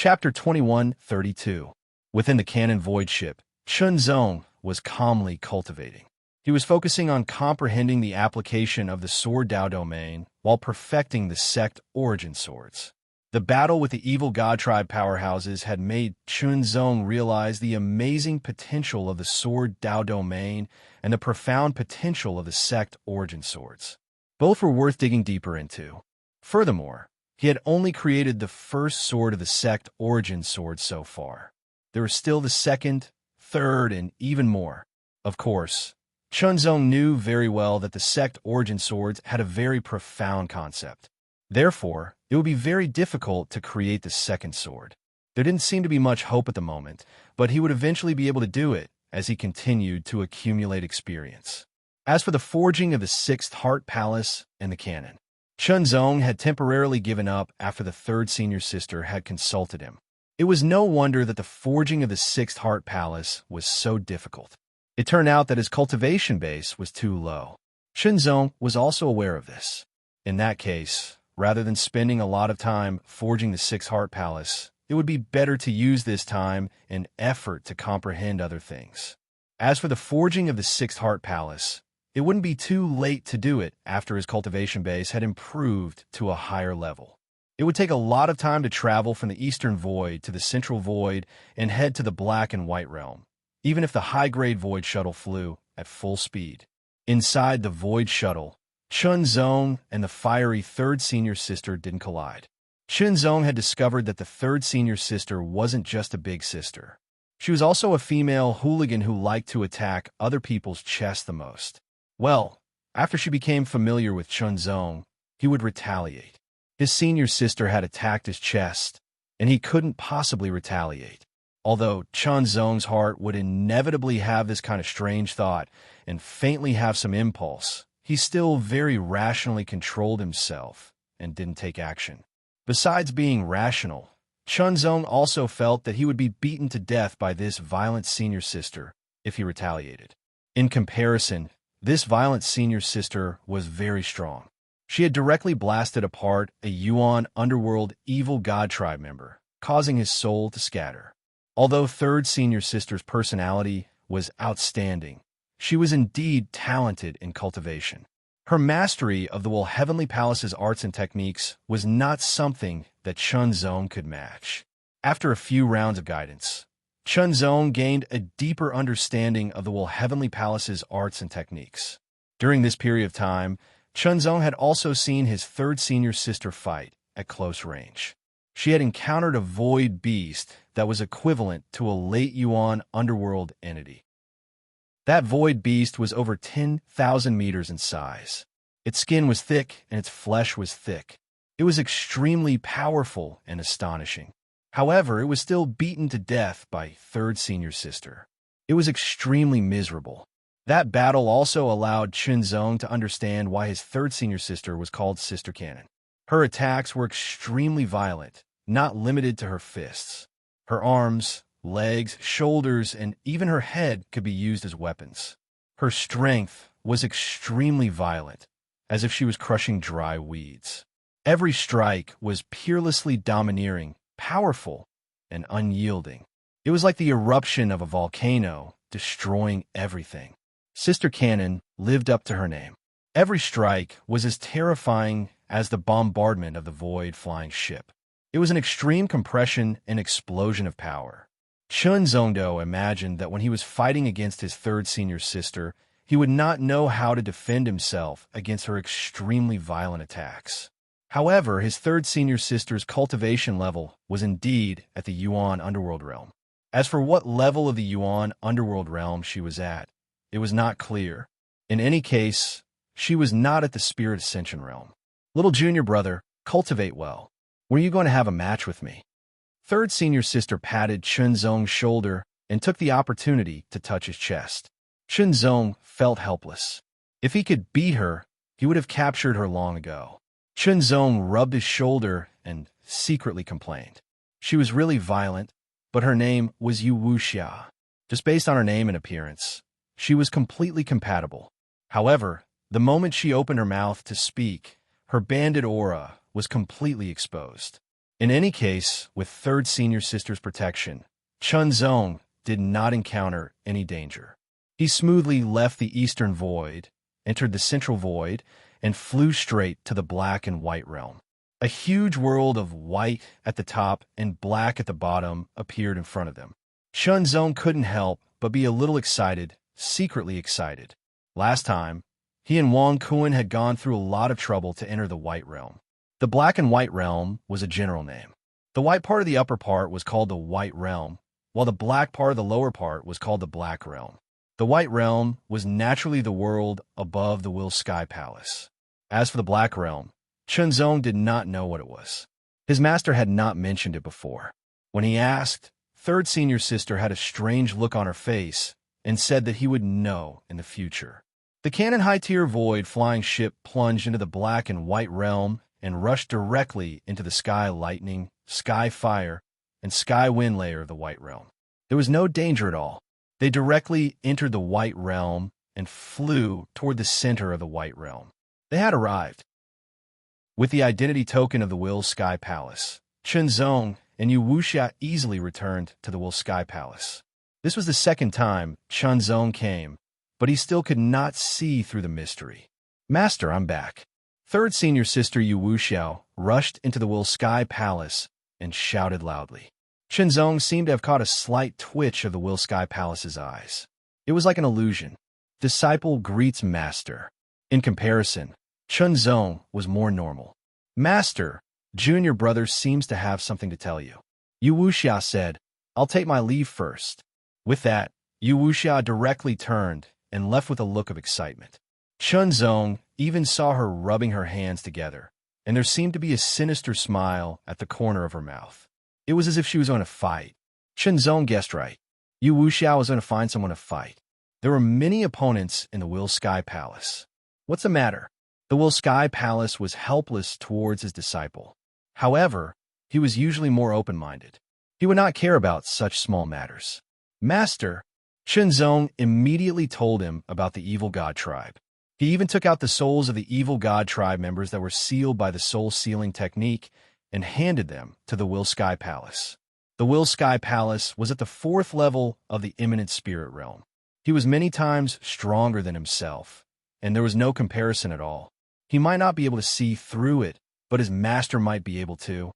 Chapter 21:32. Within the canon void ship, Chunzong was calmly cultivating. He was focusing on comprehending the application of the Sword Dao domain while perfecting the sect origin swords. The battle with the evil god tribe powerhouses had made Chunzong realize the amazing potential of the Sword Dao domain and the profound potential of the sect origin swords. Both were worth digging deeper into. Furthermore, he had only created the first sword of the sect origin sword so far. There was still the second, third, and even more. Of course, Chunzong knew very well that the sect origin swords had a very profound concept. Therefore, it would be very difficult to create the second sword. There didn't seem to be much hope at the moment, but he would eventually be able to do it as he continued to accumulate experience. As for the forging of the Sixth Heart Palace and the cannon, Chunzong had temporarily given up after the third senior sister had consulted him. It was no wonder that the forging of the Sixth Heart Palace was so difficult. It turned out that his cultivation base was too low. Chunzong was also aware of this. In that case, rather than spending a lot of time forging the Sixth Heart Palace, it would be better to use this time and effort to comprehend other things. As for the forging of the Sixth Heart Palace, it wouldn't be too late to do it after his cultivation base had improved to a higher level. It would take a lot of time to travel from the Eastern Void to the Central Void and head to the Black and White Realm, even if the high-grade Void Shuttle flew at full speed. Inside the Void Shuttle, Chunzong and the fiery third senior sister didn't collide. Chunzong had discovered that the third senior sister wasn't just a big sister. She was also a female hooligan who liked to attack other people's chests the most. Well, after she became familiar with Chunzong, he would retaliate. His senior sister had attacked his chest, and he couldn't possibly retaliate. Although Chunzong's heart would inevitably have this kind of strange thought and faintly have some impulse, he still very rationally controlled himself and didn't take action. Besides being rational, Chunzong also felt that he would be beaten to death by this violent senior sister if he retaliated. In comparison, this violent senior sister was very strong. She had directly blasted apart a Yuan underworld evil god tribe member, causing his soul to scatter. Although third senior sister's personality was outstanding, she was indeed talented in cultivation. Her mastery of the Heavenly Palace's arts and techniques was not something that Chunzong could match. After a few rounds of guidance, Chunzong gained a deeper understanding of the Heavenly Palace's arts and techniques. During this period of time, Chunzong had also seen his third senior sister fight at close range. She had encountered a void beast that was equivalent to a late Yuan underworld entity. That void beast was over 10,000 meters in size. Its skin was thick and its flesh was thick. It was extremely powerful and astonishing. However, it was still beaten to death by third senior sister. It was extremely miserable. That battle also allowed Chunzong to understand why his third senior sister was called Sister Cannon. Her attacks were extremely violent, not limited to her fists. Her arms, legs, shoulders, and even her head could be used as weapons. Her strength was extremely violent, as if she was crushing dry weeds. Every strike was peerlessly domineering, powerful, and unyielding. It was like the eruption of a volcano, destroying everything. Sister Cannon lived up to her name. Every strike was as terrifying as the bombardment of the void flying ship. It was an extreme compression and explosion of power. Chunzong imagined that when he was fighting against his third senior sister, he would not know how to defend himself against her extremely violent attacks. However, his third senior sister's cultivation level was indeed at the Yuan underworld realm. As for what level of the Yuan underworld realm she was at, it was not clear. In any case, she was not at the Spirit Ascension realm. Little junior brother, cultivate well. When are you going to have a match with me? Third senior sister patted Chunzong's shoulder and took the opportunity to touch his chest. Chunzong felt helpless. If he could beat her, he would have captured her long ago. Chunzong rubbed his shoulder and secretly complained. She was really violent, but her name was Yu Wuxia. Just based on her name and appearance, she was completely compatible. However, the moment she opened her mouth to speak, her banded aura was completely exposed. In any case, with third senior sister's protection, Chunzong did not encounter any danger. He smoothly left the eastern void, entered the central void, and flew straight to the black and white realm. A huge world of white at the top and black at the bottom appeared in front of them. Chunzong couldn't help but be a little excited, secretly excited. Last time, he and Wang Kuan had gone through a lot of trouble to enter the white realm. The black and white realm was a general name. The white part of the upper part was called the white realm, while the black part of the lower part was called the black realm. The white realm was naturally the world above the Will Sky Palace. As for the black realm, Chunzong did not know what it was. His master had not mentioned it before. When he asked, third senior sister had a strange look on her face and said that he would know in the future. The cannon high-tier void flying ship plunged into the black and white realm and rushed directly into the sky lightning, sky fire, and sky wind layer of the white realm. There was no danger at all. They directly entered the white realm and flew toward the center of the white realm. They had arrived. With the identity token of the Will Sky Palace, Chunzong and Yu Wuxia easily returned to the Will Sky Palace. This was the second time Chunzong came, but he still could not see through the mystery. Master, I'm back. Third senior sister Yu Wuxiao rushed into the Will Sky Palace and shouted loudly. Chunzong seemed to have caught a slight twitch of the Will Sky Palace's eyes. It was like an illusion. Disciple greets master. In comparison, Chunzong was more normal. Master, junior brother seems to have something to tell you. Yu Wuxia said, I'll take my leave first. With that, Yu Wuxia directly turned and left with a look of excitement. Chunzong even saw her rubbing her hands together, and there seemed to be a sinister smile at the corner of her mouth. It was as if she was going to fight. Chunzong guessed right. Yu Wuxia was going to find someone to fight. There were many opponents in the Will Sky Palace. What's the matter? The Will Sky Palace was helpless towards his disciple. However, he was usually more open-minded. He would not care about such small matters. Master, Chunzong immediately told him about the evil god tribe. He even took out the souls of the evil god tribe members that were sealed by the soul sealing technique and handed them to the Will Sky Palace. The Will Sky Palace was at the 4th level of the imminent spirit realm. He was many times stronger than himself, and there was no comparison at all. He might not be able to see through it, but his master might be able to.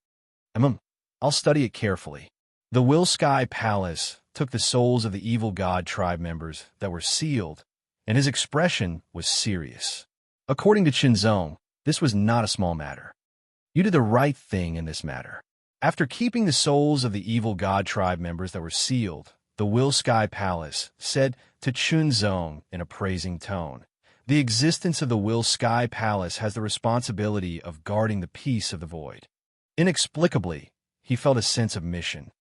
I'll study it carefully. The Will Sky Palace took the souls of the evil god tribe members that were sealed, and his expression was serious. According to Chunzong, this was not a small matter. You did the right thing in this matter. After keeping the souls of the evil god tribe members that were sealed, the Will Sky Palace said to Chunzong in a praising tone, the existence of the Will Sky Palace has the responsibility of guarding the peace of the void. Inexplicably, he felt a sense of mission.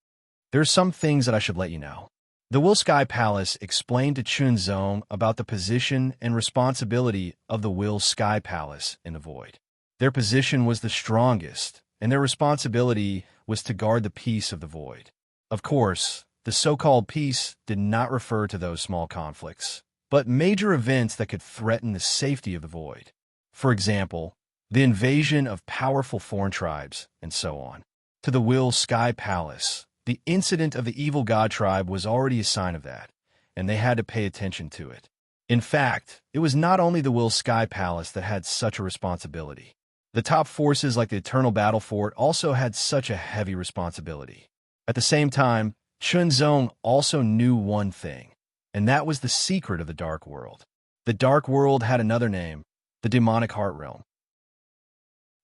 There are some things that I should let you know. The Will Sky Palace explained to Chunzong about the position and responsibility of the Will Sky Palace in the void. Their position was the strongest, and their responsibility was to guard the peace of the void. Of course, the so-called peace did not refer to those small conflicts, but major events that could threaten the safety of the void. For example, the invasion of powerful foreign tribes, and so on. To the Will Sky Palace, the incident of the evil god tribe was already a sign of that, and they had to pay attention to it. In fact, it was not only the Will Sky Palace that had such a responsibility. The top forces like the Eternal Battle Fort also had such a heavy responsibility. At the same time, Chunzong also knew one thing, and that was the secret of the Dark World. The Dark World had another name, the Demonic Heart Realm.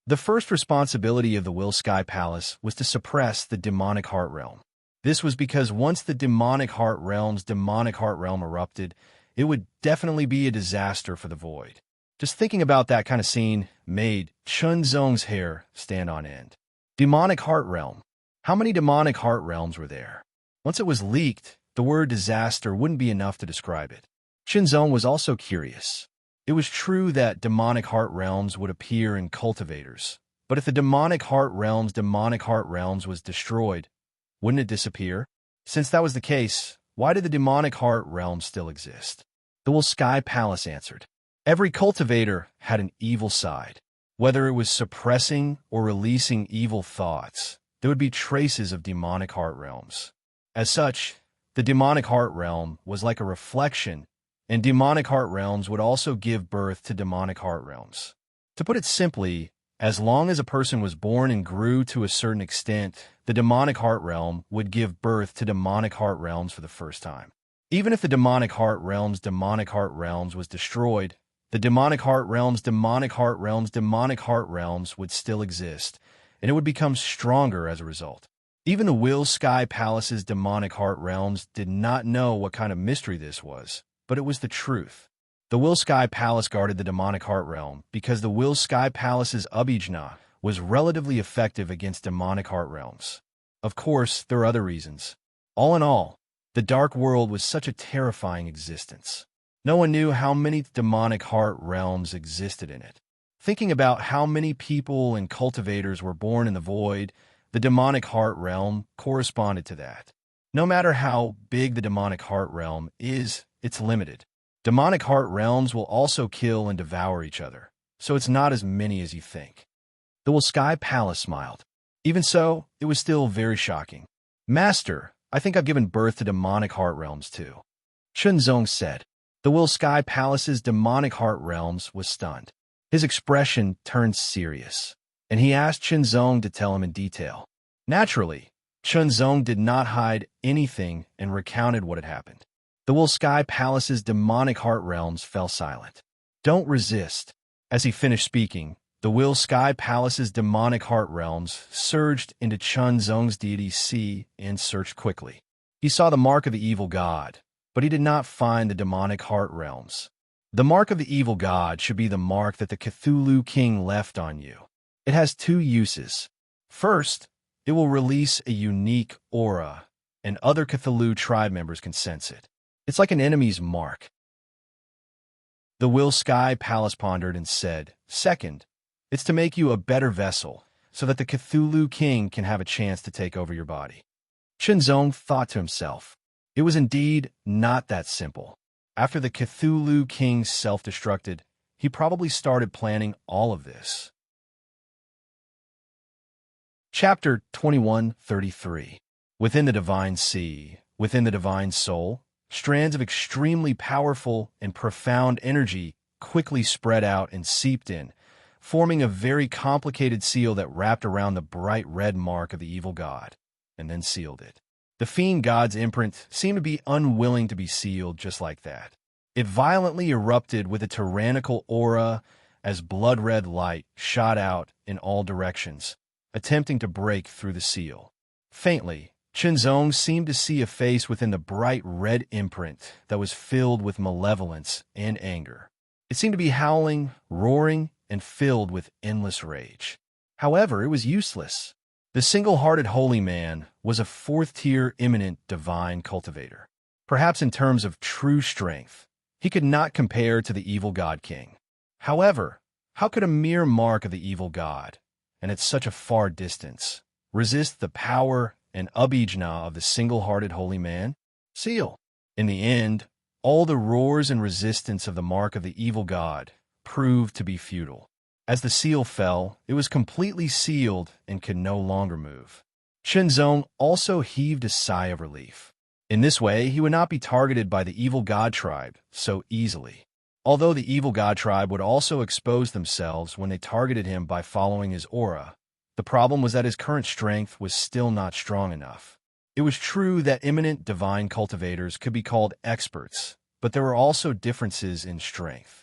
The first responsibility of the Will Sky Palace was to suppress the Demonic Heart Realm. This was because once the Demonic Heart Realm's Demonic Heart Realm erupted, it would definitely be a disaster for the Void. Just thinking about that kind of scene made Chunzong's hair stand on end. Demonic Heart Realm. How many Demonic Heart Realms were there? Once it was leaked, the word disaster wouldn't be enough to describe it. Chunzong was also curious. It was true that Demonic Heart Realms would appear in cultivators, but if the Demonic Heart Realms was destroyed, wouldn't it disappear? Since that was the case, why did the Demonic Heart Realm still exist? The Will Sky Palace answered. Every cultivator had an evil side. Whether it was suppressing or releasing evil thoughts, there would be traces of demonic heart realms. As such, the demonic heart realm was like a reflection, and demonic heart realms would also give birth to demonic heart realms. To put it simply, as long as a person was born and grew to a certain extent, the demonic heart realm would give birth to demonic heart realms for the first time. Even if the demonic heart realms was destroyed, the demonic heart realms would still exist, and it would become stronger as a result. Even the Will Sky Palace's demonic heart realms did not know what kind of mystery this was, but it was the truth. The Will Sky Palace guarded the demonic heart realm because the Will Sky Palace's Abijna was relatively effective against demonic heart realms. Of course, there are other reasons. All in all, the Dark World was such a terrifying existence. No one knew how many demonic heart realms existed in it. Thinking about how many people and cultivators were born in the void, the demonic heart realm corresponded to that. No matter how big the demonic heart realm is, it's limited. Demonic heart realms will also kill and devour each other, so it's not as many as you think. The Will Sky Palace smiled. Even so, it was still very shocking. Master, I think I've given birth to demonic heart realms too, Chunzong said. The Will Sky Palace's demonic heart realms was stunned. His expression turned serious, and he asked Chunzong to tell him in detail. Naturally, Chunzong did not hide anything and recounted what had happened. The Will Sky Palace's demonic heart realms fell silent. Don't resist. As he finished speaking, the Will Sky Palace's demonic heart realms surged into Chunzong's deity Sea and searched quickly. He saw the mark of the evil god, but he did not find the demonic heart realms. The mark of the evil god should be the mark that the Cthulhu King left on you. It has two uses. First, it will release a unique aura, and other Cthulhu tribe members can sense it. It's like an enemy's mark. The Will Sky Palace pondered and said, Second, it's to make you a better vessel, so that the Cthulhu King can have a chance to take over your body. Chunzong thought to himself, it was indeed not that simple. After the Cthulhu King self-destructed, he probably started planning all of this. Chapter 21:33. Within the Divine Sea, within the Divine Soul, strands of extremely powerful and profound energy quickly spread out and seeped in, forming a very complicated seal that wrapped around the bright red mark of the evil god, and then sealed it. The fiend god's imprint seemed to be unwilling to be sealed just like that. It violently erupted with a tyrannical aura as blood-red light shot out in all directions, attempting to break through the seal. Faintly, Chunzong seemed to see a face within the bright red imprint that was filled with malevolence and anger. It seemed to be howling, roaring, and filled with endless rage. However, it was useless. The single-hearted holy man was a fourth-tier imminent divine cultivator. Perhaps in terms of true strength, he could not compare to the evil god king. However, how could a mere mark of the evil god, and at such a far distance, resist the power and abijna of the single-hearted holy man? Seal. In the end, all the roars and resistance of the mark of the evil god proved to be futile. As the seal fell, it was completely sealed and could no longer move. Chunzong also heaved a sigh of relief. In this way, he would not be targeted by the evil god tribe so easily. Although the evil god tribe would also expose themselves when they targeted him by following his aura, the problem was that his current strength was still not strong enough. It was true that eminent divine cultivators could be called experts, but there were also differences in strength.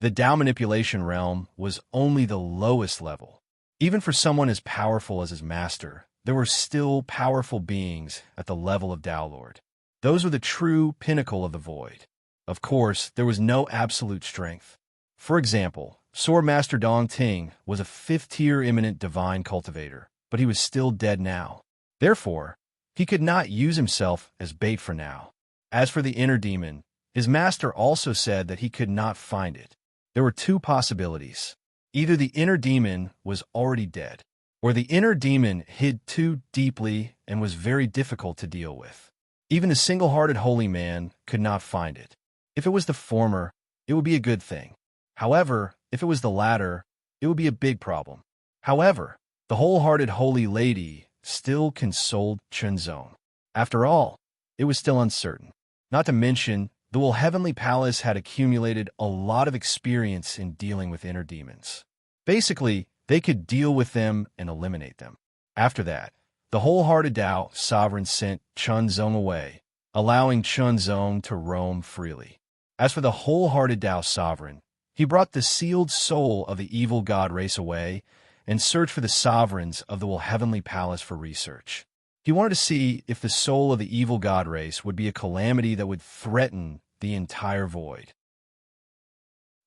The Tao manipulation realm was only the lowest level. Even for someone as powerful as his master, there were still powerful beings at the level of Tao Lord. Those were the true pinnacle of the void. Of course, there was no absolute strength. For example, Sword Master Dong Ting was a fifth-tier eminent divine cultivator, but he was still dead now. Therefore, he could not use himself as bait for now. As for the inner demon, his master also said that he could not find it. There were two possibilities. Either the inner demon was already dead, or the inner demon hid too deeply and was very difficult to deal with. Even a single-hearted holy man could not find it. If it was the former, it would be a good thing. However, if it was the latter, it would be a big problem. However, the wholehearted holy lady still consoled Chunzong. After all, it was still uncertain. Not to mention, the Will Heavenly Palace had accumulated a lot of experience in dealing with inner demons. Basically, they could deal with them and eliminate them. After that, the wholehearted Tao sovereign sent Chunzong away, allowing Chunzong to roam freely. As for the wholehearted Tao sovereign, he brought the sealed soul of the evil god race away and searched for the sovereigns of the Will Heavenly Palace for research. He wanted to see if the soul of the evil god race would be a calamity that would threaten the entire void.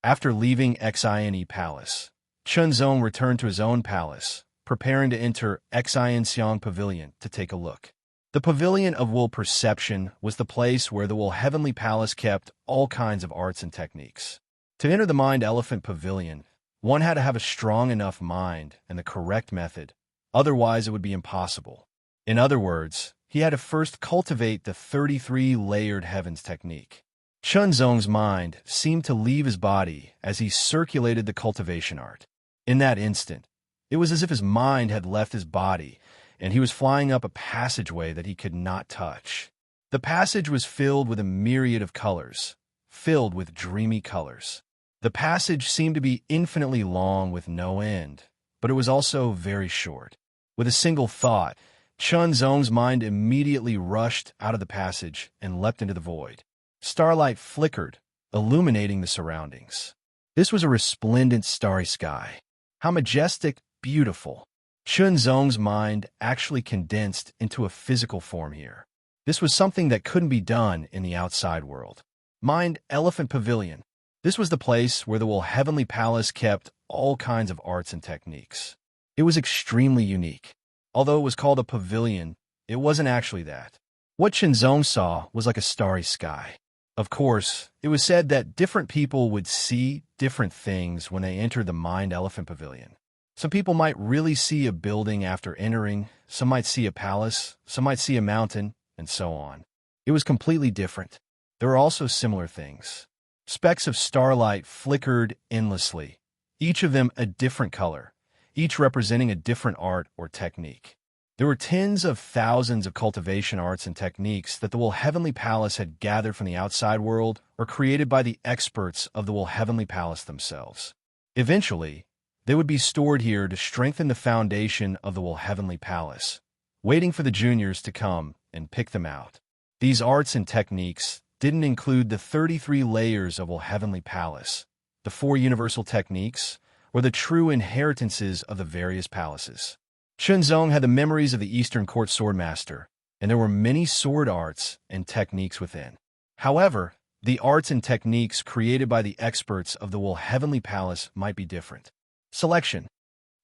After leaving Xine Palace, Chunzong returned to his own palace, preparing to enter Xianxiang Pavilion to take a look. The Pavilion of Will Perception was the place where the Will Heavenly Palace kept all kinds of arts and techniques. To enter the Mind Elephant Pavilion, one had to have a strong enough mind and the correct method, otherwise it would be impossible. In other words, he had to first cultivate the 33 layered heavens technique. Chunzong's mind seemed to leave his body as he circulated the cultivation art. In that instant, it was as if his mind had left his body and he was flying up a passageway that he could not touch. The passage was filled with a myriad of colors, filled with dreamy colors. The passage seemed to be infinitely long with no end, but it was also very short. With a single thought, Chunzong's mind immediately rushed out of the passage and leapt into the void. Starlight flickered, illuminating the surroundings. This was a resplendent starry sky. How majestic, beautiful. Chunzong's mind actually condensed into a physical form here. This was something that couldn't be done in the outside world. Mind Elephant Pavilion. This was the place where the Will Heavenly Palace kept all kinds of arts and techniques. It was extremely unique. Although it was called a pavilion, it wasn't actually that. What Chunzong saw was like a starry sky. Of course, it was said that different people would see different things when they entered the Mind Elephant Pavilion. Some people might really see a building after entering, some might see a palace, some might see a mountain, and so on. It was completely different. There were also similar things. Specks of starlight flickered endlessly, each of them a different color, each representing a different art or technique. There were tens of thousands of cultivation arts and techniques that the Will Heavenly Palace had gathered from the outside world or created by the experts of the Will Heavenly Palace themselves. Eventually, they would be stored here to strengthen the foundation of the Will Heavenly Palace, waiting for the juniors to come and pick them out. These arts and techniques didn't include the 33 layers of Will Heavenly Palace, the 4 universal techniques, or the true inheritances of the various palaces. Chunzong had the memories of the Eastern Court Swordmaster, and there were many sword arts and techniques within. However, the arts and techniques created by the experts of the Will Heavenly Palace might be different. Selection.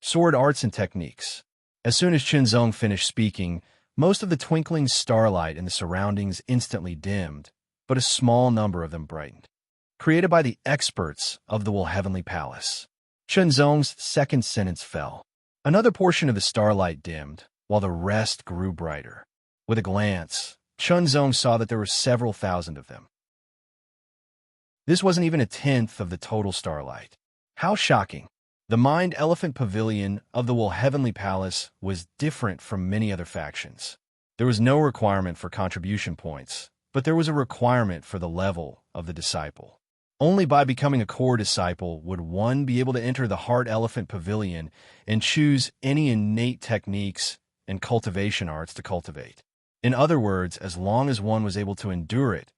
Sword arts and techniques. As soon as Chunzong finished speaking, most of the twinkling starlight in the surroundings instantly dimmed, but a small number of them brightened. Created by the experts of the Will Heavenly Palace. Chunzong's second sentence fell. Another portion of the starlight dimmed, while the rest grew brighter. With a glance, Chunzong saw that there were several thousand of them. This wasn't even a tenth of the total starlight. How shocking! The Mind Elephant Pavilion of the Will Heavenly Palace was different from many other factions. There was no requirement for contribution points, but there was a requirement for the level of the disciple. Only by becoming a core disciple would one be able to enter the Heart Elephant Pavilion and choose any innate techniques and cultivation arts to cultivate. In other words, as long as one was able to endure it,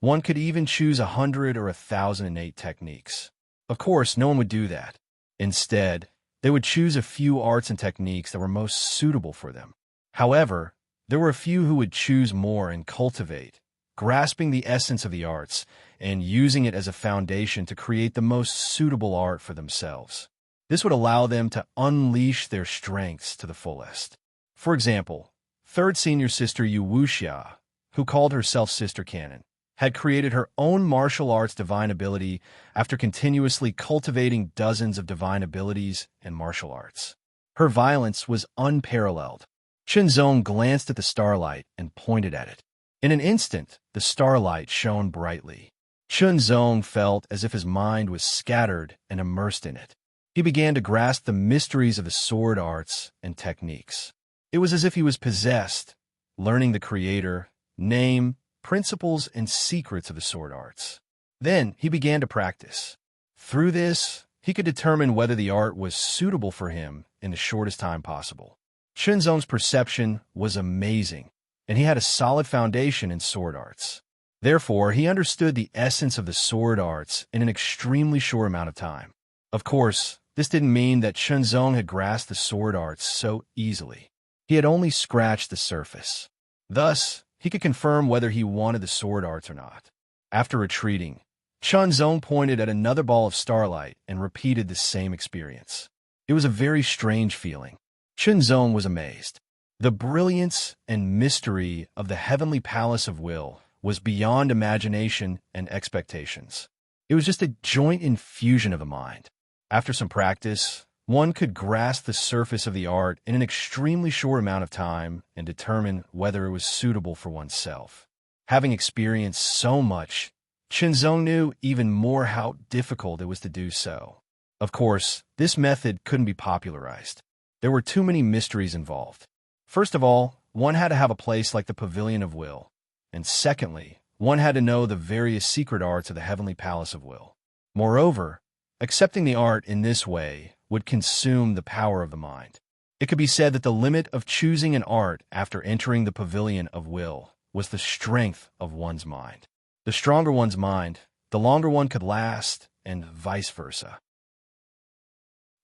one could even choose 100 or 1,000 innate techniques. Of course, no one would do that. Instead, they would choose a few arts and techniques that were most suitable for them. However, there were a few who would choose more and cultivate, grasping the essence of the arts and using it as a foundation to create the most suitable art for themselves. This would allow them to unleash their strengths to the fullest. For example, third senior sister Yu Wuxia, who called herself Sister Canon, had created her own martial arts divine ability after continuously cultivating dozens of divine abilities and martial arts. Her violence was unparalleled. Chunzong glanced at the starlight and pointed at it. In an instant, the starlight shone brightly. Chunzong felt as if his mind was scattered and immersed in it. He began to grasp the mysteries of the sword arts and techniques. It was as if he was possessed, learning the creator, name, principles, and secrets of the sword arts. Then he began to practice. Through this, he could determine whether the art was suitable for him in the shortest time possible. Chunzong's perception was amazing, and he had a solid foundation in sword arts. Therefore, he understood the essence of the sword arts in an extremely short amount of time. Of course, this didn't mean that Chunzong had grasped the sword arts so easily. He had only scratched the surface. Thus, he could confirm whether he wanted the sword arts or not. After retreating, Chunzong pointed at another ball of starlight and repeated the same experience. It was a very strange feeling. Chunzong was amazed. The brilliance and mystery of the heavenly palace of will was beyond imagination and expectations. It was just a joint infusion of the mind. After some practice, one could grasp the surface of the art in an extremely short amount of time and determine whether it was suitable for oneself. Having experienced so much, Chunzong knew even more how difficult it was to do so. Of course, this method couldn't be popularized. There were too many mysteries involved. First of all, one had to have a place like the Pavilion of Will. And secondly, one had to know the various secret arts of the Heavenly Palace of Will. Moreover, accepting the art in this way would consume the power of the mind. It could be said that the limit of choosing an art after entering the Pavilion of Will was the strength of one's mind. The stronger one's mind, the longer one could last, and vice versa.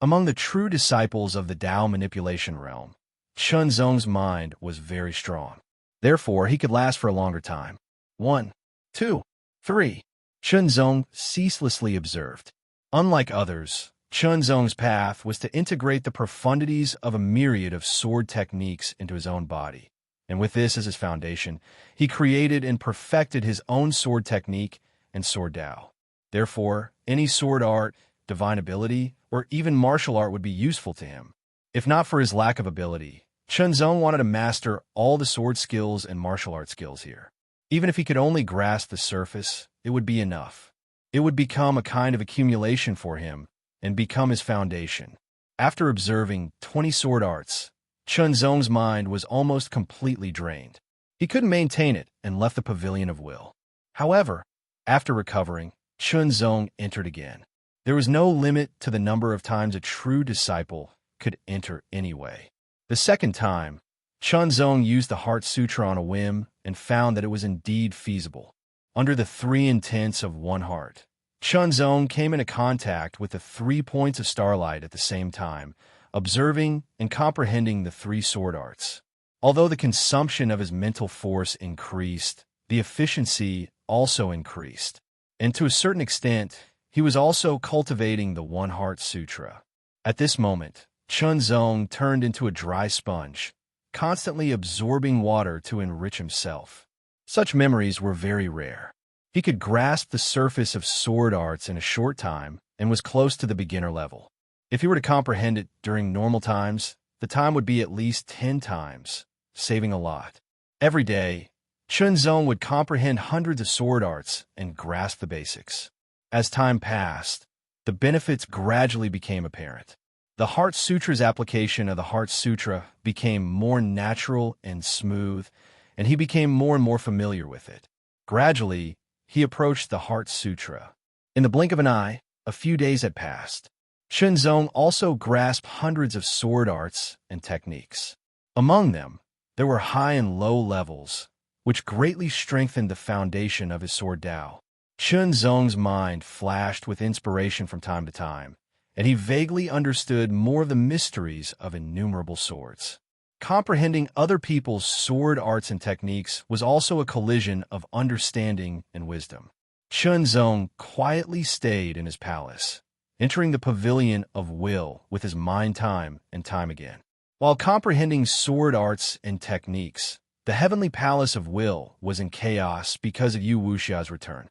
Among the true disciples of the Tao manipulation realm, Chunzong's mind was very strong. Therefore, he could last for a longer time. 1, 2, 3. Chunzong ceaselessly observed. Unlike others, Chunzong's path was to integrate the profundities of a myriad of sword techniques into his own body. And with this as his foundation, he created and perfected his own sword technique and sword Tao. Therefore, any sword art, divine ability, or even martial art would be useful to him. If not for his lack of ability, Chunzong wanted to master all the sword skills and martial art skills here. Even if he could only grasp the surface, it would be enough. It would become a kind of accumulation for him and become his foundation. After observing 20 sword arts, Chunzong's mind was almost completely drained. He couldn't maintain it and left the Pavilion of Will. However, after recovering, Chunzong entered again. There was no limit to the number of times a true disciple could enter anyway. The second time, Chunzong used the Heart Sutra on a whim and found that it was indeed feasible. Under the 3 intents of one heart, Chunzong came into contact with the 3 points of starlight at the same time, observing and comprehending the 3 sword arts. Although the consumption of his mental force increased, the efficiency also increased. And to a certain extent, he was also cultivating the One Heart Sutra. At this moment, Chunzong turned into a dry sponge, constantly absorbing water to enrich himself. Such memories were very rare. He could grasp the surface of sword arts in a short time and was close to the beginner level. If he were to comprehend it during normal times, the time would be at least 10 times, saving a lot. Every day, Chunzong would comprehend hundreds of sword arts and grasp the basics. As time passed, the benefits gradually became apparent. The Heart Sutra's application of the Heart Sutra became more natural and smooth, and he became more and more familiar with it. Gradually, he approached the Heart Sutra. In the blink of an eye, a few days had passed. Chunzong also grasped hundreds of sword arts and techniques. Among them, there were high and low levels, which greatly strengthened the foundation of his sword Tao. Chunzong's mind flashed with inspiration from time to time, and he vaguely understood more of the mysteries of innumerable swords. Comprehending other people's sword arts and techniques was also a collision of understanding and wisdom. Chunzong quietly stayed in his palace, entering the Pavilion of Will with his mind time and time again. While comprehending sword arts and techniques, the Heavenly Palace of Will was in chaos because of Yu Wuxia's return.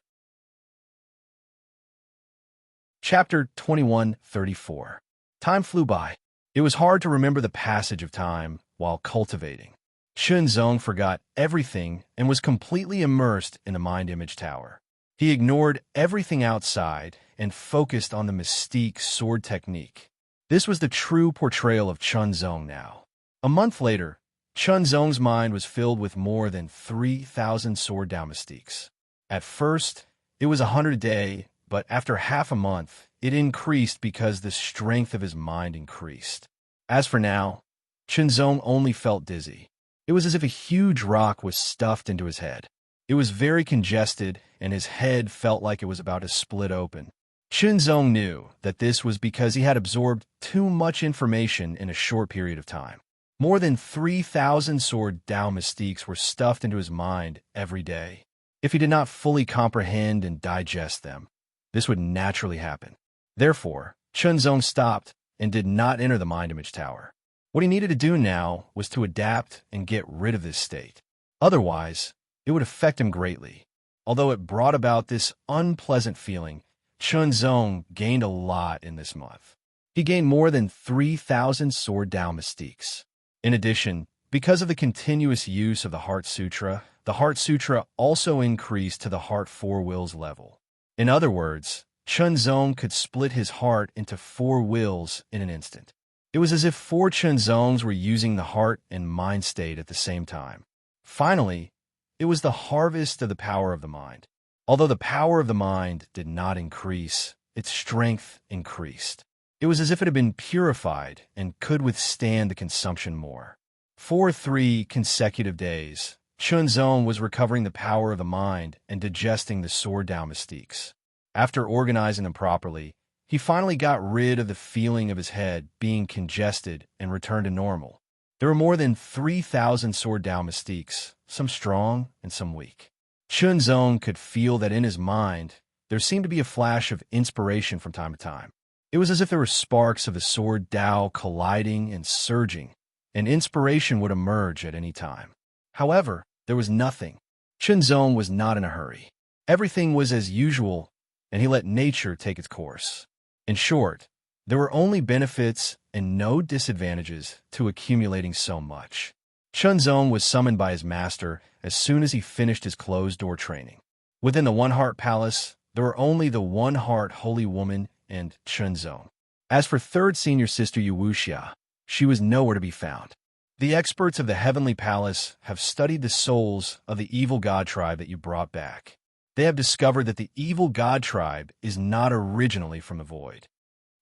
Chapter 2134. Time flew by. It was hard to remember the passage of time while cultivating. Chunzong forgot everything and was completely immersed in the Mind Image Tower. He ignored everything outside and focused on the mystique sword technique. This was the true portrayal of Chunzong now. A month later, Chunzong's mind was filled with more than 3,000 sword Dao mystiques. At first, it was 100 a day, but after half a month, it increased because the strength of his mind increased. As for now, Chunzong only felt dizzy. It was as if a huge rock was stuffed into his head. It was very congested, and his head felt like it was about to split open. Chunzong knew that this was because he had absorbed too much information in a short period of time. More than 3,000 sword Dao mystiques were stuffed into his mind every day. If he did not fully comprehend and digest them, this would naturally happen. Therefore, Chunzong stopped and did not enter the mind image tower. What he needed to do now was to adapt and get rid of this state. Otherwise, it would affect him greatly. Although it brought about this unpleasant feeling, Chunzong gained a lot in this month. He gained more than 3,000 sword Dao mystiques. In addition, because of the continuous use of the Heart Sutra also increased to the Heart Four Wills level. In other words, Chunzong could split his heart into 4 wills in an instant. It was as if 4 Chunzongs were using the heart and mind state at the same time. Finally, it was the harvest of the power of the mind. Although the power of the mind did not increase, its strength increased. It was as if it had been purified and could withstand the consumption more. For 3 consecutive days, Chunzong was recovering the power of the mind and digesting the sword Dao mystiques. After organizing them properly, he finally got rid of the feeling of his head being congested and returned to normal. There were more than 3,000 sword Dao mystiques, some strong and some weak. Chunzong could feel that in his mind, there seemed to be a flash of inspiration from time to time. It was as if there were sparks of the sword Dao colliding and surging, and inspiration would emerge at any time. However, there was nothing. Chunzong was not in a hurry. Everything was as usual, and he let nature take its course. In short, there were only benefits and no disadvantages to accumulating so much. Chunzong was summoned by his master as soon as he finished his closed-door training. Within the One Heart Palace, there were only the One Heart Holy Woman and Chunzong. As for third senior sister Yuwuxia, she was nowhere to be found. The experts of the Heavenly Palace have studied the souls of the evil god tribe that you brought back. They have discovered that the evil god tribe is not originally from the void.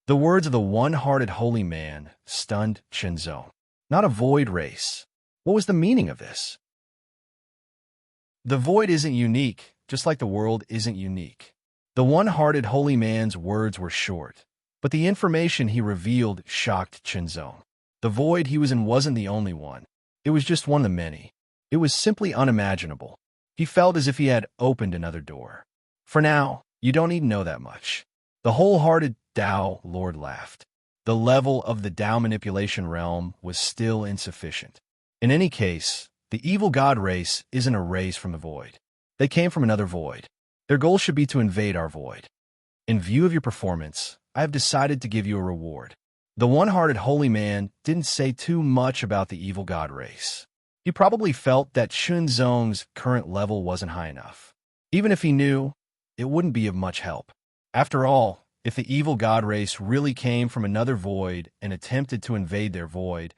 The words of the one-hearted holy man stunned Chunzong. Not a void race. What was the meaning of this? The void isn't unique, just like the world isn't unique. The one-hearted holy man's words were short, but the information he revealed shocked Chunzong. The void he was in wasn't the only one. It was just one of the many. It was simply unimaginable. He felt as if he had opened another door. For now, you don't need to know that much. The wholehearted Dao Lord laughed. The level of the Dao manipulation realm was still insufficient. In any case, the evil god race isn't a race from the void. They came from another void. Their goal should be to invade our void. In view of your performance, I have decided to give you a reward. The one-hearted holy man didn't say too much about the evil god race. He probably felt that Chunzong's current level wasn't high enough. Even if he knew, it wouldn't be of much help. After all, if the evil god race really came from another void and attempted to invade their void,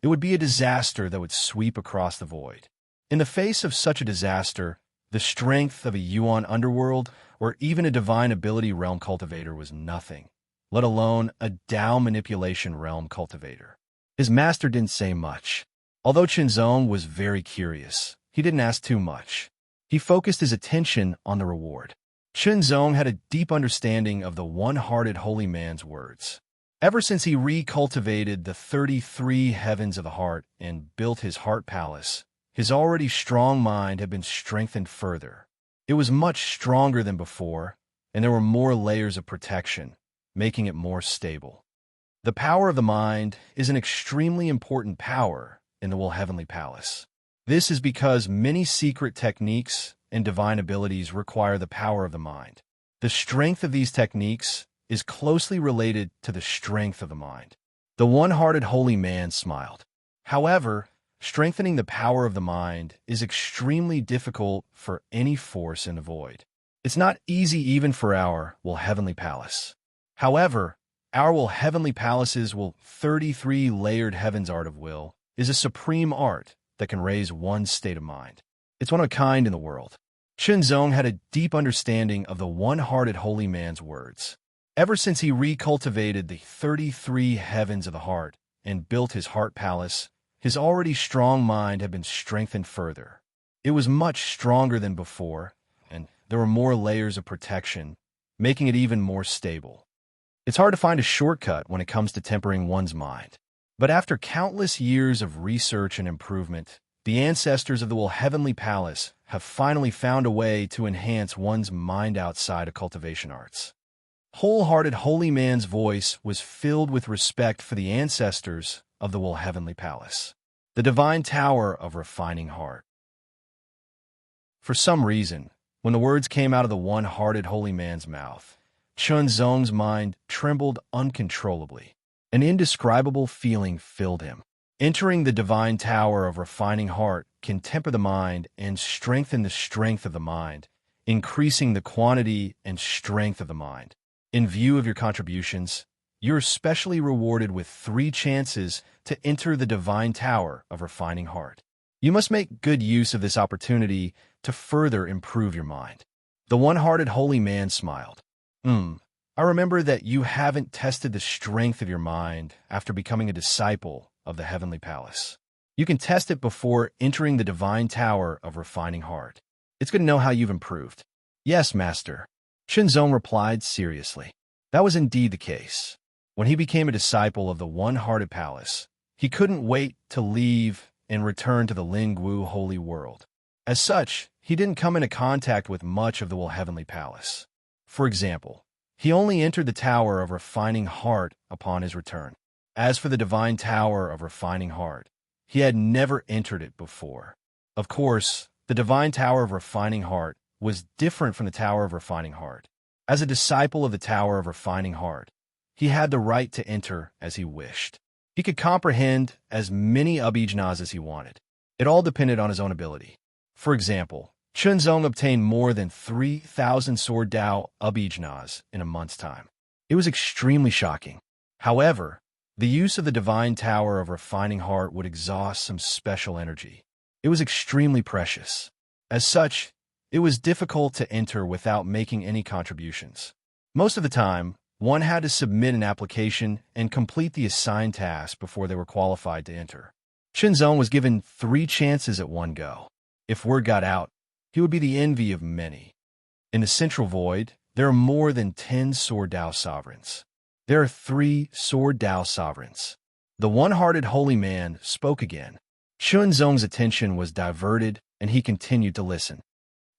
it would be a disaster that would sweep across the void. In the face of such a disaster, the strength of a Yuan underworld or even a divine ability realm cultivator was nothing, let alone a Dao manipulation realm cultivator. His master didn't say much. Although Chunzong was very curious, he didn't ask too much. He focused his attention on the reward. Chunzong had a deep understanding of the one-hearted holy man's words. Ever since he recultivated the 33 heavens of the heart and built his heart palace, his already strong mind had been strengthened further. It was much stronger than before, and there were more layers of protection, making it more stable. The power of the mind is an extremely important power in the Heavenly Palace. This is because many secret techniques and divine abilities require the power of the mind. The strength of these techniques is closely related to the strength of the mind. The one-hearted holy man smiled. However, strengthening the power of the mind is extremely difficult for any force in the void. It's not easy even for our Heavenly Palace. However, our Heavenly Palace's 33 layered heavens art of will is a supreme art that can raise one's state of mind. It's one of a kind in the world. Shenzong had a deep understanding of the one-hearted holy man's words. Ever since he recultivated the 33 heavens of the heart and built his heart palace, his already strong mind had been strengthened further. It was much stronger than before, and there were more layers of protection, making it even more stable. It's hard to find a shortcut when it comes to tempering one's mind. But after countless years of research and improvement, the ancestors of the Heavenly Palace have finally found a way to enhance one's mind outside of cultivation arts. Wholehearted holy man's voice was filled with respect for the ancestors of the Heavenly Palace, the divine tower of refining heart. For some reason, when the words came out of the one-hearted holy man's mouth, Shenzong's mind trembled uncontrollably. An indescribable feeling filled him. Entering the divine tower of refining heart can temper the mind and strengthen the strength of the mind, increasing the quantity and strength of the mind. In view of your contributions, you're specially rewarded with 3 chances to enter the divine tower of refining heart. You must make good use of this opportunity to further improve your mind. The one-hearted holy man smiled. I remember that you haven't tested the strength of your mind after becoming a disciple of the Heavenly Palace. You can test it before entering the divine tower of refining heart. It's good to know how you've improved. Yes, Master. Shenzong replied seriously. That was indeed the case. When he became a disciple of the one-hearted palace, he couldn't wait to leave and return to the Lingwu holy world. As such, he didn't come into contact with much of the Heavenly Palace. For example, he only entered the Tower of Refining Heart upon his return. As for the Divine Tower of Refining Heart, he had never entered it before. Of course, the Divine Tower of Refining Heart was different from the Tower of Refining Heart. As a disciple of the Tower of Refining Heart, he had the right to enter as he wished. He could comprehend as many abhijnas as he wanted. It all depended on his own ability. For example, Shenzong obtained more than 3,000 Sword Dao abhijnas in a month's time. It was extremely shocking. However, the use of the Divine Tower of Refining Heart would exhaust some special energy. It was extremely precious. As such, it was difficult to enter without making any contributions. Most of the time, one had to submit an application and complete the assigned task before they were qualified to enter. Shenzong was given 3 chances at one go. If word got out, he would be the envy of many. In the Central Void, there are more than 10 Sword Dao sovereigns. There are 3 Sword Dao sovereigns. The one-hearted holy man spoke again. Shenzong's attention was diverted, and he continued to listen.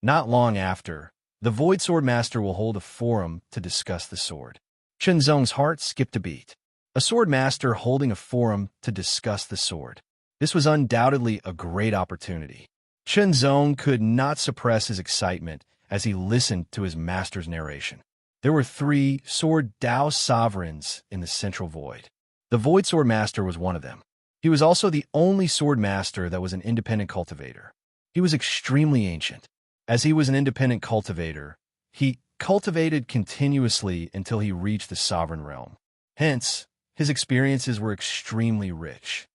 Not long after, the Void Sword Master will hold a forum to discuss the sword. Shenzong's heart skipped a beat. A sword master holding a forum to discuss the sword. This was undoubtedly a great opportunity. Shenzong could not suppress his excitement as he listened to his master's narration. There were 3 Sword Dao sovereigns in the Central Void. The Void Sword Master was one of them. He was also the only sword master that was an independent cultivator. He was extremely ancient. As he was an independent cultivator, he cultivated continuously until he reached the sovereign realm. Hence, his experiences were extremely rich.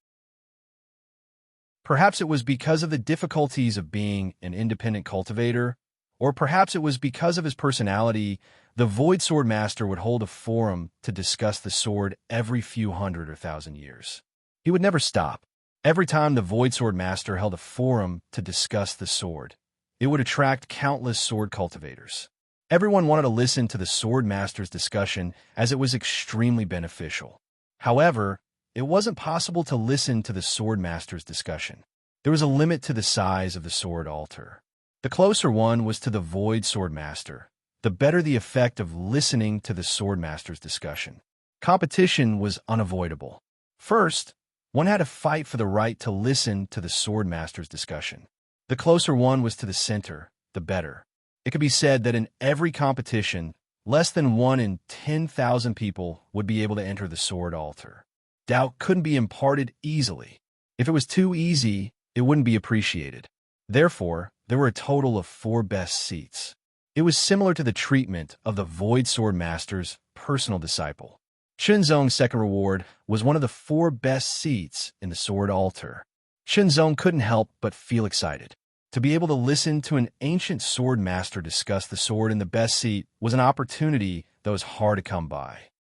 Perhaps it was because of the difficulties of being an independent cultivator, or perhaps it was because of his personality. The Void Sword Master would hold a forum to discuss the sword every few hundred or thousand years. He would never stop. Every time the Void Sword Master held a forum to discuss the sword, it would attract countless sword cultivators. Everyone wanted to listen to the Sword Master's discussion as it was extremely beneficial. However, it wasn't possible to listen to the Sword Master's discussion. There was a limit to the size of the sword altar. The closer one was to the Void Sword Master, the better the effect of listening to the Sword Master's discussion. Competition was unavoidable. First, one had to fight for the right to listen to the Sword Master's discussion. The closer one was to the center, the better. It could be said that in every competition, less than 1 in 10,000 people would be able to enter the sword altar. Doubt couldn't be imparted easily. If it was too easy, it wouldn't be appreciated. Therefore, there were a total of 4 best seats. It was similar to the treatment of the Void Sword Master's personal disciple. Shenzong's second reward was one of the 4 best seats in the sword altar. Shinzong couldn't help but feel excited. To be able to listen to an ancient sword master discuss the sword in the best seat was an opportunity that was hard to come by.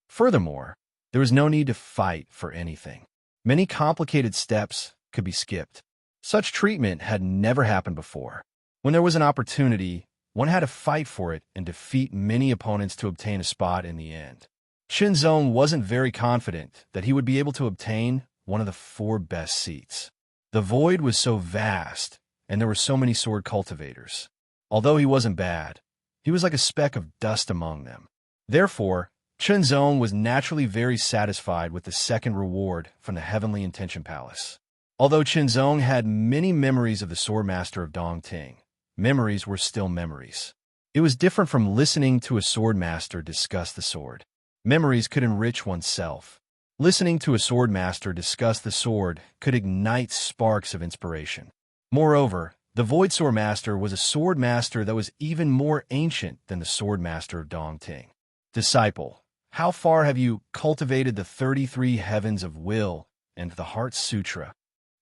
Furthermore, there was no need to fight for anything. Many complicated steps could be skipped. Such treatment had never happened before. When there was an opportunity, one had to fight for it and defeat many opponents to obtain a spot in the end. Shinzong wasn't very confident that he would be able to obtain one of the 4 best seats. The void was so vast, and there were so many sword cultivators. Although he wasn't bad, he was like a speck of dust among them. Therefore, Shinzong was naturally very satisfied with the second reward from the Heavenly Intention Palace. Although Shinzong had many memories of the Swordmaster of Dongting, memories were still memories. It was different from listening to a swordmaster discuss the sword. Memories could enrich oneself. Listening to a swordmaster discuss the sword could ignite sparks of inspiration. Moreover, the Void Swordmaster was a swordmaster that was even more ancient than the Swordmaster of Dongting. Disciple, how far have you cultivated the 33 heavens of will and the Heart Sutra?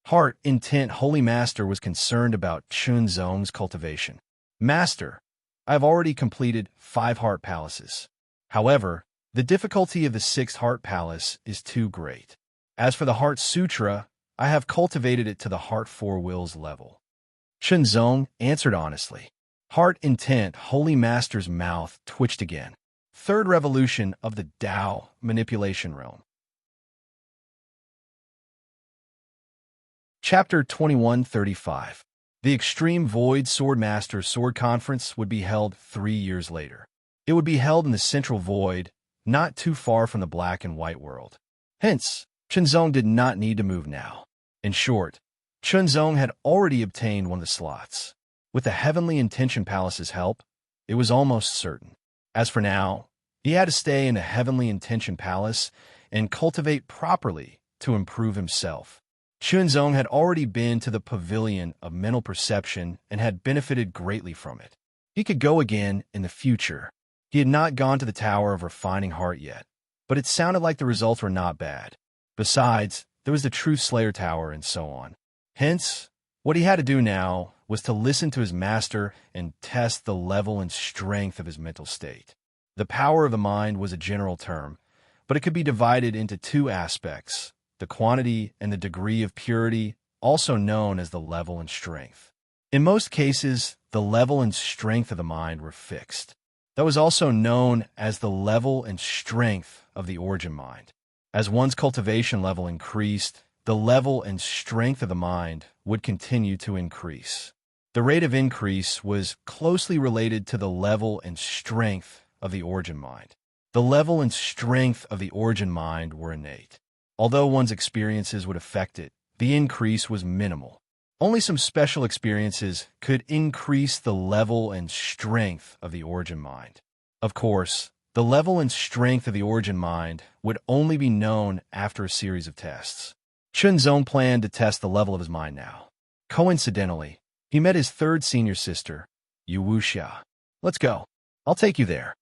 Heart Intent Holy Master was concerned about Chunzong's cultivation. Master, I have already completed 5 heart palaces. However, the difficulty of the 6th heart palace is too great. As for the Heart Sutra, I have cultivated it to the Heart 4 Wills level. Chunzong answered honestly. Heart Intent Holy Master's mouth twitched again. 3rd revolution of the Tao manipulation realm. Chapter 2135. The Extreme Void Swordmaster Sword Conference would be held 3 years later. It would be held in the Central Void, not too far from the Black and White world. Hence, Chunzong did not need to move now. In short, Chunzong had already obtained one of the slots. With the Heavenly Intention Palace's help, it was almost certain. As for now, he had to stay in the Heavenly Intention Palace and cultivate properly to improve himself. Chunzong had already been to the Pavilion of Mental Perception and had benefited greatly from it. He could go again in the future. He had not gone to the Tower of Refining Heart yet, but it sounded like the results were not bad. Besides, there was the Truth Slayer Tower and so on. Hence, what he had to do now was to listen to his master and test the level and strength of his mental state. The power of the mind was a general term, but it could be divided into 2 aspects: the quantity and the degree of purity, also known as the level and strength. In most cases, the level and strength of the mind were fixed. That was also known as the level and strength of the origin mind. As one's cultivation level increased, the level and strength of the mind would continue to increase. The rate of increase was closely related to the level and strength of the origin mind. The level and strength of the origin mind were innate. Although one's experiences would affect it, the increase was minimal. Only some special experiences could increase the level and strength of the origin mind. Of course, the level and strength of the origin mind would only be known after a series of tests. Chunzong planned to test the level of his mind now. Coincidentally, he met his 3rd senior sister, Yu Wuxia. Let's go. I'll take you there.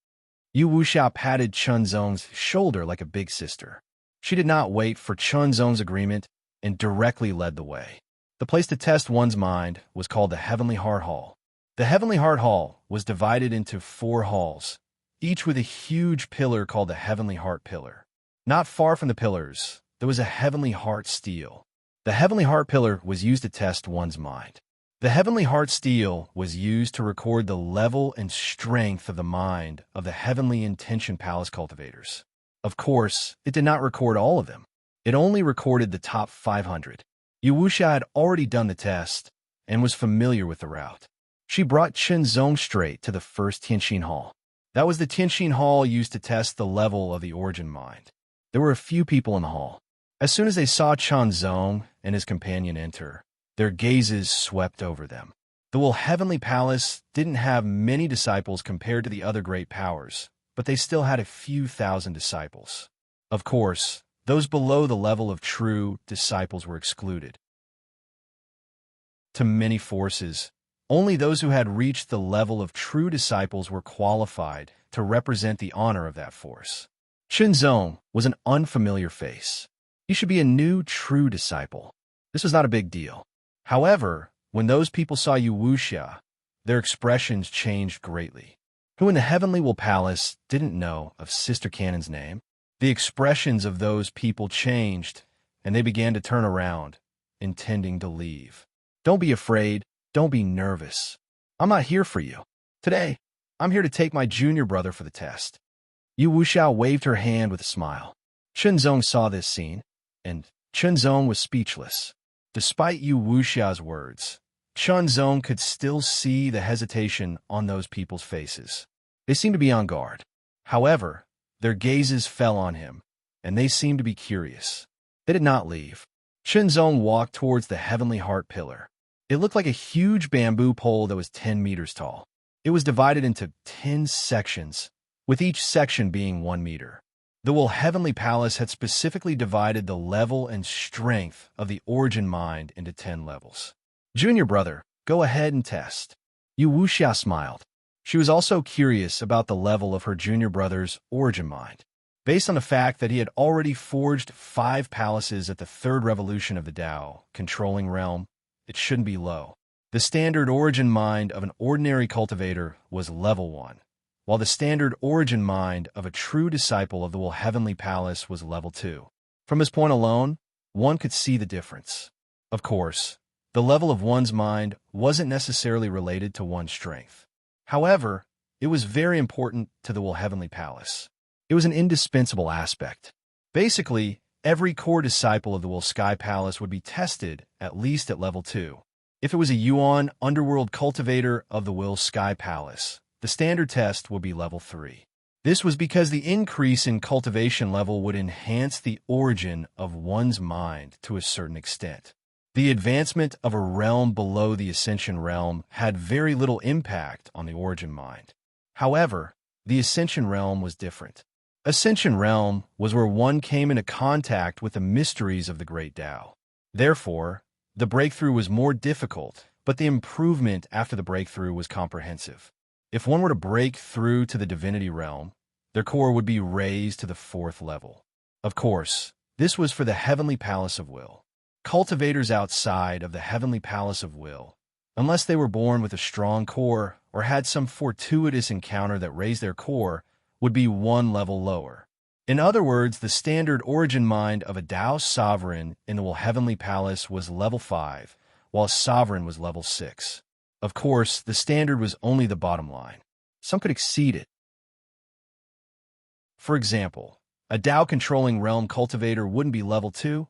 Yu Wuxia patted Chunzong's shoulder like a big sister. She did not wait for Chunzong's agreement and directly led the way. The place to test one's mind was called the Heavenly Heart Hall. The Heavenly Heart Hall was divided into 4 halls, each with a huge pillar called the Heavenly Heart Pillar. Not far from the pillars, there was a Heavenly Heart Steel. The Heavenly Heart Pillar was used to test one's mind. The Heavenly Heart Steel was used to record the level and strength of the mind of the Heavenly Intention Palace cultivators. Of course, it did not record all of them. It only recorded the top 500. Yu Wuxia had already done the test and was familiar with the route. She brought Chunzong straight to the first Tianxin Hall. That was the Tianxin Hall used to test the level of the origin mind. There were a few people in the hall. As soon as they saw Chunzong and his companion enter, their gazes swept over them. The Will Heavenly Palace didn't have many disciples compared to the other great powers, but they still had a few thousand disciples. Of course, those below the level of true disciples were excluded. To many forces, only those who had reached the level of true disciples were qualified to represent the honor of that force. Chunzong was an unfamiliar face. He should be a new true disciple. This was not a big deal. However, when those people saw Yu Wuxia, their expressions changed greatly. Who in the Heavenly Will Palace didn't know of Sister Cannon's name? The expressions of those people changed, and they began to turn around, intending to leave. Don't be afraid. Don't be nervous. I'm not here for you. Today, I'm here to take my junior brother for the test. Yu Wuxiao waved her hand with a smile. Chunzong saw this scene, and Chunzong was speechless. Despite Yu Wuxiao's words, Chunzong could still see the hesitation on those people's faces. They seemed to be on guard. However, their gazes fell on him, and they seemed to be curious. They did not leave. Chunzong walked towards the Heavenly Heart Pillar. It looked like a huge bamboo pole that was 10 meters tall. It was divided into 10 sections, with each section being 1 meter. The Will Heavenly Palace had specifically divided the level and strength of the Origin Mind into 10 levels. Junior brother, go ahead and test. Yu Wuxia smiled. She was also curious about the level of her junior brother's Origin Mind. Based on the fact that he had already forged 5 palaces at the 3rd revolution of the Tao, controlling realm, it shouldn't be low. The standard Origin Mind of an ordinary cultivator was level 1, while the standard Origin Mind of a true disciple of the Will Heavenly Palace was level 2. From this point alone, one could see the difference. Of course, the level of one's mind wasn't necessarily related to one's strength. However, it was very important to the Will Heavenly Palace. It was an indispensable aspect. Basically, every core disciple of the Will Sky Palace would be tested at least at level 2. If it was a Yuan underworld cultivator of the Will Sky Palace, the standard test would be level 3. This was because the increase in cultivation level would enhance the origin of one's mind to a certain extent. The advancement of a realm below the Ascension realm had very little impact on the Origin Mind. However, the Ascension realm was different. Ascension realm was where one came into contact with the mysteries of the Great Tao. Therefore, the breakthrough was more difficult, but the improvement after the breakthrough was comprehensive. If one were to break through to the Divinity realm, their core would be raised to the 4th level. Of course, this was for the Heavenly Palace of Will. Cultivators outside of the Heavenly Palace of Will, unless they were born with a strong core or had some fortuitous encounter that raised their core, would be 1 level lower. In other words, the standard Origin Mind of a Tao Sovereign in the Will Heavenly Palace was level 5, while Sovereign was level 6. Of course, the standard was only the bottom line. Some could exceed it. For example, a Tao-controlling realm cultivator wouldn't be level 2,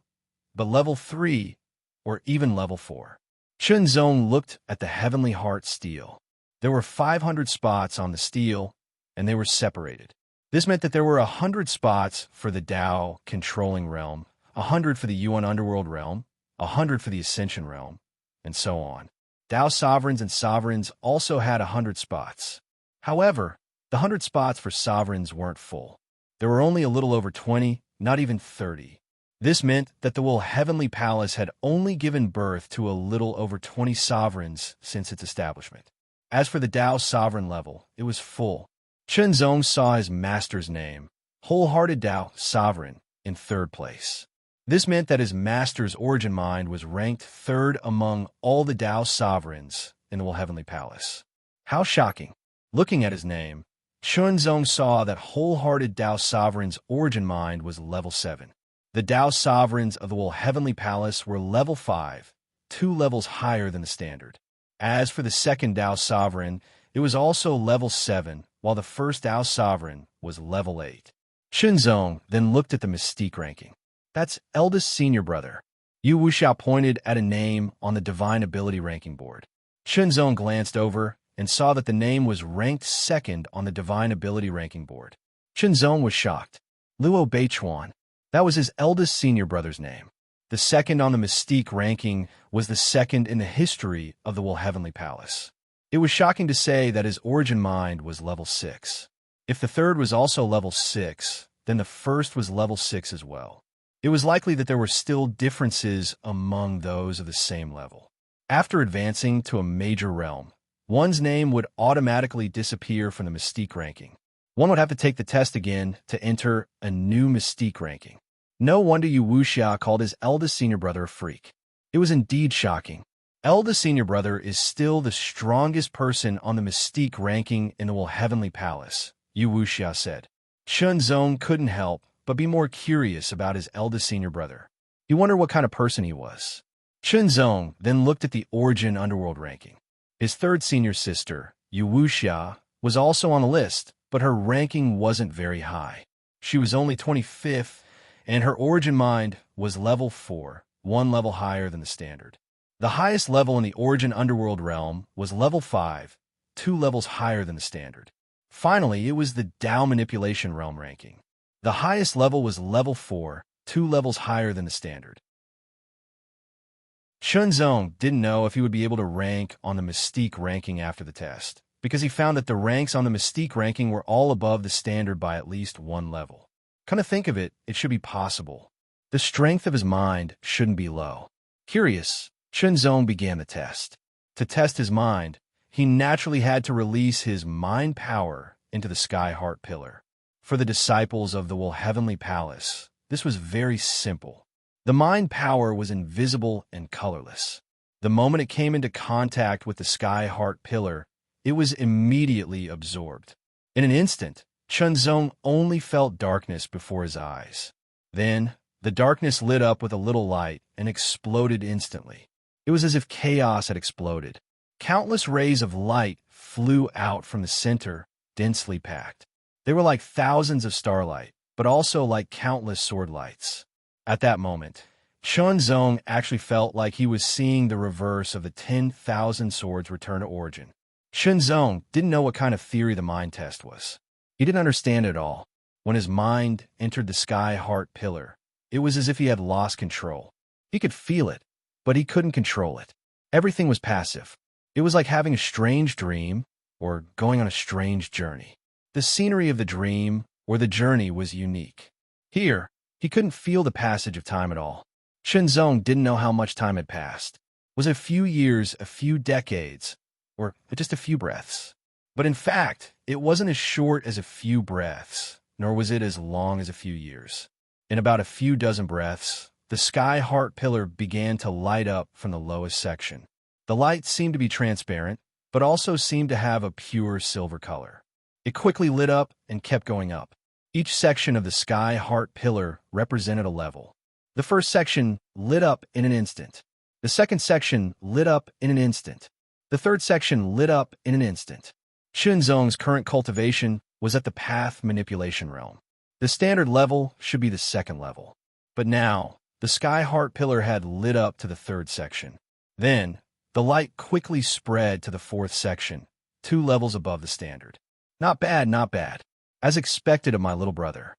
but level 3, or even level 4. Chunzong looked at the Heavenly Heart Steel. There were 500 spots on the steel, and they were separated. This meant that there were 100 spots for the Tao-controlling realm, 100 for the Yuan Underworld realm, 100 for the Ascension realm, and so on. Tao Sovereigns and Sovereigns also had 100 spots. However, the 100 spots for Sovereigns weren't full. There were only a little over 20, not even 30. This meant that the Will Heavenly Palace had only given birth to a little over 20 sovereigns since its establishment. As for the Tao Sovereign level, it was full. Chunzong saw his master's name, Wholehearted Tao Sovereign, in 3rd place. This meant that his master's Origin Mind was ranked 3rd among all the Tao Sovereigns in the Will Heavenly Palace. How shocking! Looking at his name, Chunzong saw that Wholehearted Tao Sovereign's Origin Mind was level 7. The Tao Sovereigns of the Will Heavenly Palace were level 5, 2 levels higher than the standard. As for the second Tao Sovereign, it was also level 7, while the first Tao Sovereign was level 8. Chunzong then looked at the Mystique ranking. That's eldest senior brother. Yu Wuxiao pointed at a name on the Divine Ability ranking board. Chunzong glanced over and saw that the name was ranked 2nd on the Divine Ability ranking board. Chunzong was shocked. Luo Beichuan. That was his eldest senior brother's name. The 2nd on the Mystique ranking was the 2nd in the history of the Will Heavenly Palace. It was shocking to say that his Origin Mind was level 6. If the 3rd was also level 6, then the 1st was level 6 as well. It was likely that there were still differences among those of the same level. After advancing to a major realm, one's name would automatically disappear from the Mystique ranking. One would have to take the test again to enter a new Mystique ranking. No wonder Yu Wuxia called his eldest senior brother a freak. It was indeed shocking. Eldest senior brother is still the strongest person on the mystique ranking in the Heavenly Palace, Yu Wuxia said. Shenzong couldn't help but be more curious about his eldest senior brother. He wondered what kind of person he was. Shenzong then looked at the Origin Underworld ranking. His third senior sister, Yu Wuxia, was also on the list, but her ranking wasn't very high. She was only 25th, and her Origin mind was level 4, one level higher than the standard. The highest level in the Origin Underworld realm was level 5, 2 levels higher than the standard. Finally, it was the Dao Manipulation realm ranking. The highest level was level 4, 2 levels higher than the standard. Shenzong didn't know if he would be able to rank on the Mystique ranking after the test, because he found that the ranks on the Mystique ranking were all above the standard by at least one level. Come to think of it, it should be possible. The strength of his mind shouldn't be low. Curious, Shenzong began the test. To test his mind, he naturally had to release his mind power into the Sky Heart Pillar. For the disciples of the Heavenly Palace, this was very simple. The mind power was invisible and colorless. The moment it came into contact with the Sky Heart Pillar, it was immediately absorbed. In an instant, Shenzong only felt darkness before his eyes. Then, the darkness lit up with a little light and exploded instantly. It was as if chaos had exploded. Countless rays of light flew out from the center, densely packed. They were like thousands of starlight, but also like countless sword lights. At that moment, Shenzong actually felt like he was seeing the reverse of the 10,000 swords return to origin. Shenzong didn't know what kind of theory the mind test was. He didn't understand it at all. When his mind entered the Sky Heart Pillar, it was as if he had lost control. He could feel it, but he couldn't control it. Everything was passive. It was like having a strange dream or going on a strange journey. The scenery of the dream or the journey was unique. Here, he couldn't feel the passage of time at all. Shenzong didn't know how much time had passed. Was it a few years, a few decades, or just a few breaths? But in fact, it wasn't as short as a few breaths, nor was it as long as a few years. In about a few dozen breaths, the Sky Heart Pillar began to light up from the lowest section. The light seemed to be transparent, but also seemed to have a pure silver color. It quickly lit up and kept going up. Each section of the Sky Heart Pillar represented a level. The first section lit up in an instant. The second section lit up in an instant. The third section lit up in an instant. Shenzong's current cultivation was at the Path Manipulation realm. The standard level should be the second level. But now, the Sky Heart Pillar had lit up to the third section. Then, the light quickly spread to the fourth section, 2 levels above the standard. Not bad, not bad. As expected of my little brother.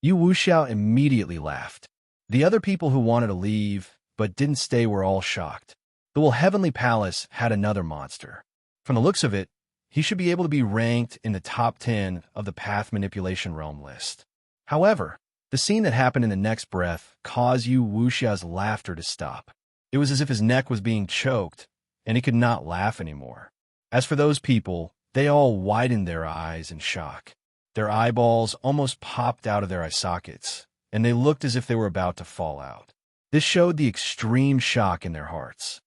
Yu Wuxiao immediately laughed. The other people who wanted to leave, but didn't stay were all shocked. The Heavenly Palace had another monster. From the looks of it, he should be able to be ranked in the top 10 of the Path Manipulation Realm list. However, the scene that happened in the next breath caused Yu Wuxiao's laughter to stop. It was as if his neck was being choked, and he could not laugh anymore. As for those people, they all widened their eyes in shock. Their eyeballs almost popped out of their eye sockets, and they looked as if they were about to fall out. This showed the extreme shock in their hearts.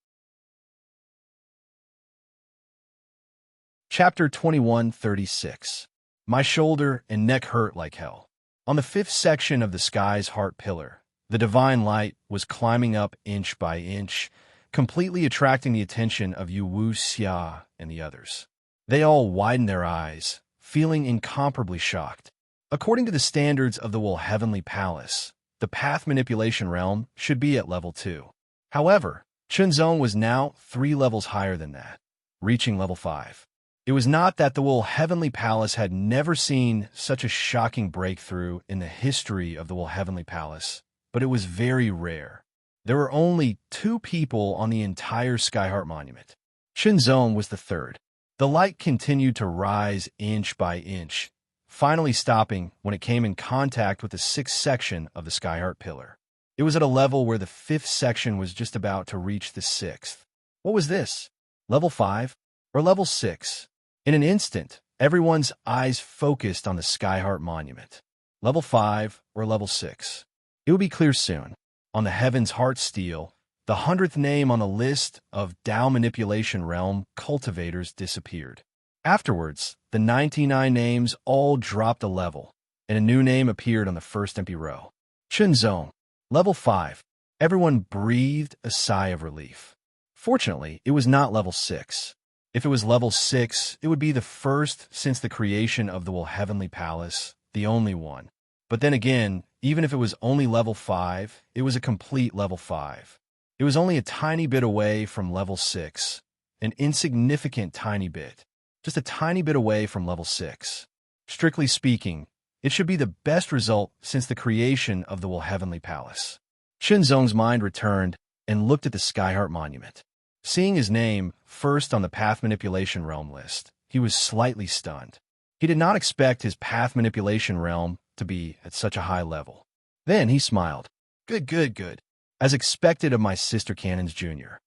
Chapter 2136. My shoulder and neck hurt like hell. On the 5th section of the Sky's Heart Pillar, the divine light was climbing up inch by inch, completely attracting the attention of Yu Wuxia and the others. They all widened their eyes, feeling incomparably shocked. According to the standards of the Heavenly Palace, the Path Manipulation Realm should be at level 2. However, Shenzong was now 3 levels higher than that, reaching level 5. It was not that the Heavenly Palace had never seen such a shocking breakthrough in the history of the Heavenly Palace, but it was very rare. There were only 2 people on the entire Skyheart Monument. Shenzong was the third. The light continued to rise inch by inch, finally stopping when it came in contact with the 6th section of the Skyheart Pillar. It was at a level where the 5th section was just about to reach the 6th. What was this? Level 5 or level 6? In an instant, everyone's eyes focused on the Skyheart Monument. Level 5 or level 6? It would be clear soon. On the Heaven's Heart Steel, The 100th name on the list of Tao Manipulation Realm cultivators disappeared. Afterwards, the 99 names all dropped a level, and a new name appeared on the first empty row. Chunzong, level 5. Everyone breathed a sigh of relief. Fortunately, it was not level 6. If it was level 6, it would be the first since the creation of the Heavenly Palace, the only one. But then again, even if it was only level 5, it was a complete level 5. It was only a tiny bit away from level 6, an insignificant tiny bit, just a tiny bit away from level 6. Strictly speaking, it should be the best result since the creation of the Heavenly Palace. Chunzong's mind returned and looked at the Skyheart Monument. Seeing his name first on the Path Manipulation Realm list, he was slightly stunned. He did not expect his Path Manipulation Realm to be at such a high level. Then he smiled. Good. As expected of my sister Cannons Jr.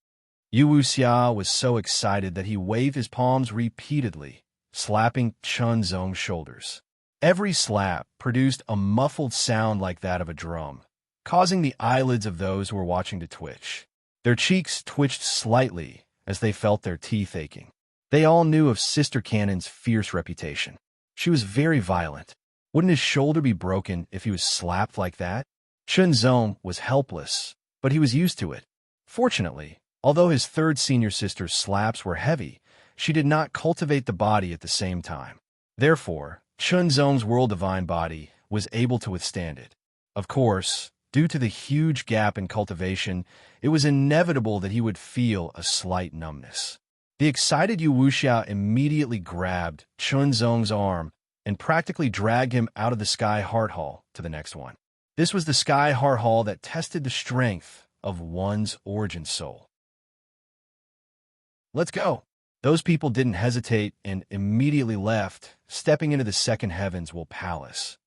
Yu Wuxia was so excited that he waved his palms repeatedly, slapping Chunzong's shoulders. Every slap produced a muffled sound like that of a drum, causing the eyelids of those who were watching to twitch. Their cheeks twitched slightly as they felt their teeth aching. They all knew of Sister Cannon's fierce reputation. She was very violent. Wouldn't his shoulder be broken if he was slapped like that? Chunzong was helpless, but he was used to it. Fortunately, although his third senior sister's slaps were heavy, she did not cultivate the body at the same time. Therefore, Chunzong's World Divine body was able to withstand it. Of course, due to the huge gap in cultivation, it was inevitable that he would feel a slight numbness. The excited Yu Wuxia immediately grabbed Chunzong's arm and practically dragged him out of the Sky Heart Hall to the next one. This was the Sky Heart Hall that tested the strength of one's origin soul. Let's go. Those people didn't hesitate and immediately left, stepping into the second heavens palace.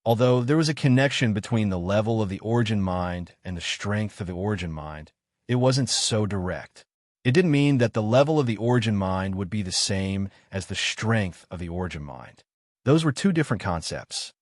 Although there was a connection between the level of the origin mind and the strength of the origin mind, it wasn't so direct. It didn't mean that the level of the origin mind would be the same as the strength of the origin mind. Those were two different concepts.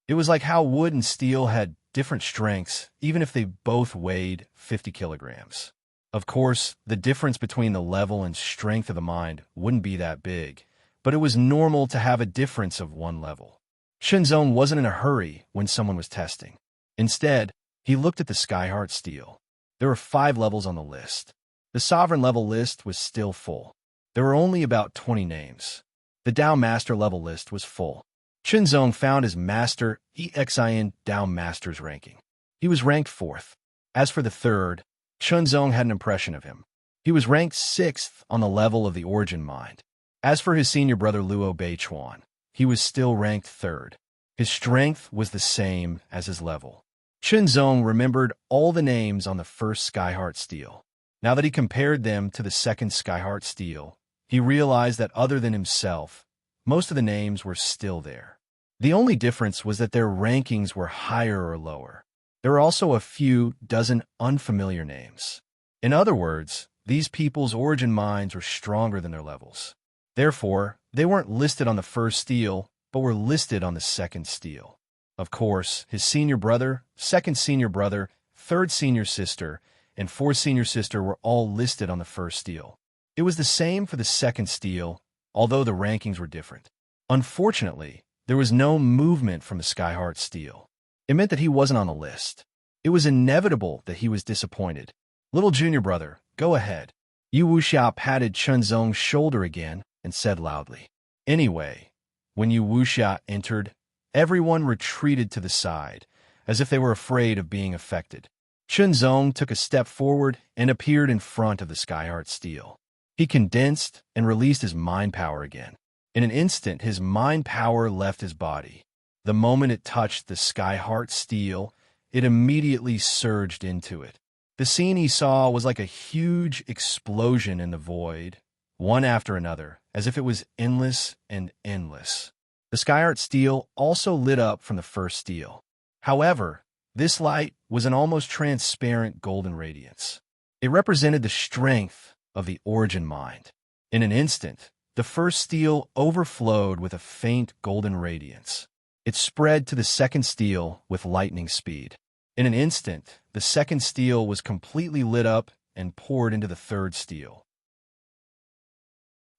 It was like how wood and steel had different strengths, even if they both weighed 50 kilograms. Of course, the difference between the level and strength of the mind wouldn't be that big, but it was normal to have a difference of one level. Chunzong wasn't in a hurry when someone was testing. Instead, he looked at the Skyheart Steel. There were 5 levels on the list. The Sovereign level list was still full. There were only about 20 names. The Tao Master level list was full. Chunzong found his Master EXIN Tao Master's ranking. He was ranked 4th. As for the 3rd, Chunzong had an impression of him. He was ranked 6th on the level of the Origin Mind. As for his senior brother Luo Beichuan, he was still ranked 3rd. His strength was the same as his level. Chunzong remembered all the names on the first Skyheart Steel. Now that he compared them to the second Skyheart Steel, he realized that other than himself, most of the names were still there. The only difference was that their rankings were higher or lower. There were also a few dozen unfamiliar names. In other words, these people's origin minds were stronger than their levels. Therefore, they weren't listed on the first steel, but were listed on the second steel. Of course, his senior brother, second senior brother, third senior sister, and fourth senior sister were all listed on the first steel. It was the same for the second steel, although the rankings were different. Unfortunately, there was no movement from the Skyheart Steel. It meant that he wasn't on the list. It was inevitable that he was disappointed. Little junior brother, go ahead. Yu Wuxia patted Chunzong's shoulder again and said loudly. Anyway, when Yu Wuxia entered, everyone retreated to the side, as if they were afraid of being affected. Chunzong took a step forward and appeared in front of the Skyheart Steel. He condensed and released his mind power again. In an instant, his mind power left his body. The moment it touched the Skyheart Steel, it immediately surged into it. The scene he saw was like a huge explosion in the void, one after another, as if it was endless and endless. The Skyheart Steel also lit up from the first steel. However, this light was an almost transparent golden radiance. It represented the strength of the origin mind. In an instant, the first steel overflowed with a faint golden radiance. It spread to the second steel with lightning speed. In an instant, the the second steel was completely lit up and poured into the third steel.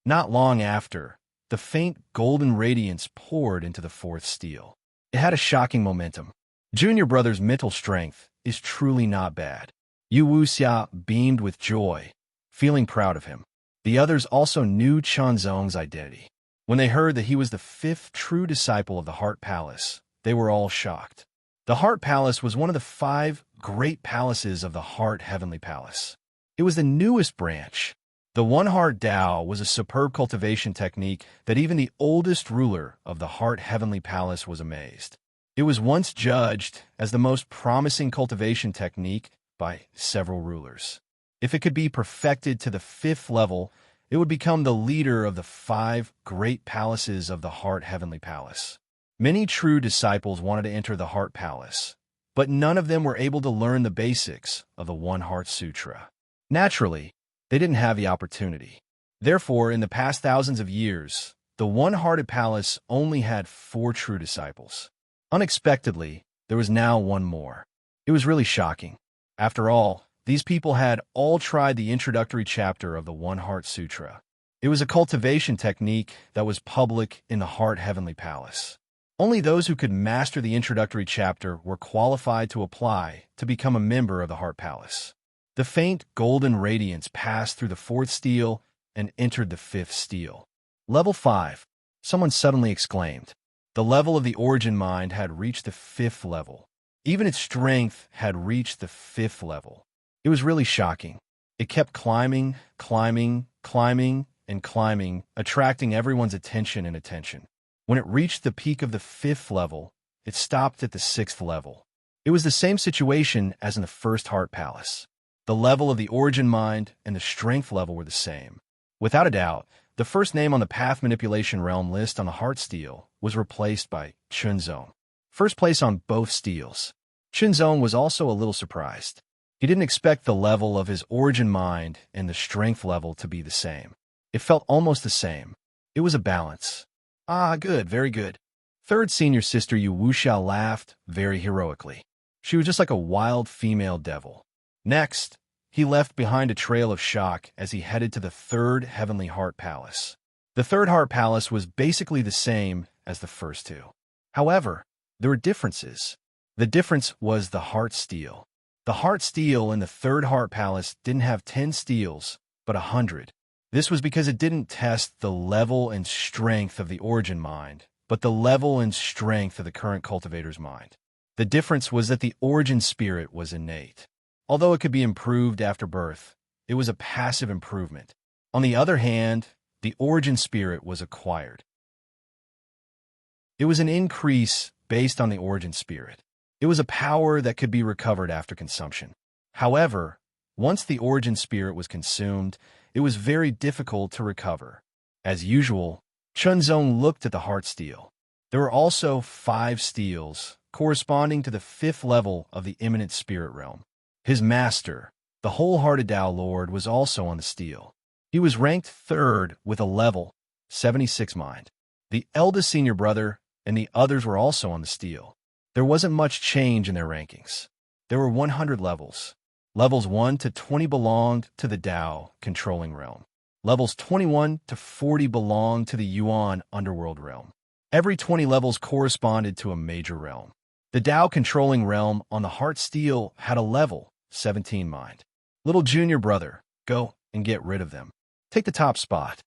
Not long after, the faint golden radiance poured into the fourth steel. It had a shocking momentum. Junior brother's mental strength is truly not bad. Yu Wuxia beamed with joy, feeling proud of him. The others also knew Chunzong's identity. When they heard that he was the fifth true disciple of the Heart Palace, they were all shocked. The Heart Palace was one of the 5 great palaces of the Heart Heavenly Palace. It was the newest branch. The One Heart Tao was a superb cultivation technique that even the oldest ruler of the Heart Heavenly Palace was amazed. It was once judged as the most promising cultivation technique by several rulers. If it could be perfected to the 5th level, it would become the leader of the 5 great palaces of the Heart Heavenly Palace. Many true disciples wanted to enter the Heart Palace, but none of them were able to learn the basics of the One Heart Sutra. Naturally, they didn't have the opportunity. Therefore, in the past thousands of years, the One-Hearted Palace only had 4 true disciples. Unexpectedly, there was now one more. It was really shocking. After all, these people had all tried the introductory chapter of the One Heart Sutra. It was a cultivation technique that was public in the Heart Heavenly Palace. Only those who could master the introductory chapter were qualified to apply to become a member of the Heart Palace. The faint golden radiance passed through the 4th steel and entered the 5th steel. Level 5. Someone suddenly exclaimed. The level of the origin mind had reached the 5th level. Even its strength had reached the 5th level. It was really shocking. It kept climbing, climbing, climbing, and climbing, attracting everyone's attention and attention. When it reached the peak of the 5th level, it stopped at the 6th level. It was the same situation as in the first Heart Palace. The level of the origin mind and the strength level were the same. Without a doubt, the first name on the Path Manipulation Realm list on the Heart Steel was replaced by Chunzong. First place on both steels. Chunzong was also a little surprised. He didn't expect the level of his origin mind and the strength level to be the same. It felt almost the same. It was a balance. Ah, good, very good. Third senior sister Yu Wuxia laughed very heroically. She was just like a wild female devil. Next, he left behind a trail of shock as he headed to the 3rd Heavenly Heart Palace. The 3rd Heart Palace was basically the same as the first 2. However, there were differences. The difference was the Heart Steel. The Heart Steel in the 3rd Heart Palace didn't have 10 steels, but 100. This was because it didn't test the level and strength of the origin mind, but the level and strength of the current cultivator's mind. The difference was that the origin spirit was innate. Although it could be improved after birth, it was a passive improvement. On the other hand, the origin spirit was acquired. It was an increase based on the origin spirit. It was a power that could be recovered after consumption. However, once the origin spirit was consumed, it was very difficult to recover. As usual, Chunzong looked at the Heart Steel. There were also 5 steels, corresponding to the 5th level of the imminent spirit realm. His master, the wholehearted Tao Lord, was also on the steel. He was ranked 3rd with a level 76 mind. The eldest senior brother and the others were also on the steel. There wasn't much change in their rankings. There were 100 levels. Levels 1 to 20 belonged to the Tao controlling realm. Levels 21 to 40 belonged to the Yuan underworld realm. Every 20 levels corresponded to a major realm. The Tao controlling realm on the Heart Steel had a level 17 mind. Little junior brother, go and get rid of them. Take the top spot.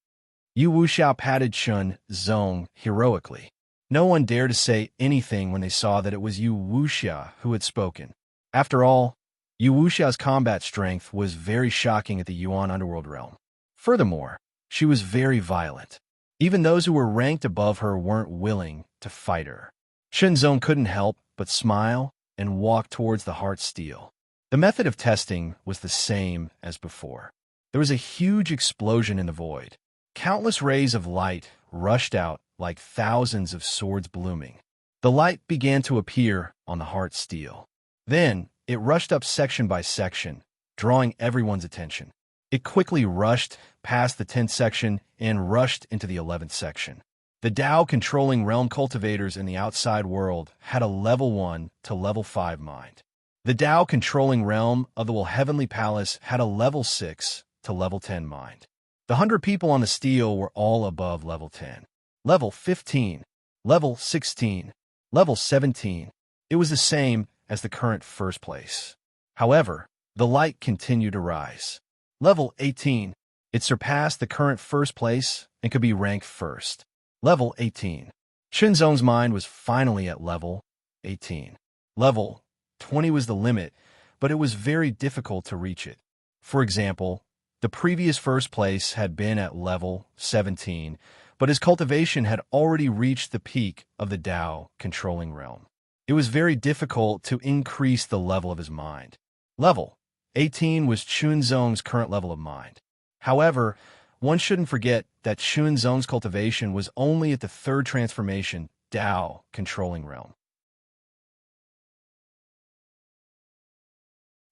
Yu Wuxia patted Chunzong heroically. No one dared to say anything when they saw that it was Yu Wuxia who had spoken. After all, Yu Wuxia's combat strength was very shocking at the Yuan underworld realm. Furthermore, she was very violent. Even those who were ranked above her weren't willing to fight her. Chunzong couldn't help but smile and walk towards the Heart Steel. The method of testing was the same as before. There was a huge explosion in the void. Countless rays of light rushed out like thousands of swords blooming. The light began to appear on the Heart Steel. Then, it rushed up section by section, drawing everyone's attention. It quickly rushed past the 10th section and rushed into the 11th section. The Tao controlling realm cultivators in the outside world had a level 1 to level 5 mind. The Tao controlling realm of the Heavenly Palace had a level 6 to level 10 mind. The 100 people on the steel were all above level 10. Level 15, level 16, level 17. It was the same as the current first place. However, the light continued to rise. Level 18. It surpassed the current first place and could be ranked first. Level 18. Shenzong's mind was finally at level 18. Level 20 was the limit, but it was very difficult to reach it. For example, the previous first place had been at level 17, but his cultivation had already reached the peak of the Tao controlling realm. It was very difficult to increase the level of his mind. Level 18 was Chunzong's current level of mind. However, one shouldn't forget that Chunzong's cultivation was only at the third transformation, Tao controlling realm.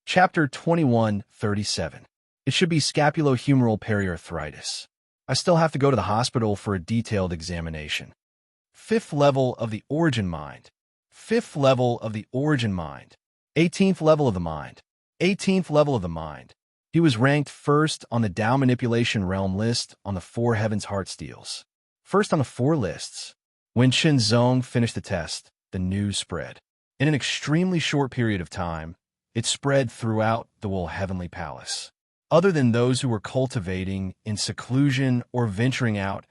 Chapter 21:37. It should be scapulohumeral periarthritis. I still have to go to the hospital for a detailed examination. Fifth level of the origin mind. Fifth level of the origin mind. 18th level of the mind. 18th level of the mind. He was ranked first on the Tao manipulation realm list on the 4 heavens heart steals. First on the 4 lists. When Shenzong finished the test, the news spread. In an extremely short period of time, it spread throughout the Heavenly Palace. Other than those who were cultivating in seclusion or venturing out,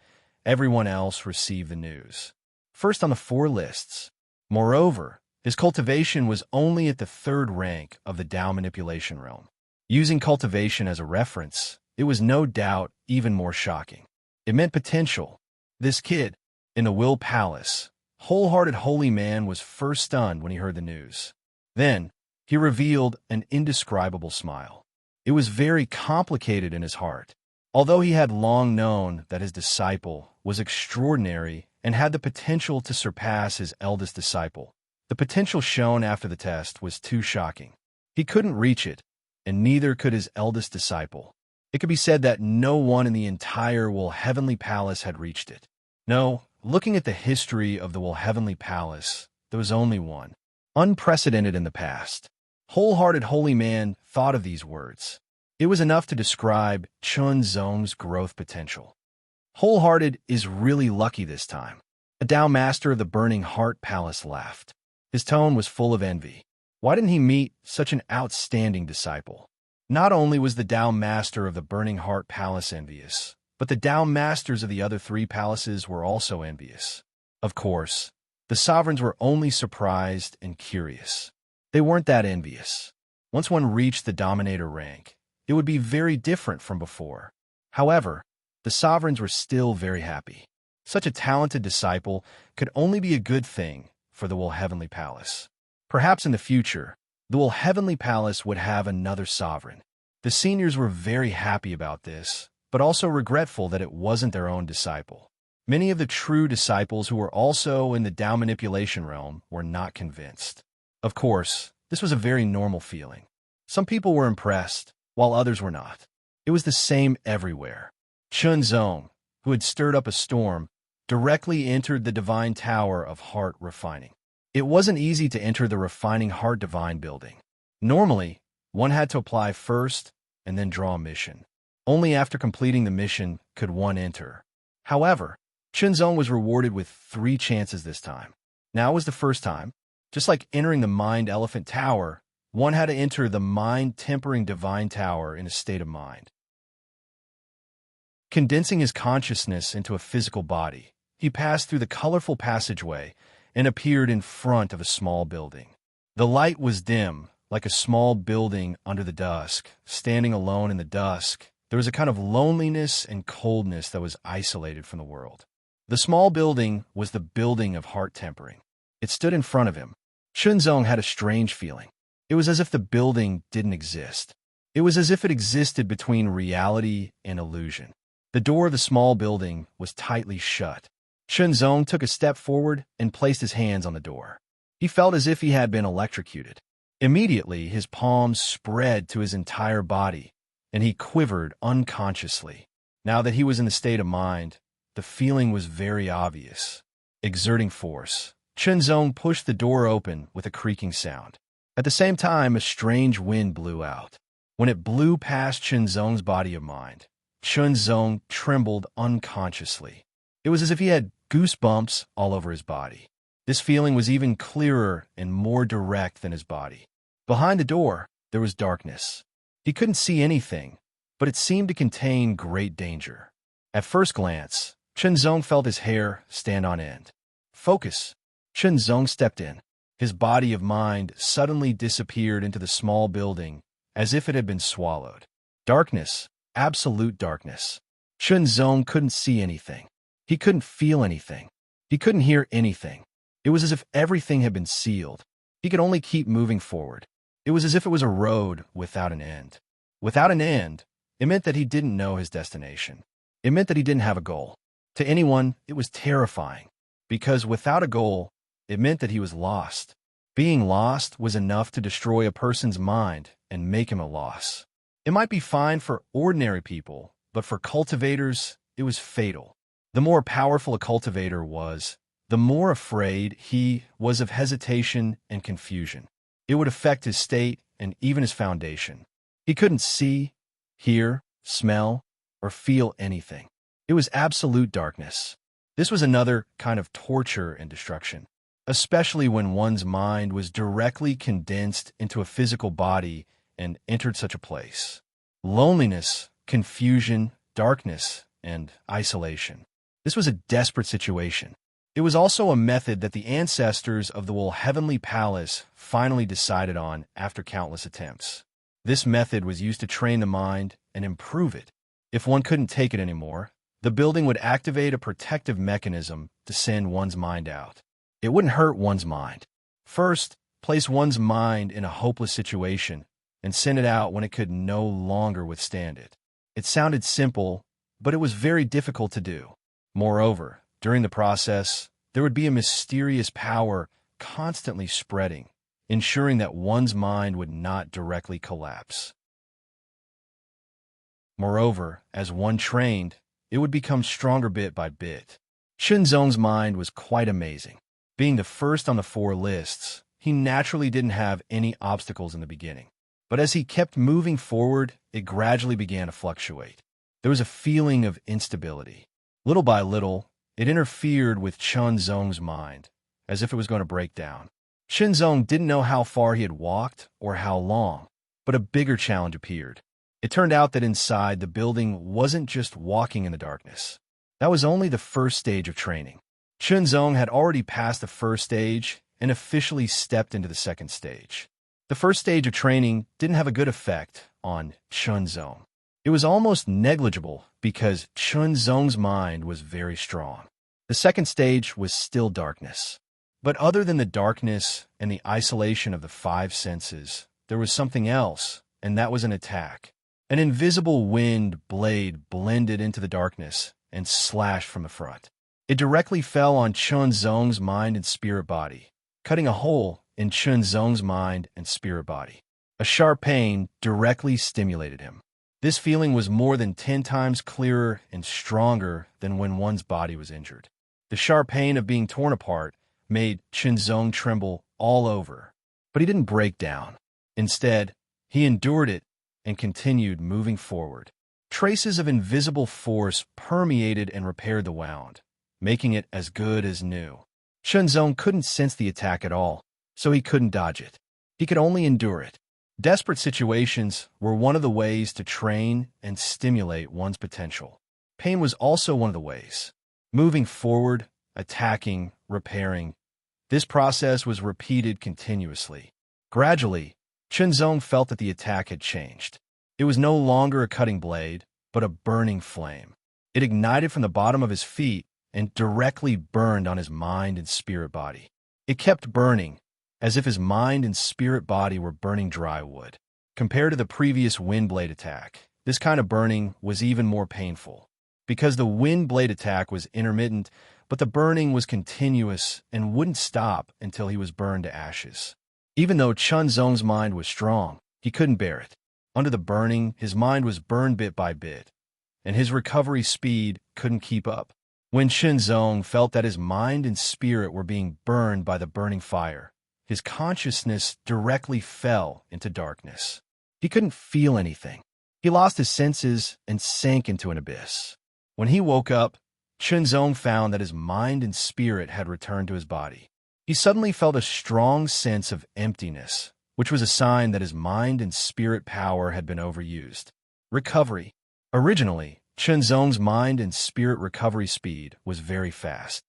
everyone else received the news. First on the 4 lists. Moreover, his cultivation was only at the 3rd rank of the Tao manipulation realm. Using cultivation as a reference, it was no doubt even more shocking. It meant potential. This kid, in the Will Palace, wholehearted holy man was first stunned when he heard the news. Then, he revealed an indescribable smile. It was very complicated in his heart. Although he had long known that his disciple was extraordinary and had the potential to surpass his eldest disciple, the potential shown after the test was too shocking. He couldn't reach it, and neither could his eldest disciple. It could be said that no one in the entire Heavenly Palace had reached it. No, looking at the history of the Heavenly Palace, there was only one. Unprecedented in the past. Wholehearted holy man thought of these words. It was enough to describe Chunzong's growth potential. Wholehearted is really lucky this time. A Tao master of the Burning Heart Palace laughed. His tone was full of envy. Why didn't he meet such an outstanding disciple? Not only was the Tao master of the Burning Heart Palace envious, but the Tao masters of the other 3 palaces were also envious. Of course, the sovereigns were only surprised and curious. They weren't that envious. Once one reached the dominator rank, it would be very different from before. However, the sovereigns were still very happy. Such a talented disciple could only be a good thing for the Heavenly Palace. Perhaps in the future, the Heavenly Palace would have another sovereign. The seniors were very happy about this, but also regretful that it wasn't their own disciple. Many of the true disciples who were also in the Tao manipulation realm were not convinced. Of course, this was a very normal feeling. Some people were impressed, while others were not. It was the same everywhere. Chunzong, who had stirred up a storm, directly entered the Divine Tower of Heart Refining. It wasn't easy to enter the Refining Heart Divine building. Normally, one had to apply first and then draw a mission. Only after completing the mission could one enter. However, Chunzong was rewarded with 3 chances this time. Now was the first time. Just like entering the Mind Elephant Tower, one had to enter the Mind-Tempering Divine Tower in a state of mind. Condensing his consciousness into a physical body, he passed through the colorful passageway and appeared in front of a small building. The light was dim, like a small building under the dusk. Standing alone in the dusk, there was a kind of loneliness and coldness that was isolated from the world. The small building was the building of heart tempering. It stood in front of him. Chunzong had a strange feeling. It was as if the building didn't exist. It was as if it existed between reality and illusion. The door of the small building was tightly shut. Chunzong took a step forward and placed his hands on the door. He felt as if he had been electrocuted. Immediately, his palms spread to his entire body, and he quivered unconsciously. Now that he was in the state of mind, the feeling was very obvious. Exerting force, Chunzong pushed the door open with a creaking sound. At the same time, a strange wind blew out. When it blew past Chunzong's body of mind, Chunzong trembled unconsciously. It was as if he had goosebumps all over his body. This feeling was even clearer and more direct than his body. Behind the door, there was darkness. He couldn't see anything, but it seemed to contain great danger. At first glance, Chunzong felt his hair stand on end. Focus! Chunzong stepped in. His body of mind suddenly disappeared into the small building, as if it had been swallowed. Darkness, absolute darkness. Chunzong couldn't see anything. He couldn't feel anything. He couldn't hear anything. It was as if everything had been sealed. He could only keep moving forward. It was as if it was a road without an end. Without an end, it meant that he didn't know his destination. It meant that he didn't have a goal. To anyone, it was terrifying, because without a goal, it meant that he was lost. Being lost was enough to destroy a person's mind and make him a loss. It might be fine for ordinary people, but for cultivators, it was fatal. The more powerful a cultivator was, the more afraid he was of hesitation and confusion. It would affect his state and even his foundation. He couldn't see, hear, smell, or feel anything. It was absolute darkness. This was another kind of torture and destruction, especially when one's mind was directly condensed into a physical body and entered such a place. Loneliness, confusion, darkness, and isolation. This was a desperate situation. It was also a method that the ancestors of the Heavenly Palace finally decided on after countless attempts. This method was used to train the mind and improve it. If one couldn't take it anymore, the building would activate a protective mechanism to send one's mind out. It wouldn't hurt one's mind. First, place one's mind in a hopeless situation and send it out when it could no longer withstand it. It sounded simple, but it was very difficult to do. Moreover, during the process, there would be a mysterious power constantly spreading, ensuring that one's mind would not directly collapse. Moreover, as one trained, it would become stronger bit by bit. Chunzong's mind was quite amazing. Being the first on the 4 lists, he naturally didn't have any obstacles in the beginning. But as he kept moving forward, it gradually began to fluctuate. There was a feeling of instability. Little by little, it interfered with Chunzong's mind, as if it was going to break down. Chunzong didn't know how far he had walked or how long, but a bigger challenge appeared. It turned out that inside the building wasn't just walking in the darkness. That was only the first stage of training. Chunzong had already passed the first stage and officially stepped into the second stage. The first stage of training didn't have a good effect on Chunzong. It was almost negligible because Chunzong's mind was very strong. The second stage was still darkness. But other than the darkness and the isolation of the 5 senses, there was something else, and that was an attack. An invisible wind blade blended into the darkness and slashed from the front. It directly fell on Chunzong's mind and spirit body, cutting a hole in Chunzong's mind and spirit body. A sharp pain directly stimulated him. This feeling was more than 10 times clearer and stronger than when one's body was injured. The sharp pain of being torn apart made Chunzong tremble all over, but he didn't break down. Instead, he endured it and continued moving forward. Traces of invisible force permeated and repaired the wound, making it as good as new. Chunzong couldn't sense the attack at all, so he couldn't dodge it. He could only endure it. Desperate situations were one of the ways to train and stimulate one's potential. Pain was also one of the ways. Moving forward, attacking, repairing. This process was repeated continuously. Gradually, Chunzong felt that the attack had changed. It was no longer a cutting blade, but a burning flame. It ignited from the bottom of his feet and directly burned on his mind and spirit body. It kept burning, as if his mind and spirit body were burning dry wood. Compared to the previous wind blade attack, this kind of burning was even more painful. Because the wind blade attack was intermittent, but the burning was continuous and wouldn't stop until he was burned to ashes. Even though Chunzong's mind was strong, he couldn't bear it. Under the burning, his mind was burned bit by bit, and his recovery speed couldn't keep up. When Chunzong felt that his mind and spirit were being burned by the burning fire, his consciousness directly fell into darkness. He couldn't feel anything. He lost his senses and sank into an abyss. When he woke up, Chunzong found that his mind and spirit had returned to his body. He suddenly felt a strong sense of emptiness, which was a sign that his mind and spirit power had been overused. Recovery. Originally, Chunzong's mind and spirit recovery speed was very fast.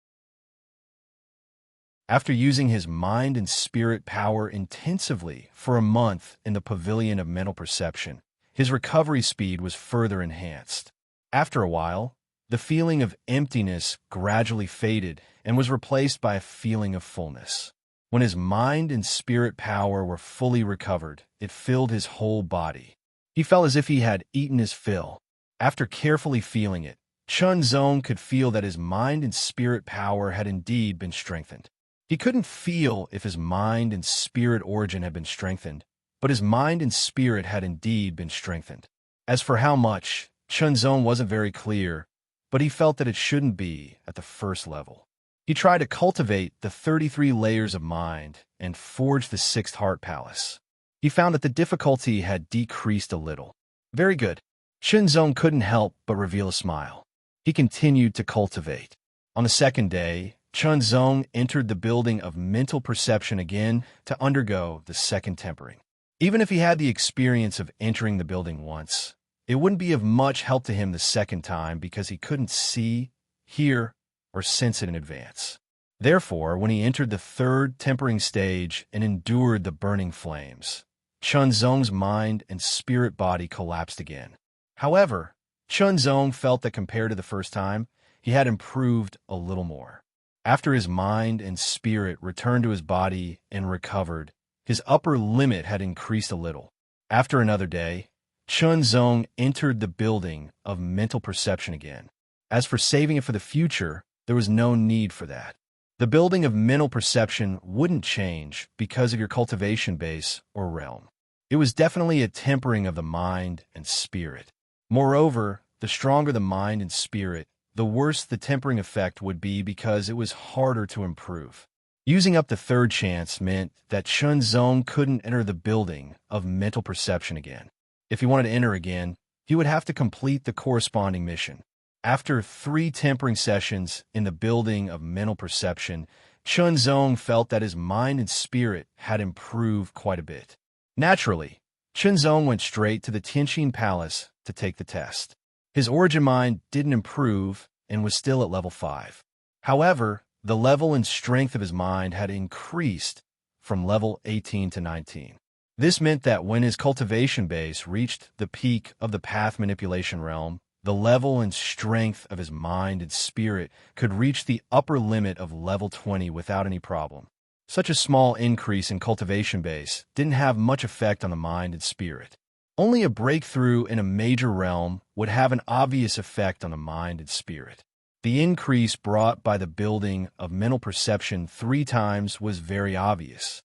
After using his mind and spirit power intensively for a month in the Pavilion of Mental Perception, his recovery speed was further enhanced. After a while, the feeling of emptiness gradually faded and was replaced by a feeling of fullness. When his mind and spirit power were fully recovered, it filled his whole body. He felt as if he had eaten his fill. After carefully feeling it, Chunzong could feel that his mind and spirit power had indeed been strengthened. He couldn't feel if his mind and spirit origin had been strengthened, but his mind and spirit had indeed been strengthened. As for how much, Chunzong wasn't very clear, but he felt that it shouldn't be at the first level. He tried to cultivate the 33 layers of mind and forge the sixth heart palace. He found that the difficulty had decreased a little. Very good. Chunzong couldn't help but reveal a smile. He continued to cultivate. On the second day, Chunzong entered the building of mental perception again to undergo the second tempering. Even if he had the experience of entering the building once, it wouldn't be of much help to him the second time because he couldn't see, hear, or sense it in advance. Therefore, when he entered the third tempering stage and endured the burning flames, Chunzong's mind and spirit body collapsed again. However, Chunzong felt that compared to the first time, he had improved a little more. After his mind and spirit returned to his body and recovered, his upper limit had increased a little. After another day, Chunzong entered the building of mental perception again. As for saving it for the future, there was no need for that. The building of mental perception wouldn't change because of your cultivation base or realm. It was definitely a tempering of the mind and spirit. Moreover, the stronger the mind and spirit, the worse the tempering effect would be because it was harder to improve. Using up the third chance meant that Chunzong couldn't enter the building of mental perception again. If he wanted to enter again, he would have to complete the corresponding mission. After 3 tempering sessions in the building of mental perception, Chunzong felt that his mind and spirit had improved quite a bit. Naturally, Chunzong went straight to the Tianqin Palace to take the test. His origin mind didn't improve and was still at level 5. However, the level and strength of his mind had increased from level 18 to 19. This meant that when his cultivation base reached the peak of the path manipulation realm, the level and strength of his mind and spirit could reach the upper limit of level 20 without any problem. Such a small increase in cultivation base didn't have much effect on the mind and spirit. Only a breakthrough in a major realm would have an obvious effect on the mind and spirit. The increase brought by the building of mental perception 3 times was very obvious.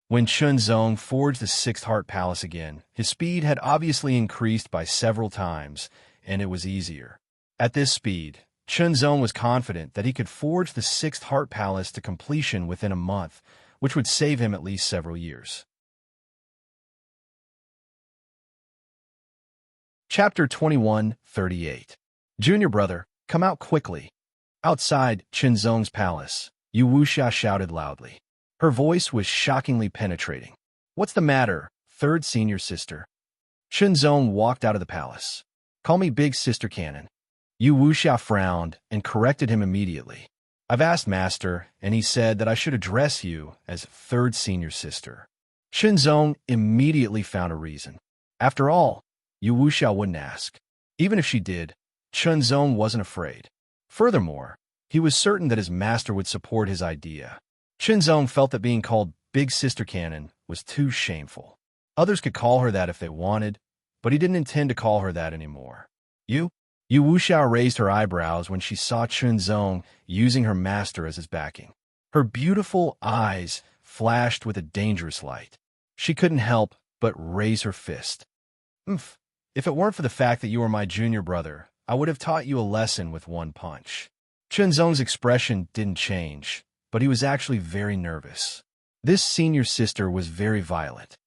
When Chunzong forged the sixth heart palace again, his speed had obviously increased by several times, and it was easier. At this speed, Chunzong was confident that he could forge the sixth heart palace to completion within a month, which would save him at least several years. Chapter 21:38. Junior brother, come out quickly. Outside Chunzong's palace, Yu Wuxia shouted loudly. Her voice was shockingly penetrating. What's the matter, third senior sister? Chunzong walked out of the palace. Call me Big Sister Cannon. Yu Wuxia frowned and corrected him immediately. I've asked Master, and he said that I should address you as third senior sister. Chunzong immediately found a reason. After all, Yu Wuxia wouldn't ask. Even if she did, Chunzong wasn't afraid. Furthermore, he was certain that his master would support his idea. Chunzong felt that being called Big Sister Cannon was too shameful. Others could call her that if they wanted, but he didn't intend to call her that anymore. Yu Wuxia raised her eyebrows when she saw Chunzong using her master as his backing. Her beautiful eyes flashed with a dangerous light. She couldn't help but raise her fist. If it weren't for the fact that you were my junior brother, I would have taught you a lesson with one punch. Chunzong's expression didn't change, but he was actually very nervous. This senior sister was very violent.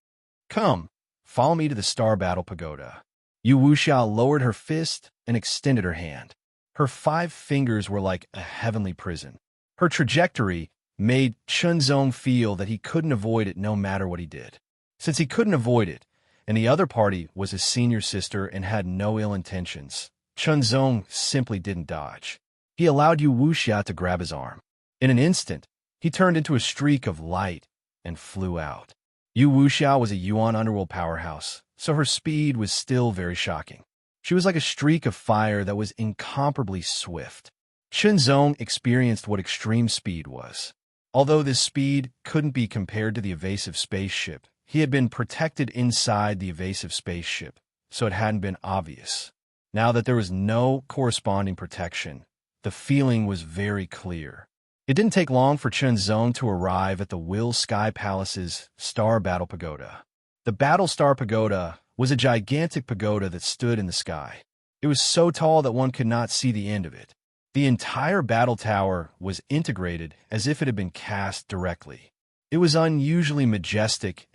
"Come, follow me to the Star Battle Pagoda." Yu Wuxiao lowered her fist and extended her hand. Her 5 fingers were like a heavenly prison. Her trajectory made Chunzong feel that he couldn't avoid it no matter what he did. Since he couldn't avoid it, and the other party was his senior sister and had no ill intentions, Chunzong simply didn't dodge. He allowed Yu Wuxia to grab his arm. In an instant, he turned into a streak of light and flew out. Yu Wuxia was a Yuan underworld powerhouse, so her speed was still very shocking. She was like a streak of fire that was incomparably swift. Chunzong experienced what extreme speed was. Although this speed couldn't be compared to the evasive spaceship, he had been protected inside the evasive spaceship, so it hadn't been obvious. Now that there was no corresponding protection, the feeling was very clear. It didn't take long for Chunzong to arrive at the Will Sky Palace's Star Battle Pagoda. The Battle Star Pagoda was a gigantic pagoda that stood in the sky. It was so tall that one could not see the end of it. The entire battle tower was integrated as if it had been cast directly. It was unusually majestic,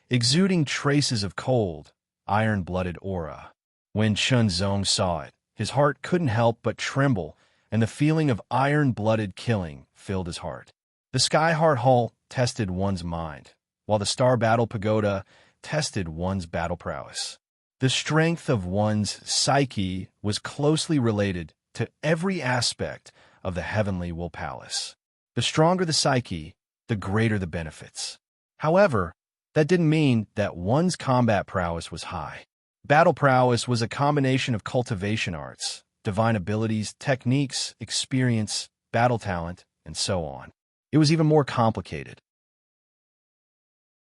exuding traces of cold, iron-blooded aura. When Chunzong saw it, his heart couldn't help but tremble, and the feeling of iron-blooded killing filled his heart. The Sky Heart Hall tested one's mind, while the Star Battle Pagoda tested one's battle prowess. The strength of one's psyche was closely related to every aspect of the Heavenly Will Palace. The stronger the psyche, the greater the benefits. However, that didn't mean that one's combat prowess was high. Battle prowess was a combination of cultivation arts, divine abilities, techniques, experience, battle talent, and so on. It was even more complicated.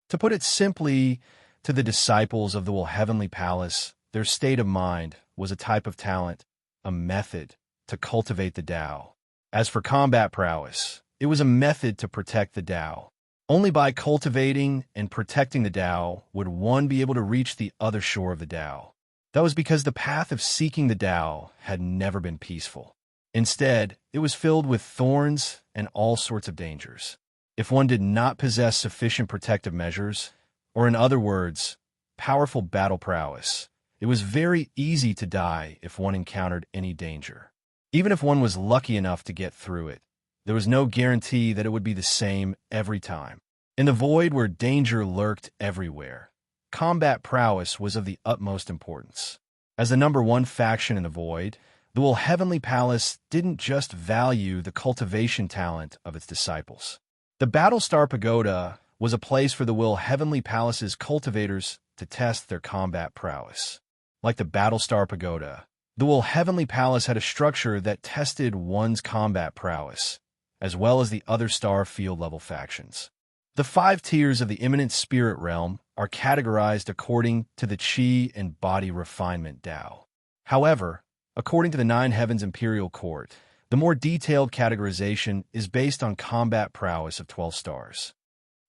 To put it simply, to the disciples of the Will Heavenly Palace, their state of mind was a type of talent, a method to cultivate the Tao. As for combat prowess, it was a method to protect the Tao. Only by cultivating and protecting the Tao would one be able to reach the other shore of the Tao. That was because the path of seeking the Tao had never been peaceful. Instead, it was filled with thorns and all sorts of dangers. If one did not possess sufficient protective measures, or in other words, powerful battle prowess, it was very easy to die if one encountered any danger. Even if one was lucky enough to get through it, there was no guarantee that it would be the same every time. In the void where danger lurked everywhere, combat prowess was of the utmost importance. As the number one faction in the void, the Will Heavenly Palace didn't just value the cultivation talent of its disciples. The Battlestar Pagoda was a place for the Will Heavenly Palace's cultivators to test their combat prowess. Like the Battlestar Pagoda, the Will Heavenly Palace had a structure that tested one's combat prowess, as well as the other star field level factions. The 5 tiers of the imminent spirit realm are categorized according to the Qi and body refinement Tao. However, according to the 9 Heavens Imperial Court, the more detailed categorization is based on combat prowess of 12 stars.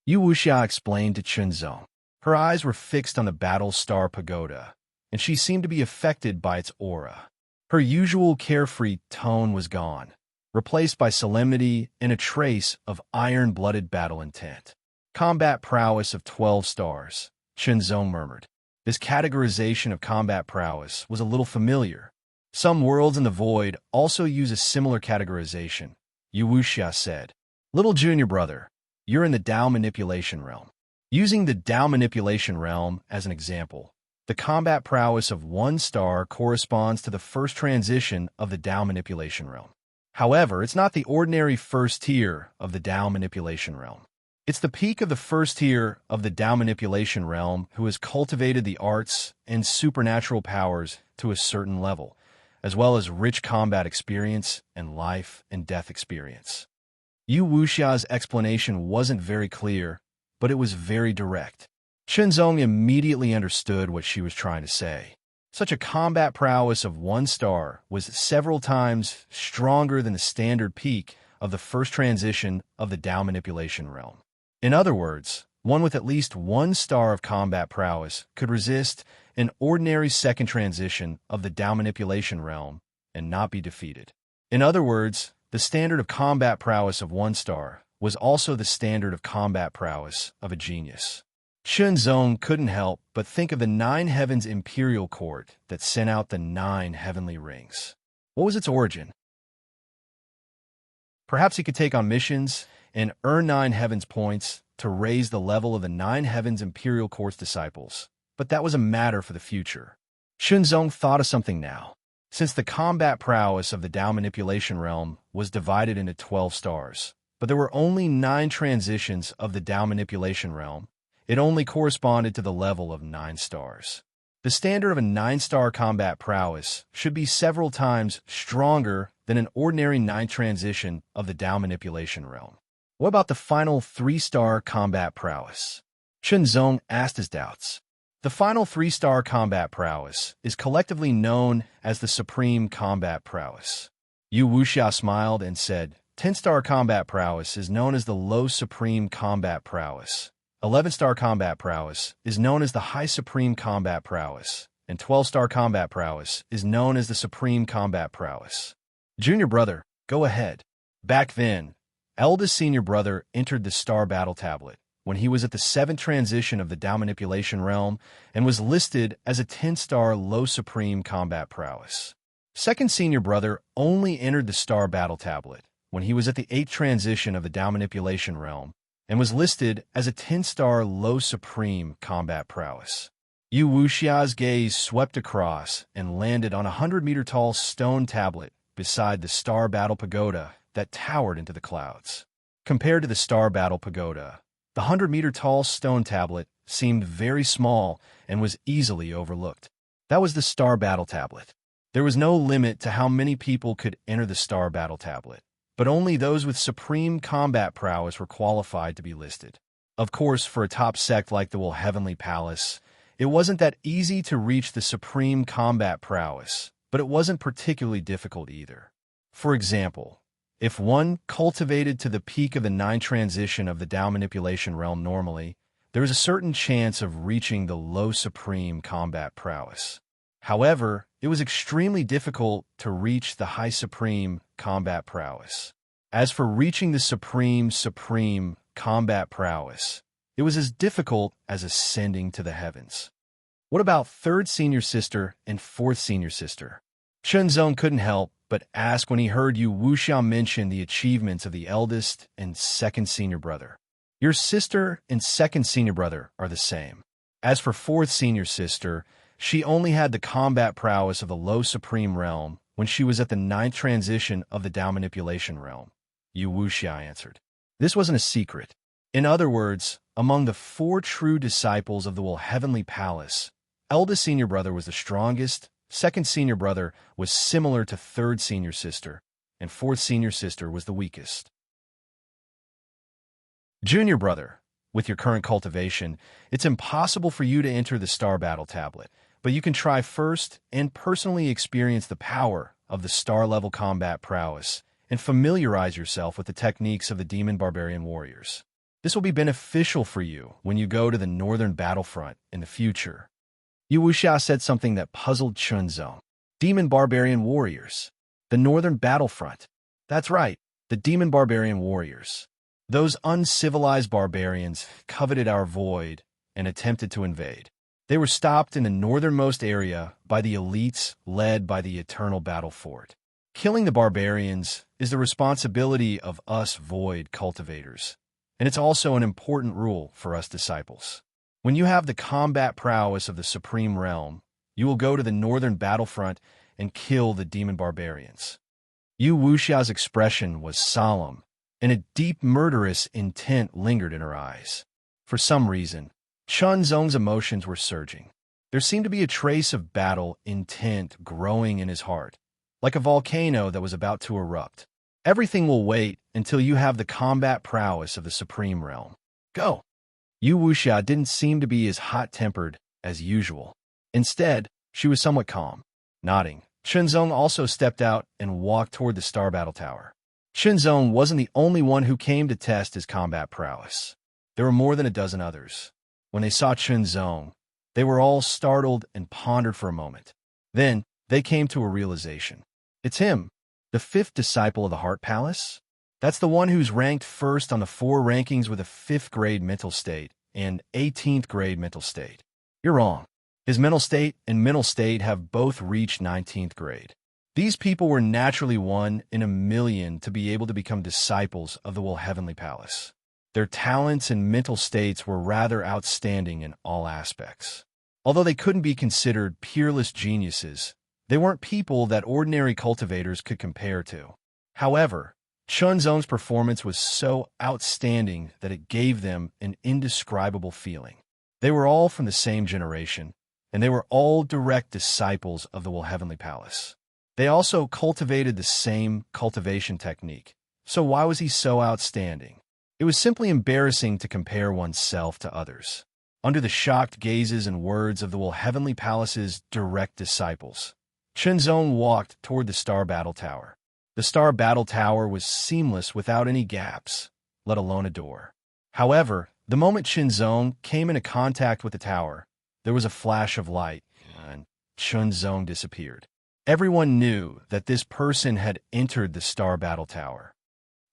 Yu Wuxia explained to Chunzong. Her eyes were fixed on the Battle Star Pagoda, and she seemed to be affected by its aura. Her usual carefree tone was gone, replaced by solemnity and a trace of iron-blooded battle intent. Combat prowess of 12 stars, Chunzong murmured. This categorization of combat prowess was a little familiar. Some worlds in the void also use a similar categorization, Yu Wuxia said. Little junior brother, you're in the Tao manipulation realm. Using the Tao manipulation realm as an example, the combat prowess of 1 star corresponds to the first transition of the Tao manipulation realm. However, it's not the ordinary first tier of the Tao manipulation realm. It's the peak of the first tier of the Tao manipulation realm who has cultivated the arts and supernatural powers to a certain level, as well as rich combat experience and life and death experience. Yu Wuxia's explanation wasn't very clear, but it was very direct. Chunzong immediately understood what she was trying to say. Such a combat prowess of 1 star was several times stronger than the standard peak of the first transition of the Tao manipulation realm. In other words, one with at least 1 star of combat prowess could resist an ordinary second transition of the Tao manipulation realm and not be defeated. In other words, the standard of combat prowess of 1 star was also the standard of combat prowess of a genius. Shenzong couldn't help but think of the 9 Heavens imperial court that sent out the 9 heavenly rings. What was its origin? Perhaps he could take on missions and earn 9 Heavens points to raise the level of the 9 Heavens imperial court's disciples, but that was a matter for the future. Shenzong thought of something now. Since the combat prowess of the Dao manipulation realm was divided into 12 stars, but there were only 9 transitions of the Dao manipulation realm, it only corresponded to the level of 9 stars. The standard of a 9-star combat prowess should be several times stronger than an ordinary 9 transition of the Dao manipulation realm. What about the final 3-star combat prowess? Shenzong asked his doubts. The final 3-star combat prowess is collectively known as the Supreme Combat Prowess. Yu Wuxia smiled and said, 10-star combat prowess is known as the Low Supreme Combat Prowess. 11-star combat prowess is known as the High Supreme Combat Prowess, and 12-star combat prowess is known as the Supreme Combat Prowess. Junior brother, go ahead. Back then, eldest senior brother entered the Star Battle Tablet when he was at the 7th transition of the Dao Manipulation Realm and was listed as a 10-star Low Supreme Combat Prowess. Second senior brother only entered the Star Battle Tablet when he was at the 8th transition of the Dao Manipulation Realm and was listed as a 10-star Low Supreme Combat Prowess. Yu Wuxia's gaze swept across and landed on a 100-meter-tall stone tablet beside the Star Battle Pagoda that towered into the clouds. Compared to the Star Battle Pagoda, the 100-meter-tall stone tablet seemed very small and was easily overlooked. That was the Star Battle Tablet. There was no limit to how many people could enter the Star Battle Tablet, but only those with supreme combat prowess were qualified to be listed. Of course, for a top sect like the Heavenly Palace, it wasn't that easy to reach the supreme combat prowess, but it wasn't particularly difficult either. For example, if one cultivated to the peak of the 9 transition of the Dao manipulation realm normally, there is a certain chance of reaching the low supreme combat prowess. However, it was extremely difficult to reach the high supreme combat prowess. As for reaching the supreme combat prowess, it was as difficult as ascending to the heavens. What about 3rd senior sister and 4th senior sister? Shenzong couldn't help but ask when he heard Yu Wuxia mention the achievements of the eldest and 2nd senior brother. Your sister and 2nd senior brother are the same. As for 4th senior sister, she only had the combat prowess of the low supreme realm when she was at the 9th transition of the Dao manipulation realm. Yu Wuxia answered. This wasn't a secret. In other words, among the 4 true disciples of the Heavenly Palace, eldest senior brother was the strongest, 2nd senior brother was similar to 3rd senior sister, and 4th senior sister was the weakest. Junior brother, with your current cultivation, it's impossible for you to enter the Star Battle Tablet, but you can try first and personally experience the power of the star-level combat prowess and familiarize yourself with the techniques of the demon barbarian warriors. This will be beneficial for you when you go to the northern battlefront in the future. Yu Wuxia said something that puzzled Shenzong. Demon barbarian warriors. The northern battlefront. That's right, the demon barbarian warriors. Those uncivilized barbarians coveted our void and attempted to invade. They were stopped in the northernmost area by the elites led by the Eternal Battle Fort. Killing the barbarians is the responsibility of us void cultivators, and it's also an important rule for us disciples. When you have the combat prowess of the Supreme Realm, you will go to the northern battlefront and kill the demon barbarians. Yu Wuxia's expression was solemn, and a deep murderous intent lingered in her eyes. For some reason, Shenzong's emotions were surging. There seemed to be a trace of battle intent growing in his heart, like a volcano that was about to erupt. Everything will wait until you have the combat prowess of the Supreme Realm. Go! Yu Wuxia didn't seem to be as hot-tempered as usual. Instead, she was somewhat calm. Nodding, Shenzong also stepped out and walked toward the Star Battle Tower. Shenzong wasn't the only one who came to test his combat prowess. There were more than a dozen others. When they saw Shenzong, they were all startled and pondered for a moment. Then, they came to a realization. It's him. The fifth disciple of the Heart Palace? That's the one who's ranked first on the 4 rankings with a 5th grade mental state and 18th grade mental state. You're wrong. His mental state and mental state have both reached 19th grade. These people were naturally one in a million to be able to become disciples of the Heavenly Palace. Their talents and mental states were rather outstanding in all aspects. Although they couldn't be considered peerless geniuses, they weren't people that ordinary cultivators could compare to. However, Chunzong's performance was so outstanding that it gave them an indescribable feeling. They were all from the same generation, and they were all direct disciples of the Heavenly Palace. They also cultivated the same cultivation technique. So why was he so outstanding? It was simply embarrassing to compare oneself to others. Under the shocked gazes and words of the Heavenly Palace's direct disciples, Chunzong walked toward the Star Battle Tower. The Star Battle Tower was seamless without any gaps, let alone a door. However, the moment Chunzong came into contact with the tower, there was a flash of light, and Chunzong disappeared. Everyone knew that this person had entered the Star Battle Tower.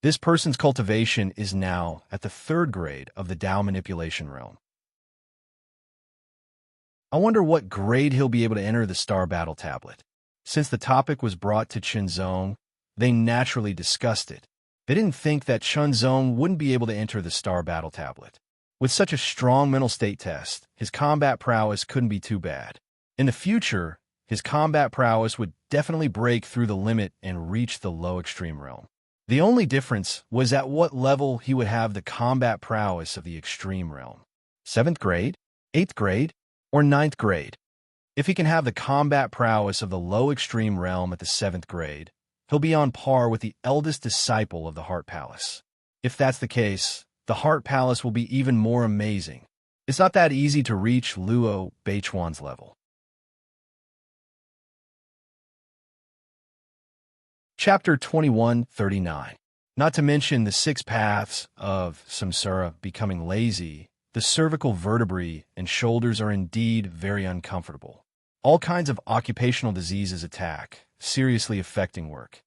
This person's cultivation is now at the 3rd grade of the Tao Manipulation Realm. I wonder what grade he'll be able to enter the Star Battle Tablet. Since the topic was brought to Chunzong, they naturally discussed it. They didn't think that Chunzong wouldn't be able to enter the Star Battle Tablet. With such a strong mental state test, his combat prowess couldn't be too bad. In the future, his combat prowess would definitely break through the limit and reach the low extreme realm. The only difference was at what level he would have the combat prowess of the extreme realm. 7th grade, 8th grade, or 9th grade. If he can have the combat prowess of the low extreme realm at the 7th grade, he'll be on par with the eldest disciple of the Heart Palace. If that's the case, the Heart Palace will be even more amazing. It's not that easy to reach Luo Beichuan's level. Chapter 2139. Not to mention the 6 paths of samsara becoming lazy, the cervical vertebrae and shoulders are indeed very uncomfortable. All kinds of occupational diseases attack, seriously affecting work.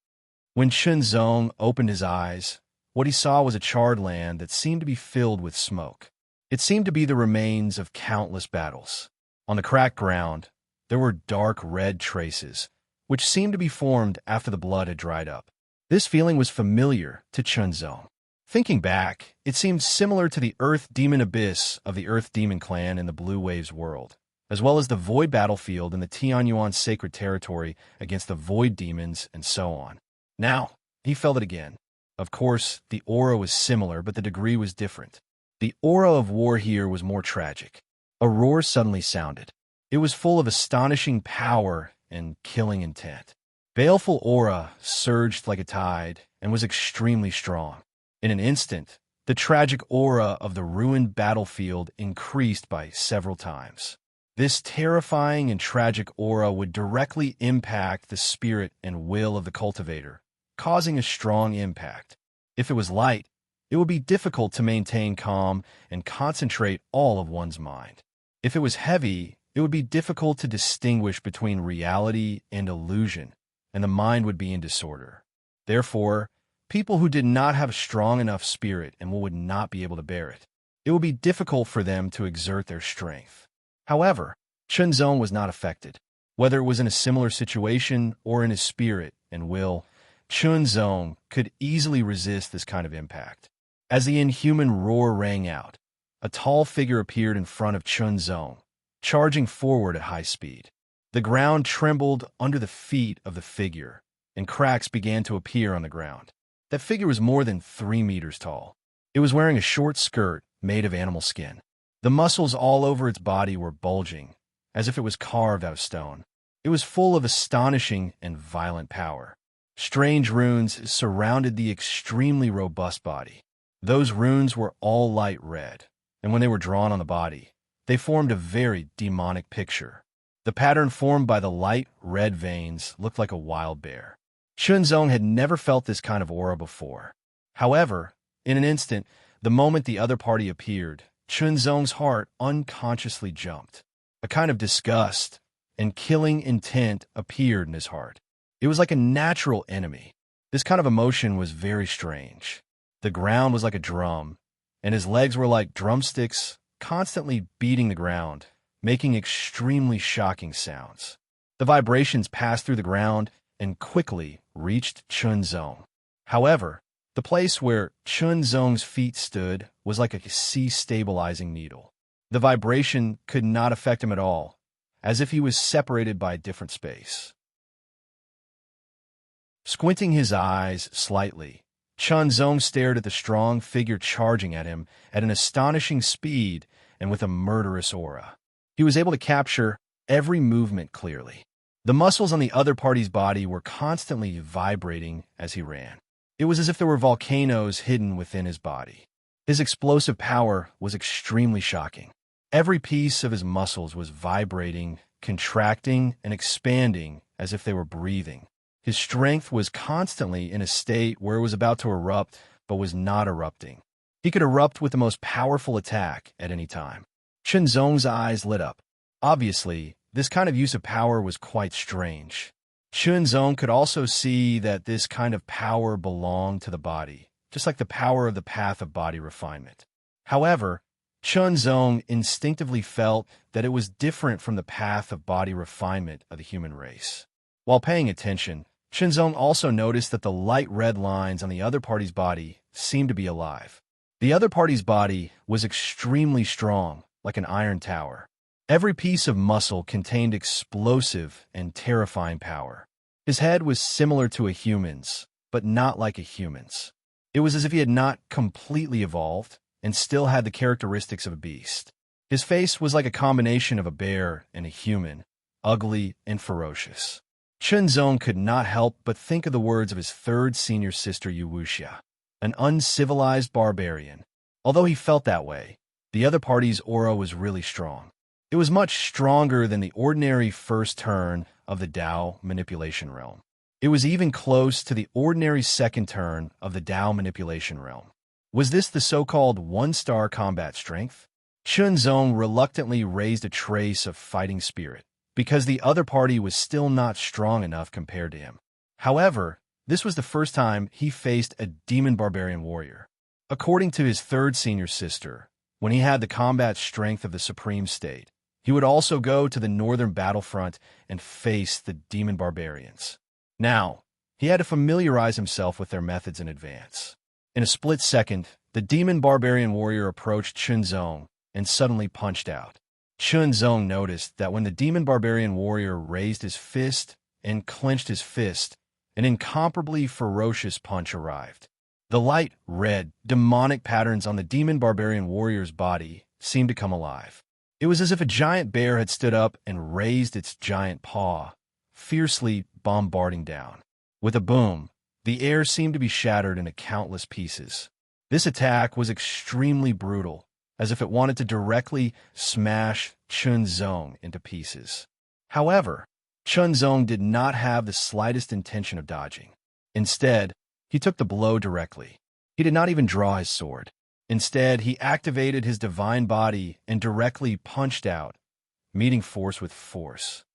When Chunzong opened his eyes, what he saw was a charred land that seemed to be filled with smoke. It seemed to be the remains of countless battles. On the cracked ground, there were dark red traces, which seemed to be formed after the blood had dried up. This feeling was familiar to Chunzong. Thinking back, it seemed similar to the Earth Demon Abyss of the Earth Demon Clan in the Blue Waves world, as well as the Void Battlefield in the Tianyuan Sacred Territory against the Void Demons and so on. Now, he felt it again. Of course, the aura was similar, but the degree was different. The aura of war here was more tragic. A roar suddenly sounded. It was full of astonishing power and killing intent. Baleful aura surged like a tide and was extremely strong. In an instant, the tragic aura of the ruined battlefield increased by several times. This terrifying and tragic aura would directly impact the spirit and will of the cultivator, causing a strong impact. If it was light, it would be difficult to maintain calm and concentrate all of one's mind. If it was heavy, it would be difficult to distinguish between reality and illusion, and the mind would be in disorder. Therefore, people who did not have a strong enough spirit and would not be able to bear it, it would be difficult for them to exert their strength. However, Chunzong was not affected. Whether it was in a similar situation or in his spirit and will, Chunzong could easily resist this kind of impact. As the inhuman roar rang out, a tall figure appeared in front of Chunzong, charging forward at high speed. The ground trembled under the feet of the figure, and cracks began to appear on the ground. That figure was more than 3 meters tall. It was wearing a short skirt made of animal skin. The muscles all over its body were bulging, as if it was carved out of stone. It was full of astonishing and violent power. Strange runes surrounded the extremely robust body. Those runes were all light red, and when they were drawn on the body, they formed a very demonic picture. The pattern formed by the light red veins looked like a wild bear. Chunzong had never felt this kind of aura before. However, in an instant, the moment the other party appeared, Chunzong's heart unconsciously jumped. A kind of disgust and killing intent appeared in his heart. It was like a natural enemy. This kind of emotion was very strange. The ground was like a drum, and his legs were like drumsticks, constantly beating the ground, making extremely shocking sounds. The vibrations passed through the ground and quickly reached Chunzong. However, the place where Chunzong's feet stood was like a sea-stabilizing needle. The vibration could not affect him at all, as if he was separated by a different space. Squinting his eyes slightly, Chunzong stared at the strong figure charging at him at an astonishing speed and with a murderous aura. He was able to capture every movement clearly. The muscles on the other party's body were constantly vibrating as he ran. It was as if there were volcanoes hidden within his body. His explosive power was extremely shocking. Every piece of his muscles was vibrating, contracting, and expanding as if they were breathing. His strength was constantly in a state where it was about to erupt, but was not erupting. He could erupt with the most powerful attack at any time. Chunzong's eyes lit up. Obviously, this kind of use of power was quite strange. Chunzong could also see that this kind of power belonged to the body, just like the power of the path of body refinement. However, Chunzong instinctively felt that it was different from the path of body refinement of the human race. While paying attention, Chunzong also noticed that the light red lines on the other party's body seemed to be alive. The other party's body was extremely strong, like an iron tower. Every piece of muscle contained explosive and terrifying power. His head was similar to a human's, but not like a human's. It was as if he had not completely evolved and still had the characteristics of a beast. His face was like a combination of a bear and a human, ugly and ferocious. Chunzong could not help but think of the words of his third senior sister Yuwuxia, an uncivilized barbarian. Although he felt that way, the other party's aura was really strong. It was much stronger than the ordinary first turn of the Dao manipulation realm. It was even close to the ordinary second turn of the Dao manipulation realm. Was this the so-called one-star combat strength? Chunzong reluctantly raised a trace of fighting spirit, because the other party was still not strong enough compared to him. However, this was the first time he faced a demon barbarian warrior. According to his third senior sister, when he had the combat strength of the supreme state, he would also go to the northern battlefront and face the demon barbarians. Now, he had to familiarize himself with their methods in advance. In a split second, the demon barbarian warrior approached Chunzong and suddenly punched out. Chunzong noticed that when the demon barbarian warrior raised his fist and clenched his fist, an incomparably ferocious punch arrived. The light, red, demonic patterns on the demon barbarian warrior's body seemed to come alive. It was as if a giant bear had stood up and raised its giant paw, fiercely bombarding down. With a boom, the air seemed to be shattered into countless pieces. This attack was extremely brutal, as if it wanted to directly smash Chunzong into pieces. However, Chunzong did not have the slightest intention of dodging. Instead, he took the blow directly. He did not even draw his sword. Instead, he activated his divine body and directly punched out, meeting force with force.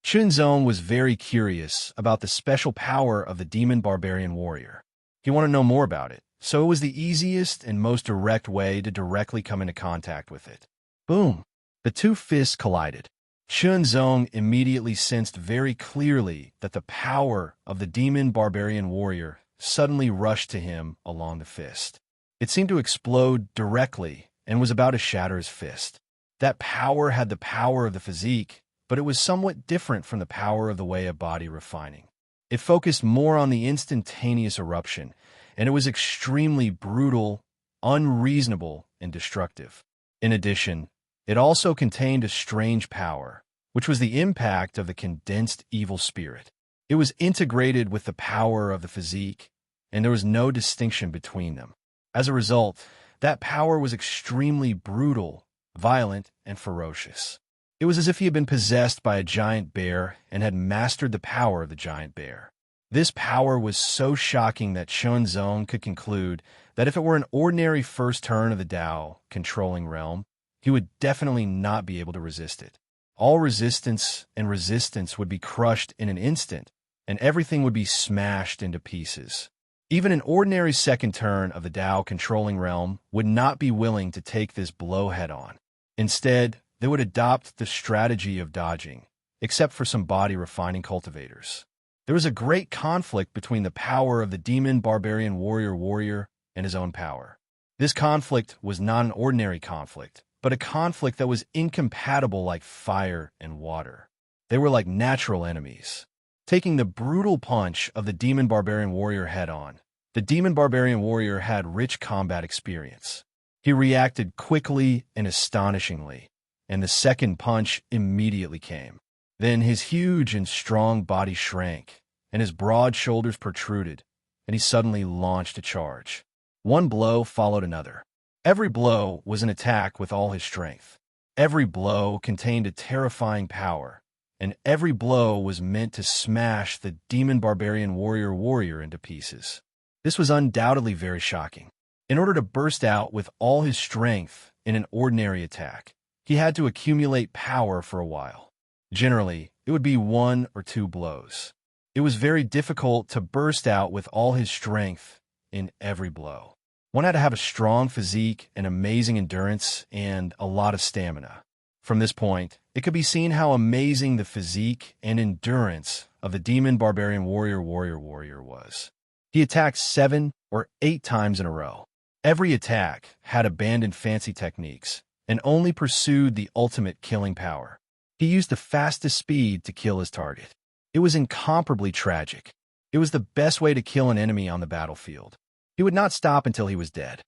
Chunzong was very curious about the special power of the demon barbarian warrior. He wanted to know more about it, so it was the easiest and most direct way to directly come into contact with it. Boom! The two fists collided. Chunzong immediately sensed very clearly that the power of the demon barbarian warrior suddenly rushed to him along the fist. It seemed to explode directly and was about to shatter his fist. That power had the power of the physique, but it was somewhat different from the power of the way of body refining. It focused more on the instantaneous eruption, and it was extremely brutal, unreasonable, and destructive. In addition, it also contained a strange power, which was the impact of the condensed evil spirit. It was integrated with the power of the physique, and there was no distinction between them. As a result, that power was extremely brutal, violent, and ferocious. It was as if he had been possessed by a giant bear and had mastered the power of the giant bear. This power was so shocking that Chunzong could conclude that if it were an ordinary first turn of the Dao controlling realm, he would definitely not be able to resist it. All resistance and resistance would be crushed in an instant, and everything would be smashed into pieces. Even an ordinary second turn of the Tao controlling realm would not be willing to take this blow head-on. Instead, they would adopt the strategy of dodging, except for some body-refining cultivators. There was a great conflict between the power of the demon barbarian warrior and his own power. This conflict was not an ordinary conflict, but a conflict that was incompatible like fire and water. They were like natural enemies. Taking the brutal punch of the demon barbarian warrior head-on, the demon barbarian warrior had rich combat experience. He reacted quickly and astonishingly, and the second punch immediately came. Then his huge and strong body shrank, and his broad shoulders protruded, and he suddenly launched a charge. One blow followed another. Every blow was an attack with all his strength. Every blow contained a terrifying power, and every blow was meant to smash the demon barbarian warrior into pieces. This was undoubtedly very shocking. In order to burst out with all his strength in an ordinary attack, he had to accumulate power for a while. Generally, it would be 1 or 2 blows. It was very difficult to burst out with all his strength in every blow. One had to have a strong physique and amazing endurance and a lot of stamina. From this point, it could be seen how amazing the physique and endurance of the demon barbarian warrior was. He attacked 7 or 8 times in a row. Every attack had abandoned fancy techniques and only pursued the ultimate killing power. He used the fastest speed to kill his target. It was incomparably tragic. It was the best way to kill an enemy on the battlefield. He would not stop until he was dead.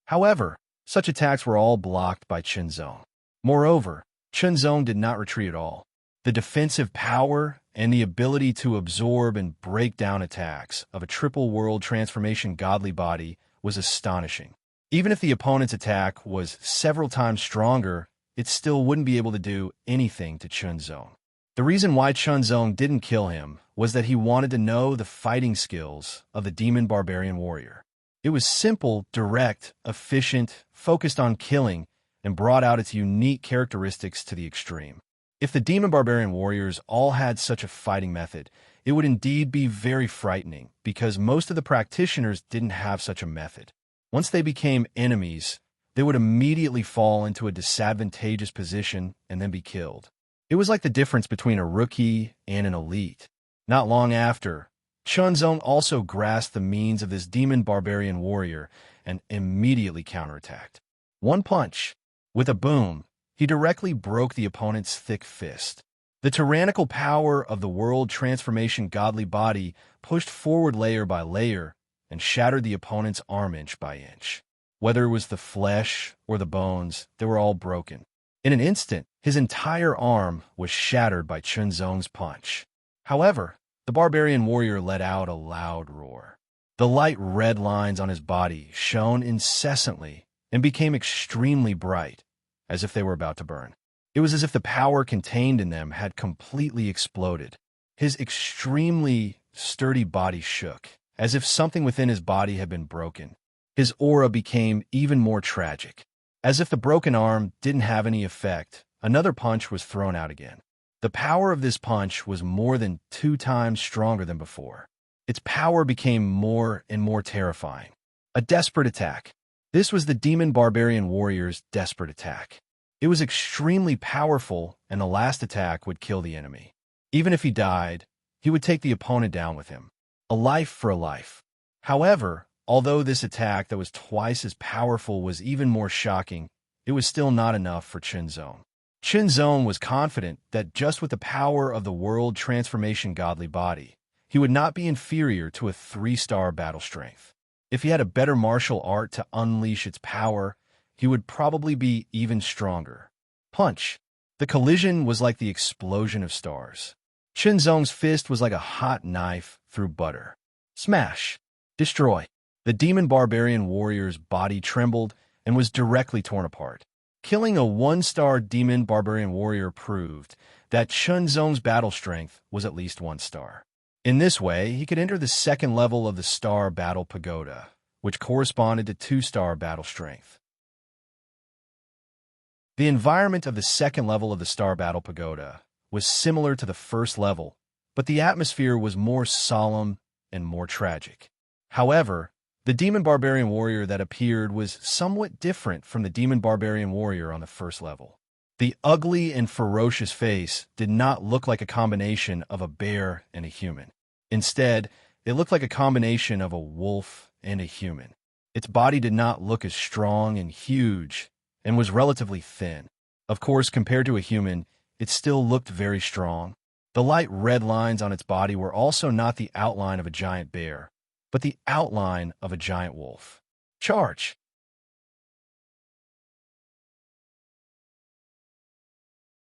However, such attacks were all blocked by Chunzong. Moreover, Chunzong did not retreat at all. The defensive power and the ability to absorb and break down attacks of a triple world transformation godly body was astonishing. Even if the opponent's attack was several times stronger, it still wouldn't be able to do anything to Chunzong. The reason why Chunzong didn't kill him was that he wanted to know the fighting skills of the demon barbarian warrior. It was simple, direct, efficient, focused on killing, and brought out its unique characteristics to the extreme. If the demon barbarian warriors all had such a fighting method, it would indeed be very frightening, because most of the practitioners didn't have such a method. Once they became enemies, they would immediately fall into a disadvantageous position and then be killed. It was like the difference between a rookie and an elite. Not long after, Chunzong also grasped the means of this demon barbarian warrior and immediately counterattacked. One punch. With a boom, he directly broke the opponent's thick fist. The tyrannical power of the world transformation godly body pushed forward layer by layer and shattered the opponent's arm inch by inch. Whether it was the flesh or the bones, they were all broken. In an instant, his entire arm was shattered by Chunzong's punch. However, the barbarian warrior let out a loud roar. The light red lines on his body shone incessantly and became extremely bright, as if they were about to burn. It was as if the power contained in them had completely exploded. His extremely sturdy body shook, as if something within his body had been broken. His aura became even more tragic. As if the broken arm didn't have any effect, another punch was thrown out again. The power of this punch was more than 2 times stronger than before. Its power became more and more terrifying. A desperate attack. This was the demon barbarian warrior's desperate attack. It was extremely powerful, and the last attack would kill the enemy. Even if he died, he would take the opponent down with him. A life for a life. However, although this attack that was twice as powerful was even more shocking, it was still not enough for Chunzong. Chunzong was confident that just with the power of the world transformation godly body, he would not be inferior to a 3-star battle strength. If he had a better martial art to unleash its power, he would probably be even stronger. Punch. The collision was like the explosion of stars. Chunzong's fist was like a hot knife through butter. Smash. Destroy. The demon barbarian warrior's body trembled and was directly torn apart. Killing a 1-star demon barbarian warrior proved that Chunzong's battle strength was at least 1 star. In this way, he could enter the 2nd level of the Star Battle Pagoda, which corresponded to 2-star battle strength. The environment of the 2nd level of the Star Battle Pagoda was similar to the first level, but the atmosphere was more solemn and more tragic. However, the demon barbarian warrior that appeared was somewhat different from the demon barbarian warrior on the first level. The ugly and ferocious face did not look like a combination of a bear and a human. Instead, it looked like a combination of a wolf and a human. Its body did not look as strong and huge and was relatively thin. Of course, compared to a human, it still looked very strong. The light red lines on its body were also not the outline of a giant bear, but the outline of a giant wolf. Charge!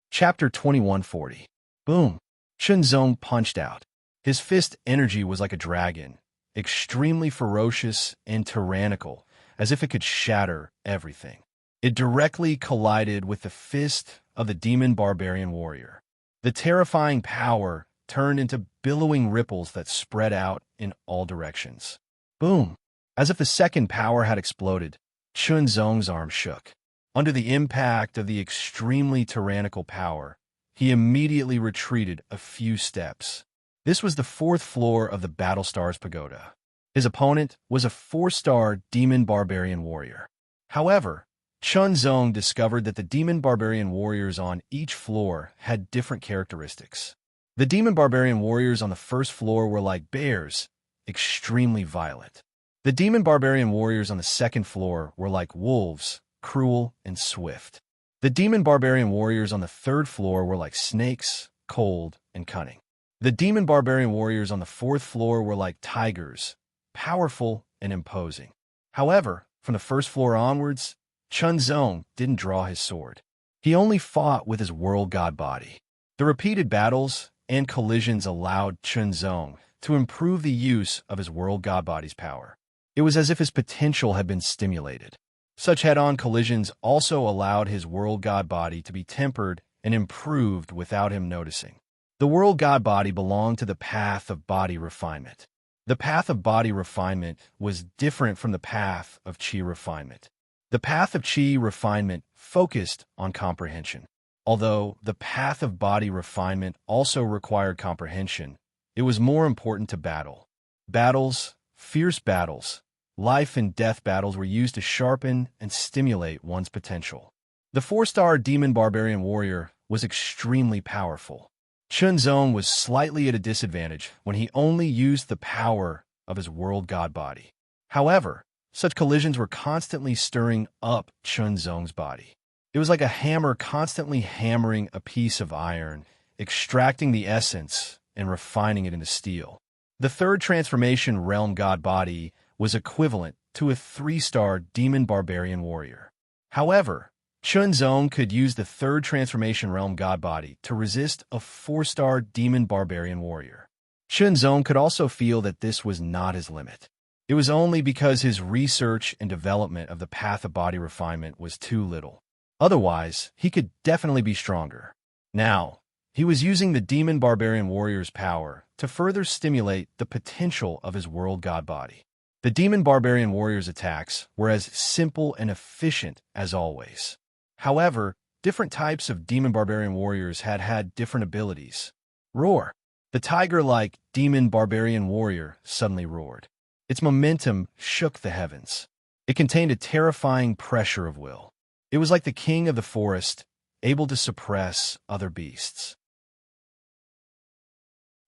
Chapter 2140. Boom! Shenzong punched out. His fist energy was like a dragon, extremely ferocious and tyrannical, as if it could shatter everything. It directly collided with the fist of the demon barbarian warrior. The terrifying power turned into billowing ripples that spread out in all directions. Boom! As if the second power had exploded, Shenzong's arm shook. Under the impact of the extremely tyrannical power, he immediately retreated a few steps. This was the 4th floor of the Battlestar's Pagoda. His opponent was a 4-star demon barbarian warrior. However, Shenzong discovered that the demon barbarian warriors on each floor had different characteristics. The demon barbarian warriors on the 1st floor were like bears, extremely violent. The demon barbarian warriors on the 2nd floor were like wolves, cruel and swift. The demon barbarian warriors on the 3rd floor were like snakes, cold and cunning. The demon barbarian warriors on the 4th floor were like tigers, powerful and imposing. However, from the 1st floor onwards, Shenzong didn't draw his sword. He only fought with his world god body. The repeated battles and collisions allowed Shenzong to improve the use of his world god body's power. It was as if his potential had been stimulated. Such head-on collisions also allowed his world god body to be tempered and improved without him noticing. The world god body belonged to the path of body refinement. The path of body refinement was different from the path of chi refinement. The path of chi refinement focused on comprehension. Although the path of body refinement also required comprehension, it was more important to battle. Battles, fierce battles, life and death battles were used to sharpen and stimulate one's potential. The 4-star demon barbarian warrior was extremely powerful. Shenzong was slightly at a disadvantage when he only used the power of his world god body. However, such collisions were constantly stirring up Shenzong's body. It was like a hammer constantly hammering a piece of iron, extracting the essence and refining it into steel. The 3rd transformation realm god body was equivalent to a 3-star demon barbarian warrior. However, Shenzong could use the 3rd transformation realm god body to resist a 4-star demon barbarian warrior. Shenzong could also feel that this was not his limit. It was only because his research and development of the path of body refinement was too little. Otherwise, he could definitely be stronger. Now, he was using the demon barbarian warrior's power to further stimulate the potential of his world god body. The demon barbarian warrior's attacks were as simple and efficient as always. However, different types of demon barbarian warriors had different abilities. Roar. The tiger-like demon barbarian warrior suddenly roared. Its momentum shook the heavens. It contained a terrifying pressure of will. It was like the king of the forest, able to suppress other beasts.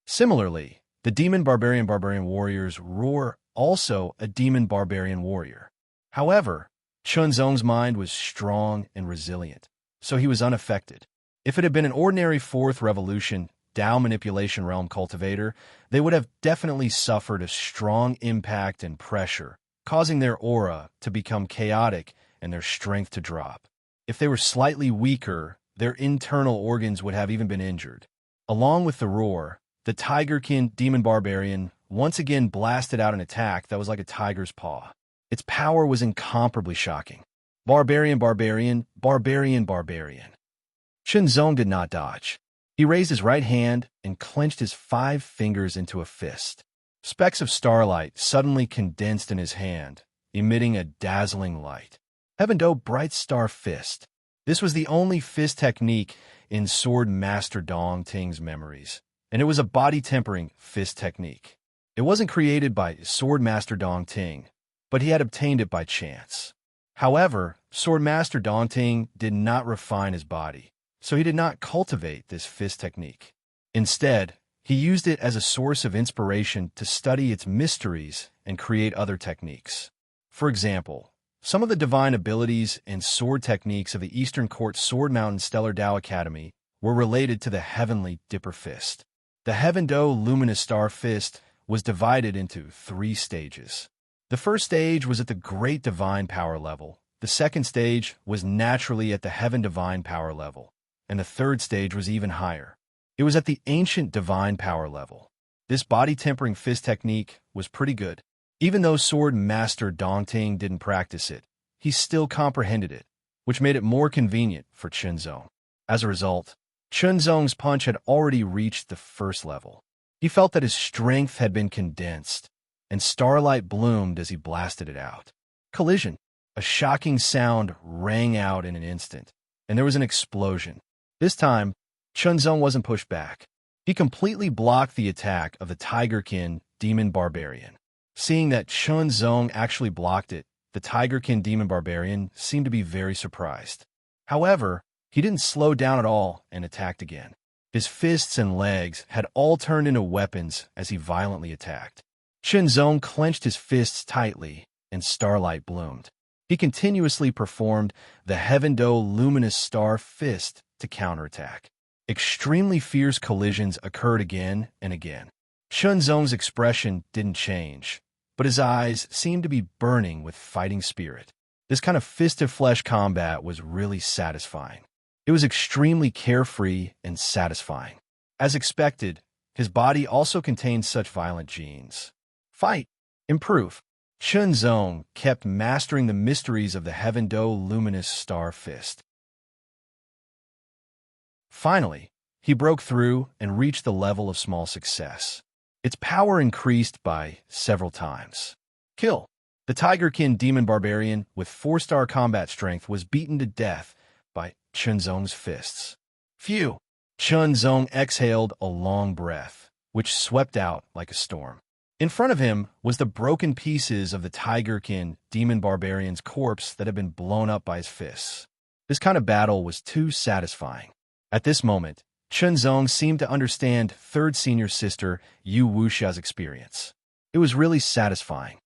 Similarly, the demon barbarian warrior's roar also a demon barbarian warrior. However, Shenzong's mind was strong and resilient, so he was unaffected. If it had been an ordinary 4th revolution Dao manipulation realm cultivator, they would have definitely suffered a strong impact and pressure, causing their aura to become chaotic and their strength to drop. If they were slightly weaker, their internal organs would have even been injured. Along with the roar, the tigerkin demon barbarian once again blasted out an attack that was like a tiger's paw. Its power was incomparably shocking. Barbarian. Shenzong did not dodge. He raised his right hand and clenched his 5 fingers into a fist. Specks of starlight suddenly condensed in his hand, emitting a dazzling light. Heaven-Do Bright Star Fist. This was the only fist technique in Sword Master Dong Ting's memories, and it was a body-tempering fist technique. It wasn't created by Sword Master Dong Ting, but he had obtained it by chance. However, Sword Master Dong Ting did not refine his body, so he did not cultivate this fist technique. Instead, he used it as a source of inspiration to study its mysteries and create other techniques. For example, some of the divine abilities and sword techniques of the Eastern Court Sword Mountain Stellar Tao Academy were related to the Heavenly Dipper Fist. The Heaven Do Luminous Star Fist was divided into 3 stages. The first stage was at the Great Divine Power level, the second stage was naturally at the Heaven Divine Power level, and the third stage was even higher. It was at the Ancient Divine Power level. This body-tempering fist technique was pretty good. Even though Sword Master Dong Ting didn't practice it, he still comprehended it, which made it more convenient for Chunzong. As a result, Chunzong's punch had already reached the first level. He felt that his strength had been condensed, and starlight bloomed as he blasted it out. Collision. A shocking sound rang out in an instant, and there was an explosion. This time, Chunzong wasn't pushed back. He completely blocked the attack of the Tigerkin Demon Barbarian. Seeing that Chunzong actually blocked it, the Tigerkin Demon Barbarian seemed to be very surprised. However, he didn't slow down at all and attacked again. His fists and legs had all turned into weapons as he violently attacked. Chunzong clenched his fists tightly, and starlight bloomed. He continuously performed the Heaven Do Luminous Star Fist to counterattack. Extremely fierce collisions occurred again and again. Chunzong's expression didn't change, but his eyes seemed to be burning with fighting spirit. This kind of fist-to-flesh combat was really satisfying. It was extremely carefree and satisfying. As expected, his body also contained such violent genes. Fight. Improve. Chunzong kept mastering the mysteries of the Heaven Do Luminous Star Fist. Finally, he broke through and reached the level of small success. Its power increased by several times. Kill. The Tigerkin Demon Barbarian with 4-star combat strength was beaten to death by Chunzong's fists. Phew! Chunzong exhaled a long breath, which swept out like a storm. In front of him was the broken pieces of the Tigerkin Demon Barbarian's corpse that had been blown up by his fists. This kind of battle was too satisfying. At this moment, Chunzong seemed to understand third senior sister Yu Wuxia's experience. It was really satisfying.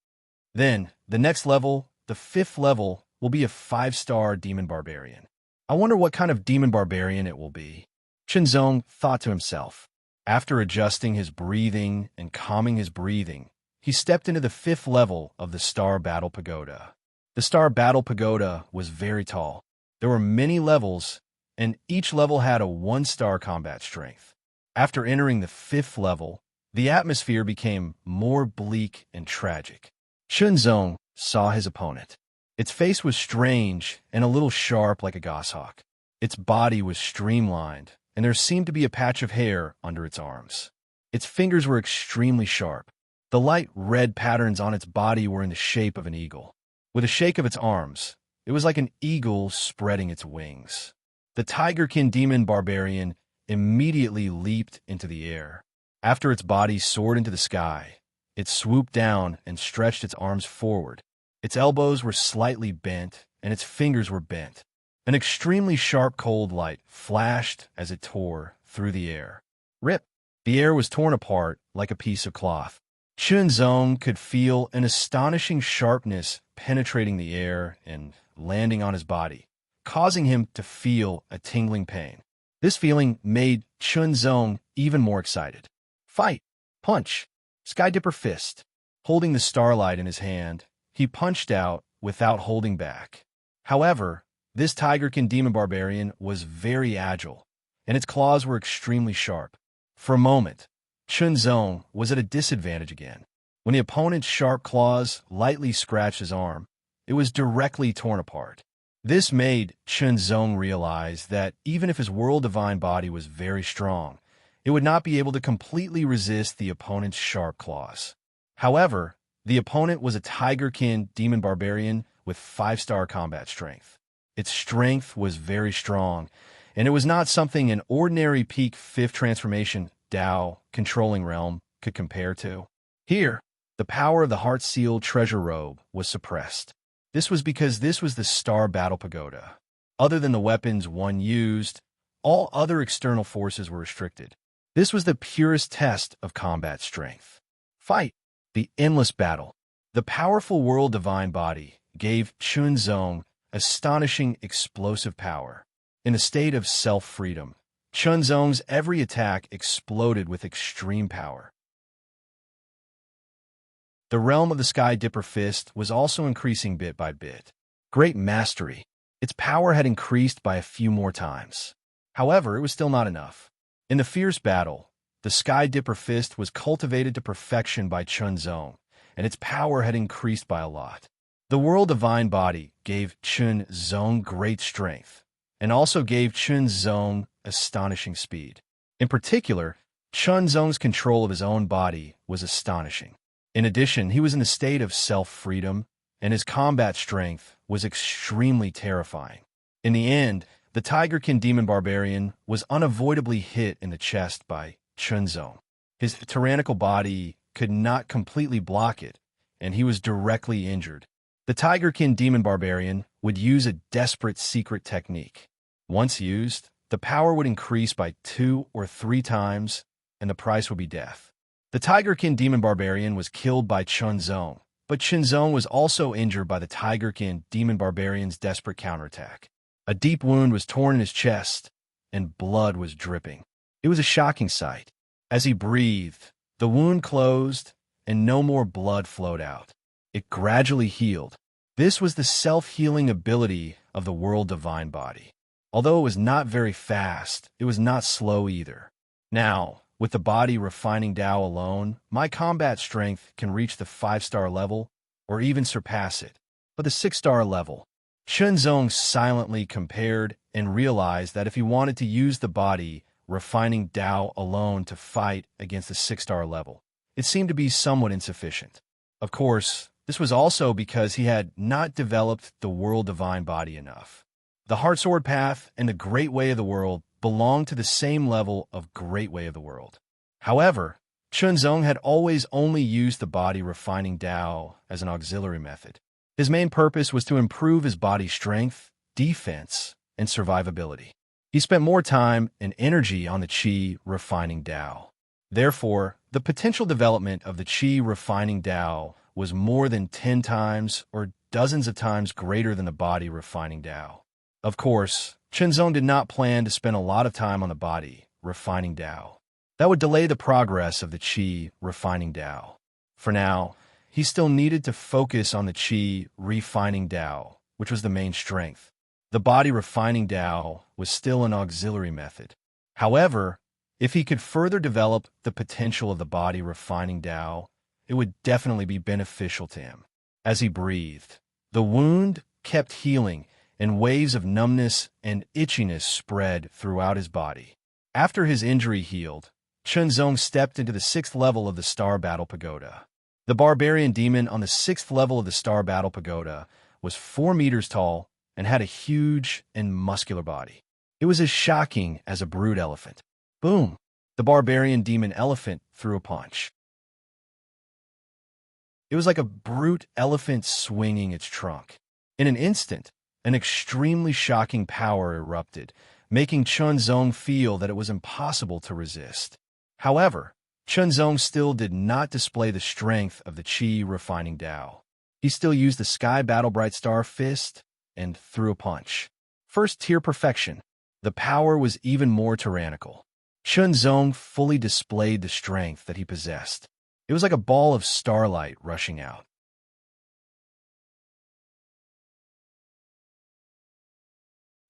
Then, the next level, the 5th level, will be a 5-star Demon Barbarian. I wonder what kind of Demon Barbarian it will be. Chunzong thought to himself. After adjusting his breathing and calming his breathing, he stepped into the 5th level of the Star Battle Pagoda. The Star Battle Pagoda was very tall. There were many levels, and each level had a 1-star combat strength. After entering the 5th level, the atmosphere became more bleak and tragic. Chunzong saw his opponent. Its face was strange and a little sharp like a goshawk. Its body was streamlined, and there seemed to be a patch of hair under its arms. Its fingers were extremely sharp. The light red patterns on its body were in the shape of an eagle. With a shake of its arms, it was like an eagle spreading its wings. The Tigerkin Demon Barbarian immediately leaped into the air. After its body soared into the sky, it swooped down and stretched its arms forward. Its elbows were slightly bent, and its fingers were bent. An extremely sharp cold light flashed as it tore through the air. Rip! The air was torn apart like a piece of cloth. Chunzong could feel an astonishing sharpness penetrating the air and landing on his body, causing him to feel a tingling pain. This feeling made Chunzong even more excited. Fight! Punch! Sky Dipper Fist. Holding the starlight in his hand, he punched out without holding back. However, this Tigerkin Demon Barbarian was very agile, and its claws were extremely sharp. For a moment, Chunzong was at a disadvantage again. When the opponent's sharp claws lightly scratched his arm, it was directly torn apart. This made Chunzong realize that even if his World Divine body was very strong, it would not be able to completely resist the opponent's sharp claws. However, the opponent was a Tigerkin Demon Barbarian with 5-star combat strength. Its strength was very strong, and it was not something an ordinary peak fifth transformation Tao controlling realm could compare to. Here, the power of the heart-sealed treasure robe was suppressed. This was because this was the Star Battle Pagoda. Other than the weapons one used, all other external forces were restricted. This was the purest test of combat strength. Fight, the endless battle. The powerful world divine body gave Chunzong astonishing explosive power. In a state of self-freedom, Chunzong's every attack exploded with extreme power. The realm of the Sky Dipper Fist was also increasing bit by bit. Great mastery. Its power had increased by a few more times. However, it was still not enough. In the fierce battle, the Sky Dipper Fist was cultivated to perfection by Chunzong, and its power had increased by a lot. The World Divine Body gave Chunzong great strength, and also gave Chunzong astonishing speed. In particular, Chunzong's control of his own body was astonishing. In addition, he was in a state of self-freedom, and his combat strength was extremely terrifying. In the end, the Tigerkin Demon Barbarian was unavoidably hit in the chest by Chunzong. His tyrannical body could not completely block it, and he was directly injured. The Tigerkin Demon Barbarian would use a desperate secret technique. Once used, the power would increase by 2 or 3 times, and the price would be death. The Tigerkin Demon Barbarian was killed by Chunzong, but Chunzong was also injured by the Tigerkin Demon Barbarian's desperate counterattack. A deep wound was torn in his chest, and blood was dripping. It was a shocking sight. As he breathed, the wound closed, and no more blood flowed out. It gradually healed. This was the self-healing ability of the World Divine Body. Although it was not very fast, it was not slow either. Now, with the body refining Tao alone, my combat strength can reach the 5-star level, or even surpass it. But the 6-star level, Chunzong silently compared and realized that if he wanted to use the body refining Tao alone to fight against the 6-star level, it seemed to be somewhat insufficient. Of course, this was also because he had not developed the World Divine Body enough. The Heartsword Path and the Great Way of the World belonged to the same level of Great Way of the World. However, Chunzong had always only used the body refining Tao as an auxiliary method. His main purpose was to improve his body's strength, defense, and survivability. He spent more time and energy on the Qi refining Tao. Therefore, the potential development of the Qi refining Tao was more than 10 times or dozens of times greater than the body refining Tao. Of course, Chunzong did not plan to spend a lot of time on the body refining Tao. That would delay the progress of the Qi refining Tao. For now, he still needed to focus on the Qi refining Tao, which was the main strength. The body refining Tao was still an auxiliary method. However, if he could further develop the potential of the body refining Tao, it would definitely be beneficial to him. As he breathed, the wound kept healing, and waves of numbness and itchiness spread throughout his body. After his injury healed, Chunzong stepped into the 6th level of the Star Battle Pagoda. The barbarian demon on the 6th level of the Star Battle Pagoda was 4 meters tall and had a huge and muscular body. It was as shocking as a brute elephant. Boom! The barbarian demon elephant threw a punch. It was like a brute elephant swinging its trunk. In an instant, an extremely shocking power erupted, making Chunzong feel that it was impossible to resist. However, Chunzong still did not display the strength of the Qi refining Tao. He still used the Sky Battle Bright Star Fist and threw a punch. First tier perfection. The power was even more tyrannical. Chunzong fully displayed the strength that he possessed. It was like a ball of starlight rushing out.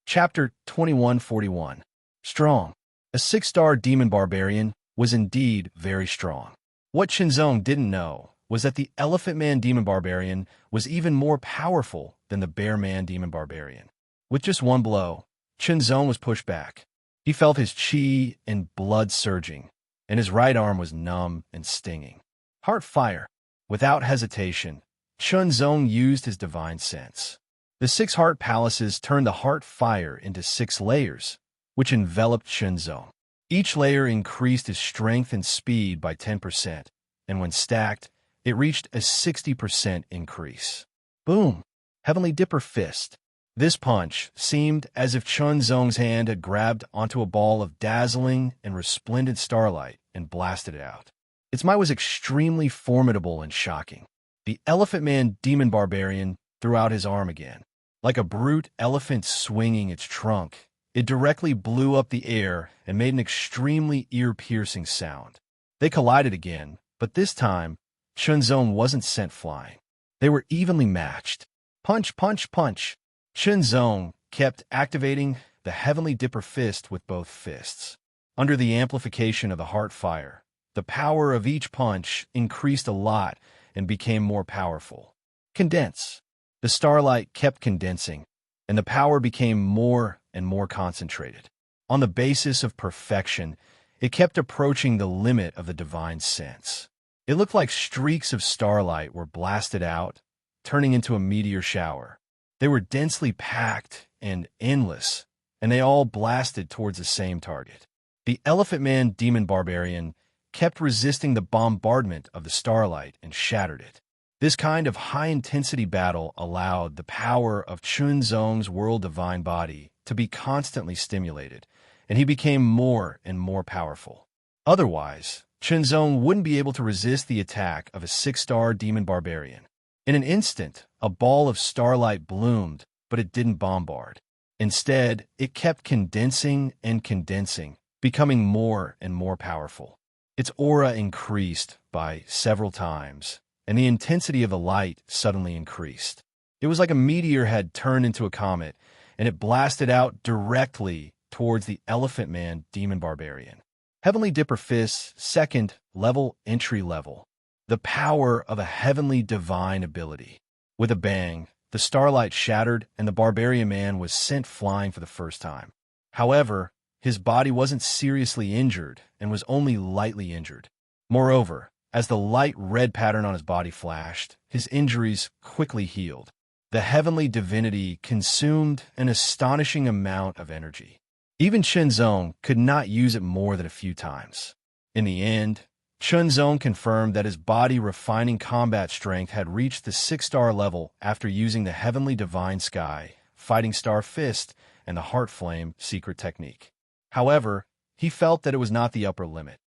Chapter 2141. Strong. A 6-star demon barbarian was indeed very strong. What Chunzong didn't know was that the Elephant Man Demon Barbarian was even more powerful than the Bear Man Demon Barbarian. With just one blow, Chunzong was pushed back. He felt his qi and blood surging, and his right arm was numb and stinging. Heart fire. Without hesitation, Chunzong used his divine sense. The 6 heart palaces turned the heart fire into 6 layers, which enveloped Shenzong. Each layer increased his strength and speed by 10%, and when stacked, it reached a 60% increase. Boom! Heavenly Dipper Fist. This punch seemed as if Chunzong's hand had grabbed onto a ball of dazzling and resplendent starlight and blasted it out. Its might was extremely formidable and shocking. The Elephant Man Demon Barbarian threw out his arm again. Like a brute elephant swinging its trunk, it directly blew up the air and made an extremely ear-piercing sound. They collided again, but this time, Chunzong wasn't sent flying. They were evenly matched. Punch, punch, punch. Chunzong kept activating the Heavenly Dipper Fist with both fists. Under the amplification of the heart fire, the power of each punch increased a lot and became more powerful. Condense. The starlight kept condensing, and the power became more and more concentrated. On the basis of perfection, it kept approaching the limit of the divine sense. It looked like streaks of starlight were blasted out, turning into a meteor shower. They were densely packed and endless, and they all blasted towards the same target. The Elephant Man Demon Barbarian kept resisting the bombardment of the starlight and shattered it. This kind of high-intensity battle allowed the power of Chunzong's world divine body to be constantly stimulated, and he became more and more powerful. Otherwise, Chunzong wouldn't be able to resist the attack of a 6-star demon barbarian. In an instant, a ball of starlight bloomed, but it didn't bombard. Instead, it kept condensing and condensing, becoming more and more powerful. Its aura increased by several times, and the intensity of the light suddenly increased. It was like a meteor had turned into a comet, and it blasted out directly towards the Elephant Man Demon Barbarian. Heavenly Dipper Fist's 2nd level entry level. The power of a heavenly divine ability. With a bang, the starlight shattered and the Barbarian Man was sent flying for the first time. However, his body wasn't seriously injured and was only lightly injured. Moreover, as the light red pattern on his body flashed, his injuries quickly healed. The heavenly divinity consumed an astonishing amount of energy. Even Chunzong could not use it more than a few times. In the end, Chunzong confirmed that his body-refining combat strength had reached the 6-star level after using the Heavenly Divine Sky, Fighting Star Fist, and the Heart Flame secret technique. However, he felt that it was not the upper limit.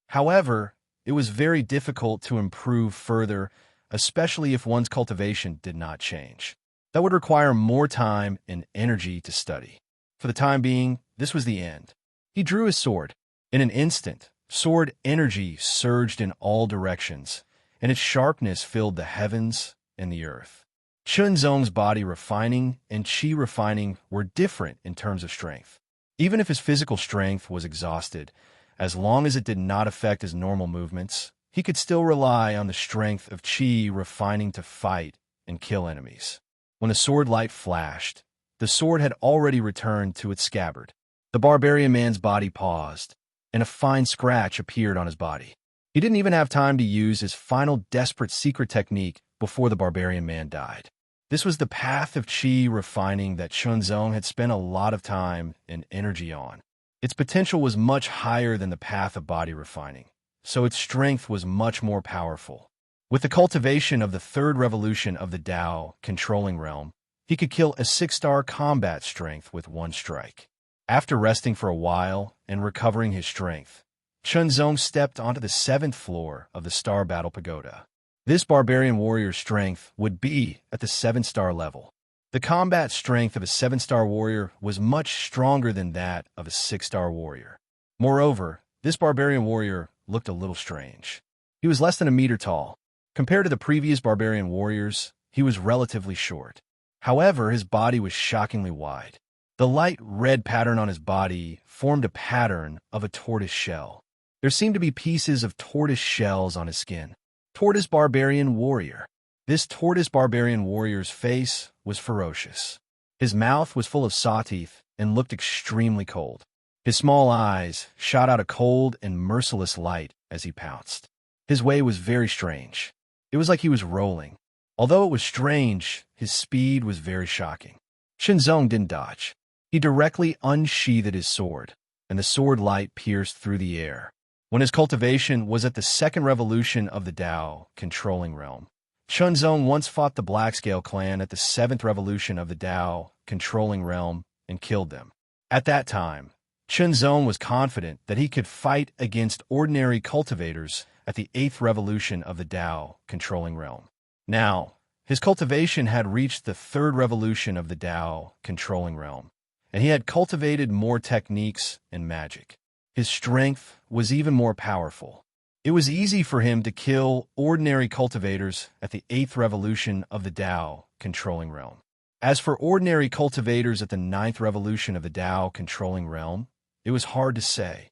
However, it was very difficult to improve further, especially if one's cultivation did not change. That would require more time and energy to study. For the time being, this was the end. He drew his sword. In an instant, sword energy surged in all directions, and its sharpness filled the heavens and the earth. Chunzong's body refining and chi refining were different in terms of strength. Even if his physical strength was exhausted, as long as it did not affect his normal movements, he could still rely on the strength of chi refining to fight and kill enemies. When the sword light flashed, the sword had already returned to its scabbard. The Barbarian Man's body paused, and a fine scratch appeared on his body. He didn't even have time to use his final desperate secret technique before the Barbarian Man died. This was the path of chi refining that Chunzong had spent a lot of time and energy on. Its potential was much higher than the path of body refining, so its strength was much more powerful. With the cultivation of the 3rd revolution of the Tao controlling realm, he could kill a 6-star combat strength with one strike. After resting for a while and recovering his strength, Chunzong stepped onto the 7th floor of the Star Battle Pagoda. This barbarian warrior's strength would be at the 7-star level. The combat strength of a 7-star warrior was much stronger than that of a 6-star warrior. Moreover, this barbarian warrior looked a little strange. He was less than a meter tall. Compared to the previous barbarian warriors, he was relatively short. However, his body was shockingly wide. The light red pattern on his body formed a pattern of a tortoise shell. There seemed to be pieces of tortoise shells on his skin. Tortoise Barbarian Warrior. This tortoise barbarian warrior's face was ferocious. His mouth was full of saw teeth and looked extremely cold. His small eyes shot out a cold and merciless light as he pounced. His way was very strange. It was like he was rolling. Although it was strange, his speed was very shocking. Shenzong didn't dodge. He directly unsheathed his sword, and the sword light pierced through the air. When his cultivation was at the second revolution of the Tao controlling realm, Shenzong once fought the Blackscale clan at the seventh revolution of the Tao controlling realm and killed them. At that time, Shenzong was confident that he could fight against ordinary cultivators at the eighth revolution of the Tao controlling realm. Now, his cultivation had reached the third revolution of the Tao controlling realm, and he had cultivated more techniques and magic. His strength was even more powerful. It was easy for him to kill ordinary cultivators at the eighth revolution of the Tao controlling realm. As for ordinary cultivators at the ninth revolution of the Tao controlling realm, it was hard to say.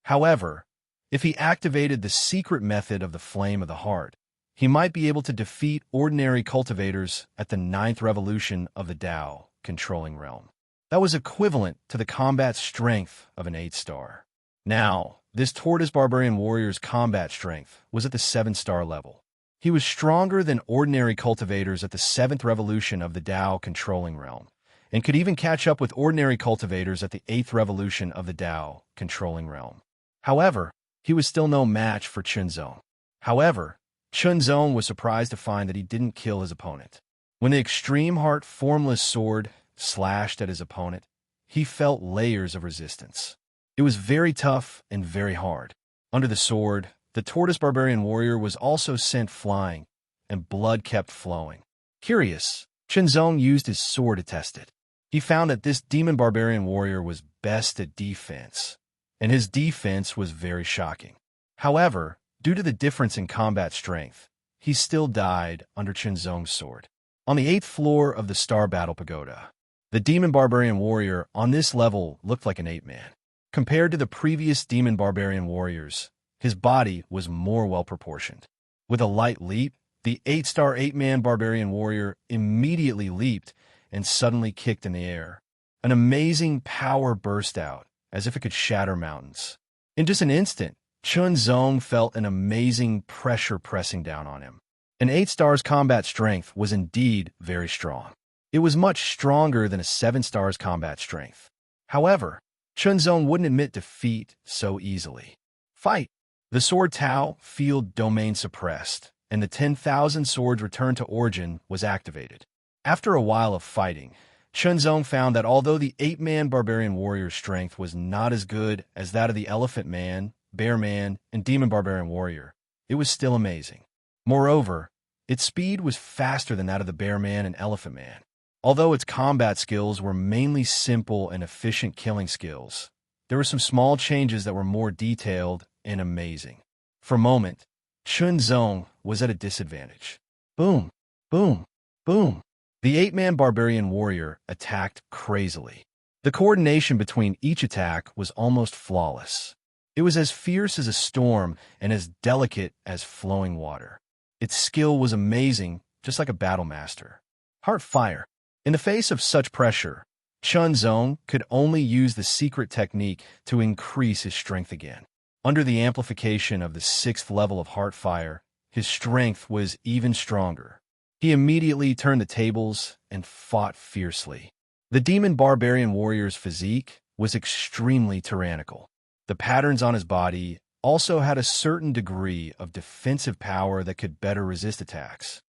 However, if he activated the secret method of the Flame of the Heart, he might be able to defeat ordinary cultivators at the ninth revolution of the Tao controlling realm. That was equivalent to the combat strength of an 8-star. Now, this Tortoise Barbarian warrior's combat strength was at the 7-star level. He was stronger than ordinary cultivators at the 7th revolution of the Tao controlling realm, and could even catch up with ordinary cultivators at the 8th revolution of the Tao controlling realm. However, he was still no match for Shenzong. Shenzong was surprised to find that he didn't kill his opponent. When the Extreme Heart formless sword slashed at his opponent, he felt layers of resistance. It was very tough and very hard. Under the sword, the Tortoise Barbarian warrior was also sent flying, and blood kept flowing. Curious, Shenzong used his sword to test it. He found that this Demon Barbarian warrior was best at defense, and his defense was very shocking. However, due to the difference in combat strength, he still died under Shenzong's sword. On the 8th floor of the Star Battle Pagoda, the Demon Barbarian warrior on this level looked like an 8-man. Compared to the previous Demon Barbarian warriors, his body was more well-proportioned. With a light leap, the 8-star 8-man Barbarian warrior immediately leaped and suddenly kicked in the air. An amazing power burst out, as if it could shatter mountains. In just an instant, Shenzong felt an amazing pressure pressing down on him. An 8-star's combat strength was indeed very strong. It was much stronger than a 7-star's combat strength. However, Shenzong wouldn't admit defeat so easily. Fight! The Sword Tao field domain suppressed, and the 10,000 swords returned to origin was activated. After a while of fighting, Shenzong found that although the 8-man Barbarian warrior's strength was not as good as that of the Elephant Man, Bear Man, and Demon Barbarian warrior, it was still amazing. Moreover, its speed was faster than that of the Bear Man and Elephant Man. Although its combat skills were mainly simple and efficient killing skills, there were some small changes that were more detailed and amazing. For a moment, Shenzong was at a disadvantage. Boom, boom, boom. The 8-man Barbarian warrior attacked crazily. The coordination between each attack was almost flawless. It was as fierce as a storm and as delicate as flowing water. Its skill was amazing, just like a battle master. Heart fire. In the face of such pressure, Shenzong could only use the secret technique to increase his strength again. Under the amplification of the 6th level of heart fire, his strength was even stronger. He immediately turned the tables and fought fiercely. The Demon Barbarian warrior's physique was extremely tyrannical. The patterns on his body also had a certain degree of defensive power that could better resist attacks.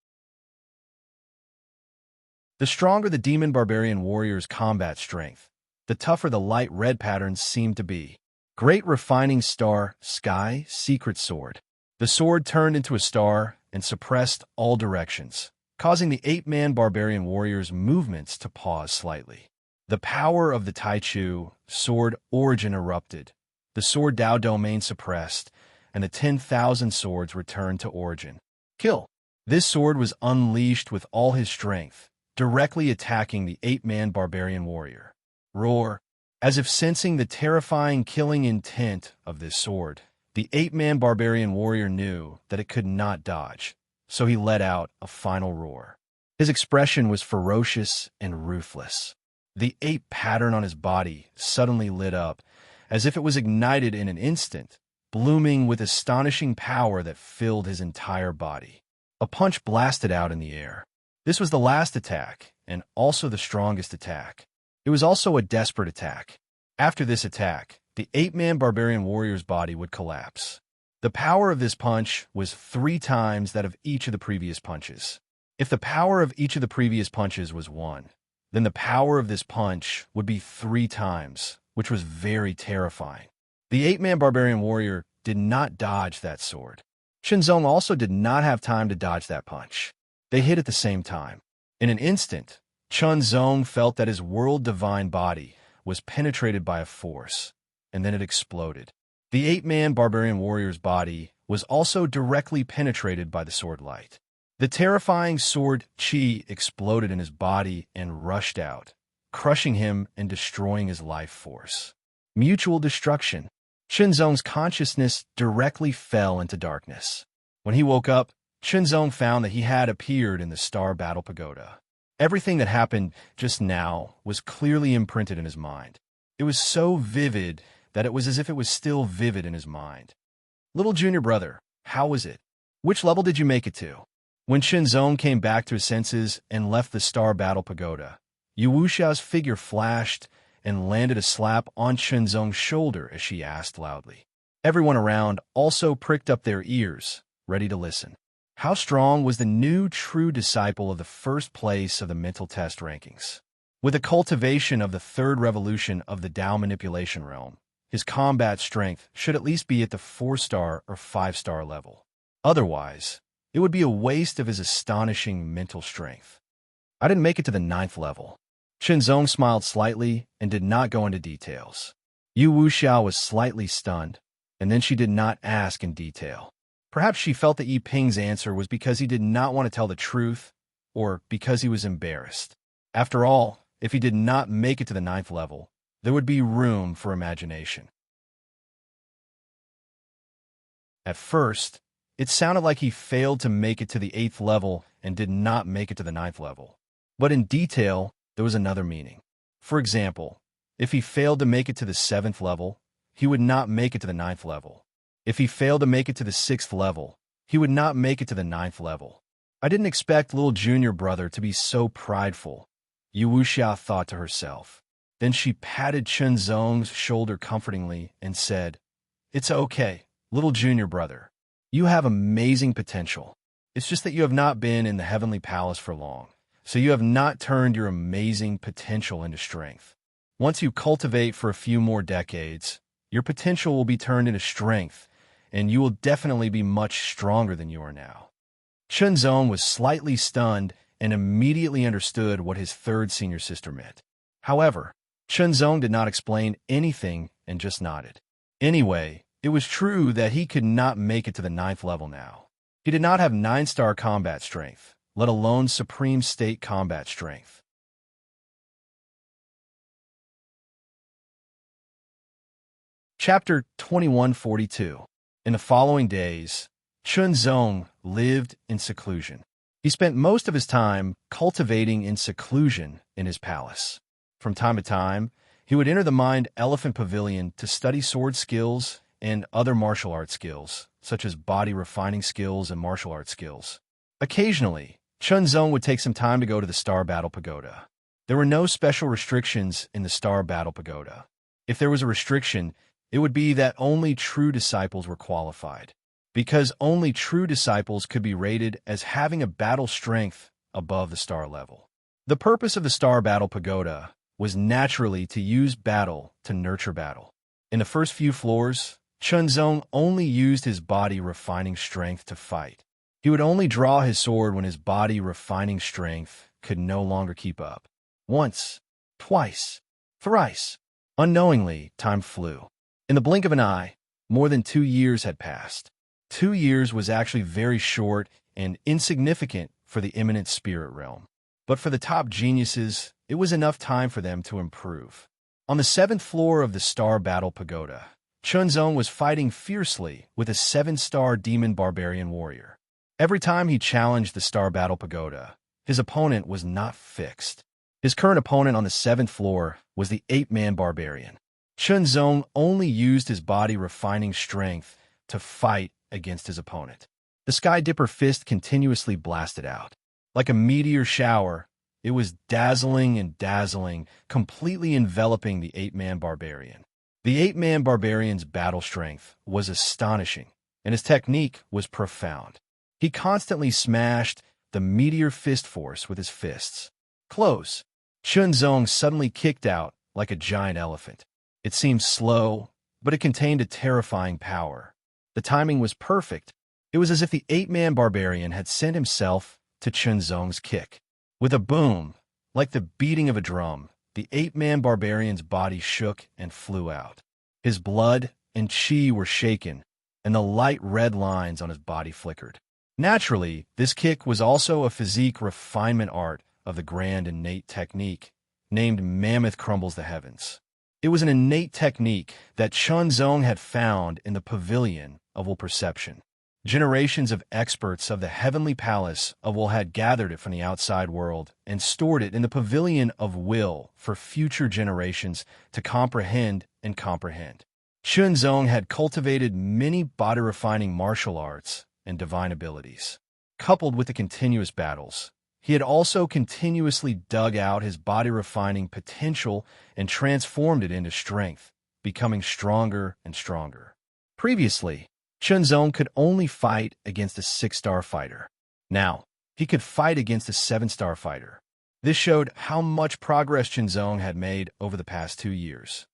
The stronger the Demon Barbarian warrior's combat strength, the tougher the light red patterns seemed to be. Great Refining Star Sky Secret Sword. The sword turned into a star and suppressed all directions, causing the 8-man Barbarian warrior's movements to pause slightly. The power of the Taichu sword origin erupted. The sword Tao domain suppressed, and the 10,000 swords returned to origin. Kill. This sword was unleashed with all his strength, directly attacking the 8-man Barbarian warrior. Roar. As if sensing the terrifying killing intent of this sword, the 8-man Barbarian warrior knew that it could not dodge, so he let out a final roar. His expression was ferocious and ruthless. The 8 pattern on his body suddenly lit up, as if it was ignited in an instant. blooming with astonishing power that filled his entire body. A punch blasted out in the air. This was the last attack, and also the strongest attack. It was also a desperate attack. After this attack, the 8-man barbarian warrior's body would collapse. The power of this punch was 3 times that of each of the previous punches. If the power of each of the previous punches was 1, then the power of this punch would be 3 times, which was very terrifying. The 8-man barbarian warrior did not dodge that sword. Shenzong also did not have time to dodge that punch. They hit at the same time. In an instant, Shenzong felt that his world-divine body was penetrated by a force, and then it exploded. The 8-man barbarian warrior's body was also directly penetrated by the sword light. The terrifying sword chi exploded in his body and rushed out, crushing him and destroying his life force. Mutual destruction. Shenzong's consciousness directly fell into darkness. When he woke up, Shenzong found that he had appeared in the Star Battle Pagoda. Everything that happened just now was clearly imprinted in his mind. It was so vivid that it was as if it was still vivid in his mind. Little junior brother, how was it? Which level did you make it to? When Shenzong came back to his senses and left the Star Battle Pagoda, Yu Wuxiao's figure flashed and landed a slap on Shenzong's shoulder as she asked loudly. Everyone around also pricked up their ears, ready to listen. How strong was the new true disciple of the first place of the mental test rankings? With a cultivation of the 3rd revolution of the Tao manipulation realm, his combat strength should at least be at the 4-star or 5-star level. Otherwise, it would be a waste of his astonishing mental strength. I didn't make it to the 9th level. Shenzong smiled slightly and did not go into details. Yu Wuxiao was slightly stunned, and then she did not ask in detail. Perhaps she felt that Yi Ping's answer was because he did not want to tell the truth, or because he was embarrassed. After all, if he did not make it to the 9th level, there would be room for imagination. At first, it sounded like he failed to make it to the 8th level and did not make it to the 9th level. But in detail, there was another meaning. For example, if he failed to make it to the 7th level, he would not make it to the 9th level. If he failed to make it to the 6th level, he would not make it to the 9th level. I didn't expect little junior brother to be so prideful, Yu Wuxiao thought to herself. Then she patted Shenzong's shoulder comfortingly and said, "It's okay, little junior brother. You have amazing potential. It's just that you have not been in the heavenly palace for long, so you have not turned your amazing potential into strength. Once you cultivate for a few more decades, your potential will be turned into strength, and you will definitely be much stronger than you are now." Shenzong was slightly stunned and immediately understood what his 3rd senior sister meant. However, Shenzong did not explain anything and just nodded. Anyway, it was true that he could not make it to the 9th level now. He did not have 9-star combat strength, let alone supreme state combat strength. Chapter 2142. In the following days, Shenzong lived in seclusion. He spent most of his time cultivating in seclusion in his palace. From time to time, he would enter the Mind Elephant Pavilion to study sword skills and other martial arts skills, such as body refining skills and martial arts skills. Occasionally, Shenzong would take some time to go to the Star Battle Pagoda. There were no special restrictions in the Star Battle Pagoda. If there was a restriction, it would be that only true disciples were qualified, because only true disciples could be rated as having a battle strength above the star level. The purpose of the Star Battle Pagoda was naturally to use battle to nurture battle. In the first few floors, Shenzong only used his body refining strength to fight. He would only draw his sword when his body refining strength could no longer keep up. Once, twice, thrice. Unknowingly, time flew. In the blink of an eye, more than 2 years had passed. 2 years was actually very short and insignificant for the imminent spirit realm. But for the top geniuses, it was enough time for them to improve. On the 7th floor of the Star Battle Pagoda, Shenzong was fighting fiercely with a 7-star demon barbarian warrior. Every time he challenged the Star Battle Pagoda, his opponent was not fixed. His current opponent on the 7th floor was the 8-man barbarian. Shenzong only used his body refining strength to fight against his opponent. The Sky Dipper fist continuously blasted out. Like a meteor shower, it was dazzling and dazzling, completely enveloping the eight-man barbarian. The eight-man barbarian's battle strength was astonishing, and his technique was profound. He constantly smashed the meteor fist force with his fists. Close. Chunzong suddenly kicked out like a giant elephant. It seemed slow, but it contained a terrifying power. The timing was perfect. It was as if the eight-man barbarian had sent himself to Chunzong's kick. With a boom, like the beating of a drum, the eight-man barbarian's body shook and flew out. His blood and chi were shaken, and the light red lines on his body flickered. Naturally, this kick was also a physique refinement art of the grand innate technique, named Mammoth Crumbles the Heavens. It was an innate technique that Chunzong had found in the pavilion of Will Perception. Generations of experts of the Heavenly Palace of Will had gathered it from the outside world and stored it in the pavilion of Will for future generations to comprehend and comprehend. Chunzong had cultivated many body-refining martial arts and divine abilities. Coupled with the continuous battles, he had also continuously dug out his body-refining potential and transformed it into strength, becoming stronger and stronger. Previously, Chunzong could only fight against a 6-star fighter. Now, he could fight against a 7-star fighter. This showed how much progress Chunzong had made over the past 2 years.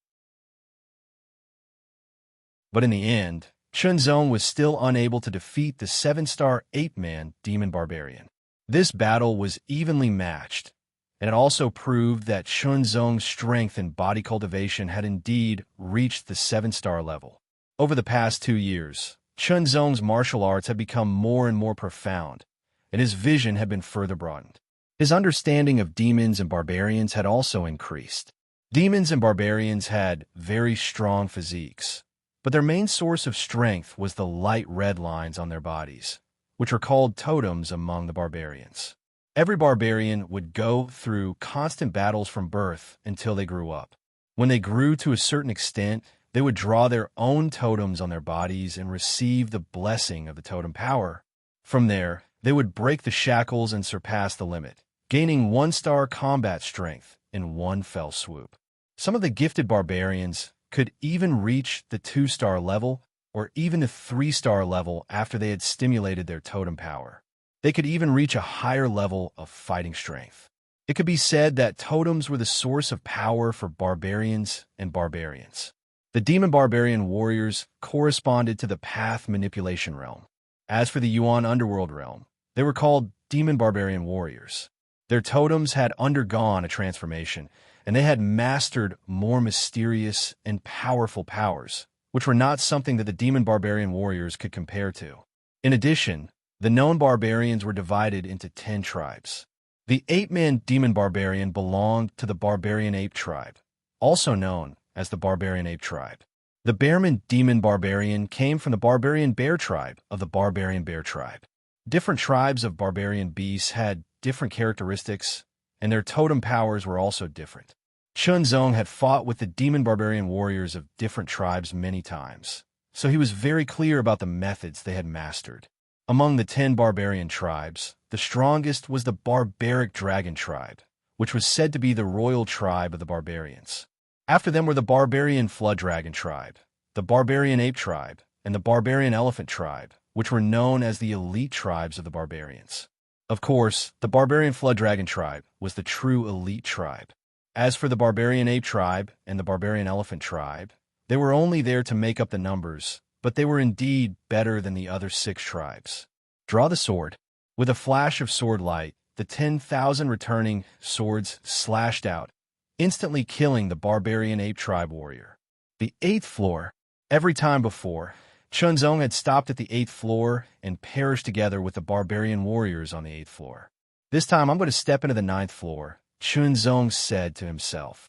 But in the end, Chunzong was still unable to defeat the 7-star 8-man demon barbarian. This battle was evenly matched, and it also proved that Chunzong's strength and body cultivation had indeed reached the 7-star level. Over the past 2 years, Chunzong's martial arts had become more and more profound, and his vision had been further broadened. His understanding of demons and barbarians had also increased. Demons and barbarians had very strong physiques, but their main source of strength was the light red lines on their bodies, which were called totems among the barbarians. Every barbarian would go through constant battles from birth until they grew up. When they grew to a certain extent, they would draw their own totems on their bodies and receive the blessing of the totem power. From there, they would break the shackles and surpass the limit, gaining 1-star combat strength in one fell swoop. Some of the gifted barbarians could even reach the 2-star level or even the 3-star level after they had stimulated their totem power. They could even reach a higher level of fighting strength. It could be said that totems were the source of power for barbarians and barbarians. The demon barbarian warriors corresponded to the path manipulation realm. As for the Yuan underworld realm, they were called demon barbarian warriors. Their totems had undergone a transformation, and they had mastered more mysterious and powerful powers, which were not something that the demon barbarian warriors could compare to. In addition, the known barbarians were divided into 10 tribes. The 8-man demon barbarian belonged to the barbarian ape tribe, also known as the barbarian ape tribe. The Bearman demon barbarian came from the barbarian bear tribe of the barbarian bear tribe. Different tribes of barbarian beasts had different characteristics, and their totem powers were also different. Chunzong had fought with the demon barbarian warriors of different tribes many times, so he was very clear about the methods they had mastered. Among the 10 barbarian tribes, the strongest was the barbaric dragon tribe, which was said to be the royal tribe of the barbarians. After them were the barbarian flood dragon tribe, the barbarian ape tribe, and the barbarian elephant tribe, which were known as the elite tribes of the barbarians. Of course, the barbarian flood dragon tribe was the true elite tribe. As for the barbarian ape tribe and the barbarian elephant tribe, they were only there to make up the numbers, but they were indeed better than the other 6 tribes. Draw the sword. With a flash of sword light, the 10,000 returning swords slashed out, instantly killing the barbarian ape tribe warrior. The 8th floor. Every time before, Chunzong had stopped at the 8th floor and perished together with the barbarian warriors on the 8th floor. This time I'm going to step into the 9th floor, Chunzong said to himself.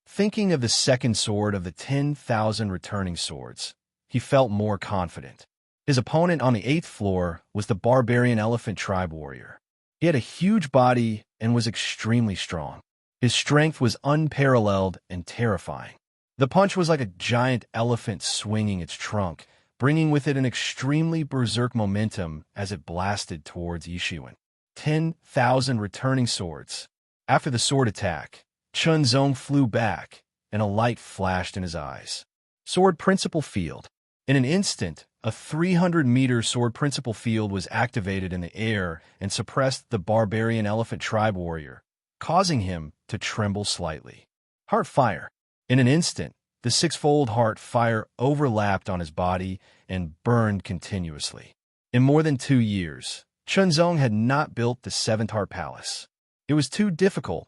Thinking of the second sword of the 10,000 returning swords, he felt more confident. His opponent on the 8th floor was the barbarian elephant tribe warrior. He had a huge body and was extremely strong. His strength was unparalleled and terrifying. The punch was like a giant elephant swinging its trunk, bringing with it an extremely berserk momentum as it blasted towards Yishuan. 10,000 returning swords. After the sword attack, Chunzong flew back, and a light flashed in his eyes. Sword Principal Field. In an instant, a 300-meter sword principal field was activated in the air and suppressed the barbarian elephant tribe warrior, causing him to tremble slightly. Heart fire. In an instant, the six-fold heart fire overlapped on his body and burned continuously. In more than 2 years, Chunzong had not built the seventh heart palace. It was too difficult,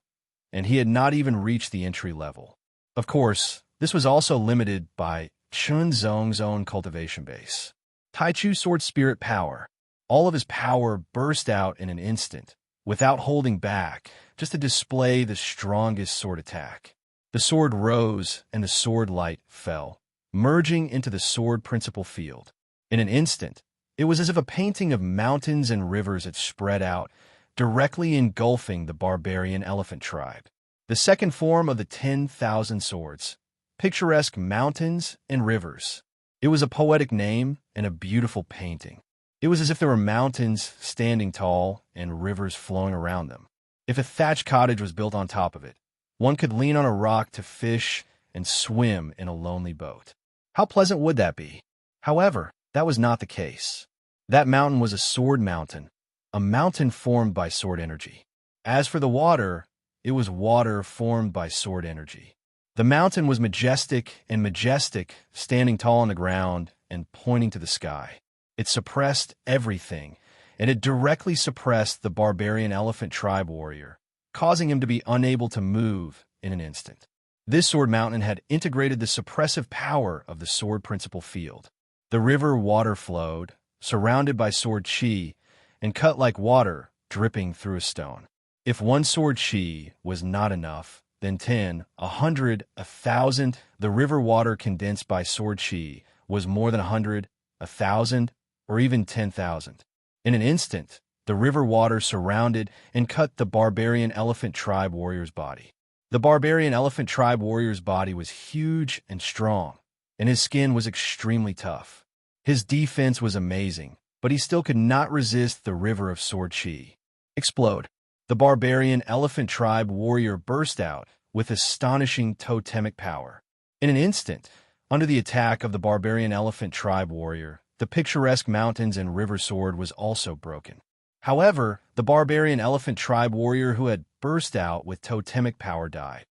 and he had not even reached the entry level. Of course, this was also limited by Chunzong's own cultivation base. Taichu Sword Spirit Power. All of his power burst out in an instant, without holding back, just to display the strongest sword attack. The sword rose and the sword light fell, merging into the sword principal field. In an instant, it was as if a painting of mountains and rivers had spread out, directly engulfing the barbarian elephant tribe. The second form of the 10,000 swords. Picturesque mountains and rivers. It was a poetic name and a beautiful painting. It was as if there were mountains standing tall and rivers flowing around them. If a thatched cottage was built on top of it, one could lean on a rock to fish and swim in a lonely boat. How pleasant would that be? However, that was not the case. That mountain was a sword mountain, a mountain formed by sword energy. As for the water, it was water formed by sword energy. The mountain was majestic, standing tall on the ground and pointing to the sky. It suppressed everything, and it directly suppressed the barbarian elephant tribe warrior, causing him to be unable to move in an instant. This sword mountain had integrated the suppressive power of the sword principal field. The river water flowed, surrounded by sword chi, and cut like water dripping through a stone. If one sword chi was not enough, then 10, 100, 1,000, the river water condensed by sword chi was more than 100, 1,000, or even 10,000. In an instant, the river water surrounded and cut the barbarian elephant tribe warrior's body. The barbarian elephant tribe warrior's body was huge and strong, and his skin was extremely tough. His defense was amazing, but he still could not resist the river of sword chi. Explode. The barbarian elephant tribe warrior burst out with astonishing totemic power. In an instant, under the attack of the barbarian elephant tribe warrior, the picturesque mountains and river sword was also broken. However, the barbarian elephant tribe warrior who had burst out with totemic power died.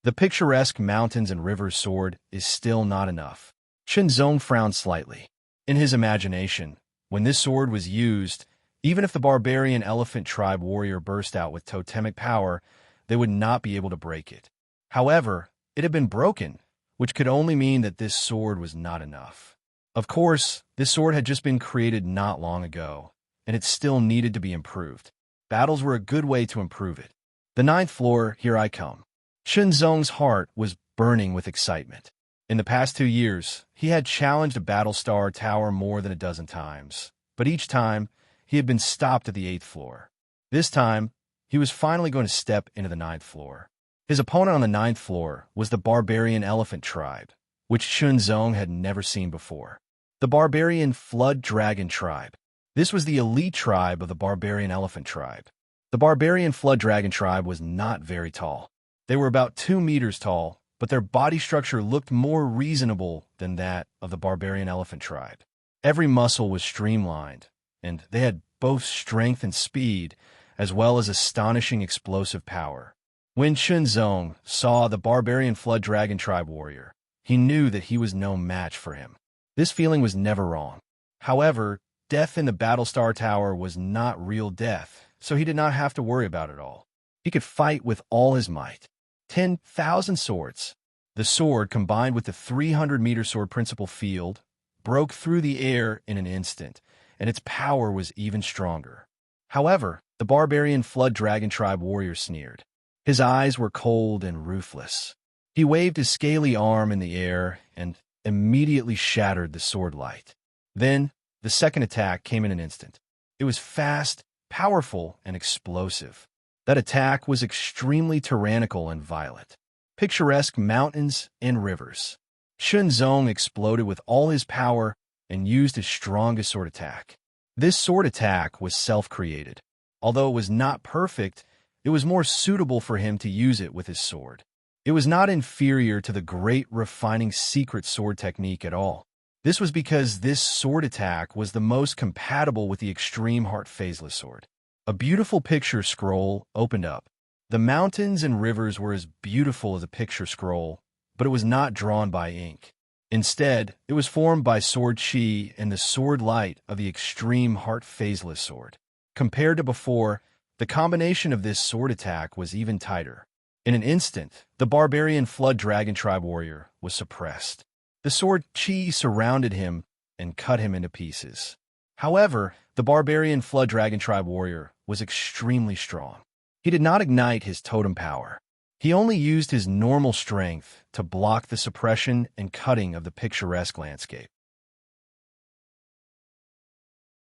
The picturesque mountains and river sword is still not enough. Chunzong frowned slightly. In his imagination, when this sword was used, even if the barbarian elephant tribe warrior burst out with totemic power, they would not be able to break it. However, it had been broken, which could only mean that this sword was not enough. Of course, this sword had just been created not long ago, and it still needed to be improved. Battles were a good way to improve it. The 9th floor, here I come. Chunzong's heart was burning with excitement. In the past 2 years, he had challenged a Battlestar Tower more than a dozen times, but each time, he had been stopped at the 8th floor. This time, he was finally going to step into the 9th floor. His opponent on the 9th floor was the barbarian elephant tribe, which Chunzong had never seen before. The barbarian flood dragon tribe. This was the elite tribe of the barbarian elephant tribe. The barbarian flood dragon tribe was not very tall. They were about 2 meters tall, but their body structure looked more reasonable than that of the barbarian elephant tribe. Every muscle was streamlined, and they had both strength and speed, as well as astonishing explosive power. When Chunzong saw the barbarian flood dragon tribe warrior, he knew that he was no match for him. This feeling was never wrong. However, death in the Battlestar Tower was not real death, so he did not have to worry about it all. He could fight with all his might. 10,000 swords. The sword, combined with the 300-meter sword principal field, broke through the air in an instant, and its power was even stronger. However, the barbarian flood dragon tribe warrior sneered. His eyes were cold and ruthless. He waved his scaly arm in the air and immediately shattered the sword light. Then, the second attack came in an instant. It was fast, powerful, and explosive. That attack was extremely tyrannical and violent. picturesque mountains and rivers. Shenzong exploded with all his power and used his strongest sword attack. This sword attack was self-created. Although it was not perfect, it was more suitable for him to use it with his sword. It was not inferior to the great refining secret sword technique at all. This was because this sword attack was the most compatible with the extreme heart phaseless sword. A beautiful picture scroll opened up. The mountains and rivers were as beautiful as a picture scroll, but it was not drawn by ink. Instead, it was formed by sword chi and the sword light of the extreme heart phaseless sword. Compared to before, the combination of this sword attack was even tighter. In an instant, the barbarian flood dragon tribe warrior was suppressed. The sword chi surrounded him and cut him into pieces. However, the barbarian flood dragon tribe warrior was extremely strong. He did not ignite his totem power. He only used his normal strength to block the suppression and cutting of the picturesque landscape.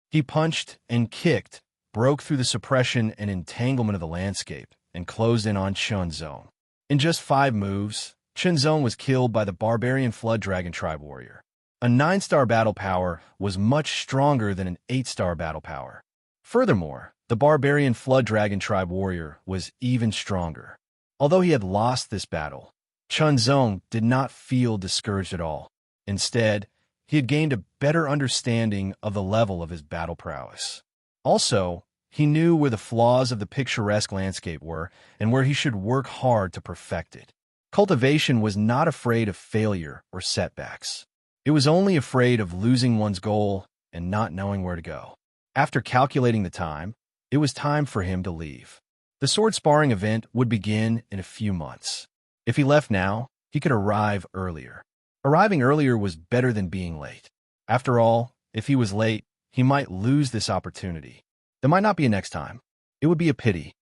He punched and kicked, broke through the suppression and entanglement of the landscape, and closed in on Shenzong. In just 5 moves, Shenzong was killed by the barbarian flood dragon tribe warrior. A 9-star battle power was much stronger than an 8-star battle power. Furthermore, the barbarian flood dragon tribe warrior was even stronger. Although he had lost this battle, Shenzong did not feel discouraged at all. Instead, he had gained a better understanding of the level of his battle prowess. Also, he knew where the flaws of the picturesque landscape were and where he should work hard to perfect it. Cultivation was not afraid of failure or setbacks. It was only afraid of losing one's goal and not knowing where to go. After calculating the time, it was time for him to leave. The sword sparring event would begin in a few months. If he left now, he could arrive earlier. Arriving earlier was better than being late. After all, if he was late, he might lose this opportunity. There might not be a next time. It would be a pity.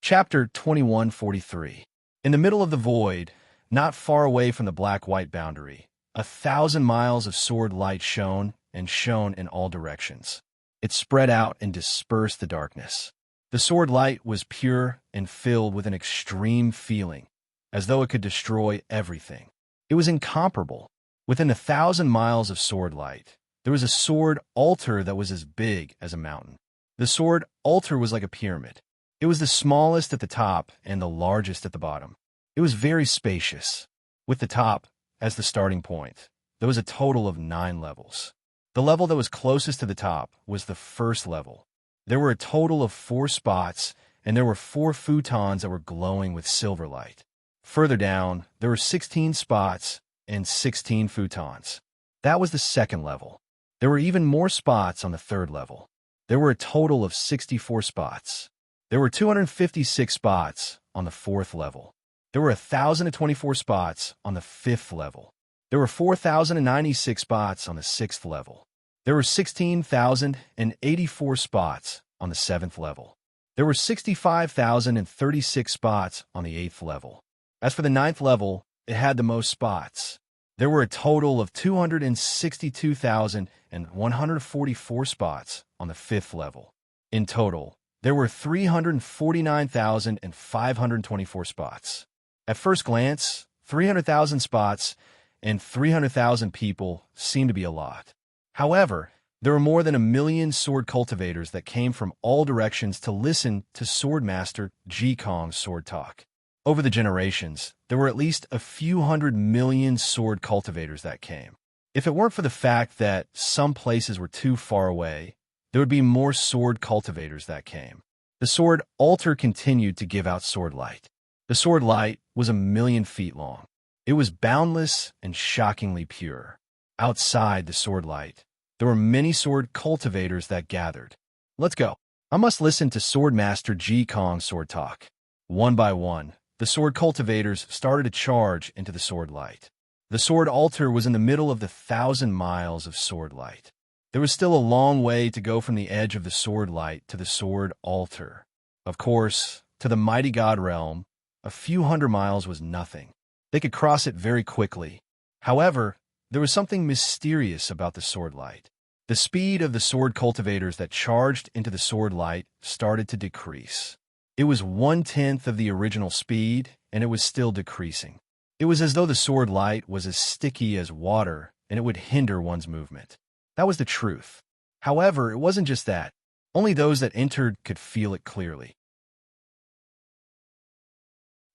Chapter 2143. In the middle of the void, not far away from the black-white boundary, 1,000 miles of sword light shone and shone in all directions. It spread out and dispersed the darkness. The sword light was pure and filled with an extreme feeling, as though it could destroy everything. It was incomparable. Within 1,000 miles of sword light, there was a sword altar that was as big as a mountain. The sword altar was like a pyramid. It was the smallest at the top and the largest at the bottom. It was very spacious. With the top as the starting point, there was a total of 9 levels. The level that was closest to the top was the first level. There were a total of 4 spots, and there were 4 futons that were glowing with silver light. Further down, there were 16 spots and 16 futons. That was the second level. There were even more spots on the third level. There were a total of 64 spots. There were 256 spots on the fourth level. There were 1,024 spots on the fifth level. There were 4,096 spots on the sixth level. There were 16,084 spots on the seventh level. There were 65,036 spots on the eighth level. As for the ninth level, it had the most spots. There were a total of 262,144 spots on the fifth level. In total, there were 349,524 spots. At first glance, 300,000 spots and 300,000 people seemed to be a lot. However, there were more than 1 million sword cultivators that came from all directions to listen to Swordmaster Ji Kong's sword talk. Over the generations, there were at least a few 100 million sword cultivators that came. If it weren't for the fact that some places were too far away, there would be more sword cultivators that came. The sword altar continued to give out sword light. The sword light was 1 million feet long. It was boundless and shockingly pure. Outside the sword light, there were many sword cultivators that gathered. Let's go. I must listen to Swordmaster Ji Kong's sword talk. One by one, the sword cultivators started to charge into the sword light. The sword altar was in the middle of the 1,000 miles of sword light. There was still a long way to go from the edge of the sword light to the sword altar. Of course, to the mighty god realm, a few 100 miles was nothing. They could cross it very quickly. However, there was something mysterious about the sword light. The speed of the sword cultivators that charged into the sword light started to decrease. It was 1/10 of the original speed, and it was still decreasing. It was as though the sword light was as sticky as water, and it would hinder one's movement. That was the truth. However, it wasn't just that. Only those that entered could feel it clearly.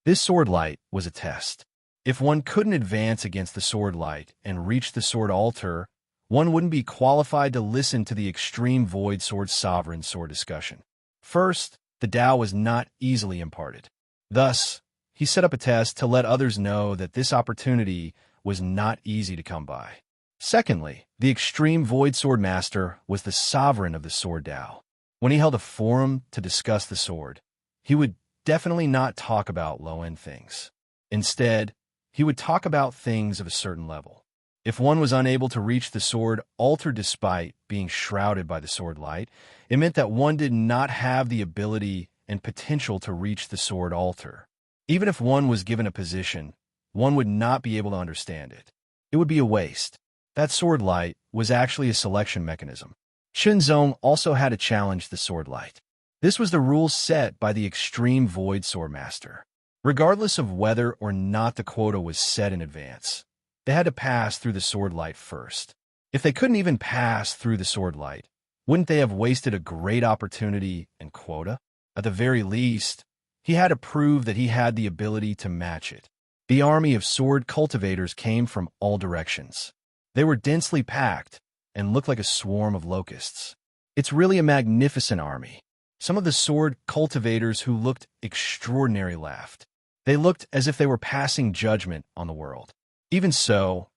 This sword light was a test. If one couldn't advance against the sword light and reach the sword altar, one wouldn't be qualified to listen to the extreme void sword sovereign sword discussion. First, the Tao was not easily imparted. Thus, he set up a test to let others know that this opportunity was not easy to come by. Secondly, the extreme void sword master was the sovereign of the sword Tao. When he held a forum to discuss the sword, he would definitely not talk about low-end things. Instead, he would talk about things of a certain level. If one was unable to reach the sword altar despite being shrouded by the sword light, it meant that one did not have the ability and potential to reach the sword altar. Even if one was given a position, one would not be able to understand it. It would be a waste. That sword light was actually a selection mechanism. Shenzong also had to challenge the sword light. This was the rule set by the extreme void sword master. Regardless of whether or not the quota was set in advance, they had to pass through the sword light first. If they couldn't even pass through the sword light, wouldn't they have wasted a great opportunity and quota? At the very least, he had to prove that he had the ability to match it. The army of sword cultivators came from all directions. They were densely packed and looked like a swarm of locusts. It's really a magnificent army. Some of the sword cultivators who looked extraordinary laughed. They looked as if they were passing judgment on the world. Even so,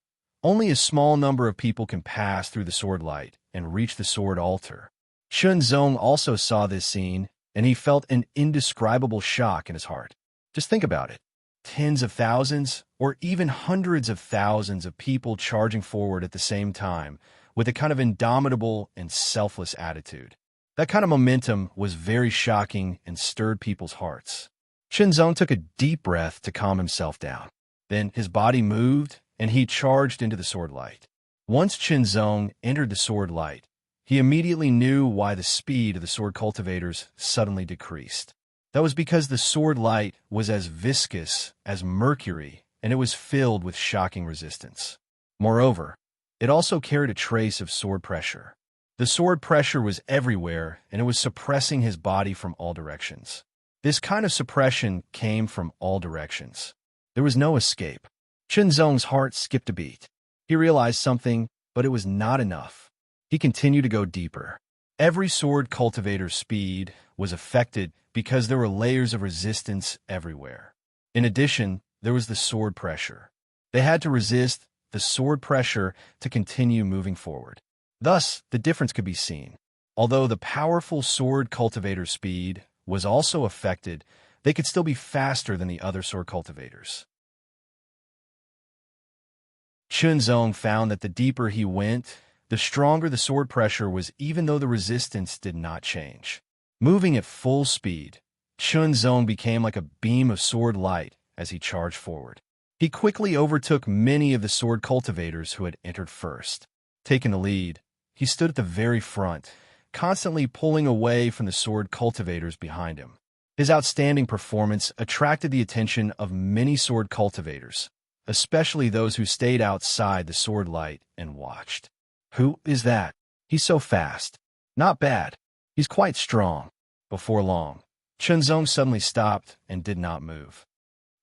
only a small number of people can pass through the sword light and reach the sword altar. Shenzong also saw this scene, and he felt an indescribable shock in his heart. Just think about it. Tens of thousands, or even hundreds of thousands of people charging forward at the same time with a kind of indomitable and selfless attitude. That kind of momentum was very shocking and stirred people's hearts. Shenzong took a deep breath to calm himself down. Then his body moved, and he charged into the sword light. Once Shenzong entered the sword light, he immediately knew why the speed of the sword cultivators suddenly decreased. That was because the sword light was as viscous as mercury, and it was filled with shocking resistance. Moreover, it also carried a trace of sword pressure. The sword pressure was everywhere, and it was suppressing his body from all directions. This kind of suppression came from all directions. There was no escape. Shenzong's heart skipped a beat. He realized something, but it was not enough. He continued to go deeper. Every sword cultivator's speed was affected because there were layers of resistance everywhere. In addition, there was the sword pressure. They had to resist the sword pressure to continue moving forward. Thus, the difference could be seen. Although the powerful sword cultivator's speed was also affected, they could still be faster than the other sword cultivators. Shenzong found that the deeper he went, the stronger the sword pressure was, even though the resistance did not change. Moving at full speed, Shenzong became like a beam of sword light as he charged forward. He quickly overtook many of the sword cultivators who had entered first. Taking the lead, he stood at the very front, constantly pulling away from the sword cultivators behind him. His outstanding performance attracted the attention of many sword cultivators, especially those who stayed outside the sword light and watched. Who is that? He's so fast. Not bad. He's quite strong. Before long, Shenzong suddenly stopped and did not move.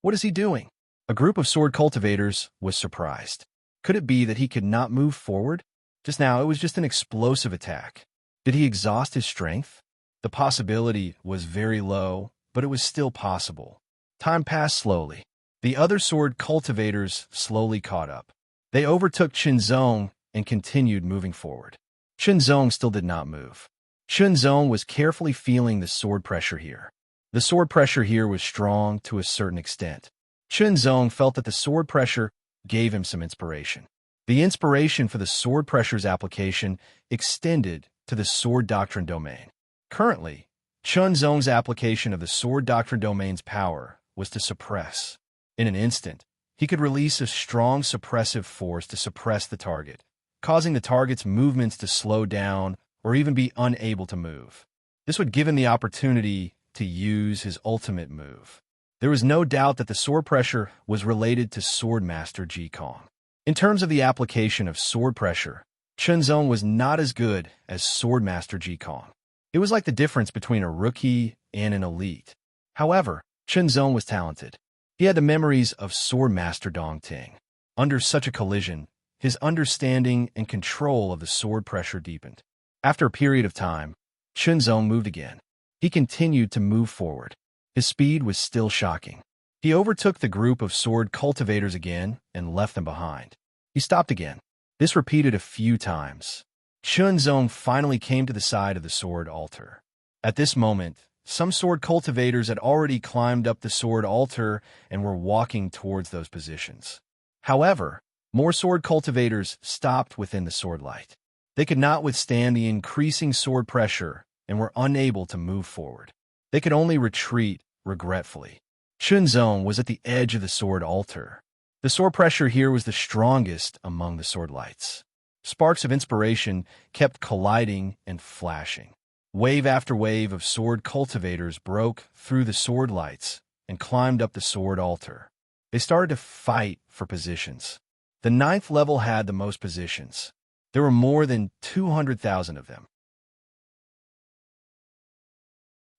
What is he doing? A group of sword cultivators was surprised. Could it be that he could not move forward? Just now, it was just an explosive attack. Did he exhaust his strength? The possibility was very low, but it was still possible. Time passed slowly. The other sword cultivators slowly caught up. They overtook Shenzong and continued moving forward. Shenzong still did not move. Shenzong was carefully feeling the sword pressure here. The sword pressure here was strong to a certain extent. Shenzong felt that the sword pressure gave him some inspiration. The inspiration for the sword pressure's application extended to the sword doctrine domain. Currently, Shenzong's application of the sword doctrine domain's power was to suppress. In an instant, he could release a strong suppressive force to suppress the target, causing the target's movements to slow down or even be unable to move. This would give him the opportunity to use his ultimate move. There was no doubt that the sword pressure was related to Swordmaster Jikong. In terms of the application of sword pressure, Chunzong was not as good as Swordmaster Jikong. It was like the difference between a rookie and an elite. However, Chunzong was talented. He had the memories of Swordmaster Dongting. Under such a collision, his understanding and control of the sword pressure deepened. After a period of time, Chunzong moved again. He continued to move forward. His speed was still shocking. He overtook the group of sword cultivators again and left them behind. He stopped again. This repeated a few times. Chunzong finally came to the side of the sword altar. At this moment, some sword cultivators had already climbed up the sword altar and were walking towards those positions. However, more sword cultivators stopped within the sword light. They could not withstand the increasing sword pressure and were unable to move forward. They could only retreat regretfully. Chunzong was at the edge of the sword altar. The sword pressure here was the strongest among the sword lights. Sparks of inspiration kept colliding and flashing. Wave after wave of sword cultivators broke through the sword lights and climbed up the sword altar. They started to fight for positions. The 9th level had the most positions. There were more than 200,000 of them.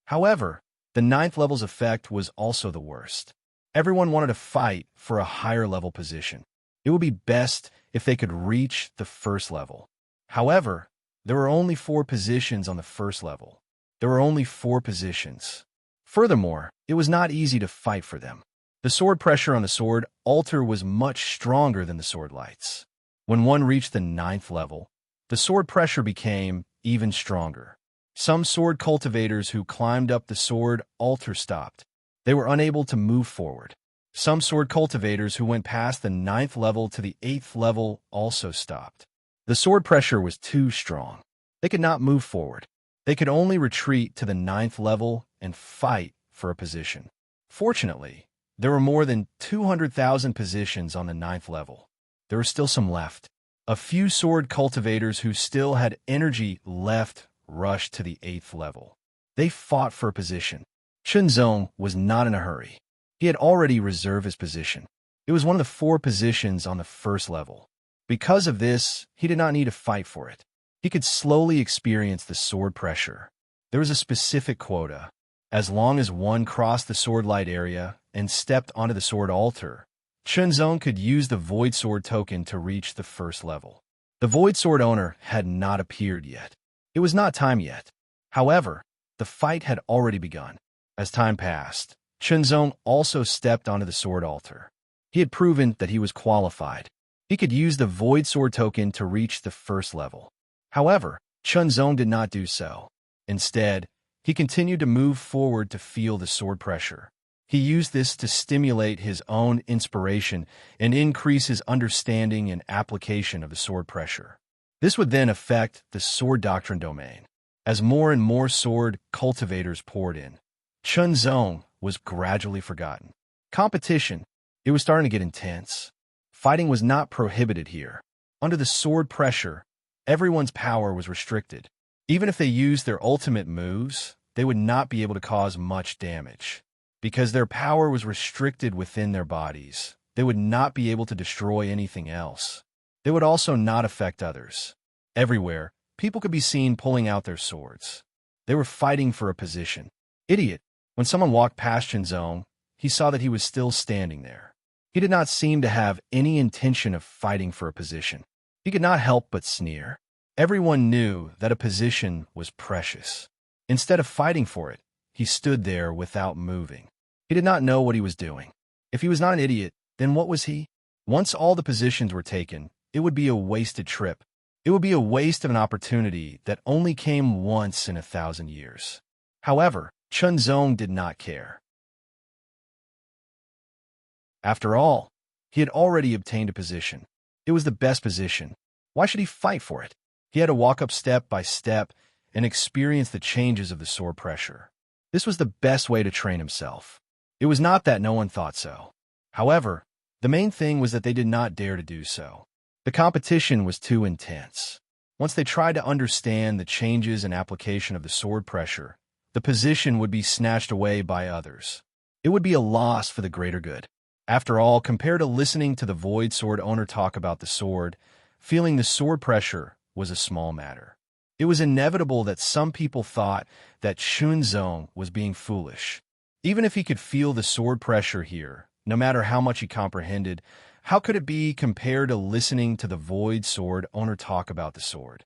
However, the 9th level's effect was also the worst. Everyone wanted to fight for a higher level position. It would be best if they could reach the 1st level. However, there were only 4 positions on the 1st level. There were only 4 positions. Furthermore, it was not easy to fight for them. The sword pressure on the sword altar was much stronger than the sword lights. When one reached the 9th level, the sword pressure became even stronger. Some sword cultivators who climbed up the sword altar stopped. They were unable to move forward. Some sword cultivators who went past the 9th level to the 8th level also stopped. The sword pressure was too strong. They could not move forward. They could only retreat to the 9th level and fight for a position. Fortunately, there were more than 200,000 positions on the 9th level. There were still some left. A few sword cultivators who still had energy left rushed to the 8th level. They fought for a position. Chunzong was not in a hurry. He had already reserved his position. It was one of the 4 positions on the 1st level. Because of this, he did not need to fight for it. He could slowly experience the sword pressure. There was a specific quota. As long as one crossed the sword light area and stepped onto the sword altar, Chunzong could use the Void Sword token to reach the 1st level. The Void Sword owner had not appeared yet. It was not time yet. However, the fight had already begun. As time passed, Chunzong also stepped onto the sword altar. He had proven that he was qualified. He could use the Void Sword token to reach the 1st level. However, Chunzong did not do so. Instead, he continued to move forward to feel the sword pressure. He used this to stimulate his own inspiration and increase his understanding and application of the sword pressure. This would then affect the sword doctrine domain. As more and more sword cultivators poured in, Chunzong was gradually forgotten. Competition, it was starting to get intense. Fighting was not prohibited here. Under the sword pressure, everyone's power was restricted. Even if they used their ultimate moves, they would not be able to cause much damage. Because their power was restricted within their bodies, they would not be able to destroy anything else. They would also not affect others. Everywhere, people could be seen pulling out their swords. They were fighting for a position. Idiot. When someone walked past Chunzong, he saw that he was still standing there. He did not seem to have any intention of fighting for a position. He could not help but sneer. Everyone knew that a position was precious. Instead of fighting for it, he stood there without moving. He did not know what he was doing. If he was not an idiot, then what was he? Once all the positions were taken, it would be a wasted trip. It would be a waste of an opportunity that only came once in 1,000 years. However, Chunzong did not care. After all, he had already obtained a position. It was the best position. Why should he fight for it? He had to walk up step by step and experience the changes of the sword pressure. This was the best way to train himself. It was not that no one thought so. However, the main thing was that they did not dare to do so. The competition was too intense. Once they tried to understand the changes and application of the sword pressure, the position would be snatched away by others. It would be a loss for the greater good. After all, compared to listening to the void sword owner talk about the sword, feeling the sword pressure was a small matter. It was inevitable that some people thought that Shunzong was being foolish. Even if he could feel the sword pressure here, no matter how much he comprehended, how could it be compared to listening to the void sword owner talk about the sword?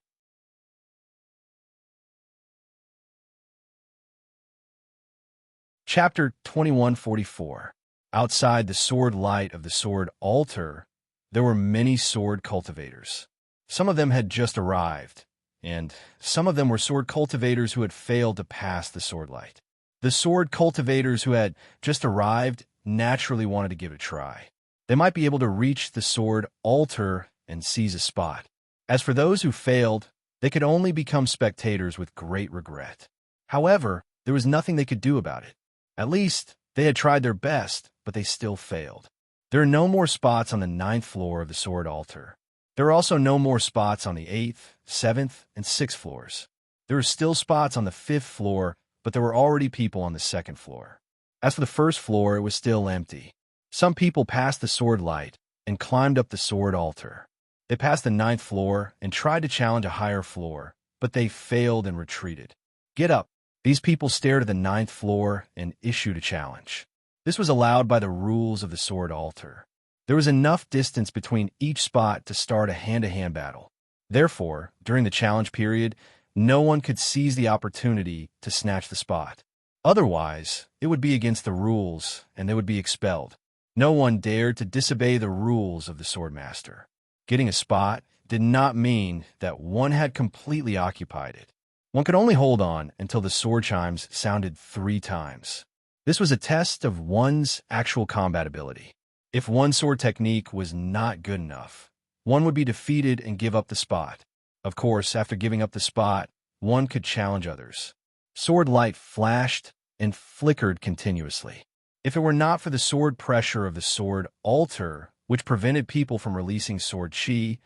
Chapter 2144. Outside the sword light of the sword altar, there were many sword cultivators. Some of them had just arrived, and some of them were sword cultivators who had failed to pass the sword light. The sword cultivators who had just arrived naturally wanted to give it a try. They might be able to reach the sword altar and seize a spot. As for those who failed, they could only become spectators with great regret. However, there was nothing they could do about it. At least, they had tried their best, but they still failed. There are no more spots on the 9th floor of the sword altar. There are also no more spots on the 8th, 7th, and 6th floors. There are still spots on the 5th floor, but there were already people on the 2nd floor. As for the 1st floor, it was still empty. Some people passed the sword light and climbed up the sword altar. They passed the 9th floor and tried to challenge a higher floor, but they failed and retreated. Get up. These people stared at the 9th floor and issued a challenge. This was allowed by the rules of the sword altar. There was enough distance between each spot to start a hand-to-hand battle. Therefore, during the challenge period, no one could seize the opportunity to snatch the spot. Otherwise, it would be against the rules, and they would be expelled. No one dared to disobey the rules of the swordmaster. Getting a spot did not mean that one had completely occupied it. One could only hold on until the sword chimes sounded 3 times. This was a test of one's actual combat ability. If one sword technique was not good enough, one would be defeated and give up the spot. Of course, after giving up the spot, one could challenge others. Sword light flashed and flickered continuously. If it were not for the sword pressure of the sword altar, which prevented people from releasing sword chi,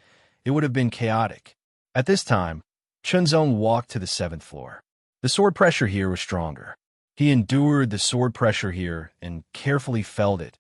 it would have been chaotic. At this time, Chunzong walked to the 7th floor. The sword pressure here was stronger. He endured the sword pressure here and carefully felt it,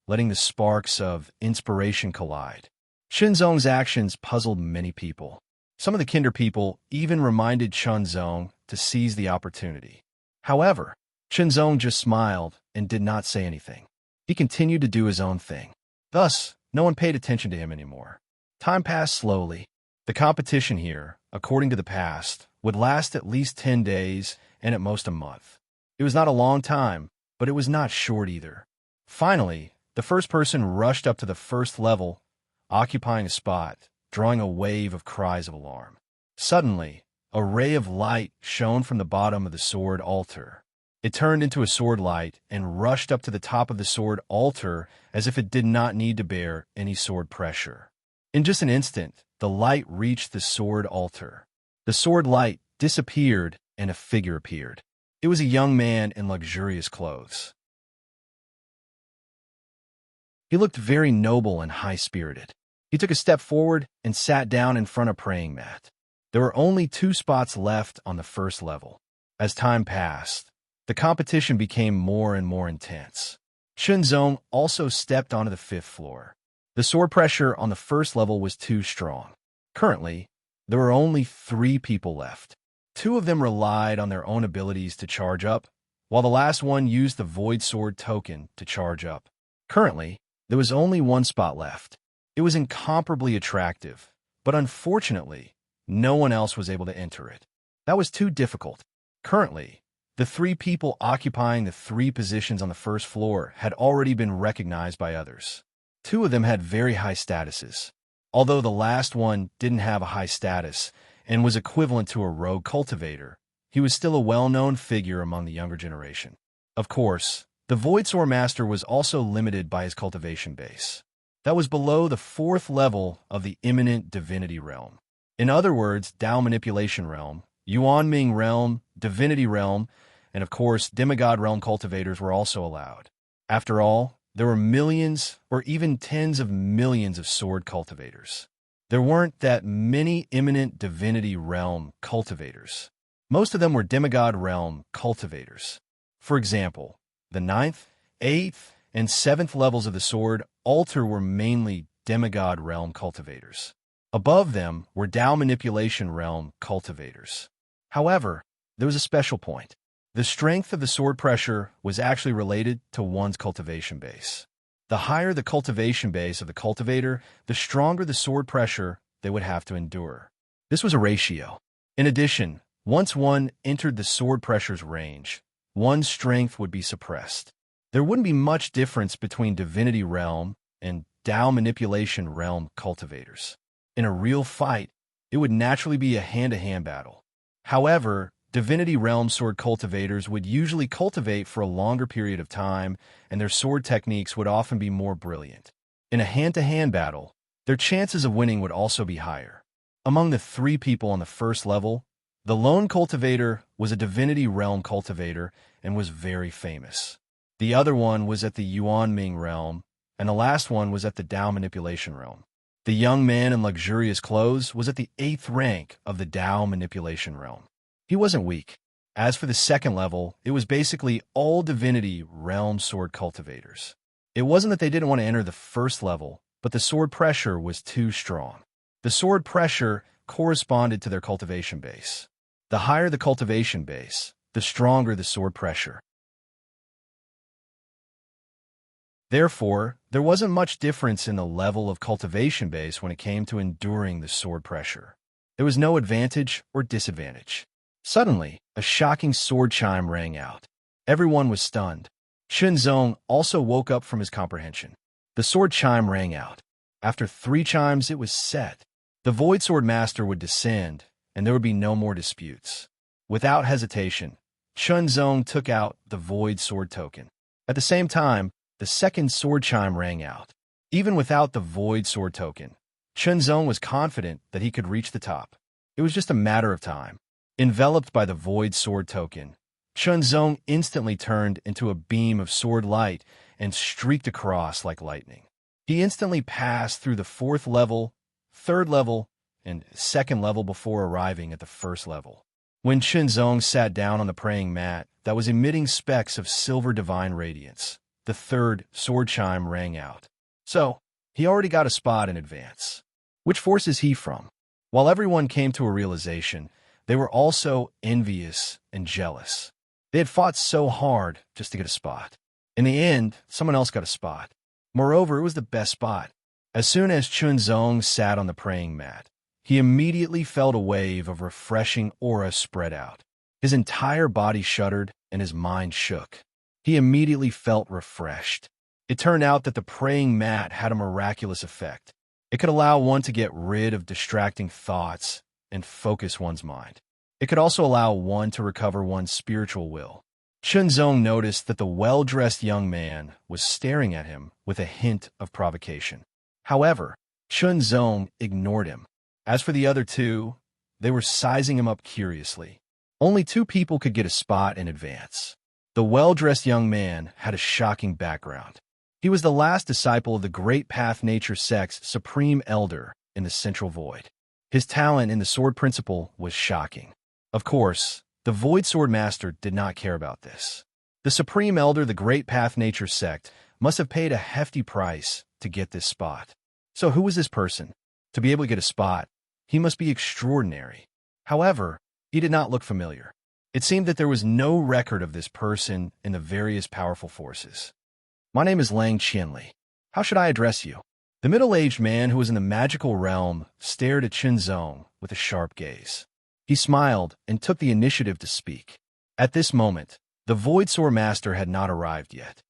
letting the sparks of inspiration collide. Chunzong's actions puzzled many people. Some of the Kinder people even reminded Chunzong to seize the opportunity. However, Chunzong just smiled and did not say anything. He continued to do his own thing. Thus, no one paid attention to him anymore. Time passed slowly. The competition here, according to the past, would last at least 10 days and at most a month. It was not a long time, but it was not short either. Finally, the first person rushed up to the 1st level, occupying a spot, drawing a wave of cries of alarm. Suddenly, a ray of light shone from the bottom of the sword altar. It turned into a sword light and rushed up to the top of the sword altar as if it did not need to bear any sword pressure. In just an instant, the light reached the sword altar. The sword light disappeared and a figure appeared. It was a young man in luxurious clothes. He looked very noble and high-spirited. He took a step forward and sat down in front of a praying mat. There were only 2 spots left on the 1st level. As time passed, the competition became more and more intense. Chunzong also stepped onto the 5th floor. The sword pressure on the 1st level was too strong. Currently, there were only 3 people left. 2 of them relied on their own abilities to charge up, while the last one used the Void Sword token to charge up. Currently, there was only 1 spot left. It was incomparably attractive, but unfortunately, no one else was able to enter it. That was too difficult. Currently, the 3 people occupying the 3 positions on the 1st floor had already been recognized by others. 2 of them had very high statuses. Although the last one didn't have a high status and was equivalent to a rogue cultivator, he was still a well-known figure among the younger generation. Of course, the Void Sword Master was also limited by his cultivation base. That was below the 4th level of the Imminent Divinity Realm. In other words, Tao Manipulation Realm, Yuan Ming Realm, Divinity Realm, and of course, Demigod Realm cultivators were also allowed. After all, there were millions or even tens of millions of sword cultivators. There weren't that many imminent divinity realm cultivators. Most of them were demigod realm cultivators. For example, the 9th, 8th, and 7th levels of the sword altar were mainly demigod realm cultivators. Above them were Tao manipulation realm cultivators. However, there was a special point. The strength of the sword pressure was actually related to one's cultivation base. The higher the cultivation base of the cultivator, the stronger the sword pressure they would have to endure. This was a ratio. In addition, once one entered the sword pressure's range, one's strength would be suppressed. There wouldn't be much difference between divinity realm and Tao manipulation realm cultivators. In a real fight, it would naturally be a hand-to-hand battle. However, divinity realm sword cultivators would usually cultivate for a longer period of time, and their sword techniques would often be more brilliant. In a hand-to-hand battle, their chances of winning would also be higher. Among the 3 people on the first level, the lone cultivator was a divinity realm cultivator and was very famous. The other one was at the Yuan Ming realm, and the last one was at the Tao manipulation realm. The young man in luxurious clothes was at the 8th rank of the Tao manipulation realm. He wasn't weak. As for the second level, it was basically all divinity realm sword cultivators. It wasn't that they didn't want to enter the first level, but the sword pressure was too strong. The sword pressure corresponded to their cultivation base. The higher the cultivation base, the stronger the sword pressure. Therefore, there wasn't much difference in the level of cultivation base when it came to enduring the sword pressure. There was no advantage or disadvantage. Suddenly, a shocking sword chime rang out. Everyone was stunned. Shenzong also woke up from his comprehension. The sword chime rang out. After 3 chimes, it was set. The Void Sword Master would descend, and there would be no more disputes. Without hesitation, Shenzong took out the Void Sword token. At the same time, the second sword chime rang out. Even without the Void Sword token, Shenzong was confident that he could reach the top. It was just a matter of time. Enveloped by the Void Sword token, Shenzong instantly turned into a beam of sword light and streaked across like lightning. He instantly passed through the 4th level, 3rd level, and 2nd level before arriving at the 1st level. When Shenzong sat down on the praying mat that was emitting specks of silver divine radiance, the 3rd sword chime rang out. So, he already got a spot in advance. Which force is he from? While everyone came to a realization, they were also envious and jealous. They had fought so hard just to get a spot. In the end, someone else got a spot. Moreover, it was the best spot. As soon as Chunzong sat on the praying mat, he immediately felt a wave of refreshing aura spread out. His entire body shuddered and his mind shook. He immediately felt refreshed. It turned out that the praying mat had a miraculous effect. It could allow one to get rid of distracting thoughts and focus one's mind. It could also allow one to recover one's spiritual will. Chunzong noticed that the well-dressed young man was staring at him with a hint of provocation. However, Chunzong ignored him. As for the other 2, they were sizing him up curiously. Only 2 people could get a spot in advance. The well-dressed young man had a shocking background. He was the last disciple of the Great Path Nature Sect's Supreme Elder in the Central Void. His talent in the Sword Principle was shocking. Of course, the Void Sword Master did not care about this. The Supreme Elder of the Great Path Nature Sect must have paid a hefty price to get this spot. So who was this person? To be able to get a spot, he must be extraordinary. However, he did not look familiar. It seemed that there was no record of this person in the various powerful forces. My name is Lang Qianli. How should I address you? The middle-aged man who was in the magical realm stared at Qinzong with a sharp gaze. He smiled and took the initiative to speak. At this moment, the Void Sword Master had not arrived yet.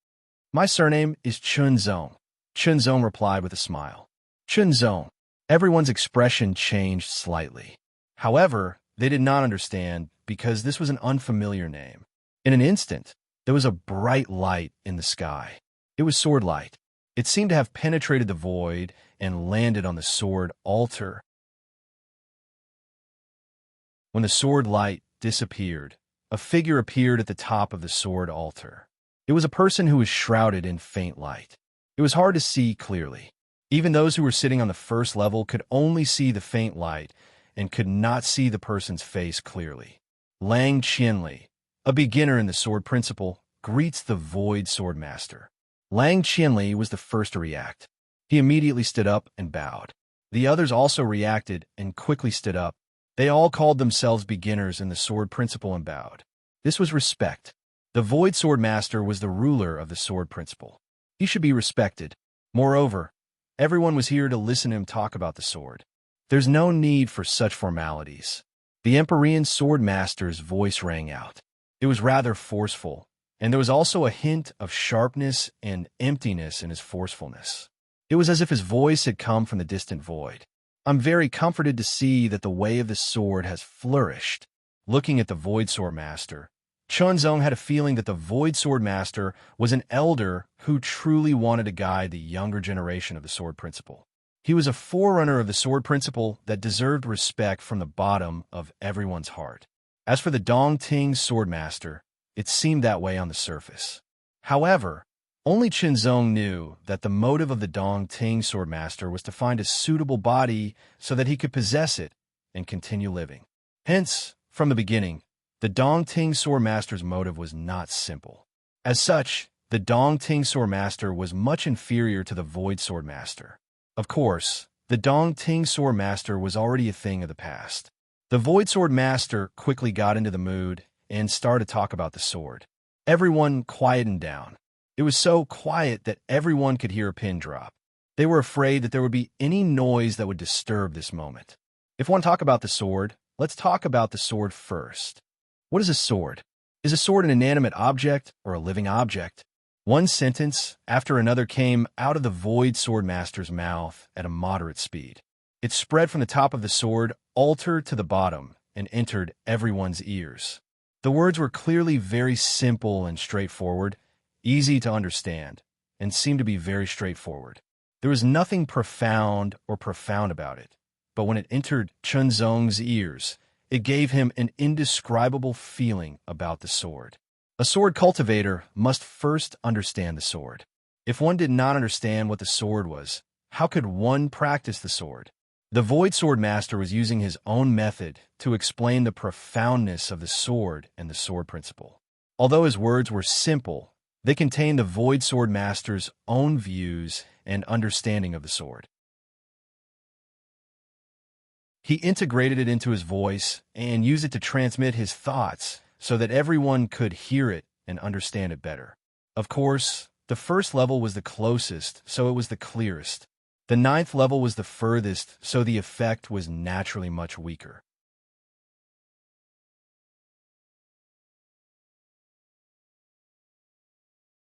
My surname is Chunzong. Chunzong replied with a smile. Chunzong. Everyone's expression changed slightly. However, they did not understand because this was an unfamiliar name. In an instant, there was a bright light in the sky. It was sword light. It seemed to have penetrated the void and landed on the sword altar. When the sword light disappeared, a figure appeared at the top of the sword altar. It was a person who was shrouded in faint light. It was hard to see clearly. Even those who were sitting on the first level could only see the faint light and could not see the person's face clearly. Lang Qianli, a beginner in the sword principle, greets the Void Sword Master. Lang Qianli was the first to react. He immediately stood up and bowed. The others also reacted and quickly stood up. They all called themselves beginners in the sword principle and bowed. This was respect. The Void Sword Master was the ruler of the sword principle. He should be respected. Moreover, everyone was here to listen to him talk about the sword. There's no need for such formalities. The Empyrean Sword Master's voice rang out. It was rather forceful, and there was also a hint of sharpness and emptiness in his forcefulness. It was as if his voice had come from the distant void. I'm very comforted to see that the way of the sword has flourished. Looking at the Void Sword Master, Chunzong had a feeling that the Void Sword Master was an elder who truly wanted to guide the younger generation of the sword principle. He was a forerunner of the sword principle that deserved respect from the bottom of everyone's heart. As for the Dongting Sword Master, it seemed that way on the surface. However, only Chunzong knew that the motive of the Dongting Sword Master was to find a suitable body so that he could possess it and continue living. Hence, from the beginning, the Dongting Sword Master's motive was not simple. As such, the Dongting Sword Master was much inferior to the Void Sword Master. Of course, the Dongting Sword Master was already a thing of the past. The Void Sword Master quickly got into the mood and started to talk about the sword. Everyone quietened down. It was so quiet that everyone could hear a pin drop. They were afraid that there would be any noise that would disturb this moment. If one talk about the sword, let's talk about the sword first. What is a sword? Is a sword an inanimate object or a living object? One sentence after another came out of the Void Sword Master's mouth at a moderate speed. It spread from the top of the sword altar to the bottom and entered everyone's ears. The words were clearly very simple and straightforward, easy to understand, and seemed to be very straightforward. There was nothing profound about it, but when it entered Chunzong's ears, it gave him an indescribable feeling about the sword. A sword cultivator must first understand the sword. If one did not understand what the sword was, how could one practice the sword? The Void Sword Master was using his own method to explain the profoundness of the sword and the sword principle. Although his words were simple, they contained the Void Sword Master's own views and understanding of the sword. He integrated it into his voice and used it to transmit his thoughts so that everyone could hear it and understand it better. Of course, the first level was the closest, so it was the clearest. The 9th level was the furthest, so the effect was naturally much weaker.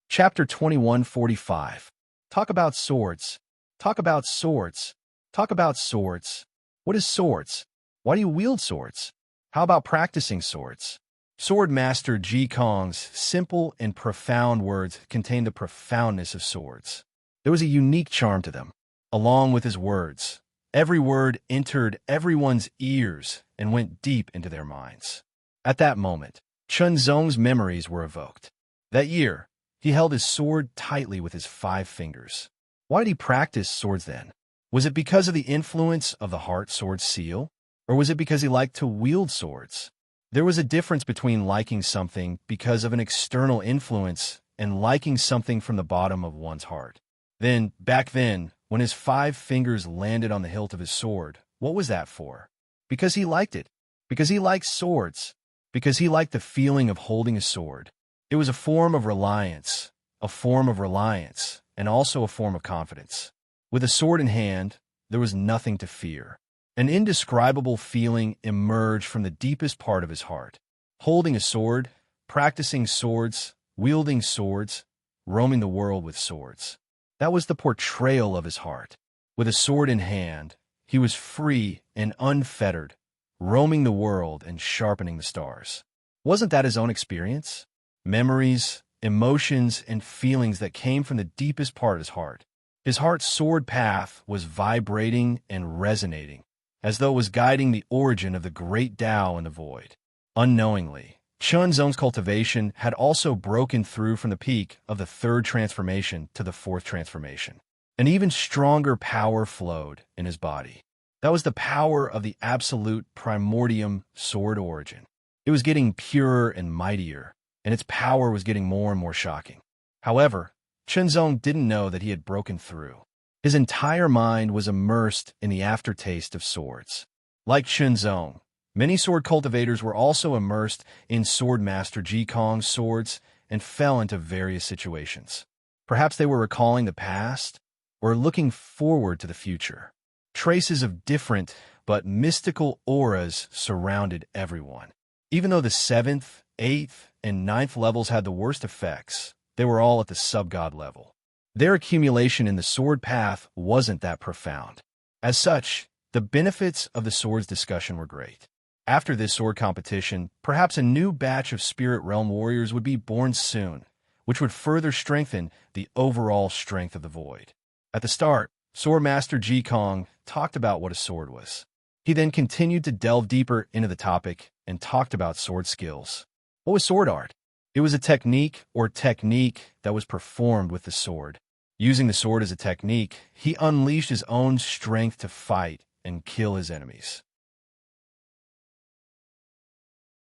Chapter 2145. Talk about swords. Talk about swords. Talk about swords. What is swords? Why do you wield swords? How about practicing swords? Sword Master Ji Kong's simple and profound words contained the profoundness of swords. There was a unique charm to them. Along with his words, every word entered everyone's ears and went deep into their minds. At that moment, Chunzong's memories were evoked. That year, he held his sword tightly with his 5 fingers. Why did he practice swords then? Was it because of the influence of the heart sword seal? Or was it because he liked to wield swords? There was a difference between liking something because of an external influence and liking something from the bottom of one's heart. Back then, when his 5 fingers landed on the hilt of his sword, what was that for? Because he liked it. Because he liked swords. Because he liked the feeling of holding a sword. It was a form of reliance, and also a form of confidence. With a sword in hand, there was nothing to fear. An indescribable feeling emerged from the deepest part of his heart. Holding a sword, practicing swords, wielding swords, roaming the world with swords. That was the portrayal of his heart. With a sword in hand, he was free and unfettered, roaming the world and sharpening the stars. Wasn't that his own experience? Memories, emotions, and feelings that came from the deepest part of his heart. His heart's sword path was vibrating and resonating, as though it was guiding the origin of the great Tao in the void. Unknowingly, Chunzong's cultivation had also broken through from the peak of the 3rd transformation to the 4th transformation. An even stronger power flowed in his body. That was the power of the absolute primordium sword origin. It was getting purer and mightier, and its power was getting more and more shocking. However, Chunzong didn't know that he had broken through. His entire mind was immersed in the aftertaste of swords. Like Chunzong, many sword cultivators were also immersed in Sword Master Jikong's swords and fell into various situations. Perhaps they were recalling the past or looking forward to the future. Traces of different but mystical auras surrounded everyone. Even though the 7th, 8th, and 9th levels had the worst effects, they were all at the sub-god level. Their accumulation in the sword path wasn't that profound. As such, the benefits of the swords discussion were great. After this sword competition, perhaps a new batch of Spirit Realm warriors would be born soon, which would further strengthen the overall strength of the Void. At the start, Sword Master Jikong talked about what a sword was. He then continued to delve deeper into the topic and talked about sword skills. What was sword art? It was a technique that was performed with the sword. Using the sword as a technique, he unleashed his own strength to fight and kill his enemies.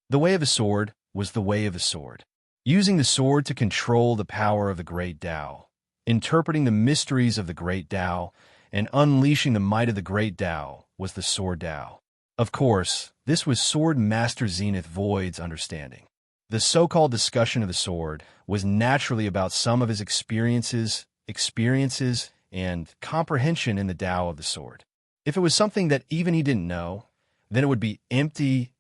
The way of the sword was the way of the sword. Using the sword to control the power of the great Tao, interpreting the mysteries of the great Tao, and unleashing the might of the great Tao was the sword Tao. Of course, this was Sword Master Zenith Void's understanding. The so-called discussion of the sword was naturally about some of his experiences, and comprehension in the Tao of the sword. If it was something that even he didn't know, then it would be empty,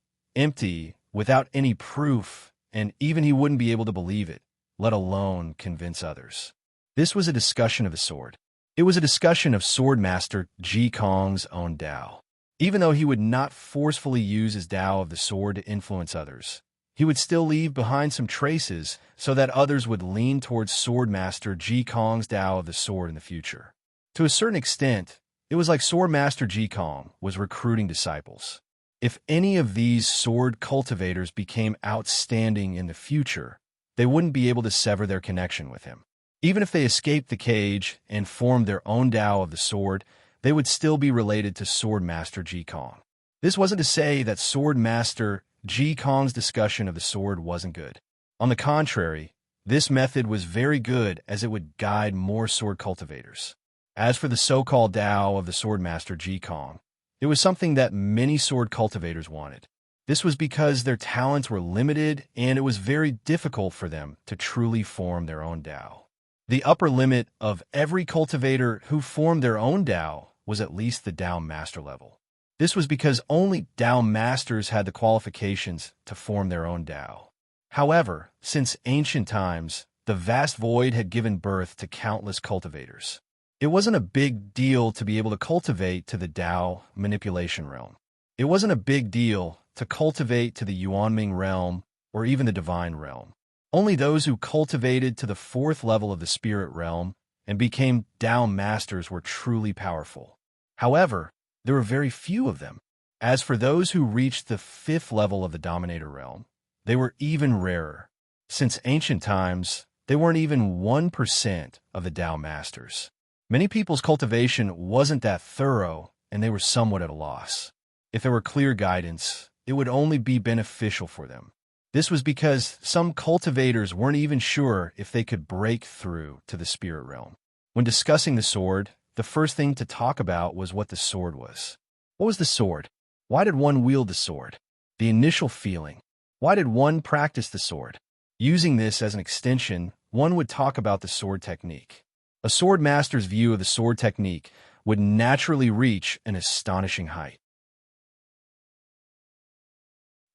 without any proof, and even he wouldn't be able to believe it, let alone convince others. This was a discussion of the sword. It was a discussion of Sword Master Jikong's own Tao. Even though he would not forcefully use his Tao of the sword to influence others, he would still leave behind some traces so that others would lean towards Sword Master Jikong's Tao of the sword in the future. To a certain extent, it was like Sword Master Jikong was recruiting disciples. If any of these sword cultivators became outstanding in the future, they wouldn't be able to sever their connection with him. Even if they escaped the cage and formed their own Tao of the sword, they would still be related to Sword Master Jikong. This wasn't to say that Sword Master Jikong's discussion of the sword wasn't good. On the contrary, this method was very good as it would guide more sword cultivators. As for the so-called Tao of the Sword Master Jikong, it was something that many sword cultivators wanted. This was because their talents were limited and it was very difficult for them to truly form their own Tao. The upper limit of every cultivator who formed their own Tao was at least the Tao Master level. This was because only Tao Masters had the qualifications to form their own Tao. However, since ancient times, the vast void had given birth to countless cultivators. It wasn't a big deal to be able to cultivate to the Tao manipulation realm. It wasn't a big deal to cultivate to the Yuanming realm or even the divine realm. Only those who cultivated to the 4th level of the spirit realm and became Tao Masters were truly powerful. However, there were very few of them. As for those who reached the 5th level of the Dominator realm, they were even rarer. Since ancient times, they weren't even 1% of the Tao Masters. Many people's cultivation wasn't that thorough, and they were somewhat at a loss. If there were clear guidance, it would only be beneficial for them. This was because some cultivators weren't even sure if they could break through to the spirit realm. When discussing the sword, the first thing to talk about was what the sword was. What was the sword? Why did one wield the sword? The initial feeling. Why did one practice the sword? Using this as an extension, one would talk about the sword technique. A sword master's view of the sword technique would naturally reach an astonishing height.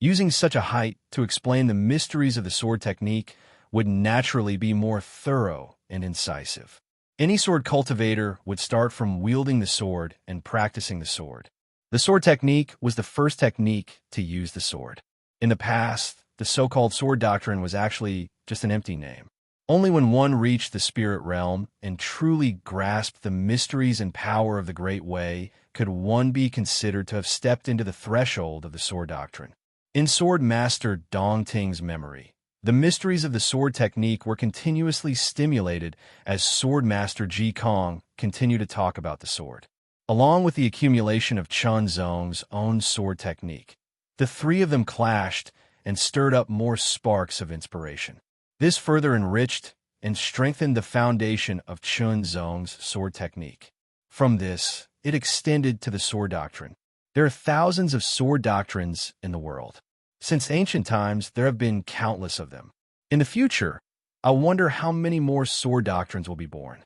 Using such a height to explain the mysteries of the sword technique would naturally be more thorough and incisive. Any sword cultivator would start from wielding the sword and practicing the sword. The sword technique was the first technique to use the sword. In the past, the so-called sword doctrine was actually just an empty name. Only when one reached the spirit realm and truly grasped the mysteries and power of the Great Way could one be considered to have stepped into the threshold of the sword doctrine. In Sword Master Dongting's memory, The mysteries of the sword technique were continuously stimulated as Sword Master Ji Kong continued to talk about the sword. Along with the accumulation of Chun Zong's own sword technique, the three of them clashed and stirred up more sparks of inspiration. This further enriched and strengthened the foundation of Chun Zong's sword technique. From this, it extended to the sword doctrine. There are thousands of sword doctrines in the world. Since ancient times, there have been countless of them. In the future, I wonder how many more sword doctrines will be born.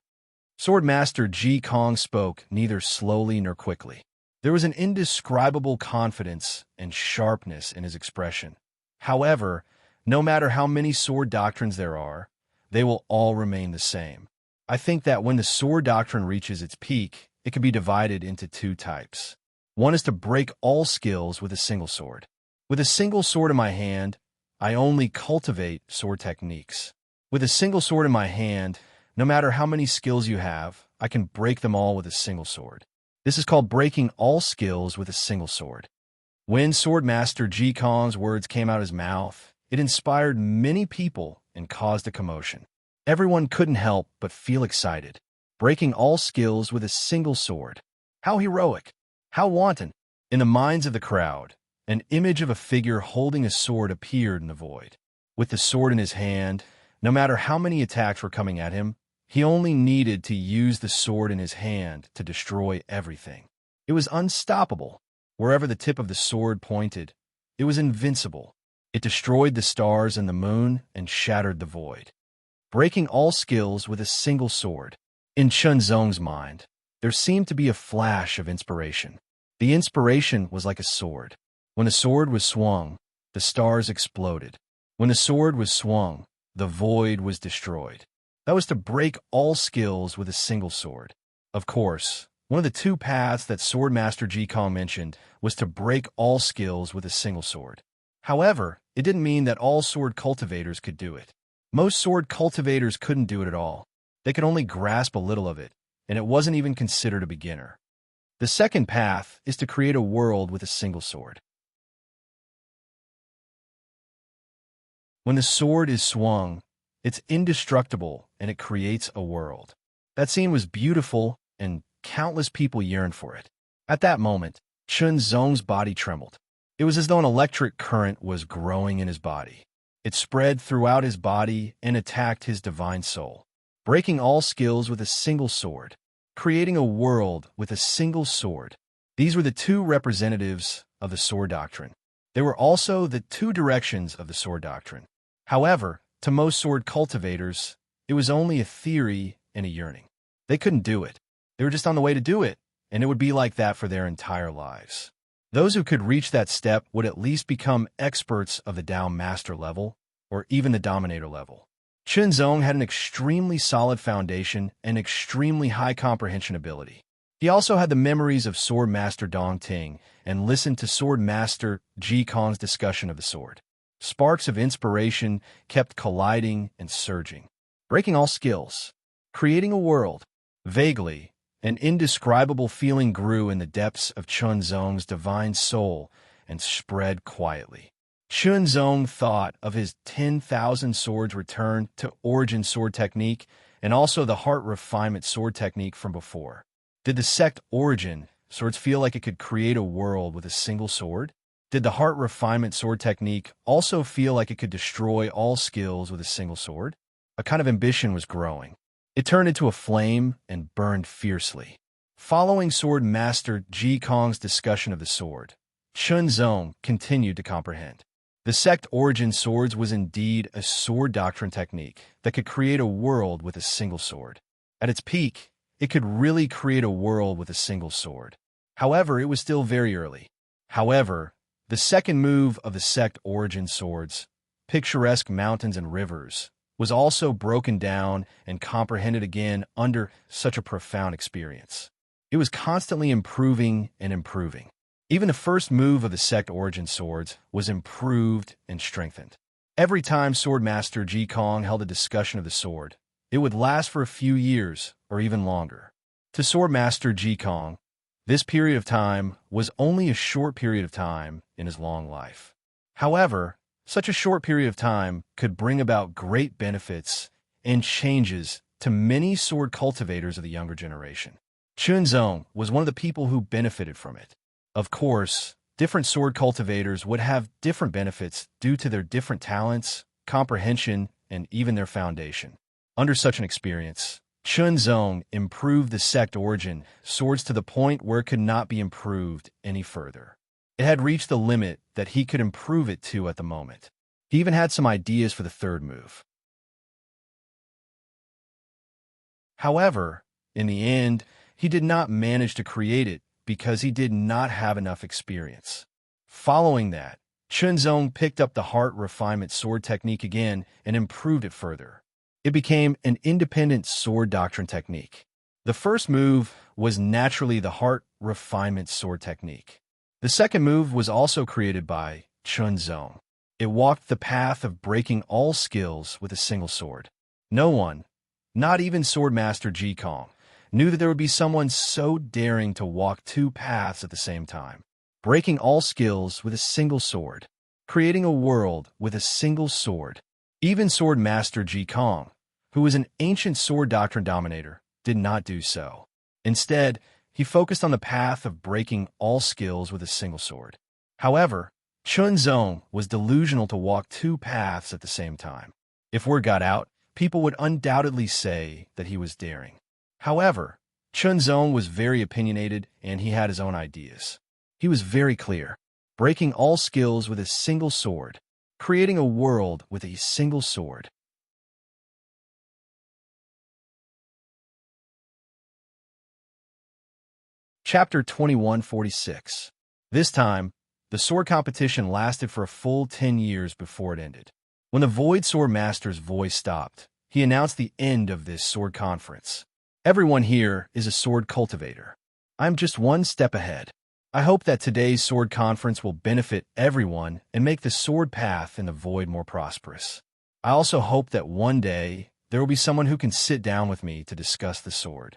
Sword Master Ji Kong spoke neither slowly nor quickly. There was an indescribable confidence and sharpness in his expression. However, no matter how many sword doctrines there are, they will all remain the same. I think that when the sword doctrine reaches its peak, it can be divided into two types. One is to break all skills with a single sword. With a single sword in my hand, I only cultivate sword techniques. With a single sword in my hand, no matter how many skills you have, I can break them all with a single sword. This is called breaking all skills with a single sword. When Sword Master Ji Kong's words came out of his mouth, it inspired many people and caused a commotion. Everyone couldn't help but feel excited. Breaking all skills with a single sword. How heroic! How wanton! In the minds of the crowd, an image of a figure holding a sword appeared in the void. With the sword in his hand, no matter how many attacks were coming at him, he only needed to use the sword in his hand to destroy everything. It was unstoppable. Wherever the tip of the sword pointed, it was invincible. It destroyed the stars and the moon and shattered the void. Breaking all skills with a single sword. In Chun Zong's mind, there seemed to be a flash of inspiration. The inspiration was like a sword. When the sword was swung, the stars exploded. When the sword was swung, the void was destroyed. That was to break all skills with a single sword. Of course, one of the two paths that Sword Master Ji Kong mentioned was to break all skills with a single sword. However, it didn't mean that all sword cultivators could do it. Most sword cultivators couldn't do it at all. They could only grasp a little of it, and it wasn't even considered a beginner. The second path is to create a world with a single sword. When the sword is swung, it's indestructible and it creates a world. That scene was beautiful and countless people yearned for it. At that moment, Chun Zong's body trembled. It was as though an electric current was growing in his body. It spread throughout his body and attacked his divine soul. Breaking all skills with a single sword. Creating a world with a single sword. These were the two representatives of the sword doctrine. They were also the two directions of the sword doctrine. However, to most sword cultivators, it was only a theory and a yearning. They couldn't do it. They were just on the way to do it, and it would be like that for their entire lives. Those who could reach that step would at least become experts of the Tao Master level, or even the Dominator level. Chun Zong had an extremely solid foundation and extremely high comprehension ability. He also had the memories of Sword Master Dong Ting and listened to Sword Master Ji Kong's discussion of the sword. Sparks of inspiration kept colliding and surging, breaking all skills, creating a world. Vaguely, an indescribable feeling grew in the depths of Chun Zong's divine soul and spread quietly. Chun Zong thought of his 10,000 swords return to origin sword technique and also the heart refinement sword technique from before. Did the sect origin swords feel like it could create a world with a single sword? Did the heart refinement sword technique also feel like it could destroy all skills with a single sword? A kind of ambition was growing. It turned into a flame and burned fiercely. Following Sword Master Ji Kong's discussion of the sword, Chun Zong continued to comprehend. The sect origin swords was indeed a sword doctrine technique that could create a world with a single sword. At its peak, it could really create a world with a single sword. However, it was still very early. However, the second move of the sect origin swords, picturesque mountains and rivers, was also broken down and comprehended again under such a profound experience. It was constantly improving and improving. Even the first move of the sect origin swords was improved and strengthened. Every time Sword Master Ji Kong held a discussion of the sword, it would last for a few years or even longer. To Sword Master Ji Kong, this period of time was only a short period of time in his long life. However, Such a short period of time could bring about great benefits and changes to many sword cultivators of the younger generation. Chunzong was one of the people who benefited from it. Of course, different sword cultivators would have different benefits due to their different talents, comprehension, and even their foundation. Under such an experience, Chunzong improved the sect origin swords to the point where it could not be improved any further. It had reached the limit that he could improve it to at the moment. He even had some ideas for the third move. However, in the end, he did not manage to create it because he did not have enough experience. Following that, Chunzong picked up the heart refinement sword technique again and improved it further. It became an independent sword doctrine technique. The first move was naturally the heart refinement sword technique. The second move was also created by Chunzong. It walked the path of breaking all skills with a single sword. No one, not even Swordmaster Jikong, knew that there would be someone so daring to walk two paths at the same time. Breaking all skills with a single sword. Creating a world with a single sword. Even Swordmaster Jikong, who was an ancient sword doctrine dominator, did not do so. Instead, he focused on the path of breaking all skills with a single sword. However, Chunzong was delusional to walk two paths at the same time. If word got out, people would undoubtedly say that he was daring. However, Chunzong was very opinionated and he had his own ideas. He was very clear, breaking all skills with a single sword, creating a world with a single sword. Chapter 2146. This time, the sword competition lasted for a full 10 years before it ended. When the Void Sword Master's voice stopped, he announced the end of this sword conference. Everyone here is a sword cultivator. I'm just one step ahead. I hope that today's sword conference will benefit everyone and make the sword path in the void more prosperous. I also hope that one day there will be someone who can sit down with me to discuss the sword.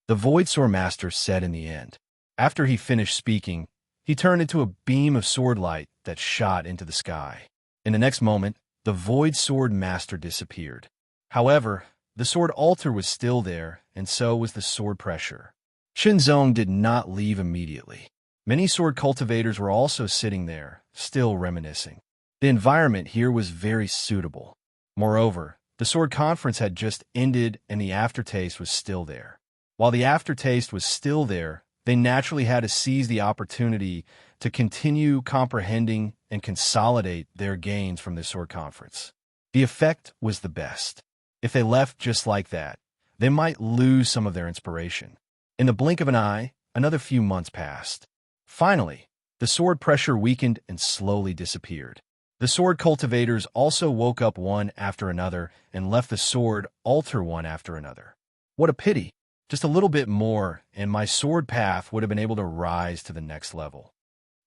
The Void Sword Master said in the end. After he finished speaking, he turned into a beam of sword light that shot into the sky. In the next moment, the Void Sword Master disappeared. However, the sword altar was still there, and so was the sword pressure. Chunzong did not leave immediately. Many sword cultivators were also sitting there, still reminiscing. The environment here was very suitable. Moreover, the sword conference had just ended and the aftertaste was still there. While the aftertaste was still there, they naturally had to seize the opportunity to continue comprehending and consolidate their gains from the sword conference. The effect was the best. If they left just like that, they might lose some of their inspiration. In the blink of an eye, another few months passed. Finally, the sword pressure weakened and slowly disappeared. The sword cultivators also woke up one after another and left the sword altar one after another. What a pity! Just a little bit more, and my sword path would have been able to rise to the next level.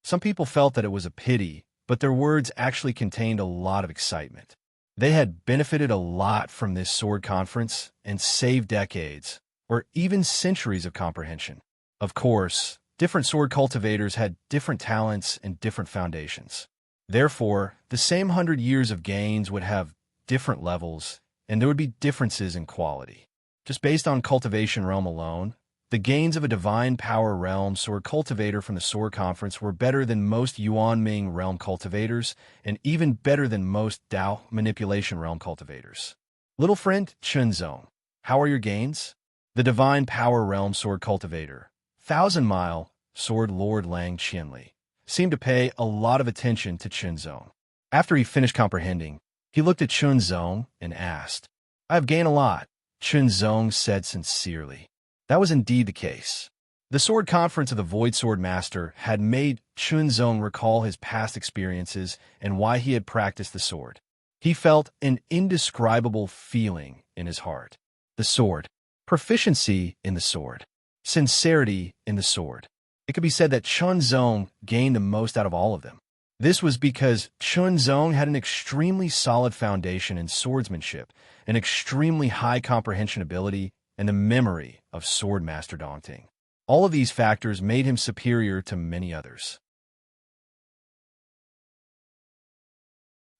Some people felt that it was a pity, but their words actually contained a lot of excitement. They had benefited a lot from this sword conference and saved decades, or even centuries of comprehension. Of course, different sword cultivators had different talents and different foundations. Therefore, the same 100 years of gains would have different levels, and there would be differences in quality. Just based on cultivation realm alone, the gains of a divine power realm sword cultivator from the sword conference were better than most Yuanming realm cultivators, and even better than most Dao manipulation realm cultivators. Little friend Chunzong, how are your gains? The divine power realm sword cultivator, 1,000-mile sword lord Lang Qianli, seemed to pay a lot of attention to Chunzong. After he finished comprehending, he looked at Chunzong and asked, I have gained a lot. Chunzong said sincerely. That was indeed the case. The sword conference of the Void Sword Master had made Chunzong recall his past experiences and why he had practiced the sword. He felt an indescribable feeling in his heart. The sword. Proficiency in the sword. Sincerity in the sword. It could be said that Chunzong gained the most out of all of them. This was because Chunzong had an extremely solid foundation in swordsmanship, an extremely high comprehension ability, and the memory of sword master daunting. All of these factors made him superior to many others.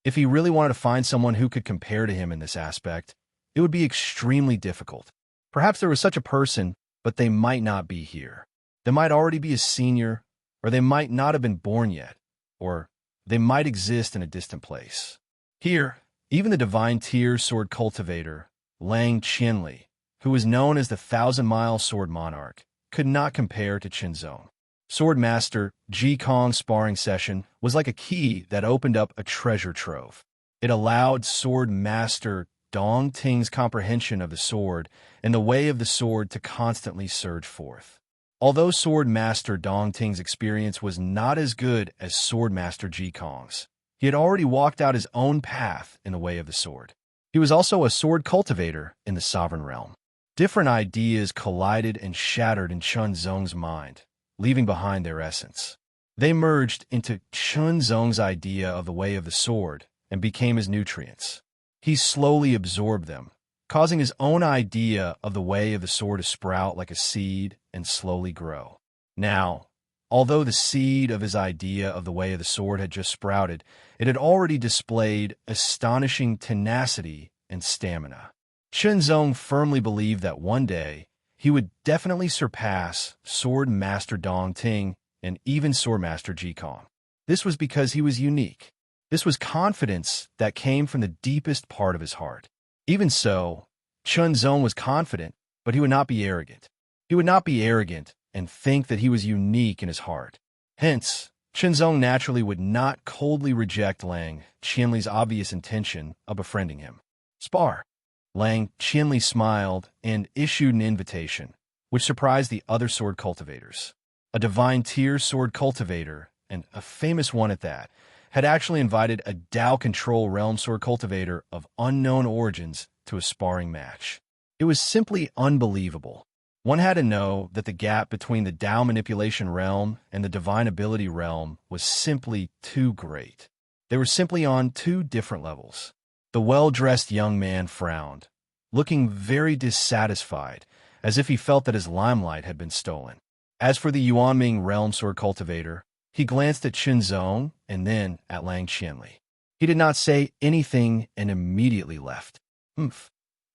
If he really wanted to find someone who could compare to him in this aspect, it would be extremely difficult. Perhaps there was such a person, but they might not be here. They might already be a senior, or they might not have been born yet, or they might exist in a distant place. Here, even the divine tier sword cultivator, Lang Qianli, who was known as the 1,000-mile sword monarch, could not compare to Qinzong. Sword Master Ji Kong's sparring session was like a key that opened up a treasure trove. It allowed Sword Master Dong Ting's comprehension of the sword and the way of the sword to constantly surge forth. Although Sword Master Dong Ting's experience was not as good as Sword Master Ji Kong's, he had already walked out his own path in the way of the sword. He was also a sword cultivator in the sovereign realm. Different ideas collided and shattered in Chunzong's mind, leaving behind their essence. They merged into Chunzong's idea of the way of the sword and became his nutrients. He slowly absorbed them, causing his own idea of the way of the sword to sprout like a seed and slowly grow. Now, although the seed of his idea of the way of the sword had just sprouted, it had already displayed astonishing tenacity and stamina. Chunzong firmly believed that one day he would definitely surpass Sword Master Dong Ting and even Sword Master Ji Kong. This was because he was unique. This was confidence that came from the deepest part of his heart. Even so, Chunzong was confident, but he would not be arrogant. He would not be arrogant and think that he was unique in his heart. Hence, Chunzong naturally would not coldly reject Lang Qianli's obvious intention of befriending him. Spar. Lang Qianli smiled and issued an invitation, which surprised the other sword cultivators. A divine tier sword cultivator, and a famous one at that, had actually invited a Dao Control Realm sword cultivator of unknown origins to a sparring match. It was simply unbelievable. One had to know that the gap between the Dao Manipulation Realm and the Divine Ability Realm was simply too great. They were simply on two different levels. The well-dressed young man frowned, looking very dissatisfied, as if he felt that his limelight had been stolen. As for the Yuanming Realm sword cultivator, he glanced at Chunzong and then at Lang Qianli. He did not say anything and immediately left. Humph.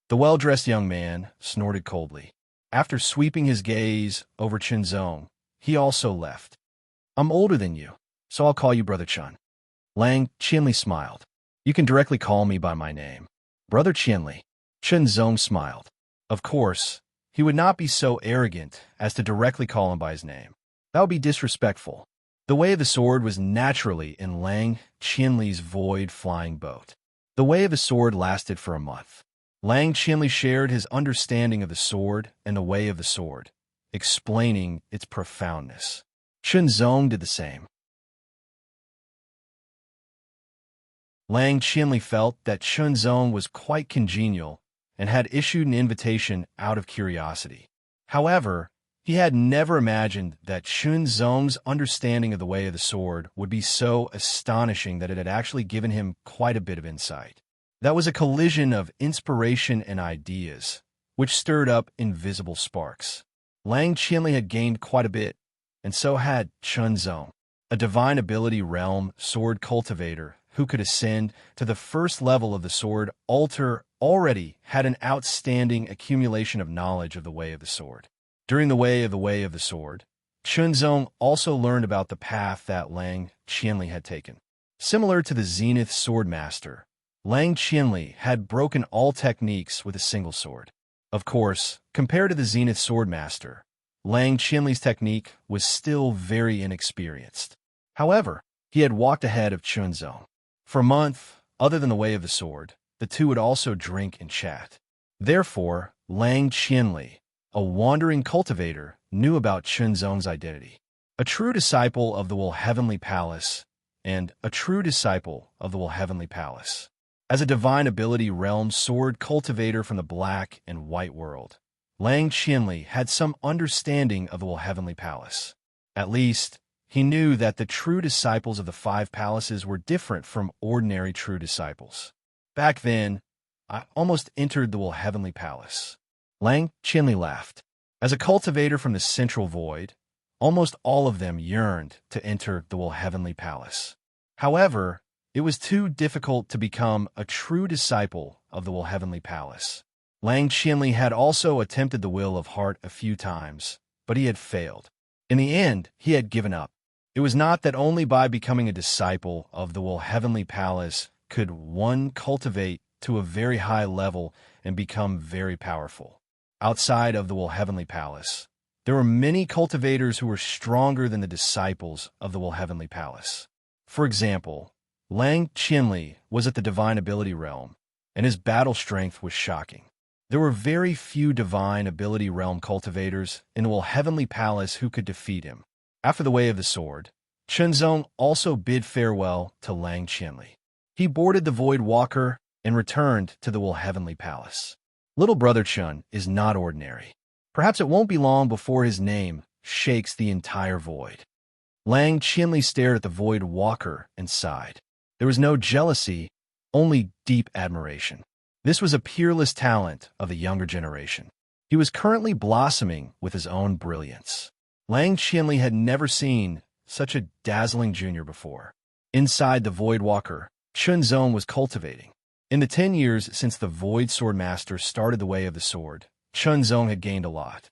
The well-dressed young man snorted coldly. After sweeping his gaze over Chunzong, he also left. I'm older than you, so I'll call you Brother Chun. Lang Qianli smiled. You can directly call me by my name. Brother Qianli. Chunzong smiled. Of course, he would not be so arrogant as to directly call him by his name. That would be disrespectful. The way of the sword was naturally in Lang Qianli's void flying boat. The way of the sword lasted for a month. Lang Qianli shared his understanding of the sword and the way of the sword, explaining its profoundness. Chunzong did the same. Lang Qianli felt that Chunzong was quite congenial and had issued an invitation out of curiosity. However, he had never imagined that Chunzong's understanding of the way of the sword would be so astonishing that it had actually given him quite a bit of insight. That was a collision of inspiration and ideas, which stirred up invisible sparks. Lang Qianli had gained quite a bit, and so had Chunzong, a divine ability realm sword cultivator who could ascend to the first level of the sword altar, already had an outstanding accumulation of knowledge of the way of the sword. During the way of the sword, Chunzong also learned about the path that Lang Qianli had taken. Similar to the Zenith Sword Master, Lang Qianli had broken all techniques with a single sword. Of course, compared to the Zenith Sword Master, Lang Qianli's technique was still very inexperienced. However, he had walked ahead of Chunzong. For a month, other than the way of the sword, the two would also drink and chat. Therefore, Lang Qianli, a wandering cultivator, knew about Chunzong's identity. A true disciple of the Will Heavenly Palace, and a true disciple of the Will Heavenly Palace. As a divine ability realm sword cultivator from the black and white world, Lang Qianli had some understanding of the Will Heavenly Palace. At least, he knew that the true disciples of the five palaces were different from ordinary true disciples. Back then, I almost entered the Will Heavenly Palace. Lang Qianli laughed. As a cultivator from the central void, almost all of them yearned to enter the Will Heavenly Palace. However, It was too difficult to become a true disciple of the Heavenly Palace. Lang Qianli had also attempted the Will of Heart a few times, but he had failed. In the end, he had given up. It was not that only by becoming a disciple of the Heavenly Palace could one cultivate to a very high level and become very powerful. Outside of the Heavenly Palace, there were many cultivators who were stronger than the disciples of the Heavenly Palace. For example, Lang Qianli was at the Divine Ability Realm, and his battle strength was shocking. There were very few Divine Ability Realm cultivators in the Heavenly Palace who could defeat him. After the Way of the Sword, Chunzong also bid farewell to Lang Qianli. He boarded the Void Walker and returned to the Heavenly Palace. Little brother Chun is not ordinary. Perhaps it won't be long before his name shakes the entire void. Lang Qianli stared at the Void Walker and sighed. There was no jealousy, only deep admiration. This was a peerless talent of the younger generation. He was currently blossoming with his own brilliance. Lang Qianli had never seen such a dazzling junior before. Inside the Void Walker, Chunzong was cultivating. In the 10 years since the Void Sword Master started the Way of the Sword, Chunzong had gained a lot.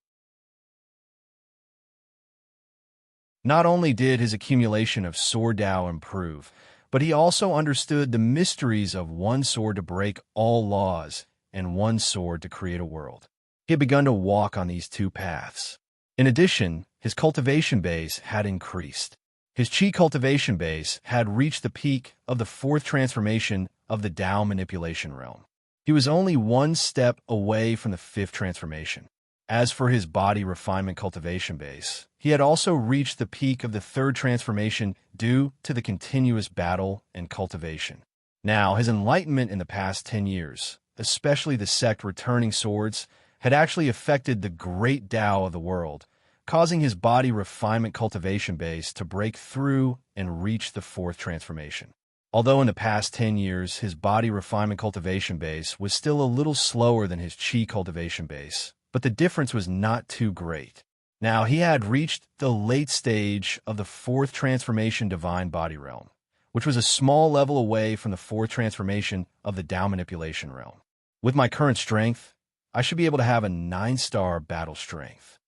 Not only did his accumulation of sword Dao improve, but he also understood the mysteries of one sword to break all laws and one sword to create a world. He had begun to walk on these two paths. In addition, his cultivation base had increased. His Qi cultivation base had reached the peak of the 4th transformation of the Dao manipulation realm. He was only one step away from the 5th transformation. As for his body refinement cultivation base, he had also reached the peak of the 3rd transformation due to the continuous battle and cultivation. Now, his enlightenment in the past 10 years, especially the sect returning swords, had actually affected the great Dao of the world, causing his body refinement cultivation base to break through and reach the 4th transformation. Although in the past 10 years, his body refinement cultivation base was still a little slower than his Qi cultivation base, but the difference was not too great. Now he had reached the late stage of the 4th transformation Divine Body Realm, which was a small level away from the 4th transformation of the Dao Manipulation Realm. With my current strength, I should be able to have a 9-star battle strength.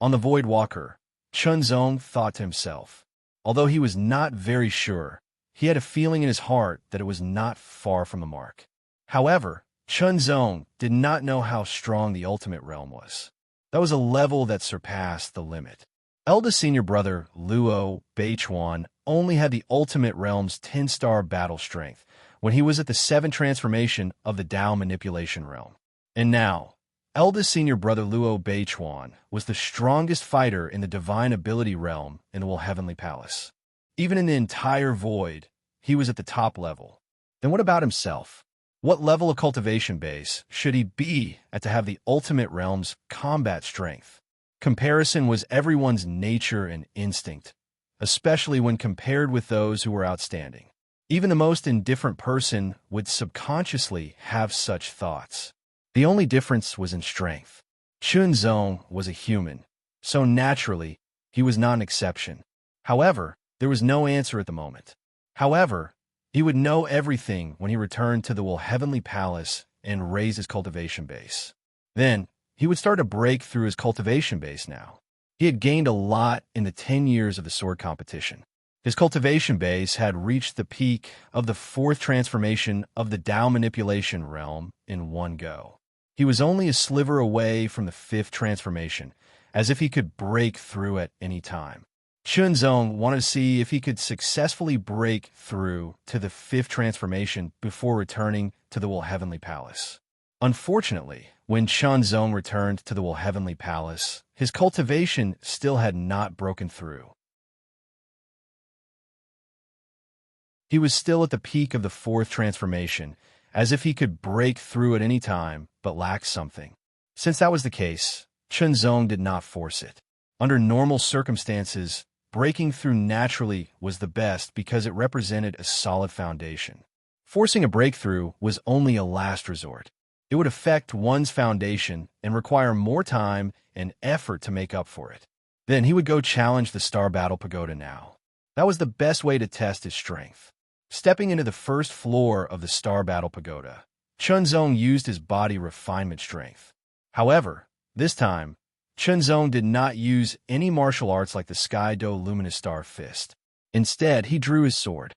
On the Void Walker, Chunzong thought to himself. Although he was not very sure, he had a feeling in his heart that it was not far from the mark. However, Chunzong did not know how strong the Ultimate Realm was. That was a level that surpassed the limit. Eldest senior brother Luo Beichuan only had the Ultimate Realm's 10-star battle strength when he was at the 7th transformation of the Dao Manipulation Realm. And now, eldest senior brother Luo Beichuan was the strongest fighter in the Divine Ability Realm in the Heavenly Palace. Even in the entire void, he was at the top level. Then what about himself? What level of cultivation base should he be at to have the Ultimate Realm's combat strength? Comparison was everyone's nature and instinct, especially when compared with those who were outstanding. Even the most indifferent person would subconsciously have such thoughts. The only difference was in strength. Chunzong was a human, so naturally, he was not an exception. However, there was no answer at the moment. However, he would know everything when he returned to the Heavenly Palace and raise his cultivation base. Then, he would start to break through his cultivation base now. He had gained a lot in the 10 years of the sword competition. His cultivation base had reached the peak of the 4th transformation of the Dao Manipulation Realm in one go. He was only a sliver away from the 5th transformation, as if he could break through at any time. Chunzong wanted to see if he could successfully break through to the 5th transformation before returning to the Heavenly Palace. Unfortunately, when Chunzong returned to the Heavenly Palace, his cultivation still had not broken through. He was still at the peak of the 4th transformation, as if he could break through at any time, but lacked something. Since that was the case, Chunzong did not force it. Under normal circumstances, breaking through naturally was the best because it represented a solid foundation. Forcing a breakthrough was only a last resort. It would affect one's foundation and require more time and effort to make up for it. Then he would go challenge the Star Battle Pagoda now. That was the best way to test his strength. Stepping into the first floor of the Star Battle Pagoda, Chunzong used his body refinement strength. However, this time, Chunzong did not use any martial arts like the Sky Do Luminous Star Fist. Instead, he drew his sword.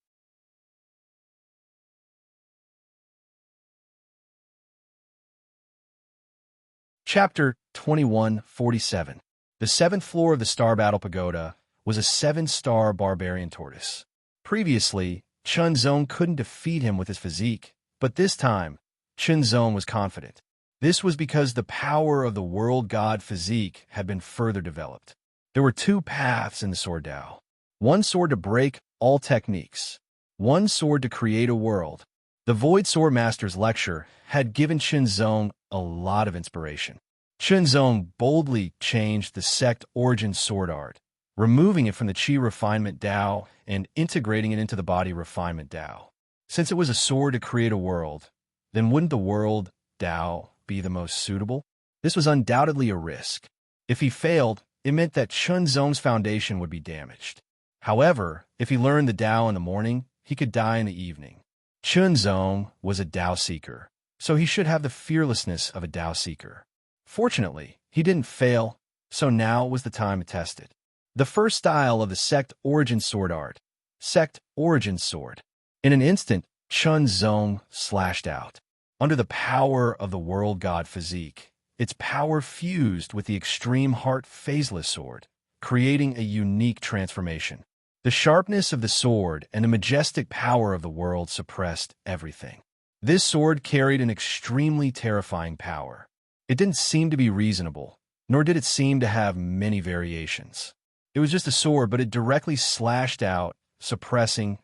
Chapter 2147. The seventh floor of the Star Battle Pagoda was a 7-star barbarian tortoise. Previously, Chunzong couldn't defeat him with his physique, but this time, Chunzong was confident. This was because the power of the world god physique had been further developed. There were 2 paths in the Sword Dao. One sword to break all techniques. One sword to create a world. The Void Sword Master's lecture had given Chunzong a lot of inspiration. Chunzong boldly changed the sect origin sword art, removing it from the Qi Refinement Dao and integrating it into the Body Refinement Dao. Since it was a sword to create a world, then wouldn't the world Dao be the most suitable? This was undoubtedly a risk. If he failed, it meant that Chunzong's foundation would be damaged. However, if he learned the Dao in the morning, he could die in the evening. Chunzong was a Dao seeker, so he should have the fearlessness of a Dao seeker. Fortunately, he didn't fail, so now was the time to test it. The first style of the Sect Origin Sword Art. Sect Origin Sword. In an instant, Chunzong slashed out. Under the power of the World God physique, its power fused with the Extreme Heart Phaseless Sword, creating a unique transformation. The sharpness of the sword and the majestic power of the world suppressed everything. This sword carried an extremely terrifying power. It didn't seem to be reasonable, nor did it seem to have many variations. It was just a sword, but it directly slashed out, suppressing.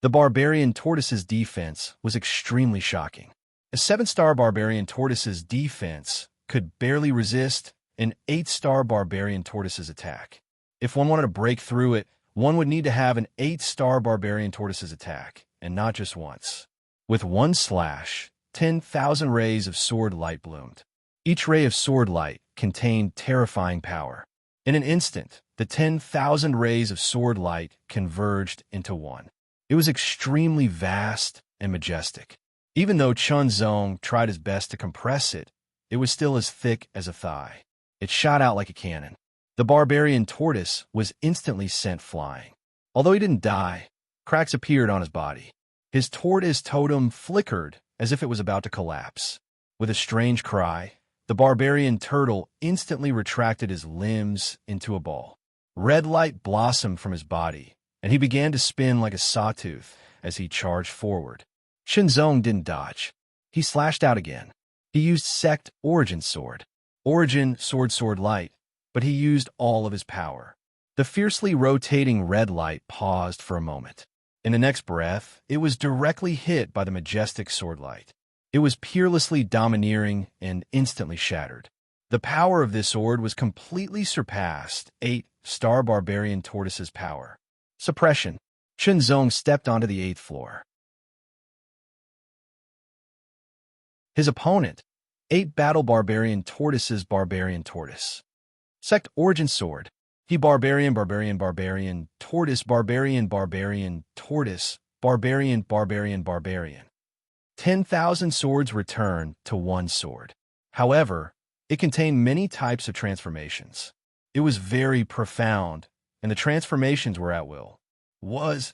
The barbarian tortoise's defense was extremely shocking. A 7-star barbarian tortoise's defense could barely resist an 8-star barbarian tortoise's attack. If one wanted to break through it, one would need to have an 8-star barbarian tortoise's attack, and not just once. With one slash, 10,000 rays of sword light bloomed. Each ray of sword light contained terrifying power. In an instant, the 10,000 rays of sword light converged into one. It was extremely vast and majestic. Even though Chunzong tried his best to compress it, it was still as thick as a thigh. It shot out like a cannon. The barbarian tortoise was instantly sent flying. Although he didn't die, cracks appeared on his body. His tortoise totem flickered as if it was about to collapse. With a strange cry, the barbarian turtle instantly retracted his limbs into a ball. Red light blossomed from his body, and he began to spin like a sawtooth as he charged forward. Chunzong didn't dodge. He slashed out again. He used Sect Origin Sword. Origin Sword Light, but he used all of his power. The fiercely rotating red light paused for a moment. In the next breath, it was directly hit by the majestic sword light. It was peerlessly domineering and instantly shattered. The power of this sword was completely surpassed 8-star barbarian tortoise's power. Suppression. Chunzong stepped onto the 8th floor. His opponent, 8 battle barbarian tortoise's barbarian tortoise. Sect Origin Sword. He barbarian tortoise 10,000 swords returned to one sword. However, it contained many types of transformations. It was very profound, and the transformations were at will. Was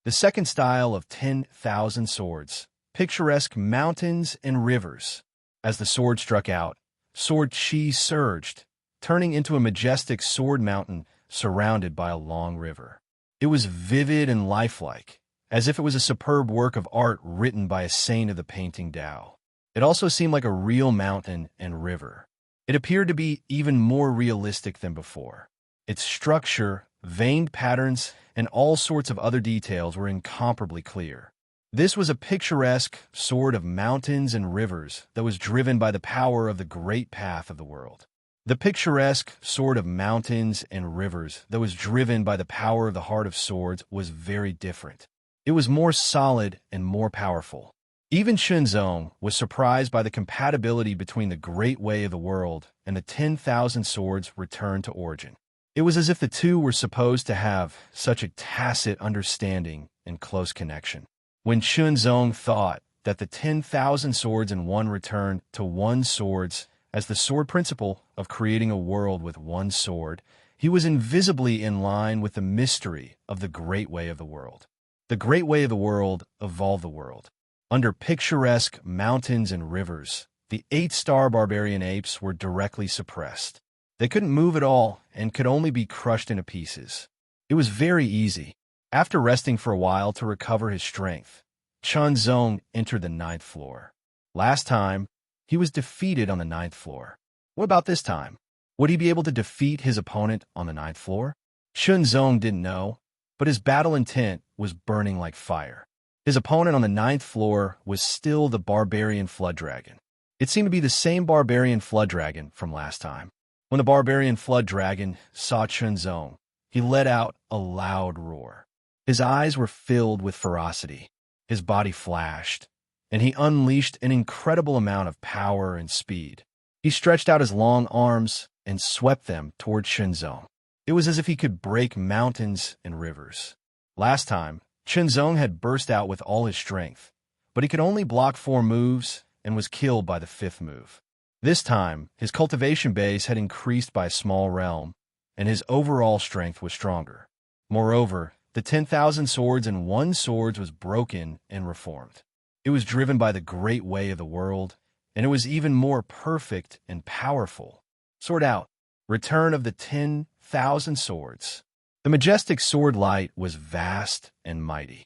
the second style of 10,000 swords, picturesque mountains and rivers. As the sword struck out, sword chi surged, turning into a majestic sword mountain surrounded by a long river. It was vivid and lifelike, as if it was a superb work of art written by a saint of the painting Dao. It also seemed like a real mountain and river. It appeared to be even more realistic than before. Its structure, veined patterns, and all sorts of other details were incomparably clear. This was a picturesque sword of mountains and rivers that was driven by the power of the great path of the world. The picturesque sword of mountains and rivers that was driven by the power of the heart of swords was very different. It was more solid and more powerful. Even Chunzong was surprised by the compatibility between the great way of the world and the 10,000 swords returned to origin. It was as if the two were supposed to have such a tacit understanding and close connection. When Chunzong thought that the 10,000 swords in one returned to one swords as the sword principle of creating a world with one sword, he was invisibly in line with the mystery of the great way of the world. The great way of the world evolved the world. Under picturesque mountains and rivers, the 8-star barbarian apes were directly suppressed. They couldn't move at all and could only be crushed into pieces. It was very easy. After resting for a while to recover his strength, Chunzong entered the 9th floor. Last time, he was defeated on the 9th floor. What about this time? Would he be able to defeat his opponent on the 9th floor? Chunzong didn't know, but his battle intent was burning like fire. His opponent on the 9th floor was still the barbarian flood dragon. It seemed to be the same barbarian flood dragon from last time. When the barbarian flood dragon saw Chunzong, he let out a loud roar. His eyes were filled with ferocity. His body flashed, and he unleashed an incredible amount of power and speed. He stretched out his long arms and swept them toward Chunzong. It was as if he could break mountains and rivers. Last time, Chunzong had burst out with all his strength, but he could only block 4 moves and was killed by the 5th move. This time, his cultivation base had increased by a small realm, and his overall strength was stronger. Moreover, the 10,000 swords in one sword was broken and reformed. It was driven by the great way of the world, and it was even more perfect and powerful. Sword out. Return of the 10,000 swords. The majestic sword light was vast and mighty.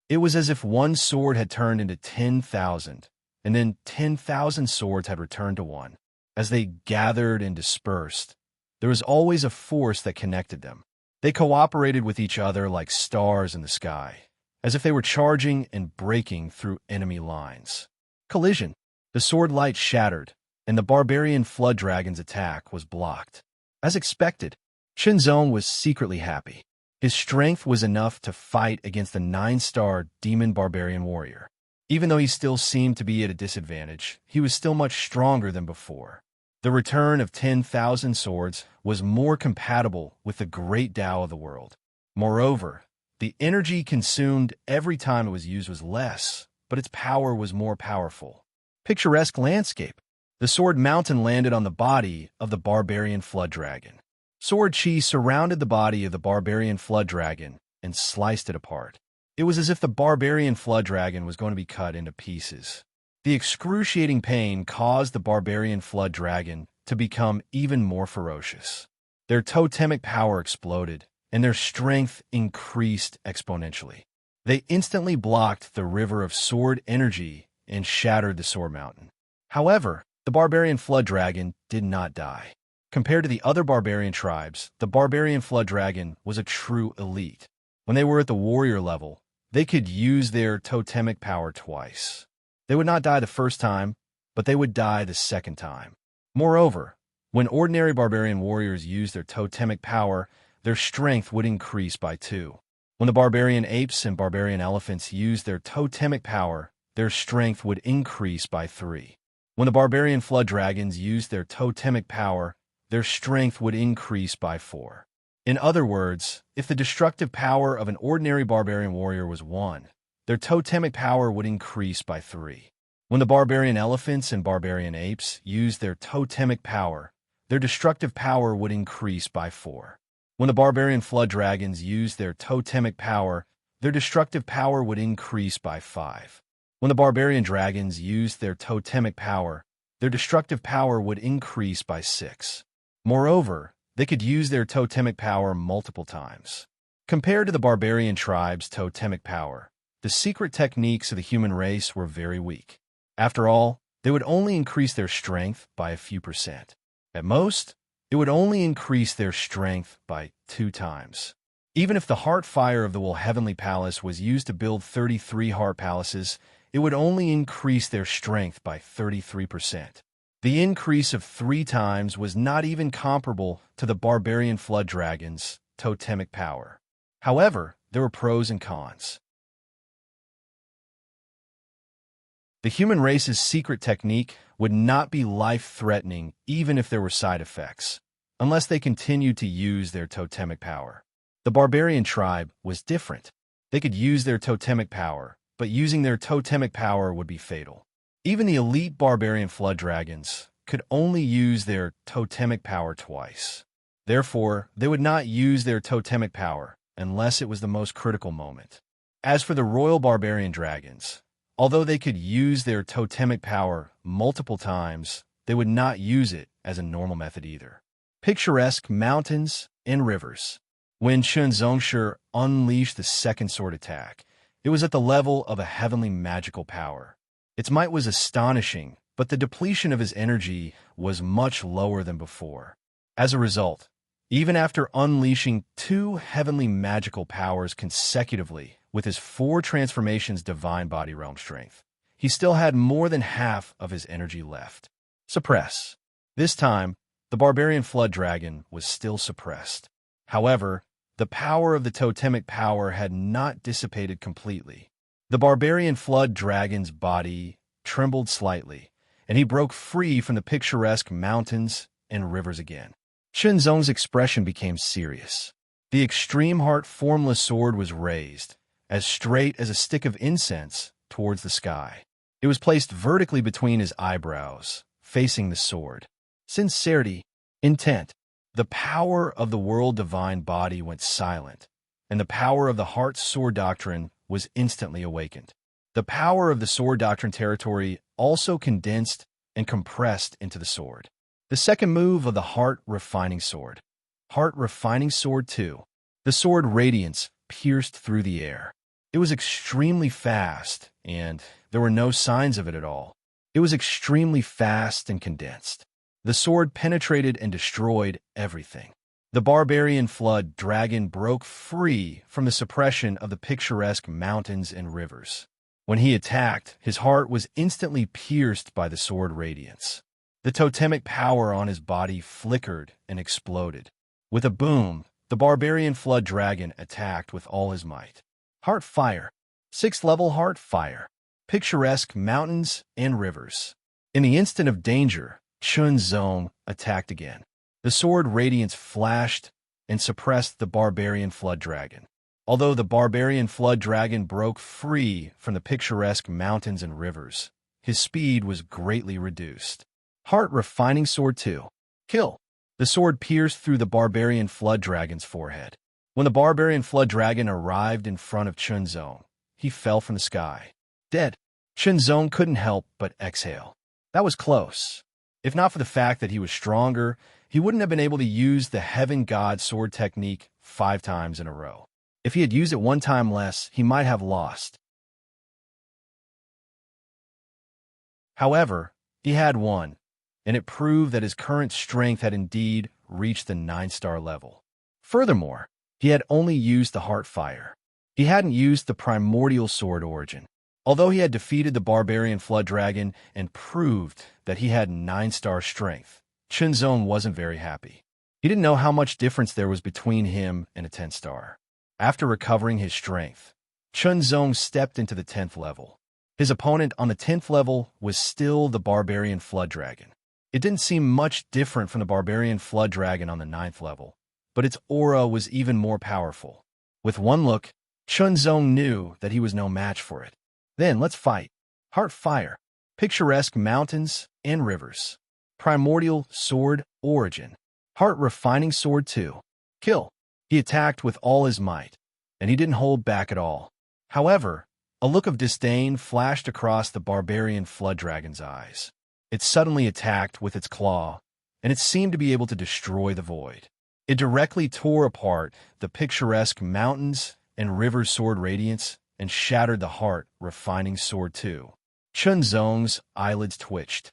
It was as if one sword had turned into 10,000, and then 10,000 swords had returned to one. As they gathered and dispersed, there was always a force that connected them. They cooperated with each other like stars in the sky, as if they were charging and breaking through enemy lines. Collision. The sword light shattered, and the barbarian flood dragon's attack was blocked. As expected, Chunzong was secretly happy. His strength was enough to fight against the 9-star demon barbarian warrior. Even though he still seemed to be at a disadvantage, he was still much stronger than before. The return of 10,000 swords was more compatible with the great Tao of the world. Moreover, the energy consumed every time it was used was less, but its power was more powerful. Picturesque landscape. The sword mountain landed on the body of the barbarian flood dragon. Sword chi surrounded the body of the barbarian flood dragon and sliced it apart. It was as if the barbarian flood dragon was going to be cut into pieces. The excruciating pain caused the barbarian flood dragon to become even more ferocious. Their totemic power exploded, and their strength increased exponentially. They instantly blocked the river of sword energy and shattered the sword mountain. However, the barbarian flood dragon did not die. Compared to the other barbarian tribes, the barbarian flood dragon was a true elite. When they were at the warrior level, they could use their totemic power twice. They would not die the first time, but they would die the second time. Moreover, when ordinary barbarian warriors used their totemic power, their strength would increase by 2. When the barbarian apes and barbarian elephants used their totemic power, their strength would increase by 3. When the barbarian flood dragons used their totemic power, their strength would increase by 4. In other words, if the destructive power of an ordinary barbarian warrior was 1, their totemic power would increase by 3. When the barbarian elephants and barbarian apes used their totemic power, their destructive power would increase by 4. When the barbarian flood dragons used their totemic power, their destructive power would increase by 5. When the barbarian dragons used their totemic power, their destructive power would increase by 6. Moreover, they could use their totemic power multiple times. Compared to the barbarian tribe's totemic power, the secret techniques of the human race were very weak. After all, they would only increase their strength by a few percent. At most, it would only increase their strength by 2 times. Even if the heart fire of the Will Heavenly Palace was used to build 33 heart palaces, it would only increase their strength by 33%. The increase of 3 times was not even comparable to the barbarian flood dragon's totemic power. However, there were pros and cons. The human race's secret technique would not be life-threatening even if there were side effects, unless they continued to use their totemic power. The barbarian tribe was different. They could use their totemic power, but using their totemic power would be fatal. Even the elite barbarian flood dragons could only use their totemic power twice. Therefore, they would not use their totemic power unless it was the most critical moment. As for the royal barbarian dragons, although they could use their totemic power multiple times, they would not use it as a normal method either. Picturesque mountains and rivers. When Chen Zongshi unleashed the second sword attack, it was at the level of a heavenly magical power. Its might was astonishing, but the depletion of his energy was much lower than before. As a result, even after unleashing 2 heavenly magical powers consecutively with his 4 transformations divine body realm strength, he still had more than half of his energy left. Suppress. This time, the barbarian flood dragon was still suppressed. However, the power of the totemic power had not dissipated completely. The barbarian flood dragon's body trembled slightly, and he broke free from the picturesque mountains and rivers again. Chen Zong's expression became serious. The extreme heart formless sword was raised, as straight as a stick of incense, towards the sky. It was placed vertically between his eyebrows, facing the sword. Sincerity, intent. The power of the world divine body went silent, and the power of the heart's sword doctrine was instantly awakened. The power of the sword doctrine territory also condensed and compressed into the sword. The second move of the heart refining sword. Heart refining sword 2. The sword radiance pierced through the air. It was extremely fast, and there were no signs of it at all. It was extremely fast and condensed. The sword penetrated and destroyed everything. The barbarian flood dragon broke free from the suppression of the picturesque mountains and rivers. When he attacked, his heart was instantly pierced by the sword radiance. The totemic power on his body flickered and exploded. With a boom, the barbarian flood dragon attacked with all his might. Heart fire. 6th level heart fire. Picturesque mountains and rivers. In the instant of danger, Chen Zong attacked again. The sword radiance flashed and suppressed the barbarian flood dragon. Although the barbarian flood dragon broke free from the picturesque mountains and rivers, his speed was greatly reduced. Heart refining sword 2. Kill. The sword pierced through the barbarian flood dragon's forehead. When the barbarian flood dragon arrived in front of Chen Zong, he fell from the sky. Dead. Chen Zong couldn't help but exhale. That was close. If not for the fact that he was stronger, he wouldn't have been able to use the Heaven God sword technique 5 times in a row. If he had used it 1 time less, he might have lost. However, he had won, and it proved that his current strength had indeed reached the 9-star level. Furthermore, he had only used the heart fire. He hadn't used the primordial sword origin. Although he had defeated the barbarian flood dragon and proved that he had 9-star strength, Chen Zong wasn't very happy. He didn't know how much difference there was between him and a 10-star. After recovering his strength, Chen Zong stepped into the 10th level. His opponent on the 10th level was still the barbarian flood dragon. It didn't seem much different from the barbarian flood dragon on the 9th level, but its aura was even more powerful. With one look, Chen Zong knew that he was no match for it. Then let's fight. Heart fire. Picturesque mountains and rivers. Primordial sword origin. Heart refining sword 2. Kill. He attacked with all his might, and he didn't hold back at all. However, a look of disdain flashed across the barbarian flood dragon's eyes. It suddenly attacked with its claw, and it seemed to be able to destroy the void. It directly tore apart the picturesque mountains and rivers sword radiance and shattered the heart refining sword 2. Chen Zong's eyelids twitched.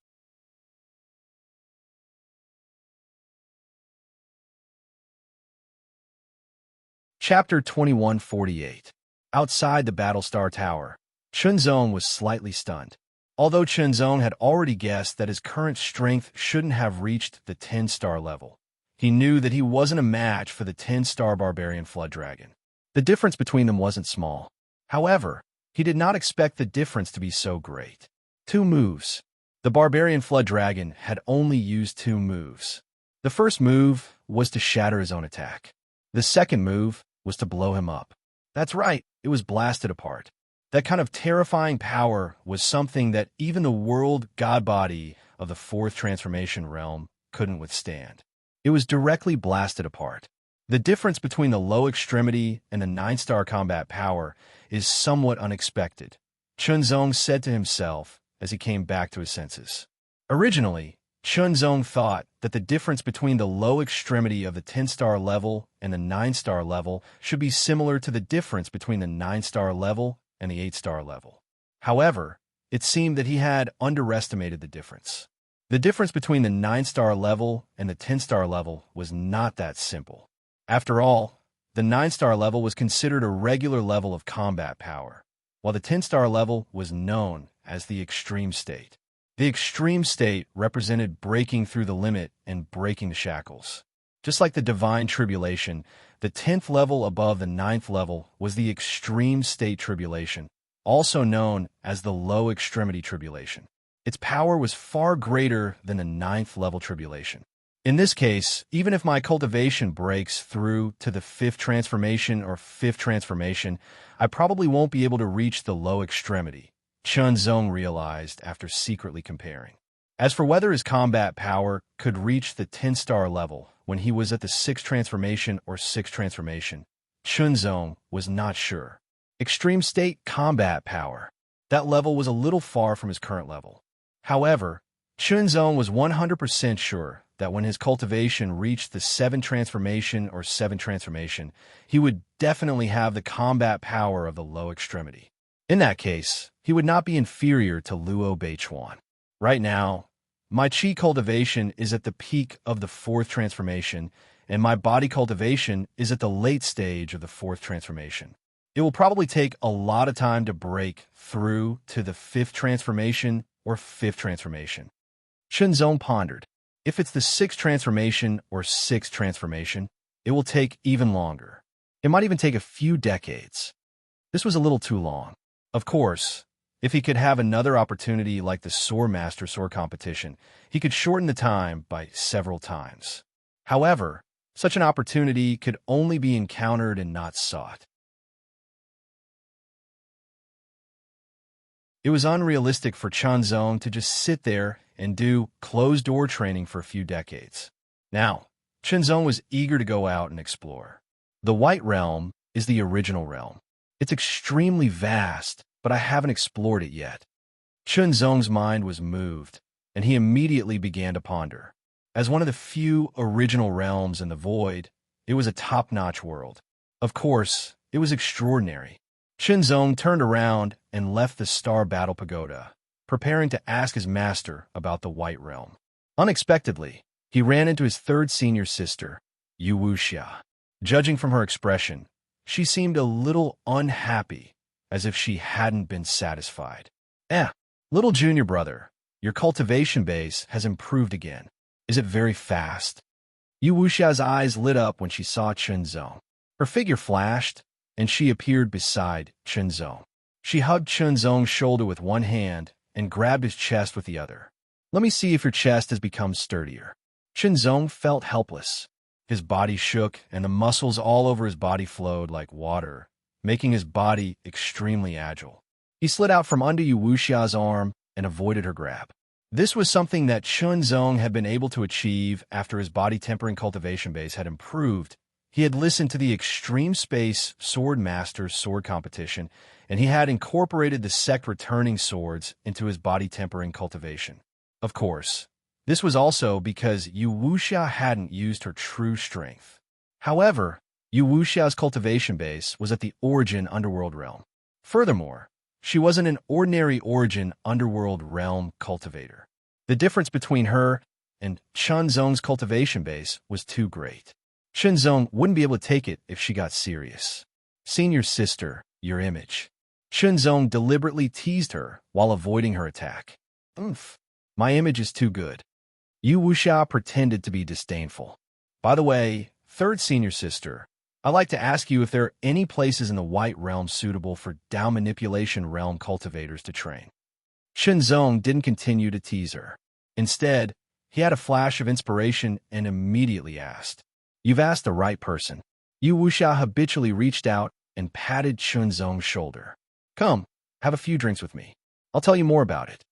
Chapter 2148. Outside the Battlestar Tower, Chen Zong was slightly stunned. Although Chen Zong had already guessed that his current strength shouldn't have reached the 10-star level, he knew that he wasn't a match for the 10-star barbarian flood dragon. The difference between them wasn't small. However, he did not expect the difference to be so great. 2 moves. The barbarian flood dragon had only used 2 moves. The first move was to shatter his own attack. The second move was to blow him up. That's right, it was blasted apart. That kind of terrifying power was something that even the world god body of the 4th transformation realm couldn't withstand. It was directly blasted apart. The difference between the low extremity and the 9-star combat power is somewhat unexpected, Chunzong said to himself as he came back to his senses. Originally, Chunzong thought that the difference between the low extremity of the 10-star level and the 9-star level should be similar to the difference between the 9-star level and the 8-star level. However, it seemed that he had underestimated the difference. The difference between the 9-star level and the 10-star level was not that simple. After all, the 9-star level was considered a regular level of combat power, while the 10-star level was known as the extreme state. The extreme state represented breaking through the limit and breaking the shackles. Just like the divine tribulation, the 10th level above the 9th level was the extreme state tribulation, also known as the low extremity tribulation. Its power was far greater than the 9th level tribulation. In this case, even if my cultivation breaks through to the 5th transformation or 5th transformation, I probably won't be able to reach the low extremity, Chunzong realized after secretly comparing. As for whether his combat power could reach the 10-star level when he was at the 6th transformation or 6th transformation, Chunzong was not sure. Extreme state combat power. That level was a little far from his current level. However, Chunzong was 100% sure that when his cultivation reached the 7th transformation or 7th transformation, he would definitely have the combat power of the low extremity. In that case, he would not be inferior to Luo Beichuan. Right now, my chi cultivation is at the peak of the 4th transformation, and my body cultivation is at the late stage of the 4th transformation. It will probably take a lot of time to break through to the 5th transformation or 5th transformation. Chunzong pondered. If it's the 6th transformation or 6th transformation, it will take even longer. It might even take a few decades. This was a little too long. Of course, if he could have another opportunity like the Sword Master Sword competition, he could shorten the time by several times. However, such an opportunity could only be encountered and not sought. It was unrealistic for Chunzong to just sit there and do closed-door training for a few decades. Now, Chunzong was eager to go out and explore. The White Realm is the original realm. It's extremely vast, but I haven't explored it yet. Chunzong's mind was moved, and he immediately began to ponder. As one of the few original realms in the void, it was a top-notch world. Of course, it was extraordinary. Chunzong turned around and left the Star Battle Pagoda, preparing to ask his master about the White Realm. Unexpectedly, he ran into his 3rd senior sister, Yu Wuxia. Judging from her expression, she seemed a little unhappy, as if she hadn't been satisfied. Little junior brother, your cultivation base has improved again. Is it very fast? Yu Wuxia's eyes lit up when she saw Chunzong. Her figure flashed, and she appeared beside Chunzong. She hugged Chunzong's shoulder with one hand and grabbed his chest with the other. Let me see if your chest has become sturdier. Chunzong felt helpless. His body shook, and the muscles all over his body flowed like water, making his body extremely agile. He slid out from under Yu Wuxia's arm and avoided her grab. This was something that Chunzong had been able to achieve after his body tempering cultivation base had improved. He had listened to the Extreme Space Sword Master Sword competition, and he had incorporated the sect returning swords into his body tempering cultivation. Of course, this was also because Yu Wuxia hadn't used her true strength. However, Yu Wuxia's cultivation base was at the Origin Underworld realm. Furthermore, she wasn't an ordinary Origin Underworld realm cultivator. The difference between her and Chunzong's cultivation base was too great. Chunzong wouldn't be able to take it if she got serious. Senior sister, your image. Chunzong deliberately teased her while avoiding her attack. My image is too good. Yu Wuxia pretended to be disdainful. By the way, 3rd senior sister, I'd like to ask you if there are any places in the White Realm suitable for Dao Manipulation Realm cultivators to train. Shenzong didn't continue to tease her. Instead, he had a flash of inspiration and immediately asked, "You've asked the right person." Yu Wuxia habitually reached out and patted Shenzong's shoulder. "Come, have a few drinks with me. I'll tell you more about it."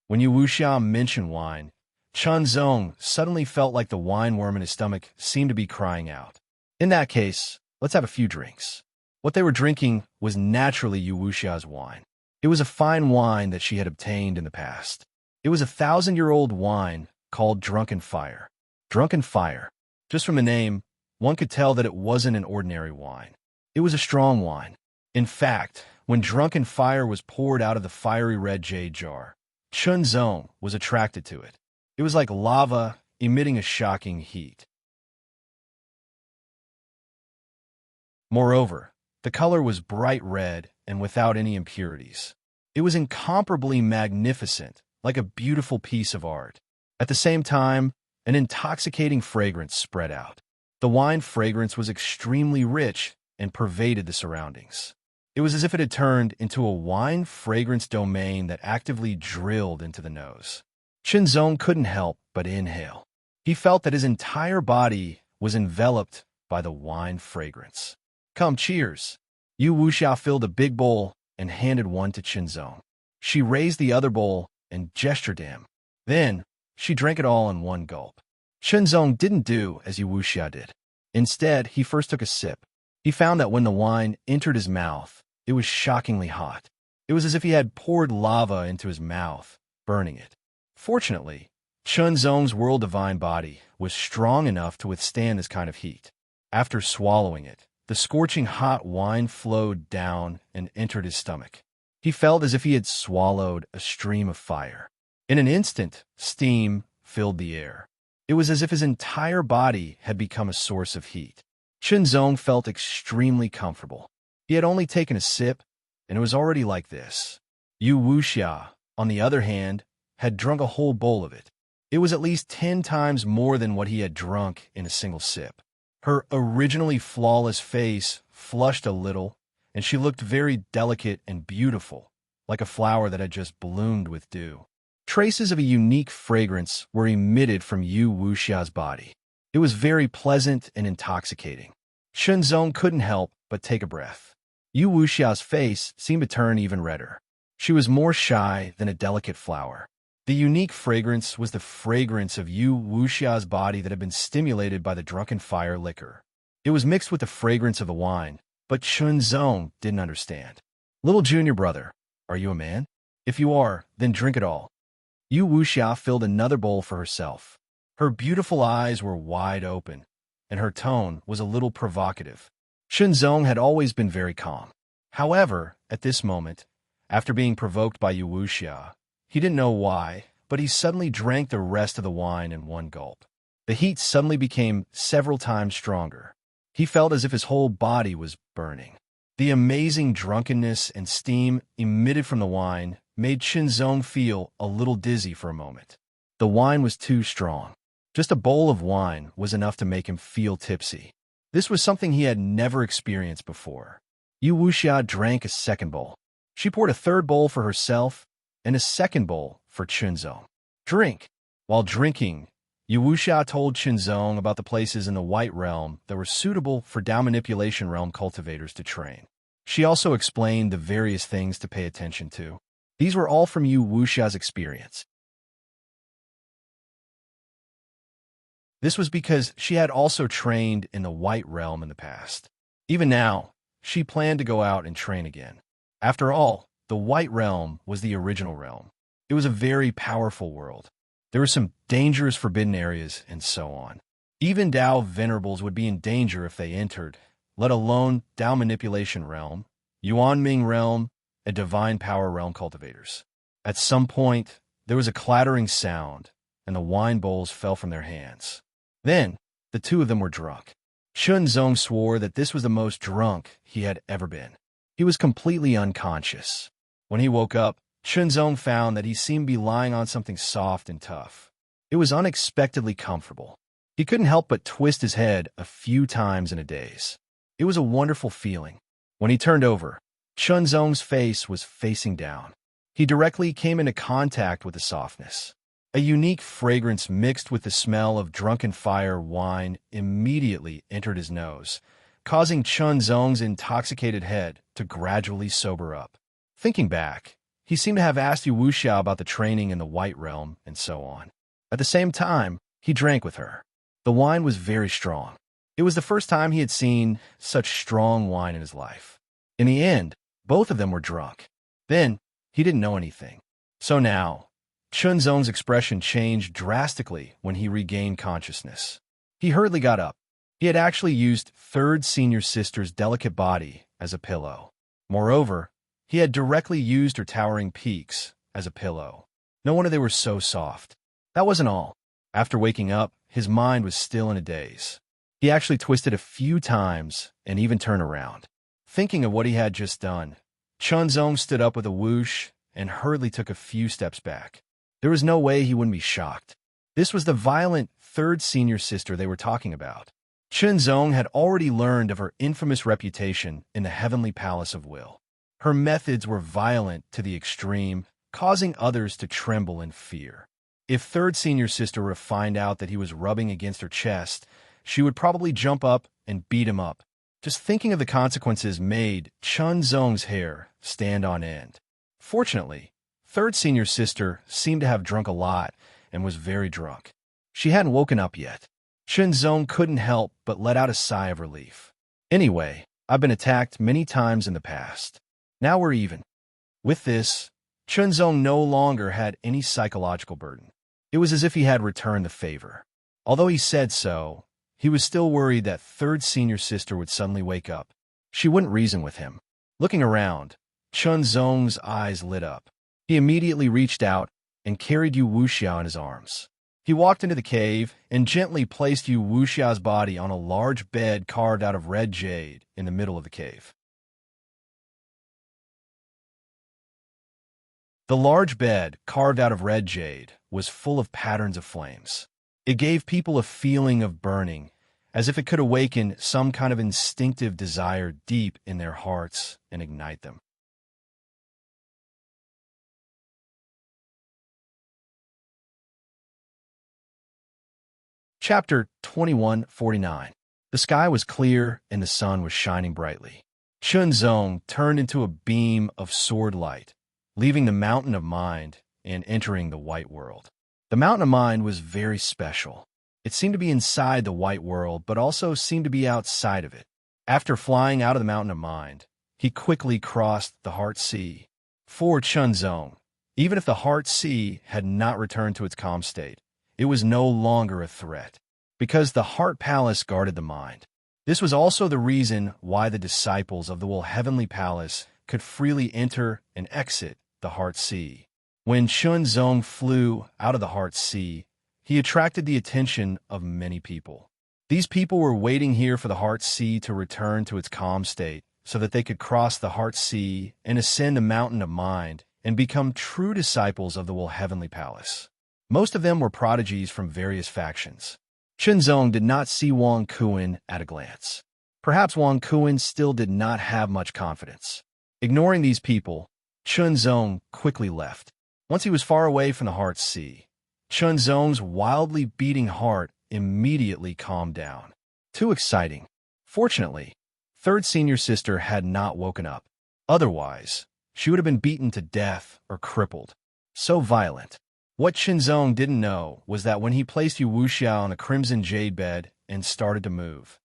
When Yu Wuxia mentioned wine, Shenzong suddenly felt like the wine worm in his stomach seemed to be crying out. "In that case, let's have a few drinks." What they were drinking was naturally Yu Wuxia's wine. It was a fine wine that she had obtained in the past. It was a 1,000-year-old wine called Drunken Fire. Drunken Fire. Just from the name, one could tell that it wasn't an ordinary wine. It was a strong wine. In fact, when Drunken Fire was poured out of the fiery red jade jar, Shenzong was attracted to it. It was like lava emitting a shocking heat. Moreover, the color was bright red and without any impurities. It was incomparably magnificent, like a beautiful piece of art. At the same time, an intoxicating fragrance spread out. The wine fragrance was extremely rich and pervaded the surroundings. It was as if it had turned into a wine fragrance domain that actively drilled into the nose. Shenzong couldn't help but inhale. He felt that his entire body was enveloped by the wine fragrance. "Come, cheers." Yu Wuxia filled a big bowl and handed one to Shenzong. She raised the other bowl and gestured to him. Then, she drank it all in one gulp. Shenzong didn't do as Yu Wuxia did. Instead, he first took a sip. He found that when the wine entered his mouth, it was shockingly hot. It was as if he had poured lava into his mouth, burning it. Fortunately, Shenzong's world-divine body was strong enough to withstand this kind of heat. After swallowing it, the scorching hot wine flowed down and entered his stomach. He felt as if he had swallowed a stream of fire. In an instant, steam filled the air. It was as if his entire body had become a source of heat. Shenzong felt extremely comfortable. He had only taken a sip, and it was already like this. Yu Wuxia, on the other hand, had drunk a whole bowl of it. It was at least 10 times more than what he had drunk in a single sip. Her originally flawless face flushed a little, and she looked very delicate and beautiful, like a flower that had just bloomed with dew. Traces of a unique fragrance were emitted from Yu Wuxia's body. It was very pleasant and intoxicating. Shenzong couldn't help but take a breath. Yu Wuxia's face seemed to turn even redder. She was more shy than a delicate flower. The unique fragrance was the fragrance of Yu Wuxia's body that had been stimulated by the Drunken Fire liquor. It was mixed with the fragrance of the wine, but Shenzong didn't understand. "Little junior brother, are you a man? If you are, then drink it all." Yu Wuxia filled another bowl for herself. Her beautiful eyes were wide open, and her tone was a little provocative. Shenzong had always been very calm. However, at this moment, after being provoked by Yu Wuxia, he didn't know why, but he suddenly drank the rest of the wine in one gulp. The heat suddenly became several times stronger. He felt as if his whole body was burning. The amazing drunkenness and steam emitted from the wine made Shenzong feel a little dizzy for a moment. The wine was too strong. Just a bowl of wine was enough to make him feel tipsy. This was something he had never experienced before. Yu Wuxia drank a second bowl. She poured a third bowl for herself and a second bowl for Shenzong. "Drink." While drinking, Yu Wuxia told Shenzong about the places in the White Realm that were suitable for Dao Manipulation Realm cultivators to train. She also explained the various things to pay attention to. These were all from Yu Wuxia's experience. This was because she had also trained in the White Realm in the past. Even now, she planned to go out and train again. After all, the White Realm was the original realm. It was a very powerful world. There were some dangerous forbidden areas and so on. Even Dao Venerables would be in danger if they entered, let alone Dao Manipulation Realm, Yuanming Realm, and Divine Power Realm cultivators. At some point, there was a clattering sound, and the wine bowls fell from their hands. Then, the two of them were drunk. Shenzong swore that this was the most drunk he had ever been. He was completely unconscious. When he woke up, Shenzong found that he seemed to be lying on something soft and tough. It was unexpectedly comfortable. He couldn't help but twist his head a few times in a daze. It was a wonderful feeling. When he turned over, Shenzong's face was facing down. He directly came into contact with the softness. A unique fragrance mixed with the smell of drunken fire wine immediately entered his nose, causing Chun Zong's intoxicated head to gradually sober up. Thinking back, he seemed to have asked Yu Wuxiao about the training in the White Realm and so on. At the same time, he drank with her. The wine was very strong. It was the first time he had seen such strong wine in his life. In the end, both of them were drunk. Then, he didn't know anything. So now, Chun Zong's expression changed drastically when he regained consciousness. He hurriedly got up. He had actually used third senior sister's delicate body as a pillow. Moreover, he had directly used her towering peaks as a pillow. No wonder they were so soft. That wasn't all. After waking up, his mind was still in a daze. He actually twisted a few times and even turned around. Thinking of what he had just done, Chun Zong stood up with a whoosh and hurriedly took a few steps back. There was no way he wouldn't be shocked. This was the violent third senior sister they were talking about. Chun Zong had already learned of her infamous reputation in the Heavenly Palace of Will. Her methods were violent to the extreme, causing others to tremble in fear. If third senior sister were to find out that he was rubbing against her chest, she would probably jump up and beat him up. Just thinking of the consequences made Chun Zong's hair stand on end. Fortunately, third senior sister seemed to have drunk a lot and was very drunk. She hadn't woken up yet. Chun Zong couldn't help but let out a sigh of relief. Anyway, I've been attacked many times in the past. Now we're even. With this, Chun Zong no longer had any psychological burden. It was as if he had returned the favor. Although he said so, he was still worried that third senior sister would suddenly wake up. She wouldn't reason with him. Looking around, Chun Zong's eyes lit up. He immediately reached out and carried Yu Wuxiao in his arms. He walked into the cave and gently placed Yu Wuxiao's body on a large bed carved out of red jade in the middle of the cave. The large bed, carved out of red jade, was full of patterns of flames. It gave people a feeling of burning, as if it could awaken some kind of instinctive desire deep in their hearts and ignite them. Chapter 2149. The sky was clear and the sun was shining brightly. Chun Zong turned into a beam of sword light, leaving the mountain of mind and entering the white world. The mountain of mind was very special. It seemed to be inside the white world, but also seemed to be outside of it. After flying out of the mountain of mind, he quickly crossed the Heart Sea. For Chun Zong, even if the Heart Sea had not returned to its calm state, it was no longer a threat, because the Heart Palace guarded the mind. This was also the reason why the disciples of the Heavenly Palace could freely enter and exit the Heart Sea. When Chun Zong flew out of the Heart Sea, he attracted the attention of many people. These people were waiting here for the Heart Sea to return to its calm state so that they could cross the Heart Sea and ascend the mountain of mind and become true disciples of the Heavenly Palace. Most of them were prodigies from various factions. Chun Zong did not see Wang Kuan at a glance. Perhaps Wang Kuan still did not have much confidence. Ignoring these people, Chun Zong quickly left. Once he was far away from the Heart Sea, Chun Zong's wildly beating heart immediately calmed down. Too exciting. Fortunately, third senior sister had not woken up. Otherwise, she would have been beaten to death or crippled. So violent. What Chun Zong didn't know was that when he placed Yu Wuxiao on a crimson jade bed and started to move,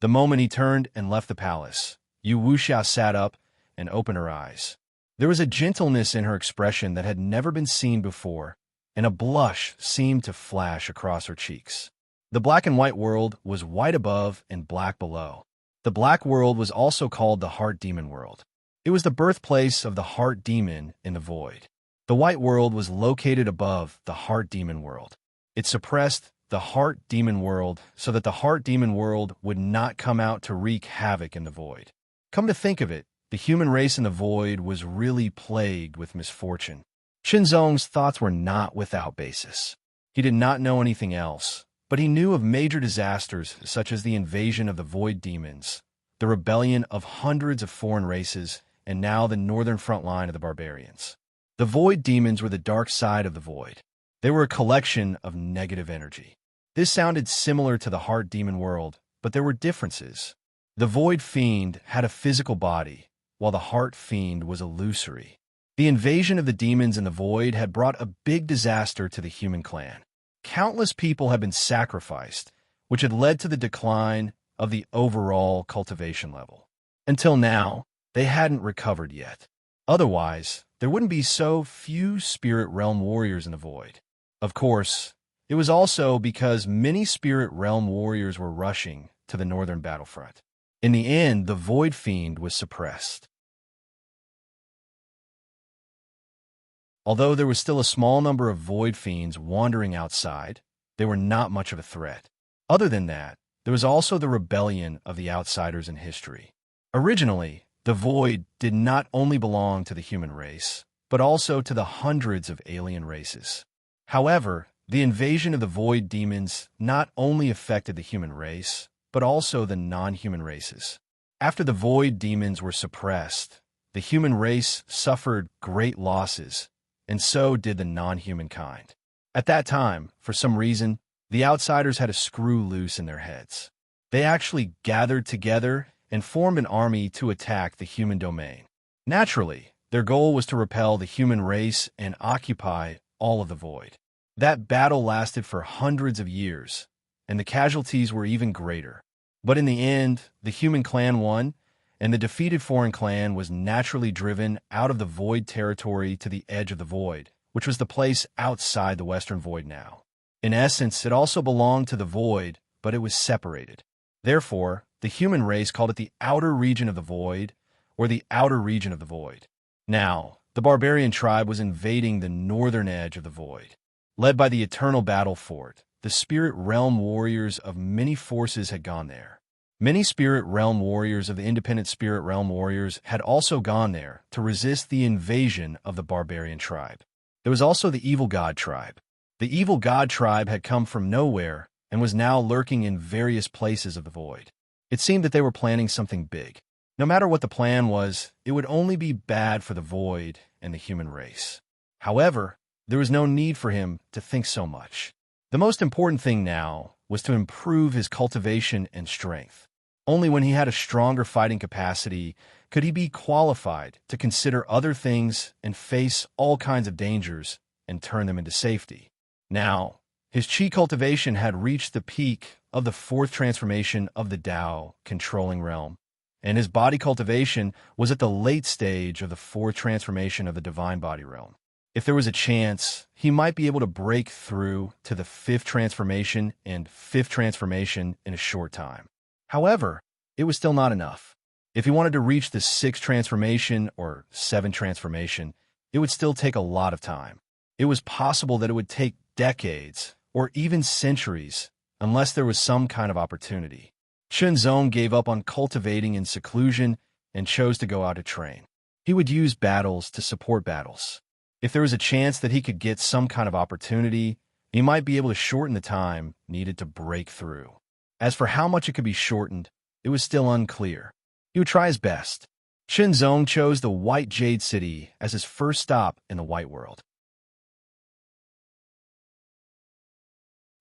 the moment he turned and left the palace, Yu Wuxiao sat up and opened her eyes. There was a gentleness in her expression that had never been seen before, and a blush seemed to flash across her cheeks. The black and white world was white above and black below. The black world was also called the Heart Demon World. It was the birthplace of the Heart Demon in the void. The white world was located above the Heart Demon World. It suppressed the Heart Demon World so that the Heart Demon World would not come out to wreak havoc in the void. Come to think of it, the human race in the void was really plagued with misfortune. Chun Zong's thoughts were not without basis. He did not know anything else, but he knew of major disasters such as the invasion of the void demons, the rebellion of hundreds of foreign races, and now the northern front line of the barbarians. The void demons were the dark side of the void. They were a collection of negative energy. This sounded similar to the heart demon world, but there were differences. The void fiend had a physical body, while the heart fiend was illusory. The invasion of the demons in the void had brought a big disaster to the human clan. Countless people had been sacrificed, which had led to the decline of the overall cultivation level. Until now, they hadn't recovered yet. Otherwise, there wouldn't be so few spirit realm warriors in the void. Of course, it was also because many spirit realm warriors were rushing to the northern battlefront. In the end, the void fiend was suppressed. Although there was still a small number of void fiends wandering outside, they were not much of a threat. Other than that, there was also the rebellion of the outsiders in history. Originally, the void did not only belong to the human race, but also to the hundreds of alien races. However, the invasion of the void demons not only affected the human race, but also the non-human races. After the void demons were suppressed, the human race suffered great losses, and so did the non-human kind. At that time, for some reason, the outsiders had a screw loose in their heads. They actually gathered together and formed an army to attack the human domain. Naturally, their goal was to repel the human race and occupy all of the void. That battle lasted for hundreds of years, and the casualties were even greater. But in the end, the human clan won, and the defeated foreign clan was naturally driven out of the void territory to the edge of the void, which was the place outside the western void now. In essence, it also belonged to the void, but it was separated. Therefore, the human race called it the outer region of the void, or the outer region of the void. Now, the barbarian tribe was invading the northern edge of the void. Led by the eternal battle fort, the spirit realm warriors of many forces had gone there. Many spirit realm warriors of the independent spirit realm warriors had also gone there to resist the invasion of the barbarian tribe. There was also the evil god tribe. The evil god tribe had come from nowhere and was now lurking in various places of the void. It seemed that they were planning something big. No matter what the plan was, it would only be bad for the void and the human race. However, there was no need for him to think so much. The most important thing now was to improve his cultivation and strength. Only when he had a stronger fighting capacity could he be qualified to consider other things and face all kinds of dangers and turn them into safety. Now, his chi cultivation had reached the peak of the fourth transformation of the Tao controlling realm, and his body cultivation was at the late stage of the fourth transformation of the divine body realm. If there was a chance, he might be able to break through to the fifth transformation and fifth transformation in a short time. However, it was still not enough. If he wanted to reach the sixth transformation or seventh transformation, it would still take a lot of time. It was possible that it would take decades or even centuries unless there was some kind of opportunity. Shenzong gave up on cultivating in seclusion and chose to go out to train. He would use battles to support battles. If there was a chance that he could get some kind of opportunity, he might be able to shorten the time needed to break through. As for how much it could be shortened, it was still unclear. He would try his best. Shenzong chose the White Jade City as his first stop in the White World.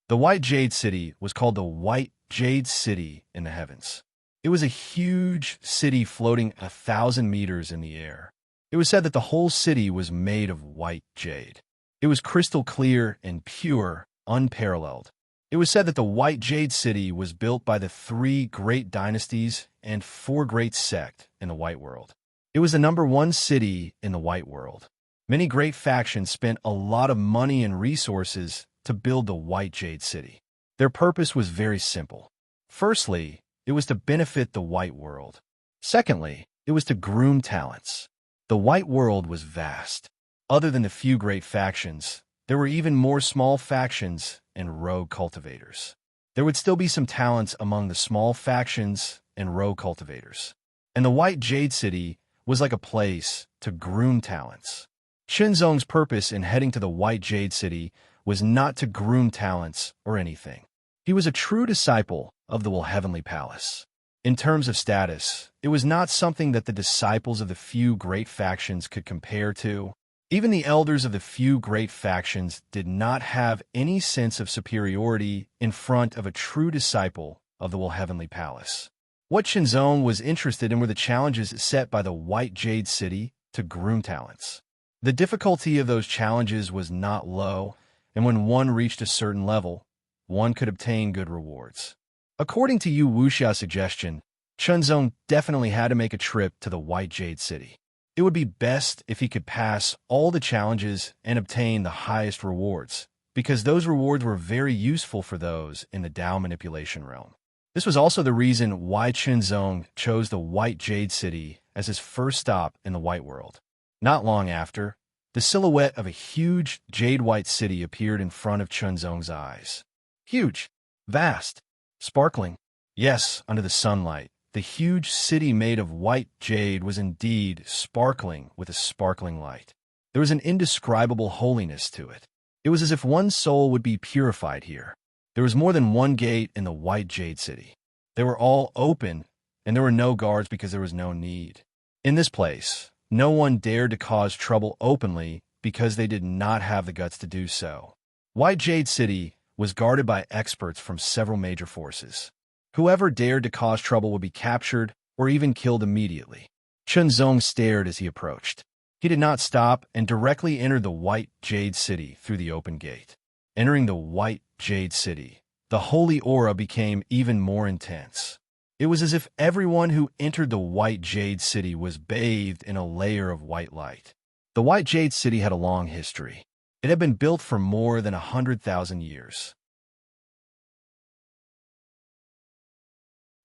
The White Jade City was called the White Jade City in the heavens. It was a huge city floating 1,000 meters in the air. It was said that the whole city was made of white jade. It was crystal clear and pure, unparalleled. It was said that the White Jade City was built by the 3 great dynasties and 4 great sects in the White World. It was the #1 city in the White World. Many great factions spent a lot of money and resources to build the White Jade City. Their purpose was very simple. Firstly, it was to benefit the White World. Secondly, it was to groom talents. The White World was vast. Other than the few great factions, there were even more small factions and rogue cultivators. There would still be some talents among the small factions and rogue cultivators. And the White Jade City was like a place to groom talents. Shenzong's purpose in heading to the White Jade City was not to groom talents or anything. He was a true disciple of the Heavenly Palace. In terms of status, it was not something that the disciples of the few great factions could compare to. Even the elders of the few great factions did not have any sense of superiority in front of a true disciple of the Heavenly Palace. What Shinzong was interested in were the challenges set by the White Jade City to groom talents. The difficulty of those challenges was not low, and when one reached a certain level, one could obtain good rewards. According to Yu Wuxia's suggestion, Chunzong definitely had to make a trip to the White Jade City. It would be best if he could pass all the challenges and obtain the highest rewards, because those rewards were very useful for those in the Dao manipulation realm. This was also the reason why Chunzong chose the White Jade City as his first stop in the White World. Not long after, the silhouette of a huge jade-white city appeared in front of Chunzong's eyes. Huge, vast, sparkling. Yes, under the sunlight, the huge city made of white jade was indeed sparkling with a sparkling light. There was an indescribable holiness to it. It was as if one's soul would be purified here. There was more than one gate in the White Jade City. They were all open, and there were no guards because there was no need. In this place, no one dared to cause trouble openly because they did not have the guts to do so. White Jade City was guarded by experts from several major forces. Whoever dared to cause trouble would be captured or even killed immediately. Chunzong stared as he approached. He did not stop and directly entered the White Jade City through the open gate. Entering the White Jade City, the holy aura became even more intense. It was as if everyone who entered the White Jade City was bathed in a layer of white light. The White Jade City had a long history. It had been built for more than 100,000 years.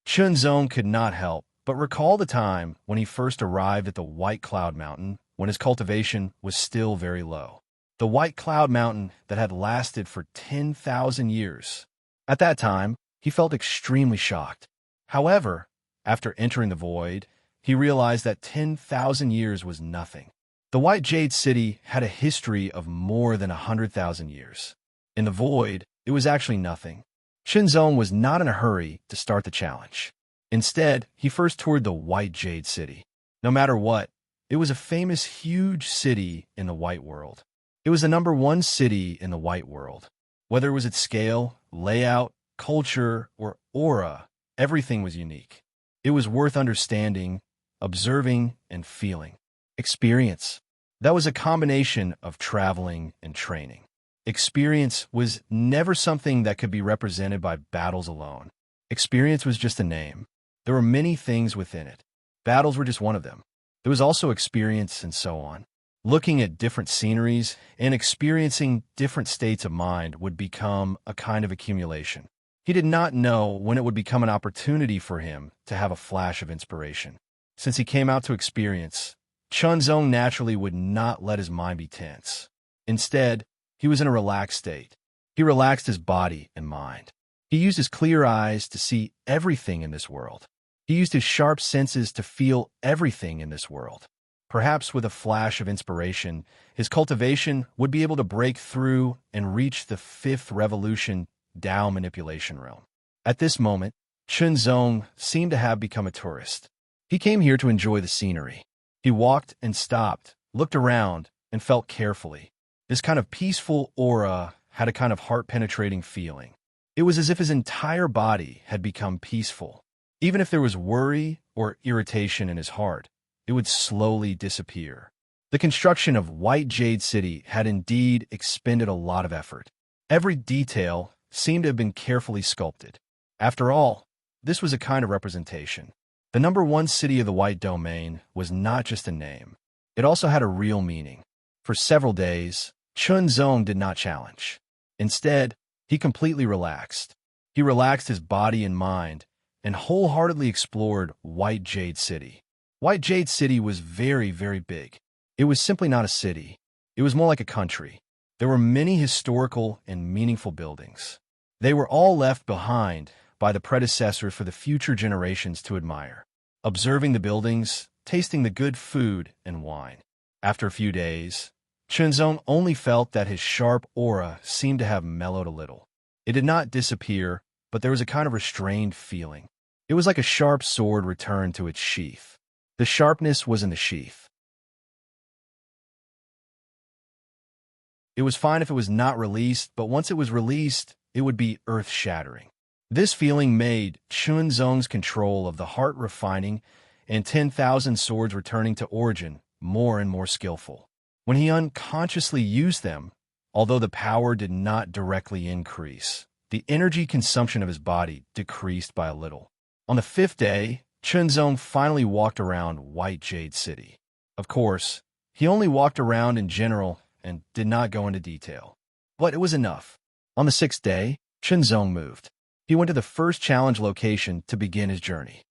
Chunzong could not help but recall the time when he first arrived at the White Cloud Mountain when his cultivation was still very low. The White Cloud Mountain that had lasted for 10,000 years. At that time, he felt extremely shocked. However, after entering the void, he realized that 10,000 years was nothing. The White Jade City had a history of more than 100,000 years. In the void, it was actually nothing. Chunzong was not in a hurry to start the challenge. Instead, he first toured the White Jade City. No matter what, it was a famous huge city in the White World. It was the #1 city in the White World. Whether it was its scale, layout, culture, or aura, everything was unique. It was worth understanding, observing, and feeling. Experience. That was a combination of traveling and training. Experience was never something that could be represented by battles alone. Experience was just a name. There were many things within it. Battles were just one of them. There was also experience and so on. Looking at different sceneries and experiencing different states of mind would become a kind of accumulation. He did not know when it would become an opportunity for him to have a flash of inspiration. Since he came out to experience, Chunzong naturally would not let his mind be tense. Instead, he was in a relaxed state. He relaxed his body and mind. He used his clear eyes to see everything in this world. He used his sharp senses to feel everything in this world. Perhaps with a flash of inspiration, his cultivation would be able to break through and reach the 5th revolution Dao manipulation realm. At this moment, Chunzong seemed to have become a tourist. He came here to enjoy the scenery. He walked and stopped, looked around, and felt carefully. This kind of peaceful aura had a kind of heart-penetrating feeling. It was as if his entire body had become peaceful. Even if there was worry or irritation in his heart, it would slowly disappear. The construction of White Jade City had indeed expended a lot of effort. Every detail seemed to have been carefully sculpted. After all, this was a kind of representation. The #1 city of the White Domain was not just a name. It also had a real meaning. For several days, Chunzong did not challenge. Instead, he completely relaxed. He relaxed his body and mind and wholeheartedly explored White Jade City. White Jade City was very, very big. It was simply not a city. It was more like a country. There were many historical and meaningful buildings. They were all left behind by the predecessors for the future generations to admire. Observing the buildings, tasting the good food and wine. After a few days, Chunzong only felt that his sharp aura seemed to have mellowed a little. It did not disappear, but there was a kind of restrained feeling. It was like a sharp sword returned to its sheath. The sharpness was in the sheath. It was fine if it was not released, but once it was released, it would be earth-shattering. This feeling made Chunzong's control of the heart refining and 10,000 swords returning to origin more and more skillful. When he unconsciously used them, although the power did not directly increase, the energy consumption of his body decreased by a little. On the 5th day, Chunzong finally walked around White Jade City. Of course, he only walked around in general and did not go into detail. But it was enough. On the 6th day, Chunzong moved. He went to the first challenge location to begin his journey.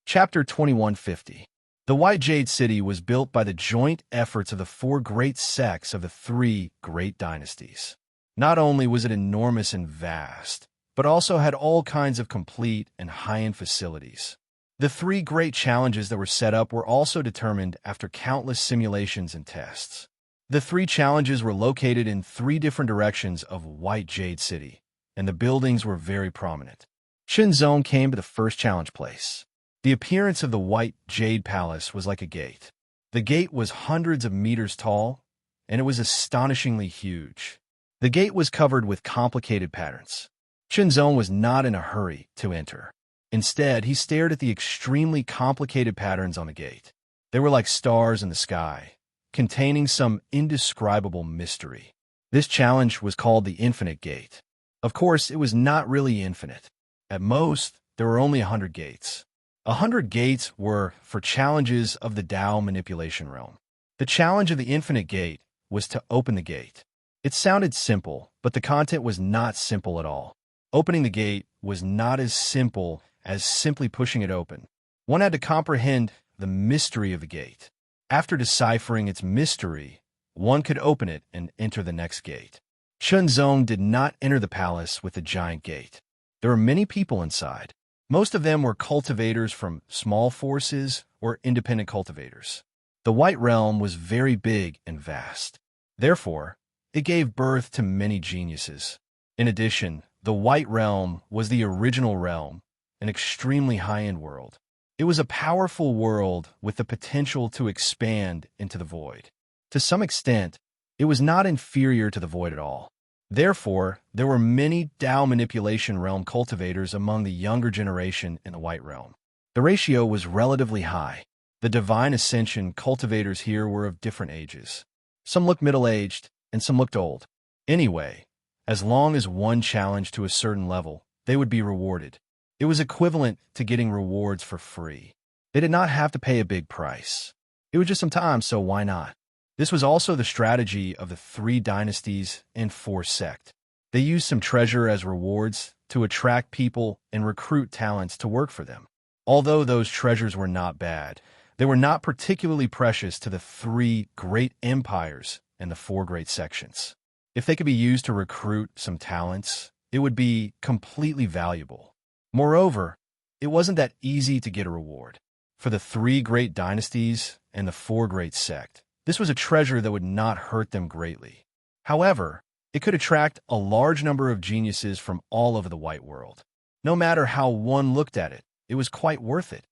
Chapter 2150. The White Jade City was built by the joint efforts of the 4 great sects of the 3 great dynasties. Not only was it enormous and vast, but also had all kinds of complete and high-end facilities. The 3 great challenges that were set up were also determined after countless simulations and tests. The 3 challenges were located in 3 different directions of White Jade City, and the buildings were very prominent. Chunzong came to the first challenge place. The appearance of the White Jade Palace was like a gate. The gate was hundreds of meters tall, and it was astonishingly huge. The gate was covered with complicated patterns. Chunzong was not in a hurry to enter. Instead, he stared at the extremely complicated patterns on the gate. They were like stars in the sky, containing some indescribable mystery. This challenge was called the Infinite Gate. Of course, it was not really infinite. At most, there were only 100 gates. 100 gates were for challenges of the Tao manipulation realm. The challenge of the Infinite Gate was to open the gate. It sounded simple, but the content was not simple at all. Opening the gate was not as simple as simply pushing it open. One had to comprehend the mystery of the gate. After deciphering its mystery, one could open it and enter the next gate. Chunzong did not enter the palace with the giant gate. There were many people inside. Most of them were cultivators from small forces or independent cultivators. The White Realm was very big and vast. Therefore, it gave birth to many geniuses. In addition, the White Realm was the original realm, an extremely high-end world. It was a powerful world with the potential to expand into the void. To some extent, it was not inferior to the void at all. Therefore, there were many Tao manipulation realm cultivators among the younger generation in the White Realm. The ratio was relatively high. The Divine Ascension cultivators here were of different ages. Some looked middle-aged, and some looked old. Anyway, as long as one challenged to a certain level, they would be rewarded. It was equivalent to getting rewards for free. They did not have to pay a big price. It was just some time, so why not? This was also the strategy of the 3 dynasties and 4 sects. They used some treasure as rewards to attract people and recruit talents to work for them. Although those treasures were not bad, they were not particularly precious to the 3 great empires and the 4 great sections. If they could be used to recruit some talents, it would be completely valuable. Moreover, it wasn't that easy to get a reward. For the 3 great dynasties and the 4 great sects, this was a treasure that would not hurt them greatly. However, it could attract a large number of geniuses from all over the White World. No matter how one looked at it, it was quite worth it.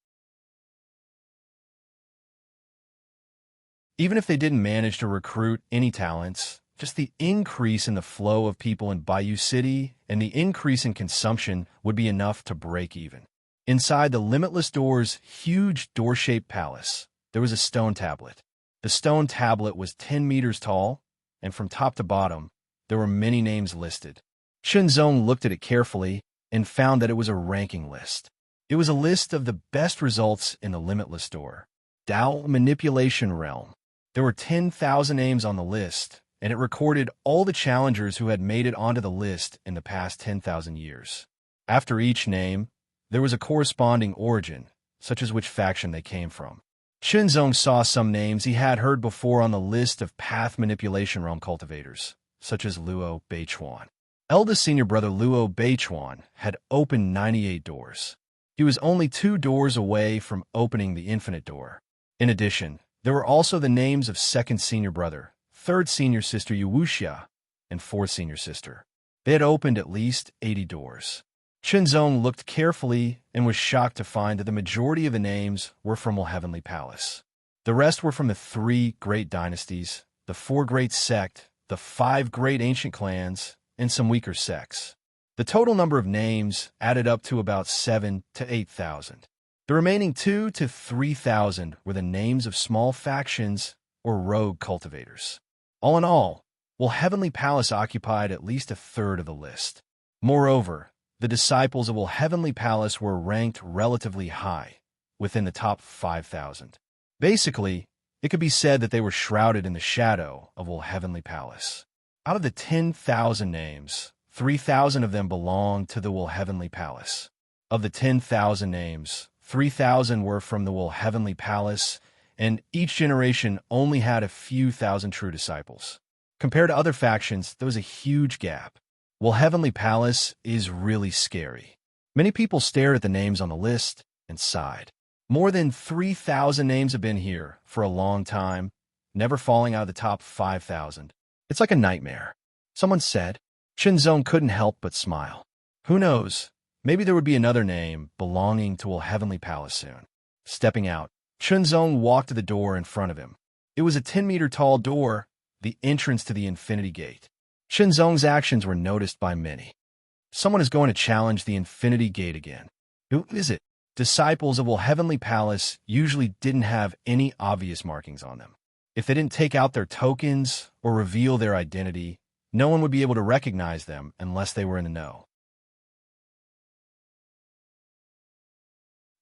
Even if they didn't manage to recruit any talents, just the increase in the flow of people in Bayou City and the increase in consumption would be enough to break even. Inside the Limitless Door's huge door-shaped palace, there was a stone tablet. The stone tablet was 10 meters tall, and from top to bottom, there were many names listed. Chunzong looked at it carefully and found that it was a ranking list. It was a list of the best results in the Limitless Door. Tao Manipulation Realm. There were 10,000 names on the list, and it recorded all the challengers who had made it onto the list in the past 10,000 years. After each name, there was a corresponding origin, such as which faction they came from. Chunzong saw some names he had heard before on the list of Path Manipulation Realm cultivators, such as Luo Beichuan. Eldest senior brother Luo Beichuan had opened 98 doors. He was only 2 doors away from opening the Infinite Door. In addition, there were also the names of second senior brother, third senior sister Yuwuxia, and fourth senior sister. They had opened at least 80 doors. Chunzong looked carefully and was shocked to find that the majority of the names were from the Heavenly Palace. The rest were from the 3 great dynasties, the 4 great sect, the 5 great ancient clans, and some weaker sects. The total number of names added up to about 7 to 8,000. The remaining 2 to 3,000 were the names of small factions or rogue cultivators. All in all, Heavenly Palace occupied at least a third of the list. Moreover, the disciples of Heavenly Palace were ranked relatively high, within the top 5,000. Basically, it could be said that they were shrouded in the shadow of Heavenly Palace. Out of the 10,000 names, 3,000 of them belonged to the Heavenly Palace. Of the 10,000 names, 3,000 were from the Heavenly Palace, and each generation only had a few thousand true disciples. Compared to other factions, there was a huge gap. Heavenly Palace is really scary. Many people stared at the names on the list and sighed. More than 3,000 names have been here for a long time, never falling out of the top 5,000. It's like a nightmare. Someone said. Chunzong couldn't help but smile. Who knows? Maybe there would be another name belonging to Heavenly Palace soon. Stepping out, Chunzong walked to the door in front of him. It was a 10-meter-tall door, the entrance to the Infinity Gate. Chunzong's actions were noticed by many. Someone is going to challenge the Infinity Gate again. Who is it? Disciples of Heavenly Palace usually didn't have any obvious markings on them. If they didn't take out their tokens or reveal their identity, no one would be able to recognize them unless they were in the know.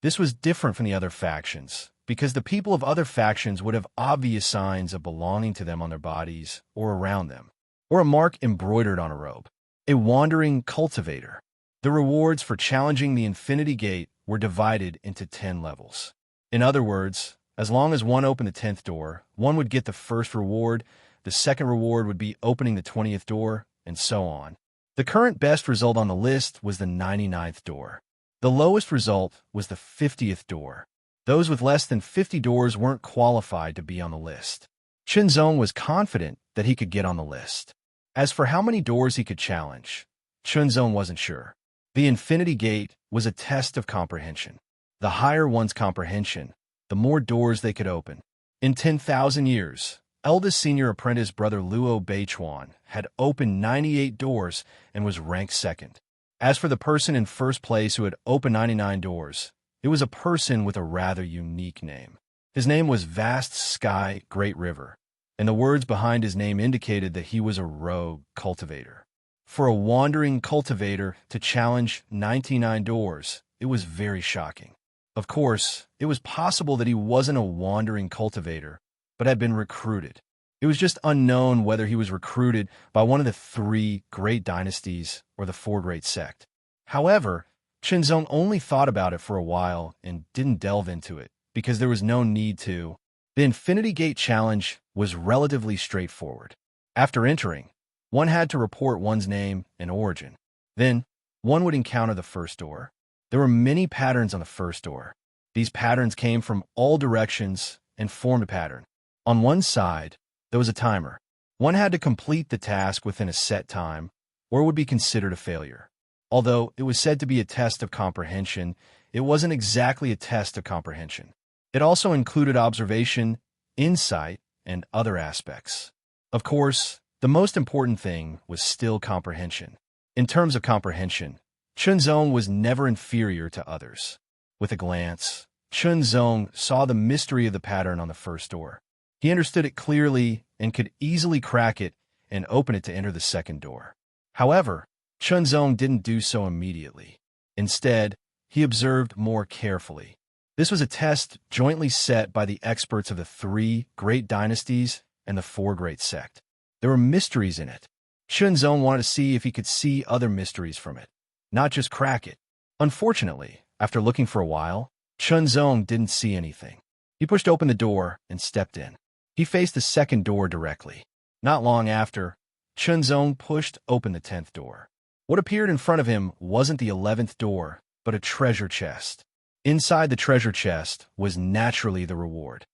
This was different from the other factions, because the people of other factions would have obvious signs of belonging to them on their bodies or around them, or a mark embroidered on a robe. A wandering cultivator. The rewards for challenging the Infinity Gate were divided into 10 levels. In other words, as long as one opened the 10th door, one would get the first reward, the second reward would be opening the 20th door, and so on. The current best result on the list was the 99th door. The lowest result was the 50th door. Those with less than 50 doors weren't qualified to be on the list. Chunzong was confident that he could get on the list. As for how many doors he could challenge, Chunzong wasn't sure. The Infinity Gate was a test of comprehension. The higher one's comprehension, the more doors they could open. In 10,000 years, eldest senior apprentice brother Luo Beichuan had opened 98 doors and was ranked second. As for the person in first place who had opened 99 doors, it was a person with a rather unique name. His name was Vast Sky Great River, and the words behind his name indicated that he was a rogue cultivator. For a wandering cultivator to challenge 99 doors, it was very shocking. Of course, it was possible that he wasn't a wandering cultivator, but had been recruited. It was just unknown whether he was recruited by one of the 3 great dynasties or the 4 great sect. However, Chunzong only thought about it for a while and didn't delve into it, because there was no need to. The Infinity Gate challenge was relatively straightforward. After entering, one had to report one's name and origin. Then, one would encounter the first door. There were many patterns on the first door. These patterns came from all directions and formed a pattern. On one side, there was a timer. One had to complete the task within a set time, or it would be considered a failure. Although it was said to be a test of comprehension, it wasn't exactly a test of comprehension. It also included observation, insight, and other aspects. Of course, the most important thing was still comprehension. In terms of comprehension, Chunzong was never inferior to others. With a glance, Chunzong saw the mystery of the pattern on the first door. He understood it clearly and could easily crack it and open it to enter the second door. However, Chunzong didn't do so immediately. Instead, he observed more carefully. This was a test jointly set by the experts of the 3 great dynasties and the 4 great sect. There were mysteries in it. Chunzong wanted to see if he could see other mysteries from it, not just crack it. Unfortunately, after looking for a while, Chunzong didn't see anything. He pushed open the door and stepped in. He faced the second door directly. Not long after, Chunzong pushed open the 10th door. What appeared in front of him wasn't the 11th door, but a treasure chest. Inside the treasure chest was naturally the reward.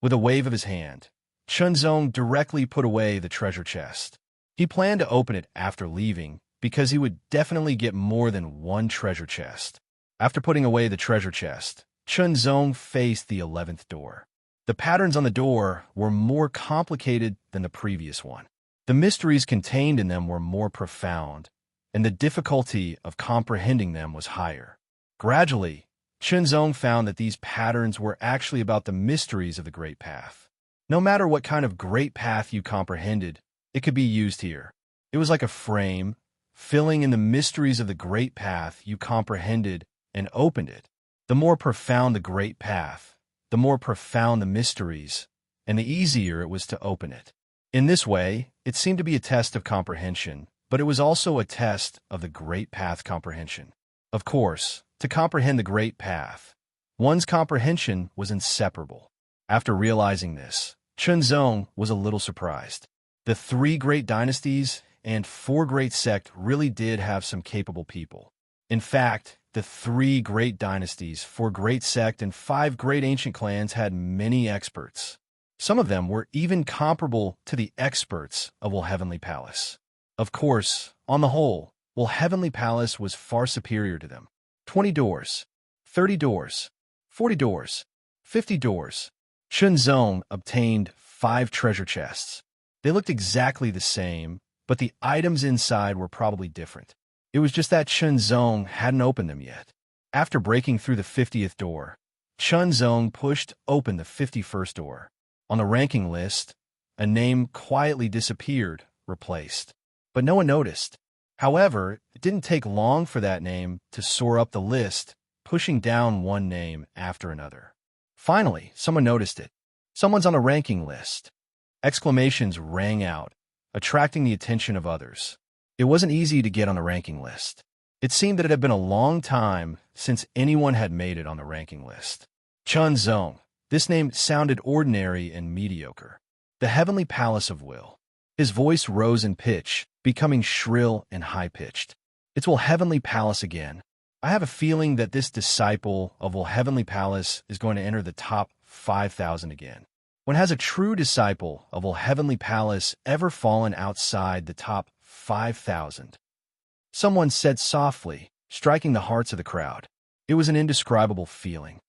With a wave of his hand, Chunzong directly put away the treasure chest. He planned to open it after leaving because he would definitely get more than one treasure chest. After putting away the treasure chest, Chunzong faced the 11th door. The patterns on the door were more complicated than the previous one. The mysteries contained in them were more profound, and the difficulty of comprehending them was higher. Gradually, Chunzong found that these patterns were actually about the mysteries of the Great Path. No matter what kind of Great Path you comprehended, it could be used here. It was like a frame, filling in the mysteries of the Great Path you comprehended and opened it. The more profound the Great Path, the more profound the mysteries, and the easier it was to open it. In this way, it seemed to be a test of comprehension, but it was also a test of the Great Path comprehension. Of course, to comprehend the Great Path, one's comprehension was inseparable. After realizing this, Chunzong was a little surprised. The 3 great dynasties and 4 great sects really did have some capable people. In fact, the 3 great dynasties, 4 great sects, and 5 great ancient clans had many experts. Some of them were even comparable to the experts of Will Heavenly Palace. Of course, on the whole, Will Heavenly Palace was far superior to them. 20 doors, 30 doors, 40 doors, 50 doors. Chunzong obtained 5 treasure chests. They looked exactly the same, but the items inside were probably different. It was just that Chunzong hadn't opened them yet. After breaking through the 50th door, Chunzong pushed open the 51st door. On the ranking list, a name quietly disappeared, replaced. But no one noticed. However, it didn't take long for that name to soar up the list, pushing down one name after another. Finally, someone noticed it. Someone's on the ranking list. Exclamations rang out, attracting the attention of others. It wasn't easy to get on the ranking list. It seemed that it had been a long time since anyone had made it on the ranking list. Chunzong. This name sounded ordinary and mediocre. The Heavenly Palace of Will. His voice rose in pitch, becoming shrill and high-pitched. It's Will Heavenly Palace again. I have a feeling that this disciple of Will Heavenly Palace is going to enter the top 5,000 again. When has a true disciple of Will Heavenly Palace ever fallen outside the top 5,000? Someone said softly, striking the hearts of the crowd. It was an indescribable feeling.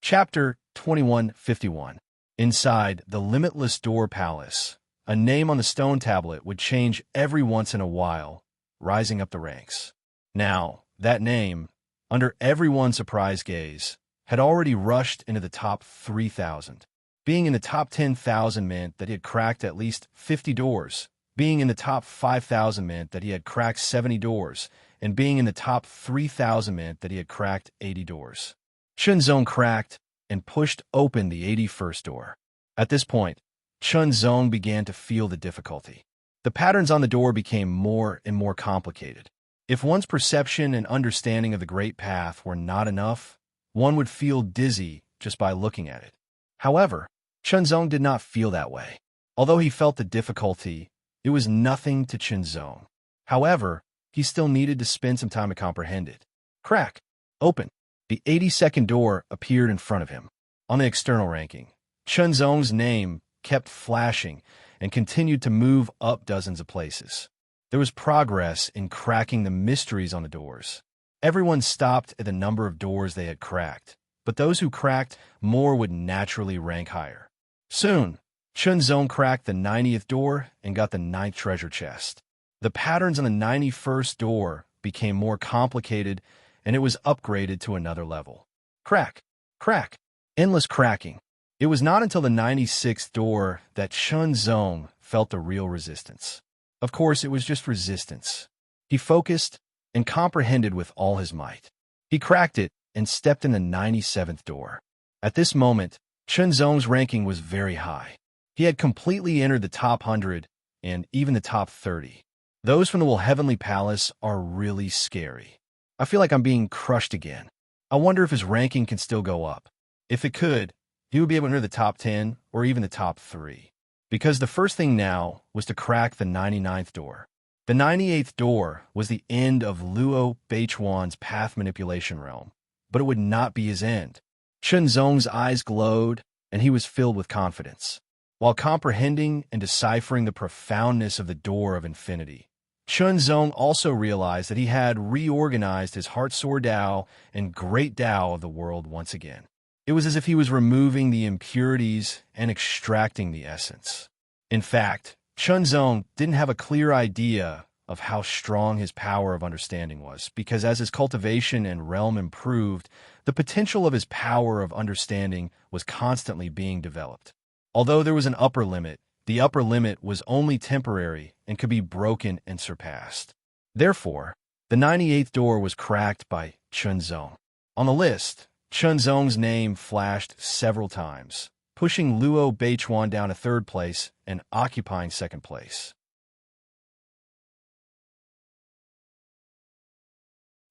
Chapter 2151. Inside the Limitless Door Palace, a name on the stone tablet would change every once in a while, rising up the ranks. Now, that name, under everyone's surprised gaze, had already rushed into the top 3,000. Being in the top 10,000 meant that he had cracked at least 50 doors. Being in the top 5,000 meant that he had cracked 70 doors, and being in the top 3,000 meant that he had cracked 80 doors. Chunzong cracked and pushed open the 81st door. At this point, Chunzong began to feel the difficulty. The patterns on the door became more and more complicated. If one's perception and understanding of the Great Path were not enough, one would feel dizzy just by looking at it. However, Chunzong did not feel that way. Although he felt the difficulty, it was nothing to Chunzong. However, he still needed to spend some time to comprehend it. Crack. Open. The 82nd door appeared in front of him. On the external ranking, Chunzong's name kept flashing and continued to move up dozens of places. There was progress in cracking the mysteries on the doors. Everyone stopped at the number of doors they had cracked, but those who cracked more would naturally rank higher. Soon, Chunzong cracked the 90th door and got the 9th treasure chest. The patterns on the 91st door became more complicated, and it was upgraded to another level. Crack, crack, endless cracking. It was not until the 96th door that Chunzong felt the real resistance. Of course, it was just resistance. He focused and comprehended with all his might. He cracked it and stepped in the 97th door. At this moment, Chunzong's ranking was very high. He had completely entered the top 100 and even the top 30. Those from the Will Heavenly Palace are really scary. I feel like I'm being crushed again. I wonder if his ranking can still go up. If it could, he would be able to enter the top 10 or even the top 3. Because the first thing now was to crack the 99th door. The 98th door was the end of Luo Beichuan's path manipulation realm, but it would not be his end. Chunzong's eyes glowed, and he was filled with confidence. While comprehending and deciphering the profoundness of the door of infinity, Chunzong also realized that he had reorganized his Heart Sword Tao and Great Tao of the world once again. It was as if he was removing the impurities and extracting the essence. In fact, Chunzong didn't have a clear idea of how strong his power of understanding was, because as his cultivation and realm improved, the potential of his power of understanding was constantly being developed. Although there was an upper limit, the upper limit was only temporary and could be broken and surpassed. Therefore, the 98th door was cracked by Chunzong. On the list, Chunzong's name flashed several times, pushing Luo Beichuan down to third place and occupying second place.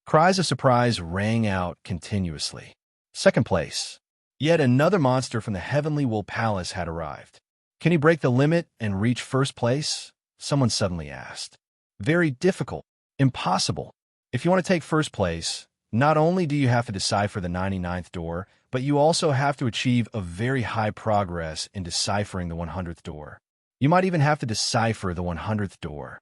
Cries of surprise rang out continuously. Second place. Yet another monster from the Heavenly Wool Palace had arrived. Can he break the limit and reach first place? Someone suddenly asked. Very difficult. Impossible. If you want to take first place, not only do you have to decipher the 99th door, but you also have to achieve a very high progress in deciphering the 100th door. You might even have to decipher the 100th door.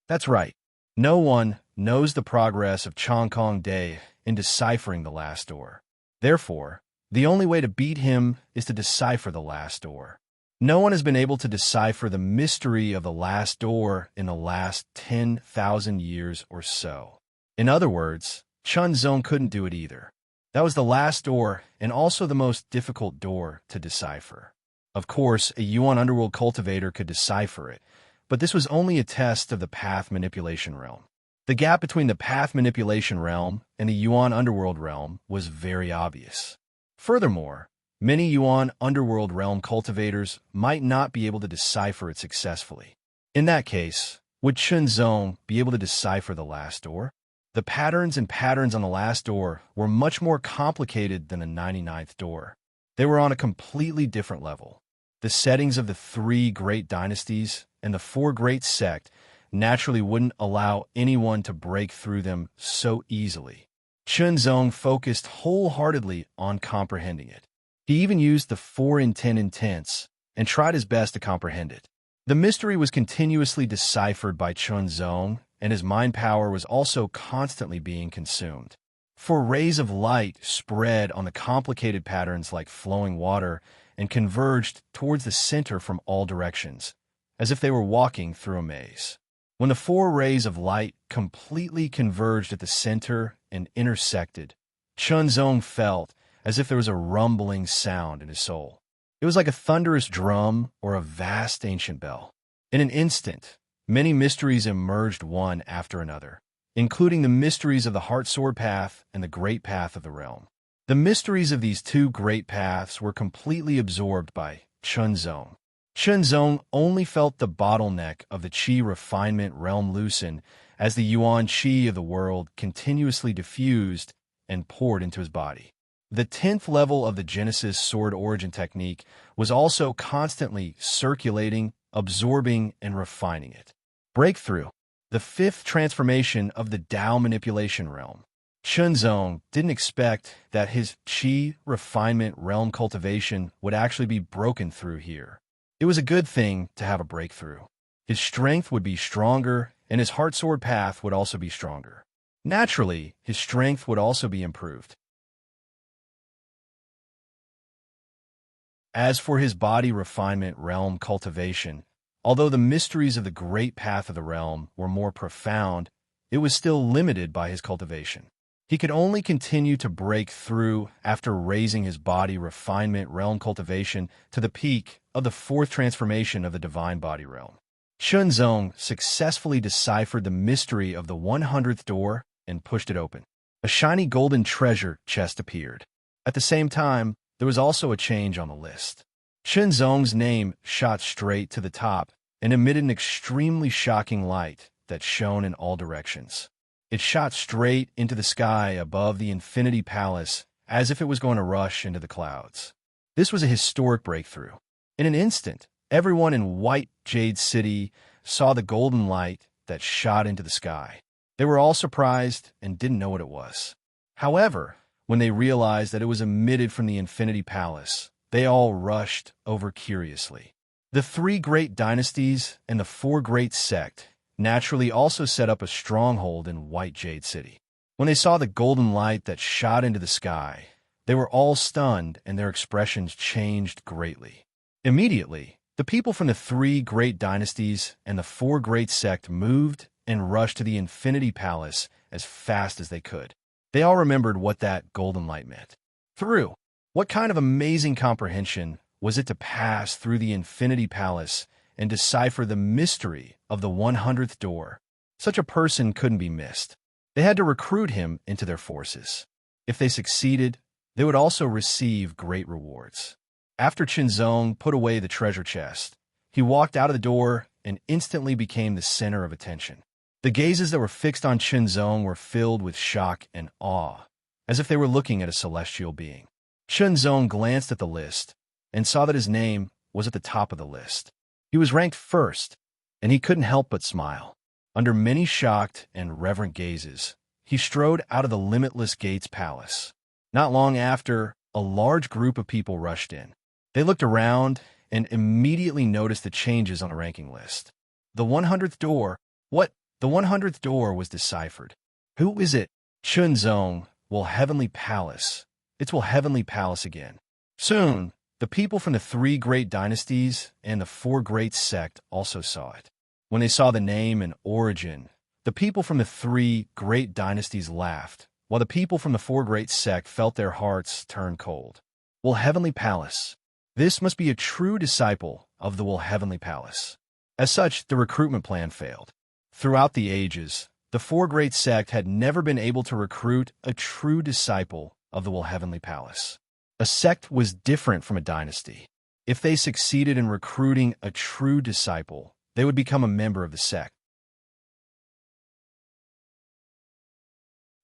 That's right. No one knows the progress of Chong Kong Day in deciphering the last door. Therefore, the only way to beat him is to decipher the last door. No one has been able to decipher the mystery of the last door in the last 10,000 years or so. In other words, Chunzong couldn't do it either. That was the last door and also the most difficult door to decipher. Of course, a Yuan underworld cultivator could decipher it, but this was only a test of the path manipulation realm. The gap between the path manipulation realm and the Yuan underworld realm was very obvious. Furthermore, many Yuan underworld realm cultivators might not be able to decipher it successfully. In that case, would Chunzong be able to decipher the last door? The patterns on the last door were much more complicated than the 99th door. They were on a completely different level. The settings of the 3 great dynasties and the 4 great sect naturally wouldn't allow anyone to break through them so easily. Chunzong focused wholeheartedly on comprehending it. He even used the 4 in 10 intents and tried his best to comprehend it. The mystery was continuously deciphered by Chunzong, and his mind power was also constantly being consumed. For rays of light spread on the complicated patterns like flowing water and converged towards the center from all directions, as if they were walking through a maze. When the 4 rays of light completely converged at the center and intersected, Chunzong felt as if there was a rumbling sound in his soul. It was like a thunderous drum or a vast ancient bell. In an instant, many mysteries emerged one after another, including the mysteries of the Heart Sword Path and the Great Path of the Realm. The mysteries of these 2 great paths were completely absorbed by Chunzong. Chunzong only felt the bottleneck of the Qi refinement realm loosen as the Yuan Qi of the world continuously diffused and poured into his body. The 10th level of the Genesis Sword Origin technique was also constantly circulating, absorbing, and refining it. Breakthrough, the 5th transformation of the Tao manipulation realm. Chunzong didn't expect that his Qi refinement realm cultivation would actually be broken through here. It was a good thing to have a breakthrough. His strength would be stronger, and his Heart Sword Path would also be stronger. Naturally, his strength would also be improved. As for his body refinement realm cultivation, although the mysteries of the Great Path of the Realm were more profound, it was still limited by his cultivation. He could only continue to break through after raising his body refinement realm cultivation to the peak of the 4th transformation of the Divine Body Realm. Chunzong successfully deciphered the mystery of the 100th door and pushed it open. A shiny golden treasure chest appeared. At the same time, there was also a change on the list. Chunzong's name shot straight to the top and emitted an extremely shocking light that shone in all directions. It shot straight into the sky above the Infinity Palace as if it was going to rush into the clouds. This was a historic breakthrough. In an instant, everyone in White Jade City saw the golden light that shot into the sky. They were all surprised and didn't know what it was. However, When they realized that it was emitted from the Infinity Palace, they all rushed over curiously. The three great dynasties and the four great sect naturally also set up a stronghold in White Jade City. When they saw the golden light that shot into the sky, they were all stunned and their expressions changed greatly. Immediately, the people from the three great dynasties and the four great sect moved and rushed to the Infinity Palace as fast as they could. They all remembered what that golden light meant. Through what kind of amazing comprehension was it to pass through the Infinity Palace and decipher the mystery of the 100th door? Such a person couldn't be missed. They had to recruit him into their forces. If they succeeded, they would also receive great rewards. After Qinzong put away the treasure chest, he walked out of the door and instantly became the center of attention. The gazes that were fixed on Qinzong were filled with shock and awe, as if they were looking at a celestial being. Qinzong glanced at the list and saw that his name was at the top of the list. He was ranked first, and he couldn't help but smile. Under many shocked and reverent gazes, he strode out of the Limitless Gates Palace. Not long after, a large group of people rushed in. They looked around and immediately noticed the changes on the ranking list. The 100th door. What? The 100th door was deciphered. Who is it? Qinzong. Will Heavenly Palace. It's Will Heavenly Palace again. Soon, the people from the three great dynasties and the four great sect also saw it. When they saw the name and origin, the people from the three great dynasties laughed, while the people from the four great sect felt their hearts turn cold. Will Heavenly Palace. This must be a true disciple of the Will Heavenly Palace. As such, the recruitment plan failed. Throughout the ages, the four great sect had never been able to recruit a true disciple of the Will Heavenly Palace. A sect was different from a dynasty. If they succeeded in recruiting a true disciple, they would become a member of the sect.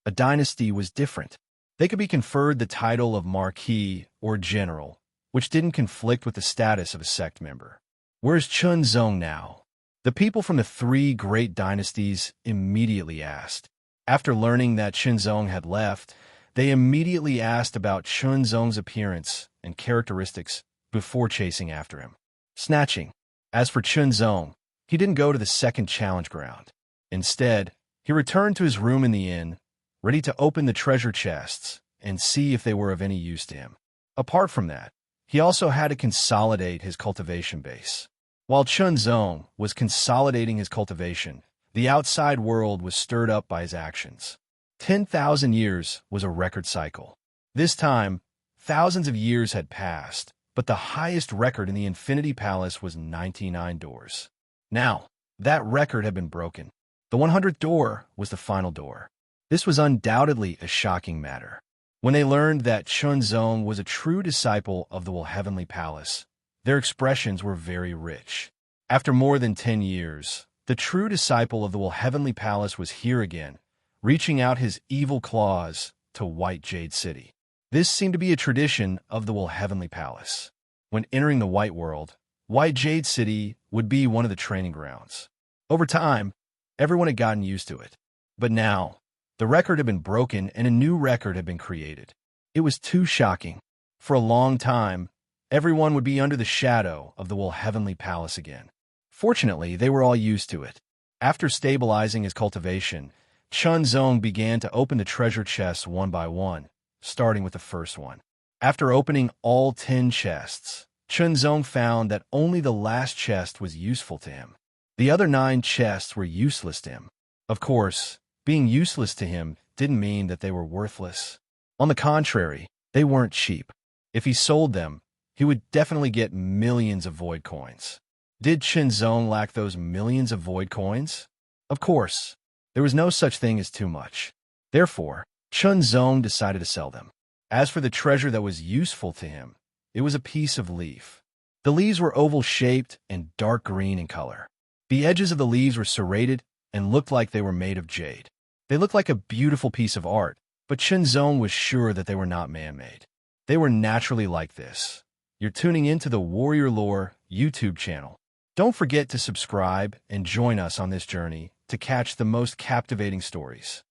A dynasty was different. They could be conferred the title of Marquis or General, which didn't conflict with the status of a sect member. Where's Qinzong now? The people from the three great dynasties immediately asked. After learning that Qinzong had left, they immediately asked about Qinzong's appearance and characteristics before chasing after him. Snatching. As for Qinzong, he didn't go to the second challenge ground. Instead, he returned to his room in the inn, ready to open the treasure chests and see if they were of any use to him. Apart from that, he also had to consolidate his cultivation base. While Qinzong was consolidating his cultivation, the outside world was stirred up by his actions. 10,000 years was a record cycle. This time, thousands of years had passed, but the highest record in the Infinity Palace was 99 doors. Now, that record had been broken. The 100th door was the final door. This was undoubtedly a shocking matter. When they learned that Qinzong was a true disciple of the Will Heavenly Palace, their expressions were very rich. After more than 10 years, the true disciple of the Will Heavenly Palace was here again, reaching out his evil claws to White Jade City. This seemed to be a tradition of the Will Heavenly Palace. When entering the White World, White Jade City would be one of the training grounds. Over time, everyone had gotten used to it. But now, the record had been broken and a new record had been created. It was too shocking. For a long time, everyone would be under the shadow of the Will Heavenly Palace again. Fortunately, they were all used to it. After stabilizing his cultivation, Qinzong began to open the treasure chests one by one, starting with the first one. After opening all 10 chests, Qinzong found that only the last chest was useful to him. The other 9 chests were useless to him. Of course, being useless to him didn't mean that they were worthless. On the contrary, they weren't cheap. If he sold them, he would definitely get millions of void coins. Did Qinzong lack those millions of void coins? Of course. There was no such thing as too much. Therefore, Qinzong decided to sell them. As for the treasure that was useful to him, it was a piece of leaf. The leaves were oval-shaped and dark green in color. The edges of the leaves were serrated and looked like they were made of jade. They looked like a beautiful piece of art, but Qinzong was sure that they were not man-made. They were naturally like this. You're tuning into the Warrior Lore YouTube channel. Don't forget to subscribe and join us on this journey to catch the most captivating stories.